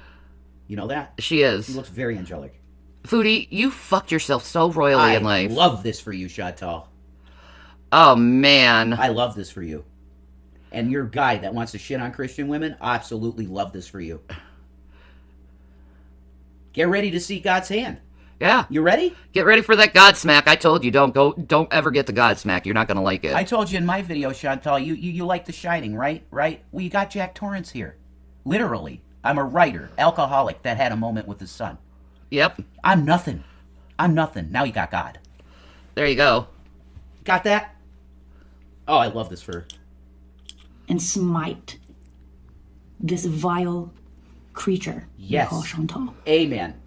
You know that? She is. She looks very angelic. Foodie, you fucked yourself so royally in life. I love this for you, Chantal. Oh, man. I love this for you. And your guy that wants to shit on Christian women, I absolutely love this for you. Get ready to see God's hand. Yeah. You ready? Get ready for that Godsmack. I told you, don't ever get the Godsmack. You're not going to like it. I told you in my video, Chantal, you like The Shining, right? Right? Well, you got Jack Torrance here. Literally. I'm a writer, alcoholic that had a moment with his son. Yep. I'm nothing. Now you got God. There you go. Got that? Oh, I love this for her. And smite this vile creature you call Chantal. Amen.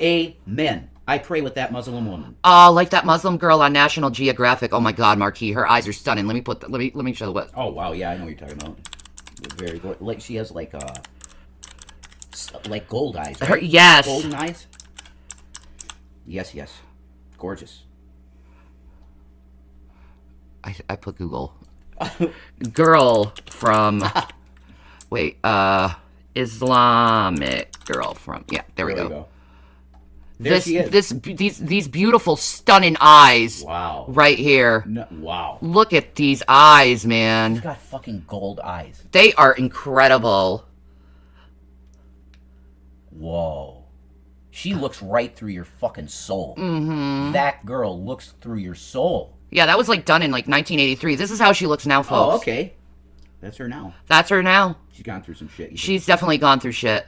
Amen. I pray with that Muslim woman. Oh, like that Muslim girl on National Geographic. Oh my God, Marquis, her eyes are stunning. Let me show the what. Oh wow, yeah, I know what you're talking about. Very good. Like she has like gold eyes. Right? Yes. Golden eyes. Yes. Gorgeous. I put Google. Girl from Islamic girl from there we go. There she is. These beautiful stunning eyes. Wow. Right here. No, wow. Look at these eyes, man. She's got fucking gold eyes. They are incredible. Whoa. She looks right through your fucking soul. Mm-hmm. That girl looks through your soul. Yeah, that was like done in like 1983. This is how she looks now, folks. Oh, okay. That's her now. That's her now. She's gone through some shit. She's definitely gone through shit.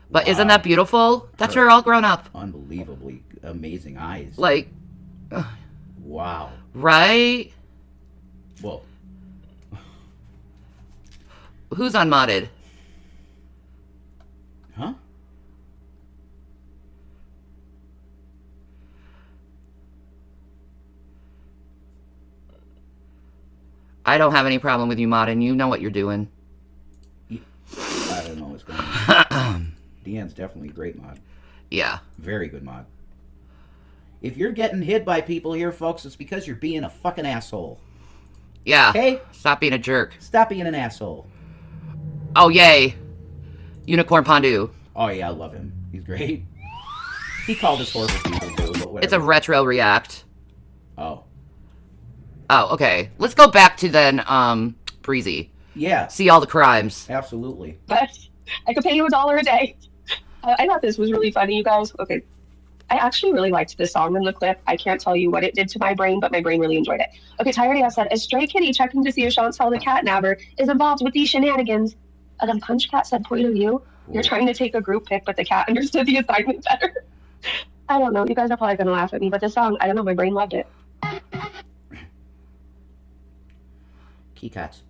But isn't that beautiful? That's her all grown up. Unbelievably amazing eyes. Like, wow. Right? Whoa. Who's unmodded? Huh? I don't have any problem with you modding. You know what you're doing. I don't know what's going on. Deanne's definitely a great mod. Yeah. Very good mod. If you're getting hit by people here, folks, it's because you're being a fucking asshole. Yeah. Okay? Stop being a jerk. Stop being an asshole. Oh, yay. Unicorn Pondu. Oh, yeah, I love him. He's great. He called us horrible people, too, but whatever. It's a retro react. Oh. Oh, okay. Let's go back to then, Breezy. Yeah. See all the crimes. Absolutely. But I could pay you $1 a day. I thought this was really funny, you guys. Okay. I actually really liked this song in the clip. I can't tell you what it did to my brain, but my brain really enjoyed it. Okay, Tyredia said, a stray kitty checking to see if Chantal the cat nabber is involved with these shenanigans. And then Punch Cat said, point of view. You're trying to take a group pic, but the cat understood the assignment better. I don't know. You guys are probably going to laugh at me, but this song, I don't know. My brain loved it. Key cats.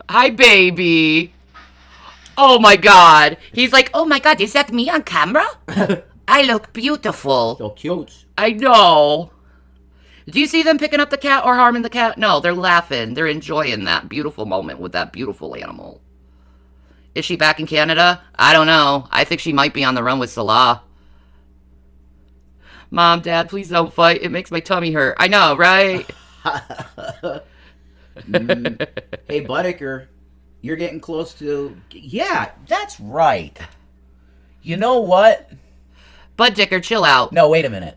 Hi, baby. Oh, my God. He's like, oh, my God, is that me on camera? I look beautiful. So cute. I know. Do you see them picking up the cat or harming the cat? No, they're laughing. They're enjoying that beautiful moment with that beautiful animal. Is she back in Canada? I don't know. I think she might be on the run with Salah. Mom, Dad, please don't fight. It makes my tummy hurt. I know, right? Hey, Buttiker, you're getting close to... Yeah, that's right. You know what? Bud Dicker, chill out. No, wait a minute.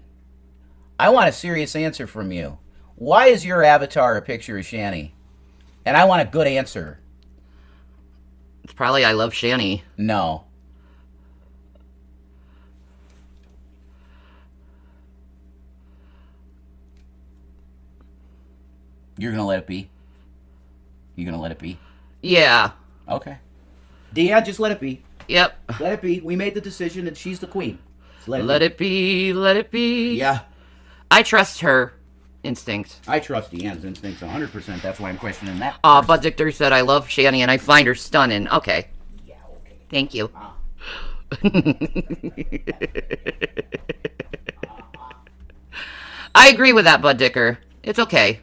I want a serious answer from you. Why is your avatar a picture of Shanny? And I want a good answer. It's probably I Love Shanny. No. You're gonna let it be? You gonna let it be? Yeah. Okay. Yeah, just let it be. Yep. Let it be. We made the decision and she's the queen. Let it be. Let it be. Yeah. I trust her instincts. I trust Deanne's instincts 100%. That's why I'm questioning that. Bud Dictor said I love Shanny and I find her stunning. Okay. Yeah, okay. Thank you. I agree with that, Bud Dicker. It's okay.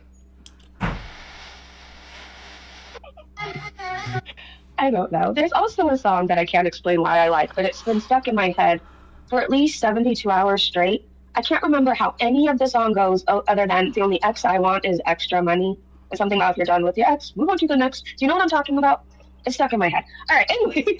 I don't know. There's also a song that I can't explain why I like, but it's been stuck in my head for at least 72 hours straight. I can't remember how any of the song goes other than the only X I want is extra money. Or something about if you're done with your ex, move on to the next. Do you know what I'm talking about? It's stuck in my head. All right, anyways.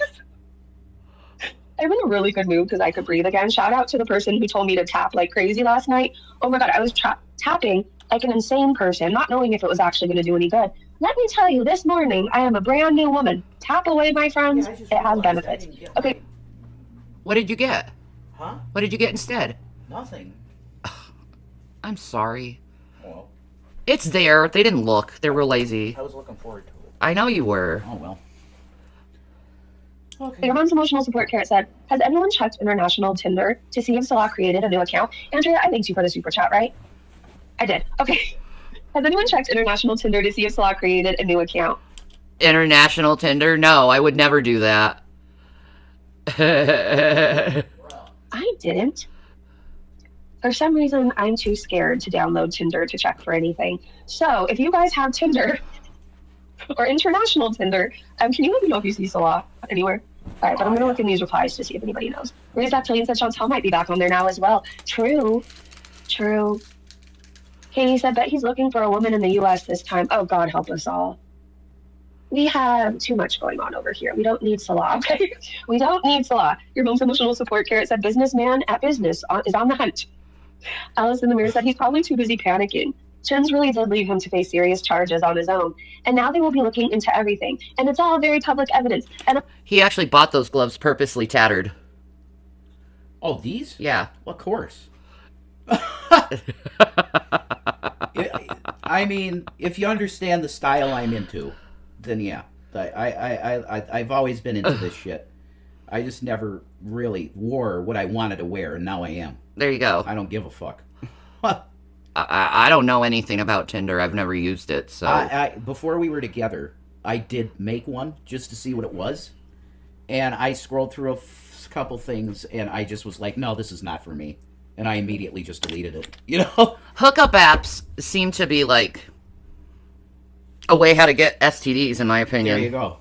I'm in a really good mood because I could breathe again. Shout out to the person who told me to tap like crazy last night. Oh my God, I was tapping like an insane person, not knowing if it was actually going to do any good. Let me tell you, this morning, I am a brand new woman. Tap away, my friends. It has benefits. Okay. What did you get? Huh? What did you get instead? Nothing. I'm sorry. Well. It's there. They didn't look. They were lazy. I was looking forward to it. I know you were. Oh, well. Okay. Your mom's emotional support carrot said, has anyone checked international Tinder to see if Salah created a new account? Andrea, I thanked you for the super chat, right? I did. Okay. Has anyone checked international Tinder to see if Salah created a new account? International Tinder? No, I would never do that. I didn't. For some reason, I'm too scared to download Tinder to check for anything. So, if you guys have Tinder or international Tinder, can you let me know if you see Salah anywhere? All right, but I'm going to look in these replies to see if anybody knows. Raise that Tillian said Chantal might be back on there now as well. True. True. Katie said, bet he's looking for a woman in the U.S. this time. Oh, God help us all. We have too much going on over here. We don't need Salah, okay? We don't need Salah. Your mom's emotional support carrot said, businessman at business is on the hunt. Alice in the mirror said, he's probably too busy panicking. Chins really did leave him to face serious charges on his own. And now they will be looking into everything. And it's all very public evidence. And he actually bought those gloves purposely tattered. Oh, these? Yeah. Of course. I mean, if you understand the style I'm into, then yeah. I've always been into this shit. I just never really wore what I wanted to wear, and now I am. There you go. I don't give a fuck. I don't know anything about Tinder. I've never used it, so... Before we were together, I did make one just to see what it was. And I scrolled through a couple things, and I just was like, no, this is not for me. And I immediately just deleted it, you know? Hookup apps seem to be, like, a way how to get STDs, in my opinion. There you go.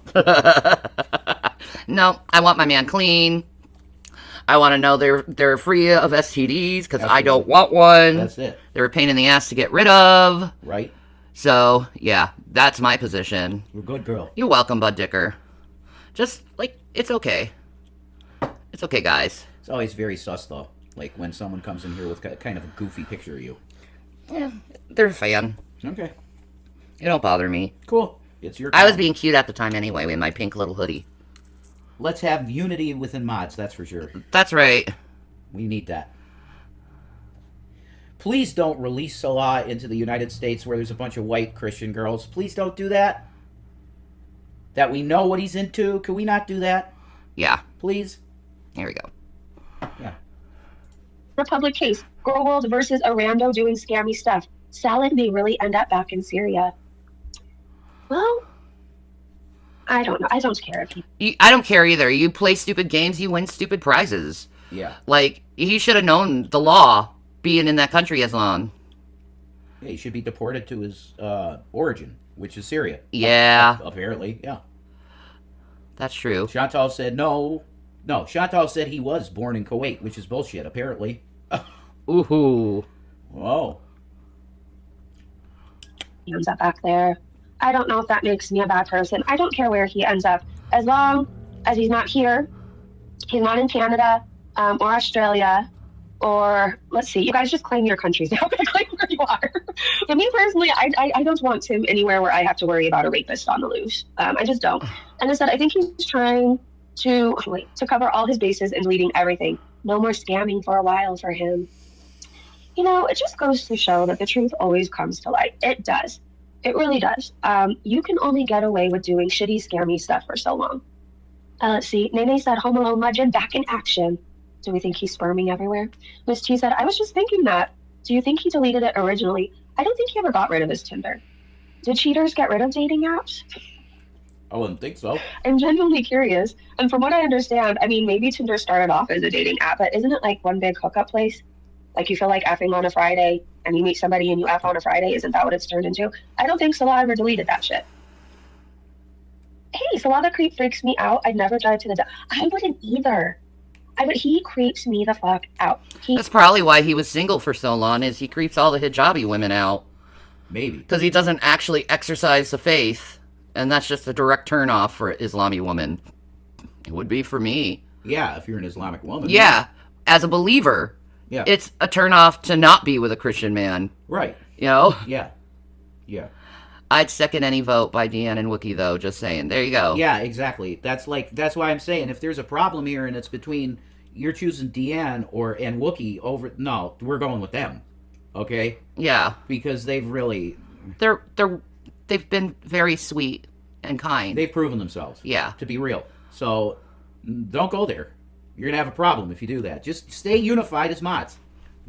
No, I want my man clean. I want to know they're free of STDs, because I don't want one. That's it. They're a pain in the ass to get rid of. Right. So, yeah, that's my position. You're a good girl. You're welcome, Bud Dicker. Just, like, it's okay. It's okay, guys. It's always very sus, though. Like, when someone comes in here with kind of a goofy picture of you. Yeah, they're a fan. Okay. It don't bother me. Cool. It's your I was call. being cute at the time anyway, with my pink little hoodie. Let's have unity within mods, that's for sure. That's right. We need that. Please don't release Salah into the United States where there's a bunch of white Christian girls. Please don't do that. That we know what he's into. Can we not do that? Yeah. Please? Here we go. Yeah. Republic case. Girl World versus a rando doing scammy stuff. Salad may really end up back in Syria. Well, I don't know. I don't care if I don't care either. You play stupid games, you win stupid prizes. Yeah. Like, he should have known the law being in that country as long. Yeah, he should be deported to his origin, which is Syria. Yeah. Apparently, yeah. That's true. Chantal said no. No, Chantal said he was born in Kuwait, which is bullshit, apparently. Ooh. Whoa. he ends up back there. I don't know if that makes me a bad person. I don't care where he ends up. As long as he's not here, he's not in Canada or Australia, or let's see, you guys just claim your countries now. Claim where you are. But me personally, I don't want him anywhere where I have to worry about a rapist on the loose. I just don't. And instead, I think he's trying to cover all his bases and deleting everything. No more scamming for a while for him. You know, it just goes to show that the truth always comes to light. It does. It really does. You can only get away with doing shitty, scammy stuff for so long. Let's see. Nene said, Home Alone legend back in action. Do we think he's sperming everywhere? Miss T said, I was just thinking that. Do you think he deleted it originally? I don't think he ever got rid of his Tinder. Did cheaters get rid of dating apps? I wouldn't think so. I'm genuinely curious. And from what I understand, I mean, maybe Tinder started off as a dating app, but isn't it like one big hookup place? Like you feel like effing on a Friday and you meet somebody and you F on a Friday. Isn't that what it's turned into? I don't think Salah ever deleted that shit. Hey, Salah the creep freaks me out. I'd never drive to the... I wouldn't either. He creeps me the fuck out. That's probably why he was single for so long, is he creeps all the hijabi women out. Maybe. Because he doesn't actually exercise the faith, and that's just a direct turnoff for an Islami woman. It would be for me. Yeah, if you're an Islamic woman. Yeah, as a believer. Yeah. It's a turnoff to not be with a Christian man. Right. You know? Yeah. Yeah. I'd second any vote by Deanne and Wookie, though, just saying. There you go. Yeah, exactly. That's why I'm saying, if there's a problem here and it's between... You're choosing Deanne and Wookie over... No, we're going with them. Okay? Yeah. Because they've really... They've been very sweet and kind. They've proven themselves. Yeah. To be real. So, don't go there. You're going to have a problem if you do that. Just stay unified as mods.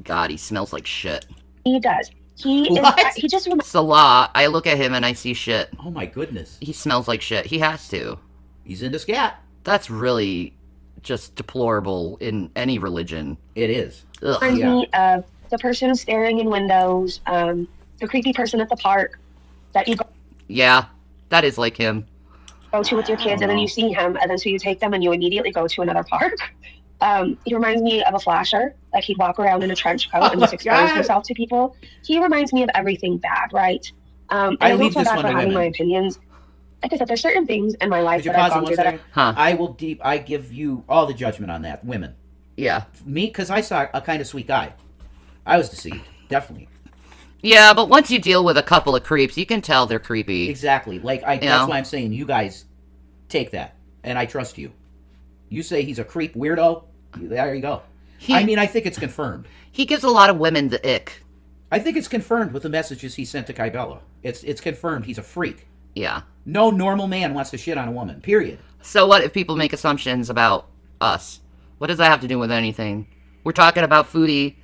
God, he smells like shit. He does. He just... Salah, I look at him and I see shit. Oh my goodness. He smells like shit. He has to. He's into scat. That's really... just deplorable in any religion. It is. Reminds me of the person staring in windows, the creepy person at the park that you go that is like him. Go to with your kids, and then you see him, and then so you take them and you immediately go to another park. He reminds me of a flasher. Like he'd walk around in a trench coat and just expose himself to people. He reminds me of everything bad, right? And I don't feel bad for having my opinions. Like I said, there's certain things in my life that I've gone through that I give you all the judgment on that. Women. Yeah. Me, because I saw a kind of sweet guy. I was deceived. Definitely. Yeah, but once you deal with a couple of creeps, you can tell they're creepy. Exactly. That's why I'm saying you guys take that. And I trust you. You say he's a creep weirdo. There you go. I think it's confirmed. He gives a lot of women the ick. I think it's confirmed with the messages he sent to Kybella. It's confirmed he's a freak. Yeah. No normal man wants to shit on a woman, period. So what if people make assumptions about us? What does that have to do with anything? We're talking about Foodie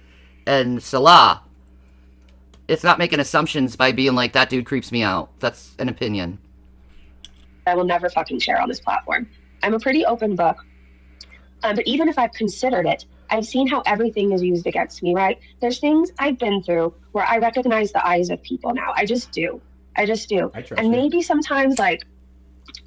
and Salah. It's not making assumptions by being like, that dude creeps me out. That's an opinion. I will never fucking share on this platform. I'm a pretty open book. But even if I've considered it, I've seen how everything is used against me, right? There's things I've been through where I recognize the eyes of people now. I just do. And maybe sometimes,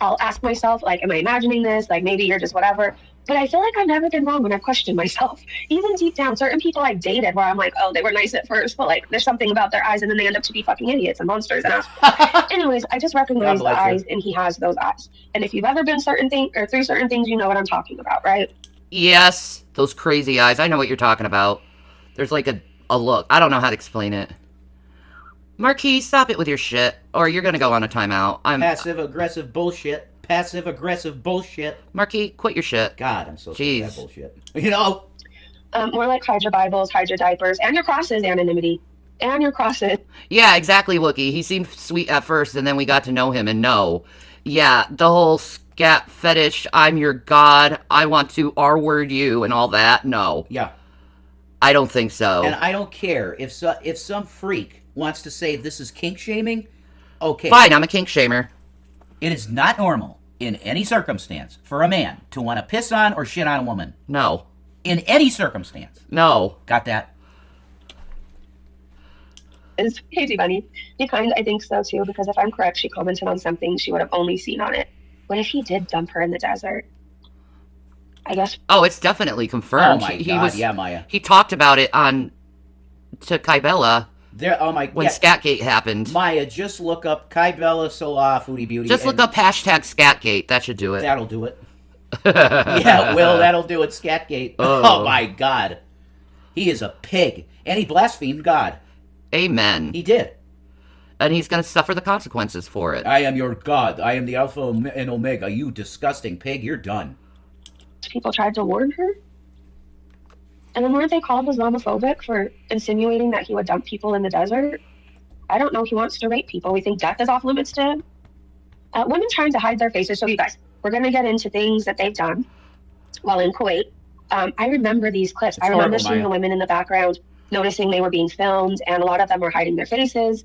I'll ask myself, am I imagining this? Maybe you're just whatever. But I feel like I've never been wrong when I've questioned myself. Even deep down, certain people I've dated where I'm like, oh, they were nice at first, but there's something about their eyes, and then they end up to be fucking idiots and monsters. And anyways, I just recognize the eyes, and he has those eyes. And if you've ever been through certain things, you know what I'm talking about, right? Yes, those crazy eyes. I know what you're talking about. There's a look. I don't know how to explain it. Marquis, stop it with your shit, or you're gonna go on a timeout. Passive-aggressive bullshit. Passive-aggressive bullshit. Marquis, quit your shit. God, I'm so sick of that bullshit. You know? More like hide your Bibles, hide your diapers, and your crosses, anonymity. And your crosses. Yeah, exactly, Wookie. He seemed sweet at first, and then we got to know him, and yeah, the whole scat fetish, I'm your god, I want to R-word you, and all that, no. Yeah. I don't think so. And I don't care if some freak wants to say this is kink shaming, okay. Fine, I'm a kink shamer. It is not normal in any circumstance for a man to want to piss on or shit on a woman. No. In any circumstance. No. Got that? Is Hazy Bunny. I think so too, because if I'm correct, she commented on something she would have only seen on it. What if he did dump her in the desert? I guess. Oh, it's definitely confirmed. Oh my God, yeah, Maya. He talked about it to Kybella. When Scatgate happened. Maya, just look up Kybella Salah Foodie Beauty. Just look up hashtag Scatgate. That should do it. That'll do it. Yeah, Will, that'll do it. Scatgate. Oh my God. He is a pig, and he blasphemed God. Amen. He did. And he's going to suffer the consequences for it. I am your God. I am the Alpha and Omega. You disgusting pig. You're done. People tried to warn her. And then weren't they called Islamophobic for insinuating that he would dump people in the desert? I don't know. He wants to rape people. We think death is off limits to him. Women trying to hide their faces. So you guys, we're going to get into things that they've done while in Kuwait. I remember these clips. I remember seeing the women in the background, noticing they were being filmed, and a lot of them were hiding their faces.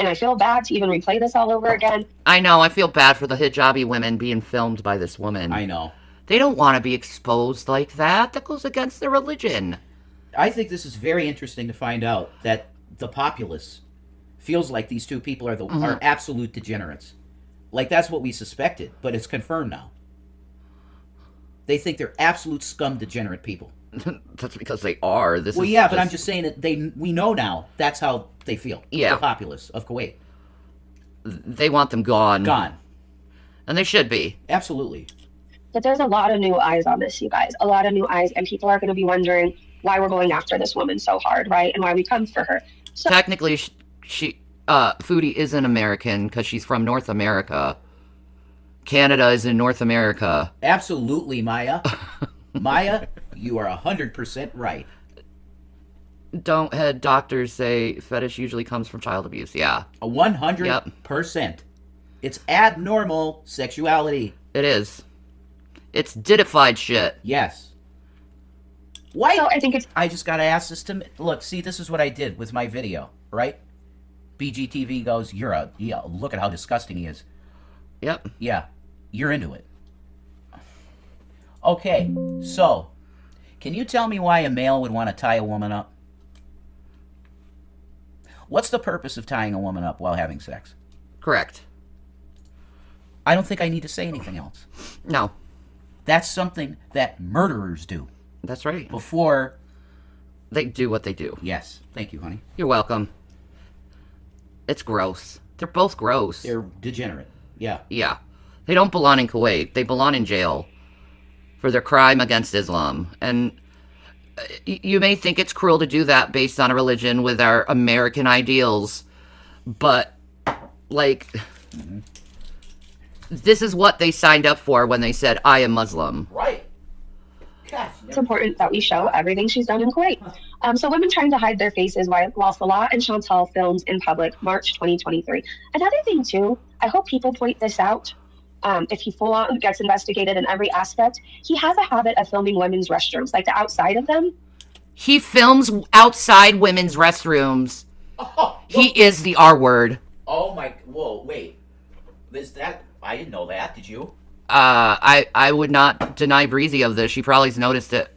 And I feel bad to even replay this all over again. I know. I feel bad for the hijabi women being filmed by this woman. I know. They don't want to be exposed like that. That goes against their religion. I think this is very interesting to find out that the populace feels like these two people are are absolute degenerates. Like, that's what we suspected, but it's confirmed now. They think they're absolute scum degenerate people. That's because they are. Well, yeah, but I'm just saying that we know now that's how they feel. Yeah. The populace of Kuwait. They want them gone. Gone. And they should be. Absolutely. But there's a lot of new eyes on this, you guys. A lot of new eyes, and people are going to be wondering why we're going after this woman so hard, right? And why we come for her. So technically, Foodie isn't American because she's from North America. Canada is in North America. Absolutely, Maya. Maya, you are 100% right. Don't head doctors say fetish usually comes from child abuse? Yeah. 100%. It's abnormal sexuality. It is. It's ditified shit. Yes. Why? So I think it's... I just gotta ask this to... Look, see, this is what I did with my video, right? BGTV goes, yeah, look at how disgusting he is. Yep. Yeah, you're into it. Okay, so, can you tell me why a male would want to tie a woman up? What's the purpose of tying a woman up while having sex? Correct. I don't think I need to say anything else. No. That's something that murderers do. That's right. Before they do what they do. Yes. Thank you, honey. You're welcome. It's gross. They're both gross. They're degenerate. Yeah. Yeah. They don't belong in Kuwait. They belong in jail for their crime against Islam. And you may think it's cruel to do that based on a religion with our American ideals, but, like, this is what they signed up for when they said, I am Muslim. Right. It's important that we show everything she's done in Kuwait. So women trying to hide their faces while Salah and Chantal filmed in public, March 2023. Another thing, too, I hope people point this out. If he full on gets investigated in every aspect, he has a habit of filming women's restrooms, like the outside of them. He films outside women's restrooms. He is the R word. Oh my, whoa, wait. Is that, I didn't know that, did you? I would not deny Breezy of this. She probably's noticed it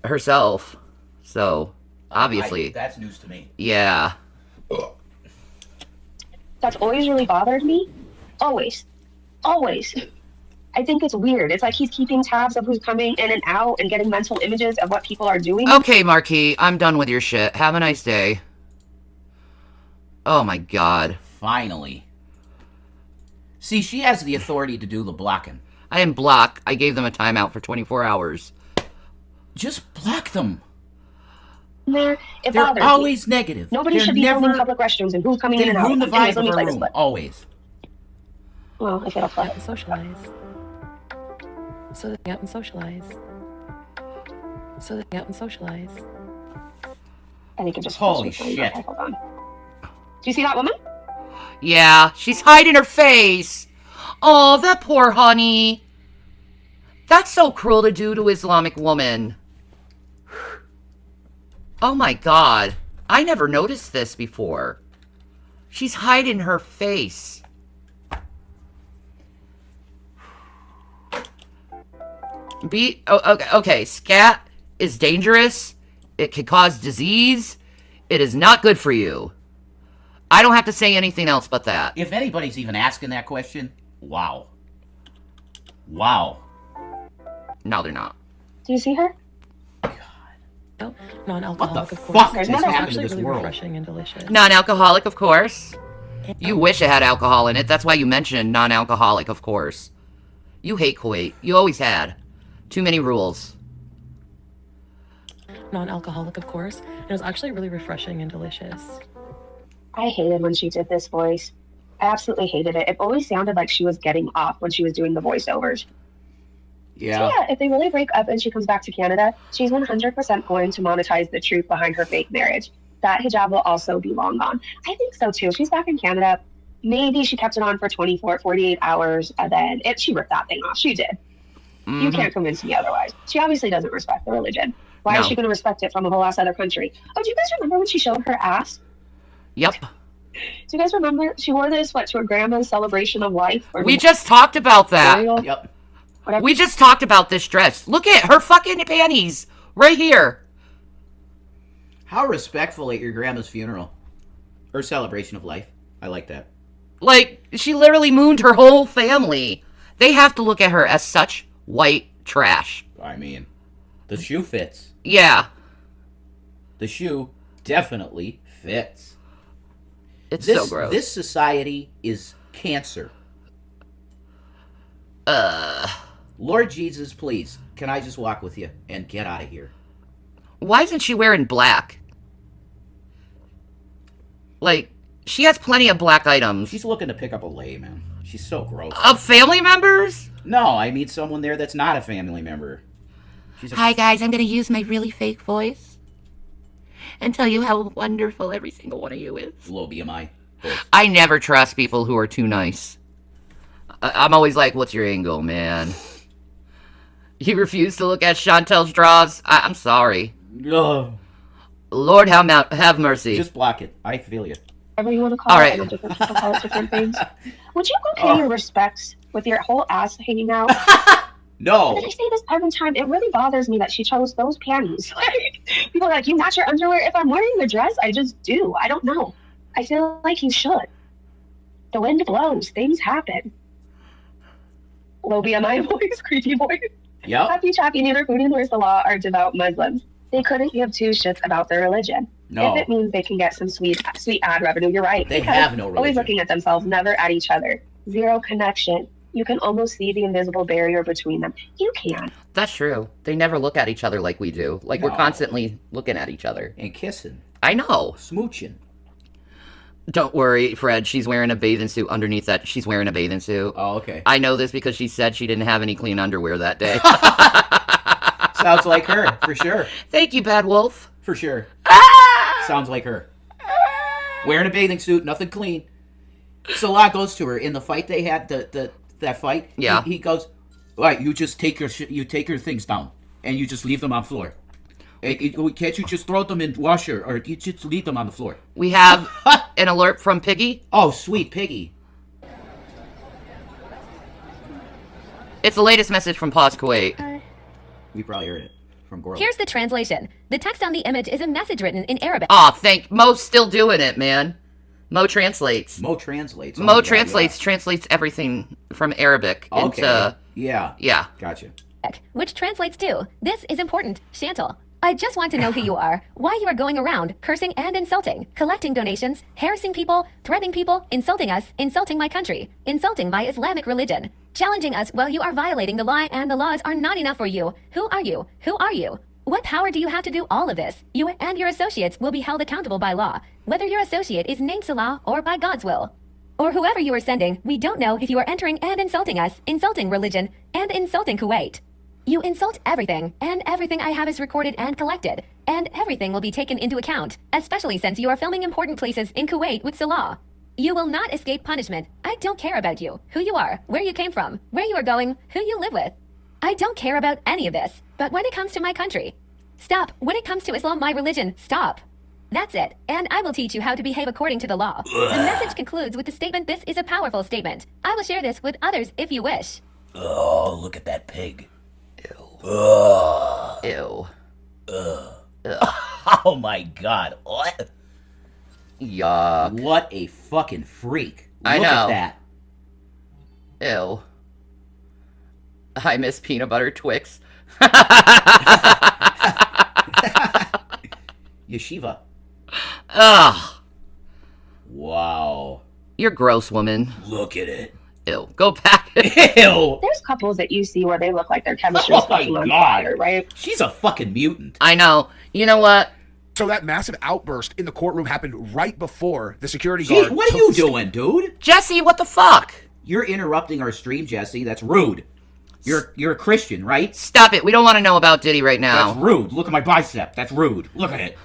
herself. So, obviously. That's news to me. Yeah. That's always really bothered me. Always. Always. I think it's weird. It's like he's keeping tabs of who's coming in and out and getting mental images of what people are doing. Okay, Marquis, I'm done with your shit. Have a nice day. Oh my god. Finally. See, she has the authority to do the blocking. I didn't block. I gave them a timeout for 24 hours. Just block them. They're always negative. Nobody should be filming public restrooms and who's coming in and out. They ruin the vibe Anyways, of a room, always. Well, if it'll play. Socialize. So they out and socialize. So they out and socialize. I think it just... Holy shit. Okay, hold on. Do you see that woman? Yeah, she's hiding her face. Oh, that poor honey. That's so cruel to do to Islamic woman. Oh my god. I never noticed this before. She's hiding her face. Okay, scat is dangerous. It can cause disease. It is not good for you. I don't have to say anything else but that. If anybody's even asking that question, wow. Wow. No, they're not. Do you see her? Oh, non-alcoholic, of course. Fuck is It's happening actually to this really world? refreshing and delicious. Non-alcoholic, of course. You wish it had alcohol in it. That's why you mentioned non-alcoholic, of course. You hate Kuwait. You always had. Too many rules. non-alcoholic, of course. And it was actually really refreshing and delicious. I hated when she did this voice. I absolutely hated it. It always sounded like she was getting off when she was doing the voiceovers. Yeah. So yeah, if they really break up and she comes back to Canada, she's 100% going to monetize the truth behind her fake marriage. That hijab will also be long gone. I think so too. She's back in Canada. Maybe she kept it on for 24, 48 hours, and then she ripped that thing off. She did. You can't convince me otherwise. She obviously doesn't respect the religion. Why is she going to respect it from a whole ass other country? Oh, do you guys remember when she showed her ass? Yep. Do you guys remember? She wore this, to her grandma's celebration of life? We just talked about that. Yep. Whatever. We just talked about this dress. Look at her fucking panties. Right here. How respectful at your grandma's funeral. Or celebration of life. I like that. Like, she literally mooned her whole family. They have to look at her as such white trash. I mean, the shoe fits. Yeah. The shoe definitely fits. It's so gross. This society is cancer. Lord Jesus, please, can I just walk with you and get out of here? Why isn't she wearing black? Like, she has plenty of black items. She's looking to pick up a lay, man. She's so gross. Of family members? No, I mean someone there that's not a family member. Hi, guys. I'm going to use my really fake voice and tell you how wonderful every single one of you is. Low BMI. I never trust people who are too nice. I'm always like, what's your angle, man? You refuse to look at Chantel's draws? I'm sorry. Ugh. Lord have mercy. Just block it. I feel you. Whatever you want to call All it. right. I know different people call it different things. Would you go pay your respects with your whole ass hanging out? No. And I say this every time. It really bothers me that she chose those panties. Like, people are like, you match your underwear. If I'm wearing the dress, I just do. I don't know. I feel like you should. The wind blows. Things happen. Low BMI voice, creepy voice. Yep. Happy Chappy, neither Foodie nor Salah are devout Muslims. They couldn't give two shits about their religion. No. If it means they can get some sweet ad revenue, you're right. They Because have no religion. always looking at themselves, never at each other. Zero connection. You can almost see the invisible barrier between them. You can. That's true. They never look at each other like we do. Like, we're constantly looking at each other. And kissing. I know. Smooching. Don't worry, Fred. She's wearing a bathing suit. Underneath that, she's wearing a bathing suit. Oh, okay. I know this because she said she didn't have any clean underwear that day. Sounds like her, for sure. Thank you, Bad Wolf. For sure. Sounds like her. Wearing a bathing suit, nothing clean. Salah goes to her in the fight they had. That fight. Yeah. He goes, all right, you just take your things down and you just leave them on the floor. Can't you just throw them in washer or you just leave them on the floor? We have an alert from Piggy. Oh, sweet Piggy. It's the latest message from Pause Kuwait. We probably heard it from Gorl. Here's the translation. The text on the image is a message written in Arabic. Aw, Mo's still doing it, man. Mo translates. Mo translates. Mo translates everything from Arabic into... Yeah. Yeah. Gotcha. Which translates to, this is important, Chantal. I just want to know who you are, why you are going around cursing and insulting, collecting donations, harassing people, threatening people, insulting us, insulting my country, insulting my Islamic religion, challenging us while you are violating the law and the laws are not enough for you. Who are you? Who are you? What power do you have to do all of this? You and your associates will be held accountable by law, whether your associate is named Salah or by God's will. Or whoever you are sending, we don't know if you are entering and insulting us, insulting religion, and insulting Kuwait. You insult everything, and everything I have is recorded and collected, and everything will be taken into account, especially since you are filming important places in Kuwait with Salah. You will not escape punishment. I don't care about you, who you are, where you came from, where you are going, who you live with. I don't care about any of this, but when it comes to my country, stop. When it comes to Islam, my religion, stop. That's it, and I will teach you how to behave according to the law. The message concludes with the statement, this is a powerful statement. I will share this with others if you wish. Oh, look at that pig. Ew. Ugh. Ew. Oh my god. What? Yuck. What a fucking freak. I Look know. at that. Ew. I miss peanut butter Twix. Yeshiva. Ugh. Wow. You're gross, woman. Look at it. Ew. Go back. Ew. There's couples that you see where they look like their chemistry is Oh my fucking on God. fire, right? She's a fucking mutant. I know. You know what? So that massive outburst in the courtroom happened right before the security Gee, guard. what are you doing, dude? Jesse, what the fuck? You're interrupting our stream, Jesse. That's rude. You're a Christian, right? Stop it. We don't want to know about Diddy right now. That's rude. Look at my bicep. That's rude. Look at it.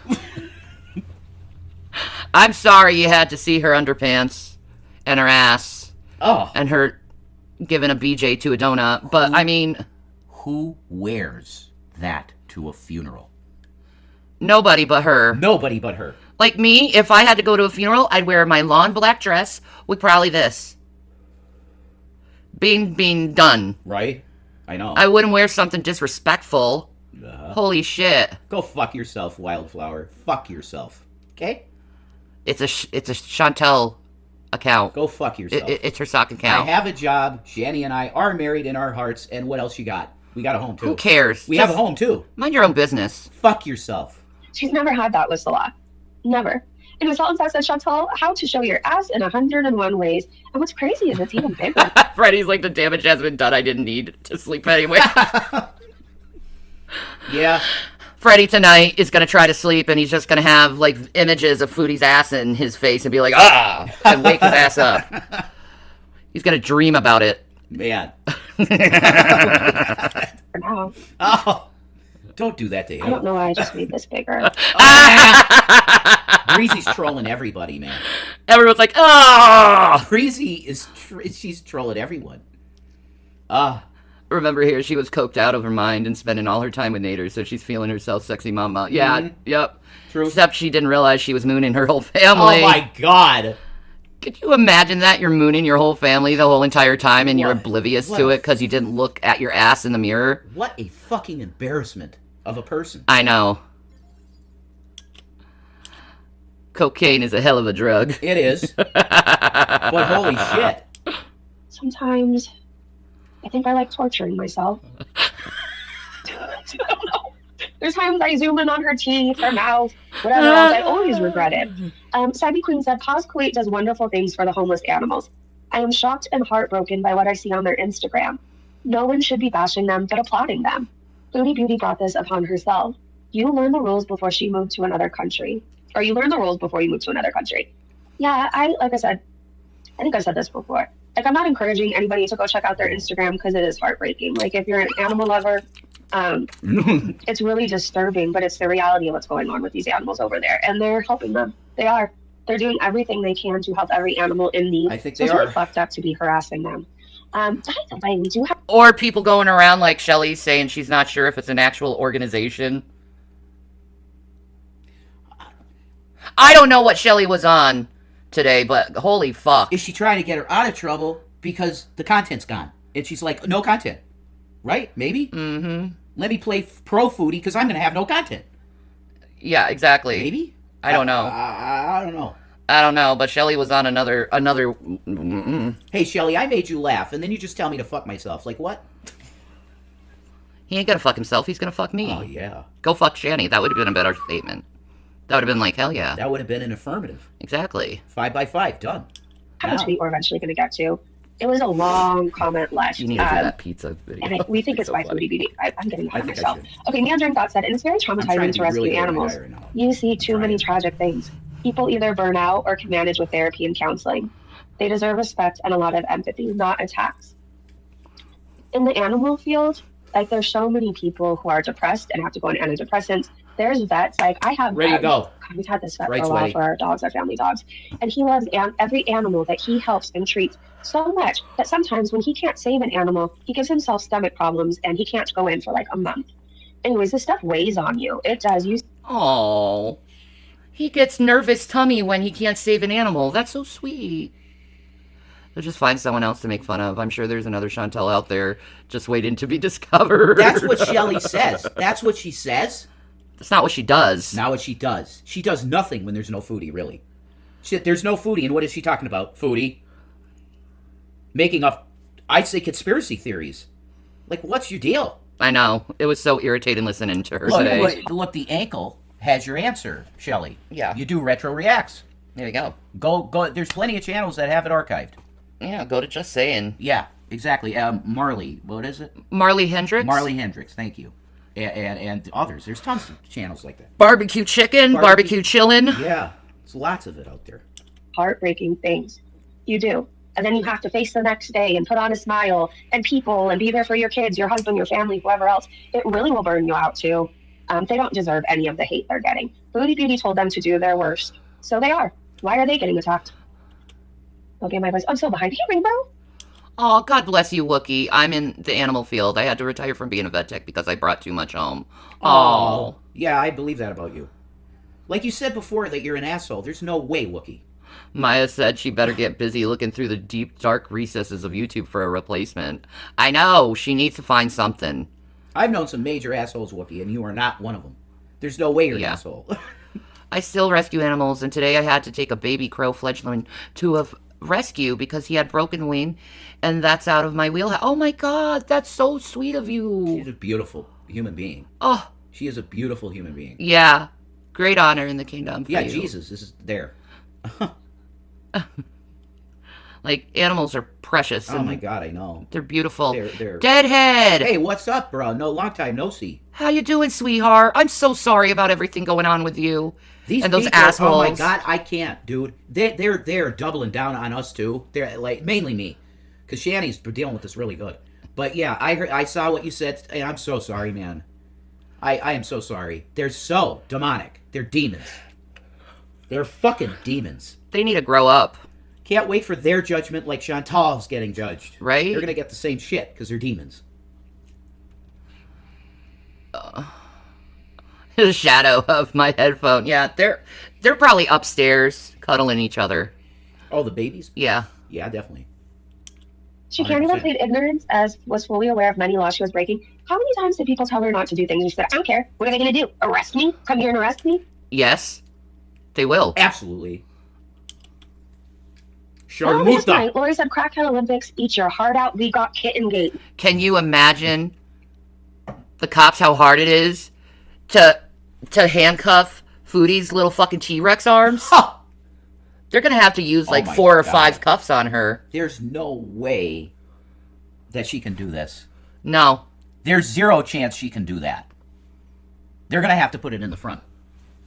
I'm sorry you had to see her underpants and her ass. Oh. And her giving a BJ to a donut. But, I mean... Who wears that to a funeral? Nobody but her. Nobody but her. Like me, if I had to go to a funeral, I'd wear my long black dress with probably this. Being done. Right? I know. I wouldn't wear something disrespectful. Holy shit. Go fuck yourself, Wildflower. Fuck yourself. Okay? It's a Chantel account. Go fuck yourself. It's her sock account. I have a job. Shanny and I are married in our hearts. And what else you got? We got a home, too. Who cares? We have a home, too. Mind your own business. Fuck yourself. She's never had that with Salah. Never. And Miss Alton said, Chantal, how to show your ass in 101 ways. And what's crazy is it's even bigger. Freddie's like, the damage has been done. I didn't need to sleep anyway. Yeah. Freddie tonight is going to try to sleep, and he's just going to have, like, images of Foodie's ass in his face and be like, ah, and wake his ass up. He's going to dream about it. Man. Now. Oh. Don't do that to him. I don't know why I just made this bigger. Breezy's trolling everybody, man. Everyone's like, oh! Breezy is, she's trolling everyone. Remember here, she was coked out of her mind and spending all her time with Nader, so she's feeling herself sexy mama. Yeah, yep. True. Except she didn't realize she was mooning her whole family. Oh my God. Could you imagine that? You're mooning your whole family the whole entire time and you're oblivious to it because you didn't look at your ass in the mirror? What a fucking embarrassment of a person. I know. Cocaine is a hell of a drug. It is. But holy shit. Sometimes I think I like torturing myself. I don't know. There's times I zoom in on her teeth, her mouth, whatever else. I always regret it. Sabby Queen said, Paz Kuwait does wonderful things for the homeless animals. I am shocked and heartbroken by what I see on their Instagram. No one should be bashing them, but applauding them. Booty Beauty brought this upon herself. You learn the rules before she moved to another country. Or you learn the rules before you move to another country. Yeah, like I said, I think I said this before. Like, I'm not encouraging anybody to go check out their Instagram because it is heartbreaking. Like, if you're an animal lover, it's really disturbing, but it's the reality of what's going on with these animals over there. And they're helping them. They are. They're doing everything they can to help every animal in need. I think so they it's are. really fucked up to be harassing them. By the way, we do have... Or people going around like Shelly saying she's not sure if it's an actual organization. I don't know what Shelly was on today, but holy fuck. Is she trying to get her out of trouble because the content's gone? And she's like, no content. Right? Maybe? Mm-hmm. Let me play pro foodie because I'm going to have no content. Yeah, exactly. Maybe? I don't know. I don't know. I don't know, but Shelly was on another. Hey, Shelly, I made you laugh, and then you just tell me to fuck myself. Like, what? He ain't gonna fuck himself. He's gonna fuck me. Oh, yeah. Go fuck Shanny. That would have been a better statement. That would have been like, hell yeah. That would have been an affirmative. Exactly. 5 by 5, done. How much we're eventually going to get to. It was a long comment left. You need to do that pizza video. And we think it's by Foodie Beauty. I'm getting ahead of think I myself. should. Okay, Meandering Thought said, and it's very trying traumatizing to to be rescue really good at animals. it right now. You see too many tragic things. People either burn out or can manage with therapy and counseling. They deserve respect and a lot of empathy, not attacks. In the animal field, like, there's so many people who are depressed and have to go on antidepressants. There's vets, like I have. Ready to go. God, we've had this vet Right, for a while sweaty. for our dogs, our family dogs, and he loves every animal that he helps and treats so much that sometimes when he can't save an animal, he gives himself stomach problems and he can't go in for like a month. Anyways, this stuff weighs on you. It does. Oh, he gets nervous tummy when he can't save an animal. That's so sweet. They'll just find someone else to make fun of. I'm sure there's another Chantel out there just waiting to be discovered. That's what Shelly says. That's what she says. That's not what she does. Not what she does. She does nothing when there's no foodie, really. There's no foodie, and what is she talking about? Foodie. Making up, I'd say, conspiracy theories. Like, what's your deal? I know. It was so irritating listening to her today. Look, the ankle has your answer, Shelly. Yeah. You do retro reacts. There you go. Go. There's plenty of channels that have it archived. Yeah, go to Just Saying. Yeah, exactly. Marley, what is it? Marley Hendricks? Marley Hendricks, thank you. And others. There's tons of channels like that. Barbecue Chicken, Barbecue Chillin'. Yeah, there's lots of it out there. Heartbreaking things. You do. And then you have to face the next day and put on a smile and people and be there for your kids, your husband, your family, whoever else. It really will burn you out too. They don't deserve any of the hate they're getting. Booty Beauty told them to do their worst. So they are. Why are they getting attacked? Okay, my voice. I'm so behind. Hey, Rainbow. Oh, God bless you, Wookie. I'm in the animal field. I had to retire from being a vet tech because I brought too much home. Oh. Yeah, I believe that about you. Like you said before that you're an asshole. There's no way, Wookie. Maya said she better get busy looking through the deep, dark recesses of YouTube for a replacement. I know. She needs to find something. I've known some major assholes, Wookie, and you are not one of them. There's no way you're an asshole. I still rescue animals, and today I had to take a baby crow fledgling to a rescue because he had broken wing, and that's out of my wheelhouse. Oh my God, that's so sweet of you. She's a beautiful human being. Oh. She is a beautiful human being. Yeah. Great honor in the kingdom for yeah, you. Jesus, this is there. Like, animals are precious. Oh my God, I know. They're beautiful. They're... Deadhead! Hey, what's up, bro? No, long time no see. How you doing, sweetheart? I'm so sorry about everything going on with you. These and those people, assholes. Oh my God, I can't, dude. They're doubling down on us too. They're like mainly me, because Shanny's dealing with this really good. But yeah, I saw what you said, and I'm so sorry, man. I am so sorry. They're so demonic. They're demons. They're fucking demons. They need to grow up. Can't wait for their judgment like Chantal's getting judged. Right? They're gonna get the same shit because they're demons. The shadow of my headphone. Yeah, they're probably upstairs cuddling each other. Oh, the babies? Yeah. Yeah, definitely. She can't even plead ignorance, as was fully aware of many laws she was breaking. How many times did people tell her not to do things? And she said, I don't care. What are they going to do? Arrest me? Come here and arrest me? Yes, they will. Absolutely. Oh, last night, Lori said, Crackhead Olympics, eat your heart out. We got kitten gate. Can you imagine the cops how hard it is to handcuff Foodie's little fucking T-Rex arms? Huh. They're going to have to use like 4 or 5 cuffs on her. There's no way that she can do this. No. There's zero chance she can do that. They're going to have to put it in the front.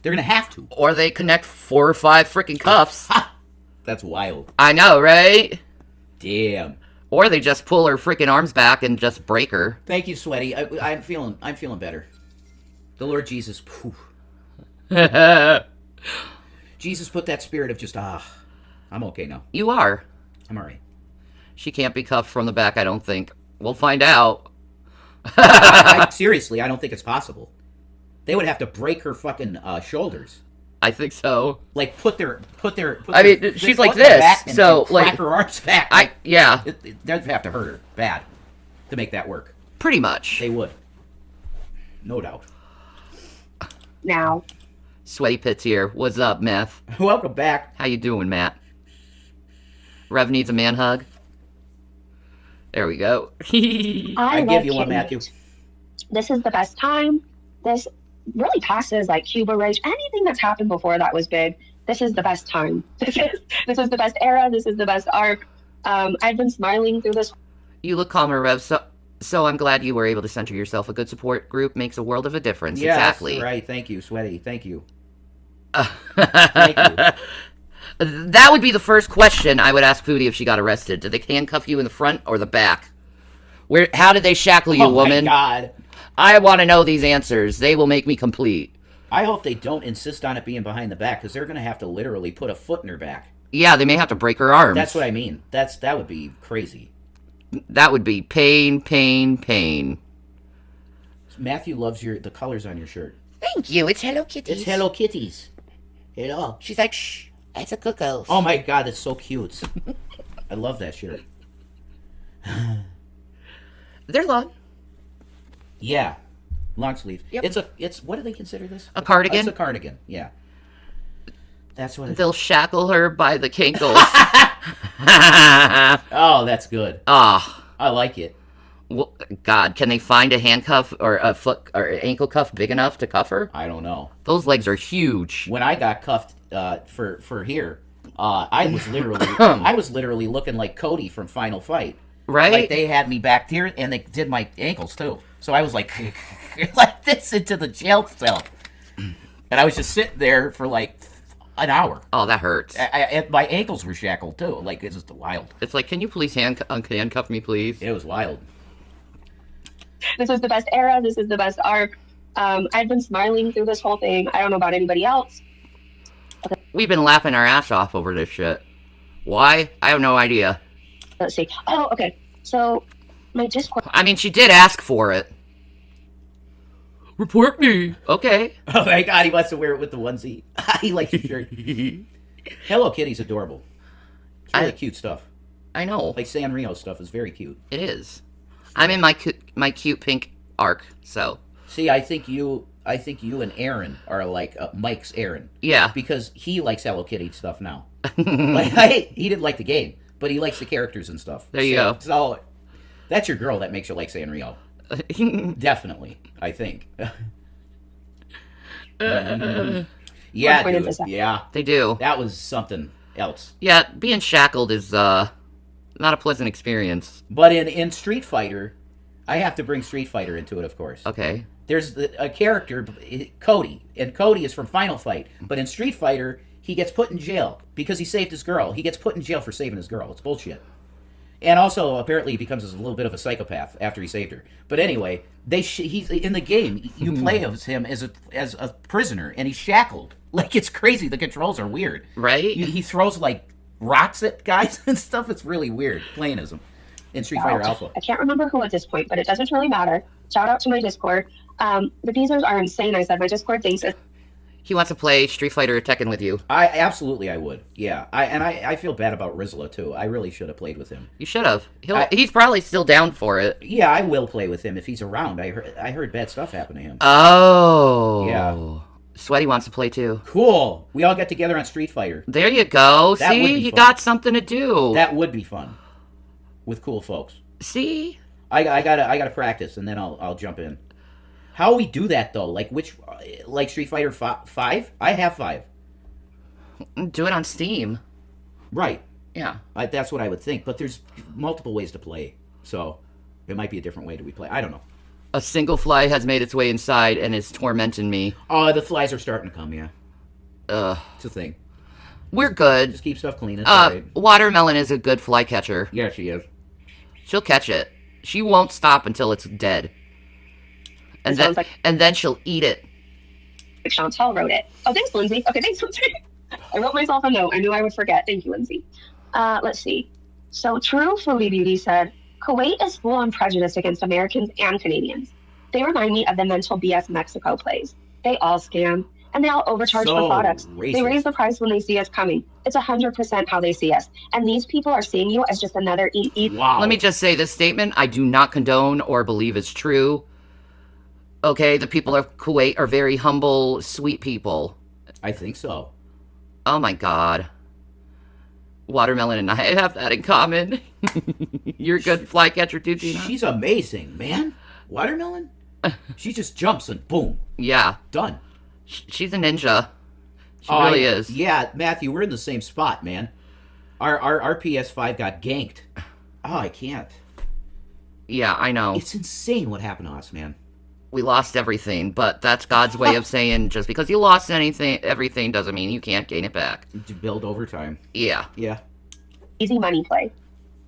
They're going to have to. Or they connect 4 or 5 freaking cuffs. That's wild. I know, right? Damn. Or they just pull her freaking arms back and just break her. Thank you, Sweaty. I'm feeling better. The Lord Jesus. Jesus put that spirit of just, I'm okay now. You are. I'm all right. She can't be cuffed from the back, I don't think. We'll find out. Seriously, I don't think it's possible. They would have to break her fucking shoulders. I think so. Like put their. I mean, she's like this, so crack like her arms back. Yeah. They'd have to hurt her bad to make that work. Pretty much. They would. No doubt. Now. Sweaty Pits here. What's up, Meth? Welcome back. How you doing, Matt? Rev needs a man hug. There we go. I give you one, Matthew. This is the best time. This really passes like Cuba Rage. Anything that's happened before that was big. This is the best time. This is the best era. This is the best arc. I've been smiling through this. You look calmer, Rev. So I'm glad you were able to center yourself. A good support group makes a world of a difference. Yes, exactly. Right. Thank you, Sweaty. Thank you. Thank you. That would be the first question I would ask Foodie if she got arrested. Did they handcuff you in the front or the back? How did they shackle you, woman? Oh my God. I want to know these answers. They will make me complete. I hope they don't insist on it being behind the back, because they're going to have to literally put a foot in her back. Yeah, they may have to break her arms. That's what I mean. That would be crazy. That would be pain, pain, pain. Matthew loves the colors on your shirt. Thank you. It's Hello Kitties. It's Hello Kitties. Hello. She's like, shh, it's a cuckoo. Oh my God, that's so cute. I love that shirt. They're long. Yeah, long sleeve. Yep. It's what do they consider this? A cardigan? It's a cardigan. Yeah. That's what they'll shackle her by the kinkles. Oh, that's good. Ah, I like it. Well, God, can they find a handcuff or a foot or ankle cuff big enough to cuff her? I don't know. Those legs are huge. When I got cuffed for here, I was literally looking like Cody from Final Fight. Right? Like they had me back there, and they did my ankles too. So I was like, like this into the jail cell, and I was just sitting there for like an hour. Oh, that hurts. My ankles were shackled too. Like it's just wild. It's like, can you please handcuff me, please? It was wild. This is the best era. This is the best arc. I've been smiling through this whole thing. I don't know about anybody else. We've been laughing our ass off over this shit. Why? I have no idea. Let's see. Oh, okay. So, my Discord. I mean, she did ask for it. Report me. Okay. Oh my god, he wants to wear it with the onesie. He likes your shirt. Hello Kitty's adorable. It's really cute stuff. I know. Like Sanrio stuff is very cute. It is. I'm in my cute pink arc, so. See, I think you and Aaron are like Mike's Aaron. Yeah. Because he likes Hello Kitty stuff now. He didn't like the game, but he likes the characters and stuff. There you go. So that's your girl that makes you like Sanrio. Definitely, I think. Yeah, dude. Yeah. They do. That was something else. Yeah, being shackled is not a pleasant experience. But in Street Fighter, I have to bring Street Fighter into it, of course. Okay. There's a character, Cody, and Cody is from Final Fight. But in Street Fighter, he gets put in jail because he saved his girl. He gets put in jail for saving his girl. It's bullshit. And also, apparently, he becomes a little bit of a psychopath after he saved her. But anyway, he's in the game. You play as him as a prisoner, and he's shackled. Like, it's crazy. The controls are weird. Right? He throws, like, rocks at guys and stuff. It's really weird playing as him in Street Fighter Alpha. I can't remember who at this point, but it doesn't really matter. Shout out to my Discord. The Beezers are insane. I said my Discord thinks it's... He wants to play Street Fighter Tekken with you. Absolutely, I would. Yeah, I feel bad about Rizla too. I really should have played with him. You should have. He's probably still down for it. Yeah, I will play with him if he's around. I heard bad stuff happen to him. Oh. Yeah. Sweaty wants to play too. Cool. We all get together on Street Fighter. There you go. That would See, be you fun. got something to do. That would be fun. With cool folks. See? I gotta practice and then I'll jump in. How we do that though? Like Street Fighter 5? I have 5. Do it on Steam. Right. Yeah. That's what I would think. But there's multiple ways to play, so it might be a different way that we play. I don't know. A single fly has made its way inside and is tormenting me. Oh, the flies are starting to come. Yeah. Ugh. It's a thing. We're good. Just keep stuff clean. It's all right. Watermelon is a good fly catcher. Yeah, she is. She'll catch it. She won't stop until it's dead. And then she'll eat it. Chantal wrote it. Oh, thanks, Lindsay. Okay, thanks, Lindsay. I wrote myself a note. I knew I would forget. Thank you, Lindsay. Let's see. So, True Foodie Beauty said, Kuwait is full on prejudice against Americans and Canadians. They remind me of the mental BS Mexico plays. They all scam, and they all overcharge for products. Racist. They raise the price when they see us coming. It's 100% how they see us. And these people are seeing you as just another Wow. Let me just say this statement I do not condone or believe is true. Okay, the people of Kuwait are very humble, sweet people. I think so. Oh my god. Watermelon and I have that in common. You're a good fly catcher too, Tina. She's amazing, man. Watermelon? She just jumps and boom. Yeah. Done. She's a ninja. She really is. Yeah, Matthew, we're in the same spot, man. Our PS5 got ganked. Oh, I can't. Yeah, I know. It's insane what happened to us, man. We lost everything, but that's God's way of saying just because you lost everything doesn't mean you can't gain it back. To build overtime. Yeah. Yeah. easy money play.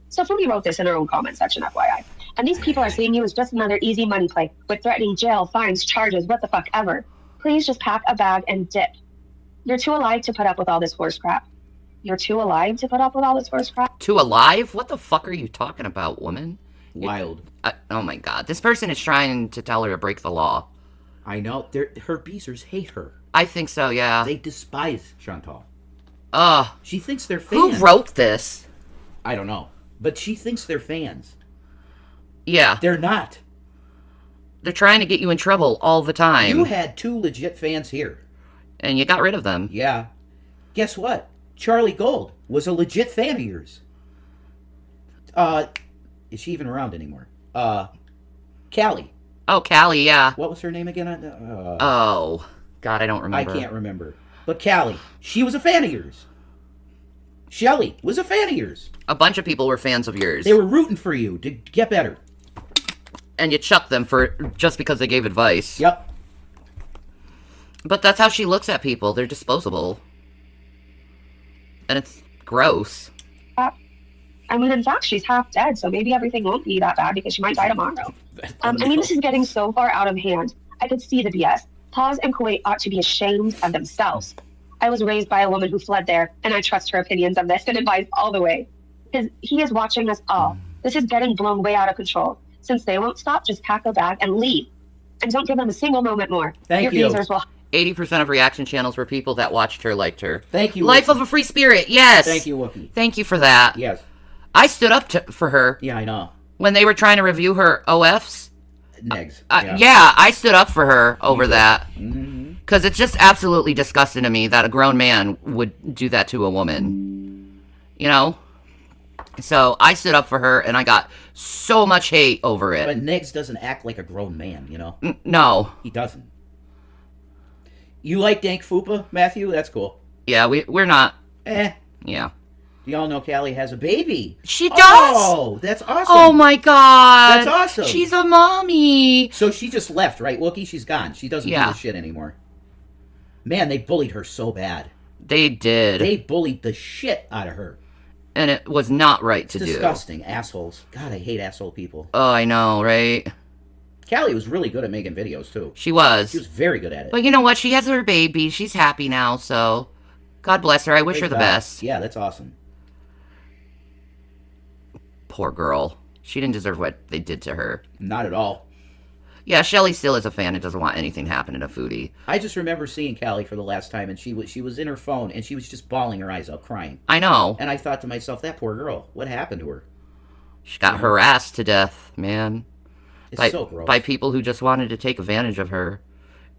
So Foodie wrote this in her own comment section, FYI. And these people are seeing you as just another easy money play with threatening jail, fines, charges, what the fuck ever. Please just pack a bag and dip. You're too alive to put up with all this horse crap. You're too alive to put up with all this horse crap? Too alive? What the fuck are you talking about, woman? Wild. Oh my god. This person is trying to tell her to break the law. I know. Her beezers hate her. I think so, yeah. They despise Chantal. She thinks they're Who fans. wrote this? I don't know. But she thinks they're fans. Yeah. They're not. They're trying to get you in trouble all the time. You had 2 legit fans here. And you got rid of them. Yeah. Guess what? Charlie Gold was a legit fan of yours. Is she even around anymore? Callie. Oh, Callie, yeah. What was her name again? Oh, God, I don't remember. I can't remember. But Callie, she was a fan of yours. Shelly was a fan of yours. A bunch of people were fans of yours. They were rooting for you to get better. And you chucked them for just because they gave advice. Yep. But that's how she looks at people. They're disposable. And it's gross. I mean, in fact, she's half dead, so maybe everything won't be that bad because she might die tomorrow. I mean, this is getting so far out of hand. I could see the BS. Paz and Kuwait ought to be ashamed of themselves. I was raised by a woman who fled there, and I trust her opinions of this and advise all the way. He is watching us all. This is getting blown way out of control. Since they won't stop, just pack a bag and leave. And don't give them a single moment more. Thank you. Your visors will... 80% of reaction channels were people that watched her, liked her. Thank you, Life Wookie. of a free spirit, yes. Thank you, Wookie. Thank you for that. Yes. I stood up for her. Yeah, I know. When they were trying to review her OFs. Negs. Yeah, I stood up for her over that. Because it's just absolutely disgusting to me that a grown man would do that to a woman. You know? So I stood up for her, and I got so much hate over it. But Negs doesn't act like a grown man, you know? No. He doesn't. You like Dank Fupa, Matthew? That's cool. Yeah, we're not. Yeah. Do y'all know Callie has a baby? She does? Oh, that's awesome. Oh my god. That's awesome. She's a mommy. So she just left, right, Wookie? She's gone. She doesn't do this shit anymore. Man, they bullied her so bad. They did. They bullied the shit out of her. And it was not right to do. Disgusting. Assholes. God, I hate asshole people. Oh, I know, right? Callie was really good at making videos, too. She was. She was very good at it. But you know what? She has her baby. She's happy now, so God bless her. I wish her the best. Yeah, that's awesome. Poor girl. She didn't deserve what they did to her. Not at all. Yeah, Shelly still is a fan and doesn't want anything happening to Foodie. I just remember seeing Callie for the last time, and she was in her phone, and she was just bawling her eyes out, crying. I know. And I thought to myself, that poor girl. What happened to her? She got harassed to death, man. It's so gross. By people who just wanted to take advantage of her.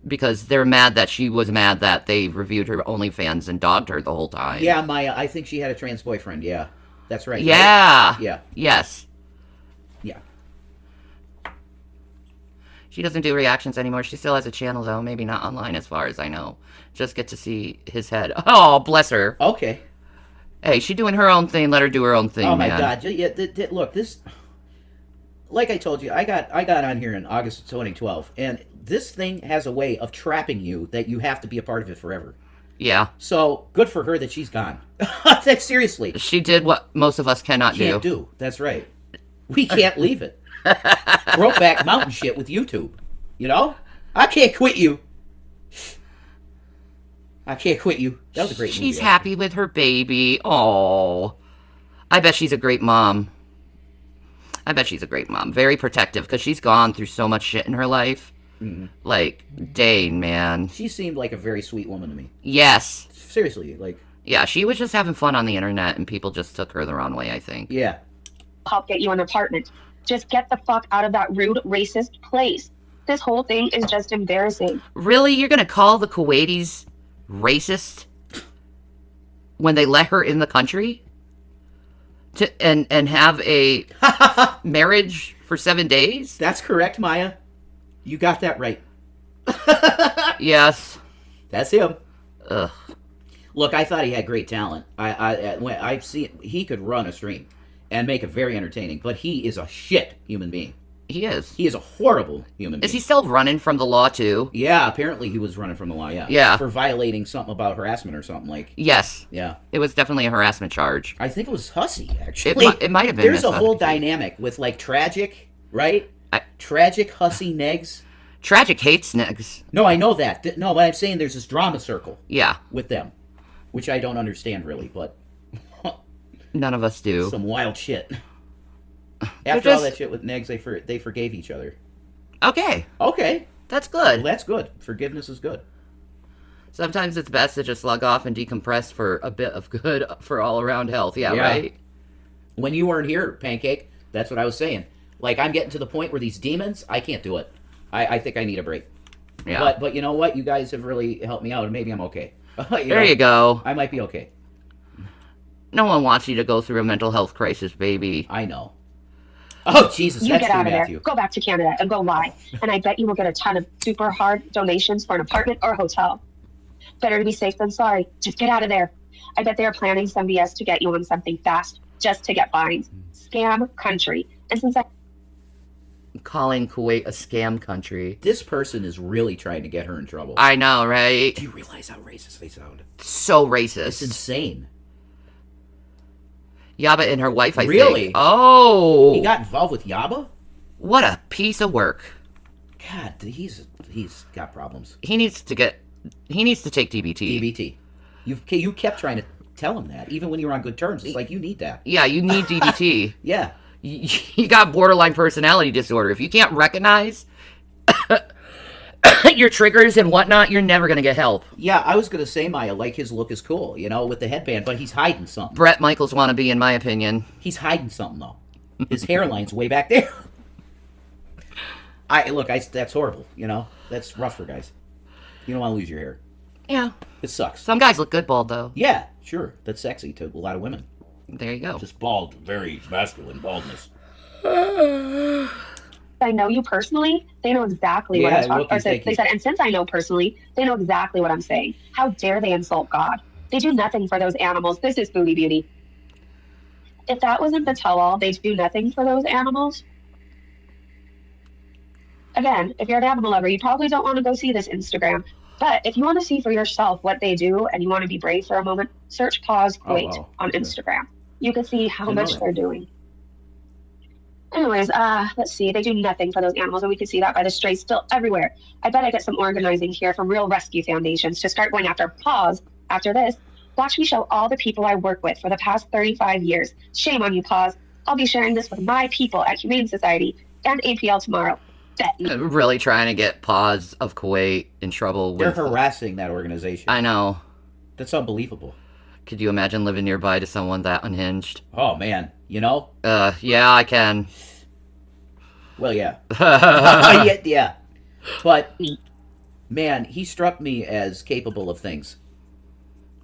Because they're mad that she was mad that they reviewed her OnlyFans and dogged her the whole time. Yeah, Maya, I think she had a trans boyfriend, yeah. That's right. Yeah. Right? Yeah. Yes. Yeah. She doesn't do reactions anymore. She still has a channel, though. Maybe not online as far as I know. Just get to see his head. Oh, bless her. Okay. Hey, she's doing her own thing. Let her do her own thing, Oh, my man. God. Yeah, look, this... Like I told you, I got on here in August of 2012, and this thing has a way of trapping you that you have to be a part of it forever. Yeah. So, good for her that she's gone. That's seriously. She did what most of us cannot Can't do. That's right. We can't leave it. Brokeback Mountain shit with YouTube. You know? I can't quit you. I can't quit you. That was a great movie. She's happy with her baby. Oh, I bet she's a great mom. I bet she's a great mom. Very protective because she's gone through so much shit in her life. Mm-hmm. Like, dang, man. She seemed like a very sweet woman to me. Yes. Seriously, like... Yeah, she was just having fun on the internet and people just took her the wrong way, I think. Yeah. Help get you an apartment. Just get the fuck out of that rude, racist place. This whole thing is just embarrassing. Really? You're going to call the Kuwaitis racist when they let her in the country? And have a marriage for 7 days? That's correct, Maya. You got that right. Yes. That's him. Ugh. Look, I thought he had great talent. I've seen he could run a stream and make it very entertaining, but he is a shit human being. He is. He is a horrible human being. Is he still running from the law, too? Yeah, apparently he was running from the law, yeah. Yeah. For violating something about harassment or something, like... Yes. Yeah. It was definitely a harassment charge. I think it was Hussy, actually. It might have been. There's a whole dynamic with, like, Tragic, right? Tragic, Hussy, Negs. Tragic hates Negs. No, I know that. No, but I'm saying there's this drama circle. Yeah. With them, which I don't understand, really, but... None of us do. Some wild shit. After all that shit with Negs, they forgave each other. Okay. Okay. That's good. Well, that's good. Forgiveness is good. Sometimes it's best to just log off and decompress for a bit of good for all around health. Yeah, right? When you weren't here, Pancake, that's what I was saying. Like, I'm getting to the point where these demons, I can't do it. I think I need a break. Yeah. But you know what? You guys have really helped me out, and maybe I'm okay. You go. I might be okay. No one wants you to go through a mental health crisis, baby. I know. Oh, Jesus, You that's get out true, of Matthew. there, go back to Canada, and go lie. And I bet you will get a ton of super hard donations for an apartment or hotel. Better to be safe than sorry. Just get out of there. I bet they are planning some BS to get you on something fast just to get fines. Scam country. And since I Calling Kuwait a scam country. This person is really trying to get her in trouble. I know, right? Do you realize how racist they sound? So racist. It's insane. Yaba and her wife, I think. Really? Oh. He got involved with Yaba? What a piece of work. God, he's got problems. He needs to take DBT. DBT. You kept trying to tell him that, even when you were on good terms. It's like, you need that. Yeah, you need DBT. Yeah. You got borderline personality disorder. If you can't recognize your triggers and whatnot, you're never going to get help. Yeah, I was going to say, Maya, like, his look is cool, with the headband, but he's hiding something. Brett Michaels wannabe, in my opinion. He's hiding something, though. His hairline's way back there. That's horrible, That's rough for guys. You don't want to lose your hair. Yeah. It sucks. Some guys look good bald, though. Yeah, sure. That's sexy to a lot of women. There you go. Just bald, very masculine baldness. I know you personally, they know exactly what I'm talking about. They said, and since I know personally, they know exactly what I'm saying. How dare they insult God? They do nothing for those animals. This is Booty Beauty. If that wasn't the tell-all, they do nothing for those animals. Again, if you're an animal lover, you probably don't want to go see this Instagram. But if you want to see for yourself what they do and you want to be brave for a moment, search Pause Kuwait on Instagram. You can see how much they're doing. Anyways, let's see. They do nothing for those animals, and we can see that by the strays still everywhere. I bet I get some organizing here from real rescue foundations to start going after Pause after this. Watch me show all the people I work with for the past 35 years. Shame on you, Pause. I'll be sharing this with my people at Humane Society and APL tomorrow. Bet me. Really trying to get Pause of Kuwait in trouble. They're harassing that organization. I know. That's unbelievable. Could you imagine living nearby to someone that unhinged? Oh, man. Yeah, I can. Well, yeah. Yeah. But, man, he struck me as capable of things.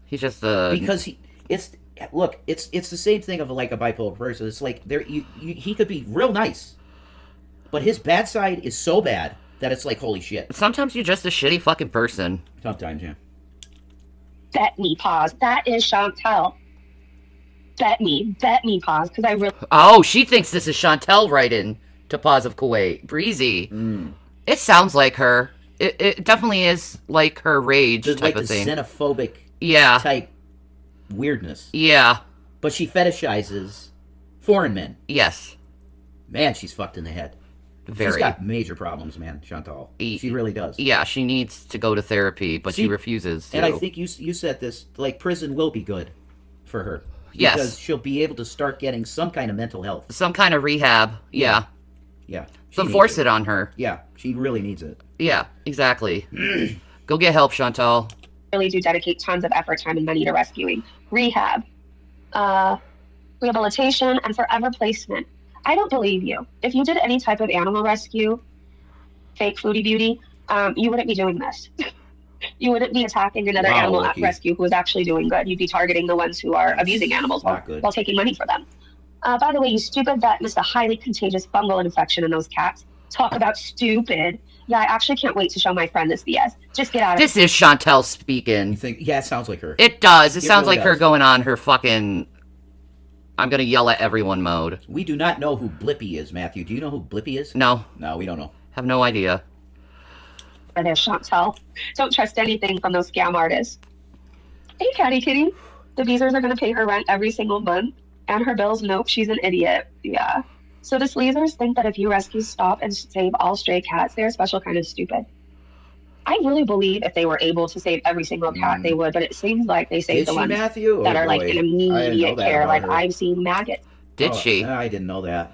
He's just because it's the same thing of like a bipolar person. It's like he could be real nice, but his bad side is so bad that it's like, holy shit. Sometimes you're just a shitty fucking person. Sometimes, yeah. Bet me, Pause. That is Chantel. Bet me, Pause, because I really... Oh, she thinks this is Chantel writing to Pause of Kuwait. Breezy. It sounds like her. It definitely is like her rage type of thing. Like the xenophobic type weirdness. Yeah. But she fetishizes foreign men. Yes. Man, she's fucked in the head. She's got major problems, man, Chantal. She really does. Yeah, she needs to go to therapy, but she refuses to. And I think you said this, like, prison will be good for her. Yes. Because she'll be able to start getting some kind of mental health. Some kind of rehab. Yeah. They'll force it on her. Yeah, she really needs it. Yeah, exactly. Go get help, Chantal. Really do dedicate tons of effort, time, and money to rescuing. Rehab. Rehabilitation, and forever placement. I don't believe you. If you did any type of animal rescue, fake Foodie Beauty, you wouldn't be doing this. You wouldn't be attacking another animal at rescue who is actually doing good. You'd be targeting the ones who are abusing animals while taking money for them. By the way, you stupid vet missed a highly contagious fungal infection in those cats. Talk about stupid. Yeah, I actually can't wait to show my friend this BS. Just get out of This is Chantel speaking. Yeah, it sounds like her. It does. It sounds really like her going on her fucking... I'm going to yell at everyone mode. We do not know who Blippy is, Matthew. Do you know who Blippy is? No. No, we don't know. Have no idea. There, Chantel. Don't trust anything from those scam artists. Hey, Catty Kitty. The Beezers are going to pay her rent every single month. And her bills, nope, she's an idiot. Yeah. So the Sleazers think that if you rescue, stop, and save all stray cats, they're a special kind of stupid. I really believe if they were able to save every single cat, they would, but it seems like they save the ones that are like in immediate care. Like I've seen maggots. Did she? I didn't know that.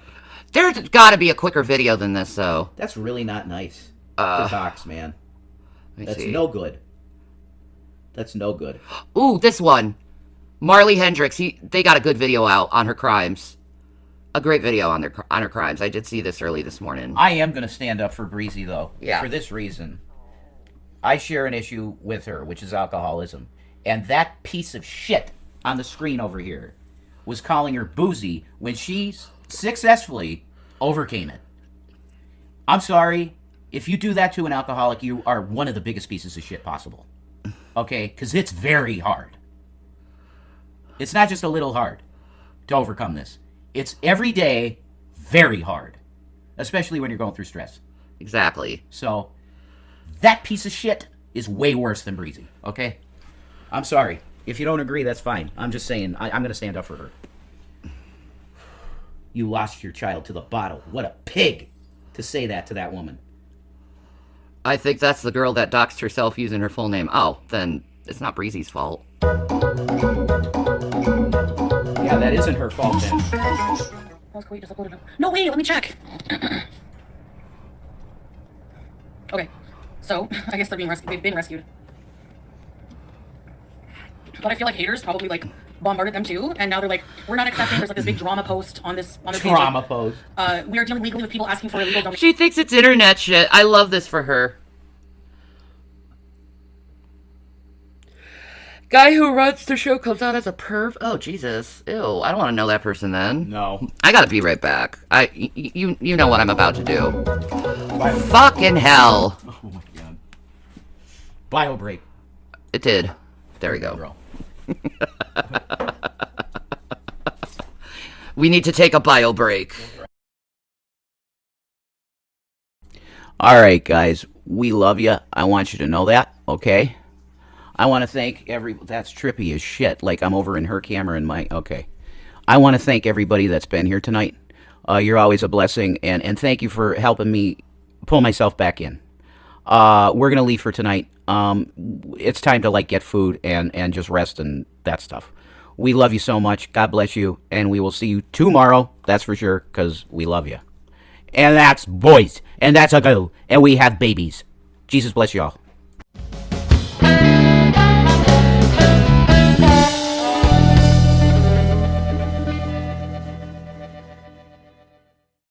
There's got to be a quicker video than this, though. That's really not nice. For Cox, man. That's no good. That's no good. Ooh, this one. Marley Hendricks. They got a good video out on her crimes. A great video on her crimes. I did see this early this morning. I am going to stand up for Breezy, though. Yeah. For this reason. I share an issue with her, which is alcoholism. And that piece of shit on the screen over here was calling her boozy when she successfully overcame it. I'm sorry. If you do that to an alcoholic, you are one of the biggest pieces of shit possible. Okay? Because it's very hard. It's not just a little hard to overcome this. It's every day very hard, especially when you're going through stress. Exactly. So that piece of shit is way worse than Breezy, okay? I'm sorry. If you don't agree, that's fine. I'm just saying, I'm going to stand up for her. You lost your child to the bottle. What a pig to say that to that woman. I think that's the girl that doxed herself using her full name. Oh, then it's not Breezy's fault. Yeah, that isn't her fault then. Wait, just uploaded it. No, wait, let me check. Okay, so I guess they're being rescued. They've been rescued. But I feel like haters probably like bombarded them too, and now they're like, we're not accepting. There's like this big drama post on this on their page. Drama post. We are dealing legally with people asking for illegal donations. She thinks it's internet shit. I love this for her. Guy who runs the show comes out as a perv. Oh Jesus! Ew! I don't want to know that person. Then no. I gotta be right back. You know what I'm about to do. Fucking hell! Oh my god. Bio break. It did. There we go. We need to take a bio break. All right, guys. We love you. I want you to know that, okay? I want to thank that's trippy as shit. Like I'm over in her camera and my, okay. I want to thank everybody that's been here tonight. You're always a blessing, and thank you for helping me pull myself back in. We're going to leave for tonight. It's time to like get food and just rest and that stuff. We love you so much. God bless you. And we will see you tomorrow. That's for sure, because we love you. And that's boys. And that's a girl. And we have babies. Jesus bless you all.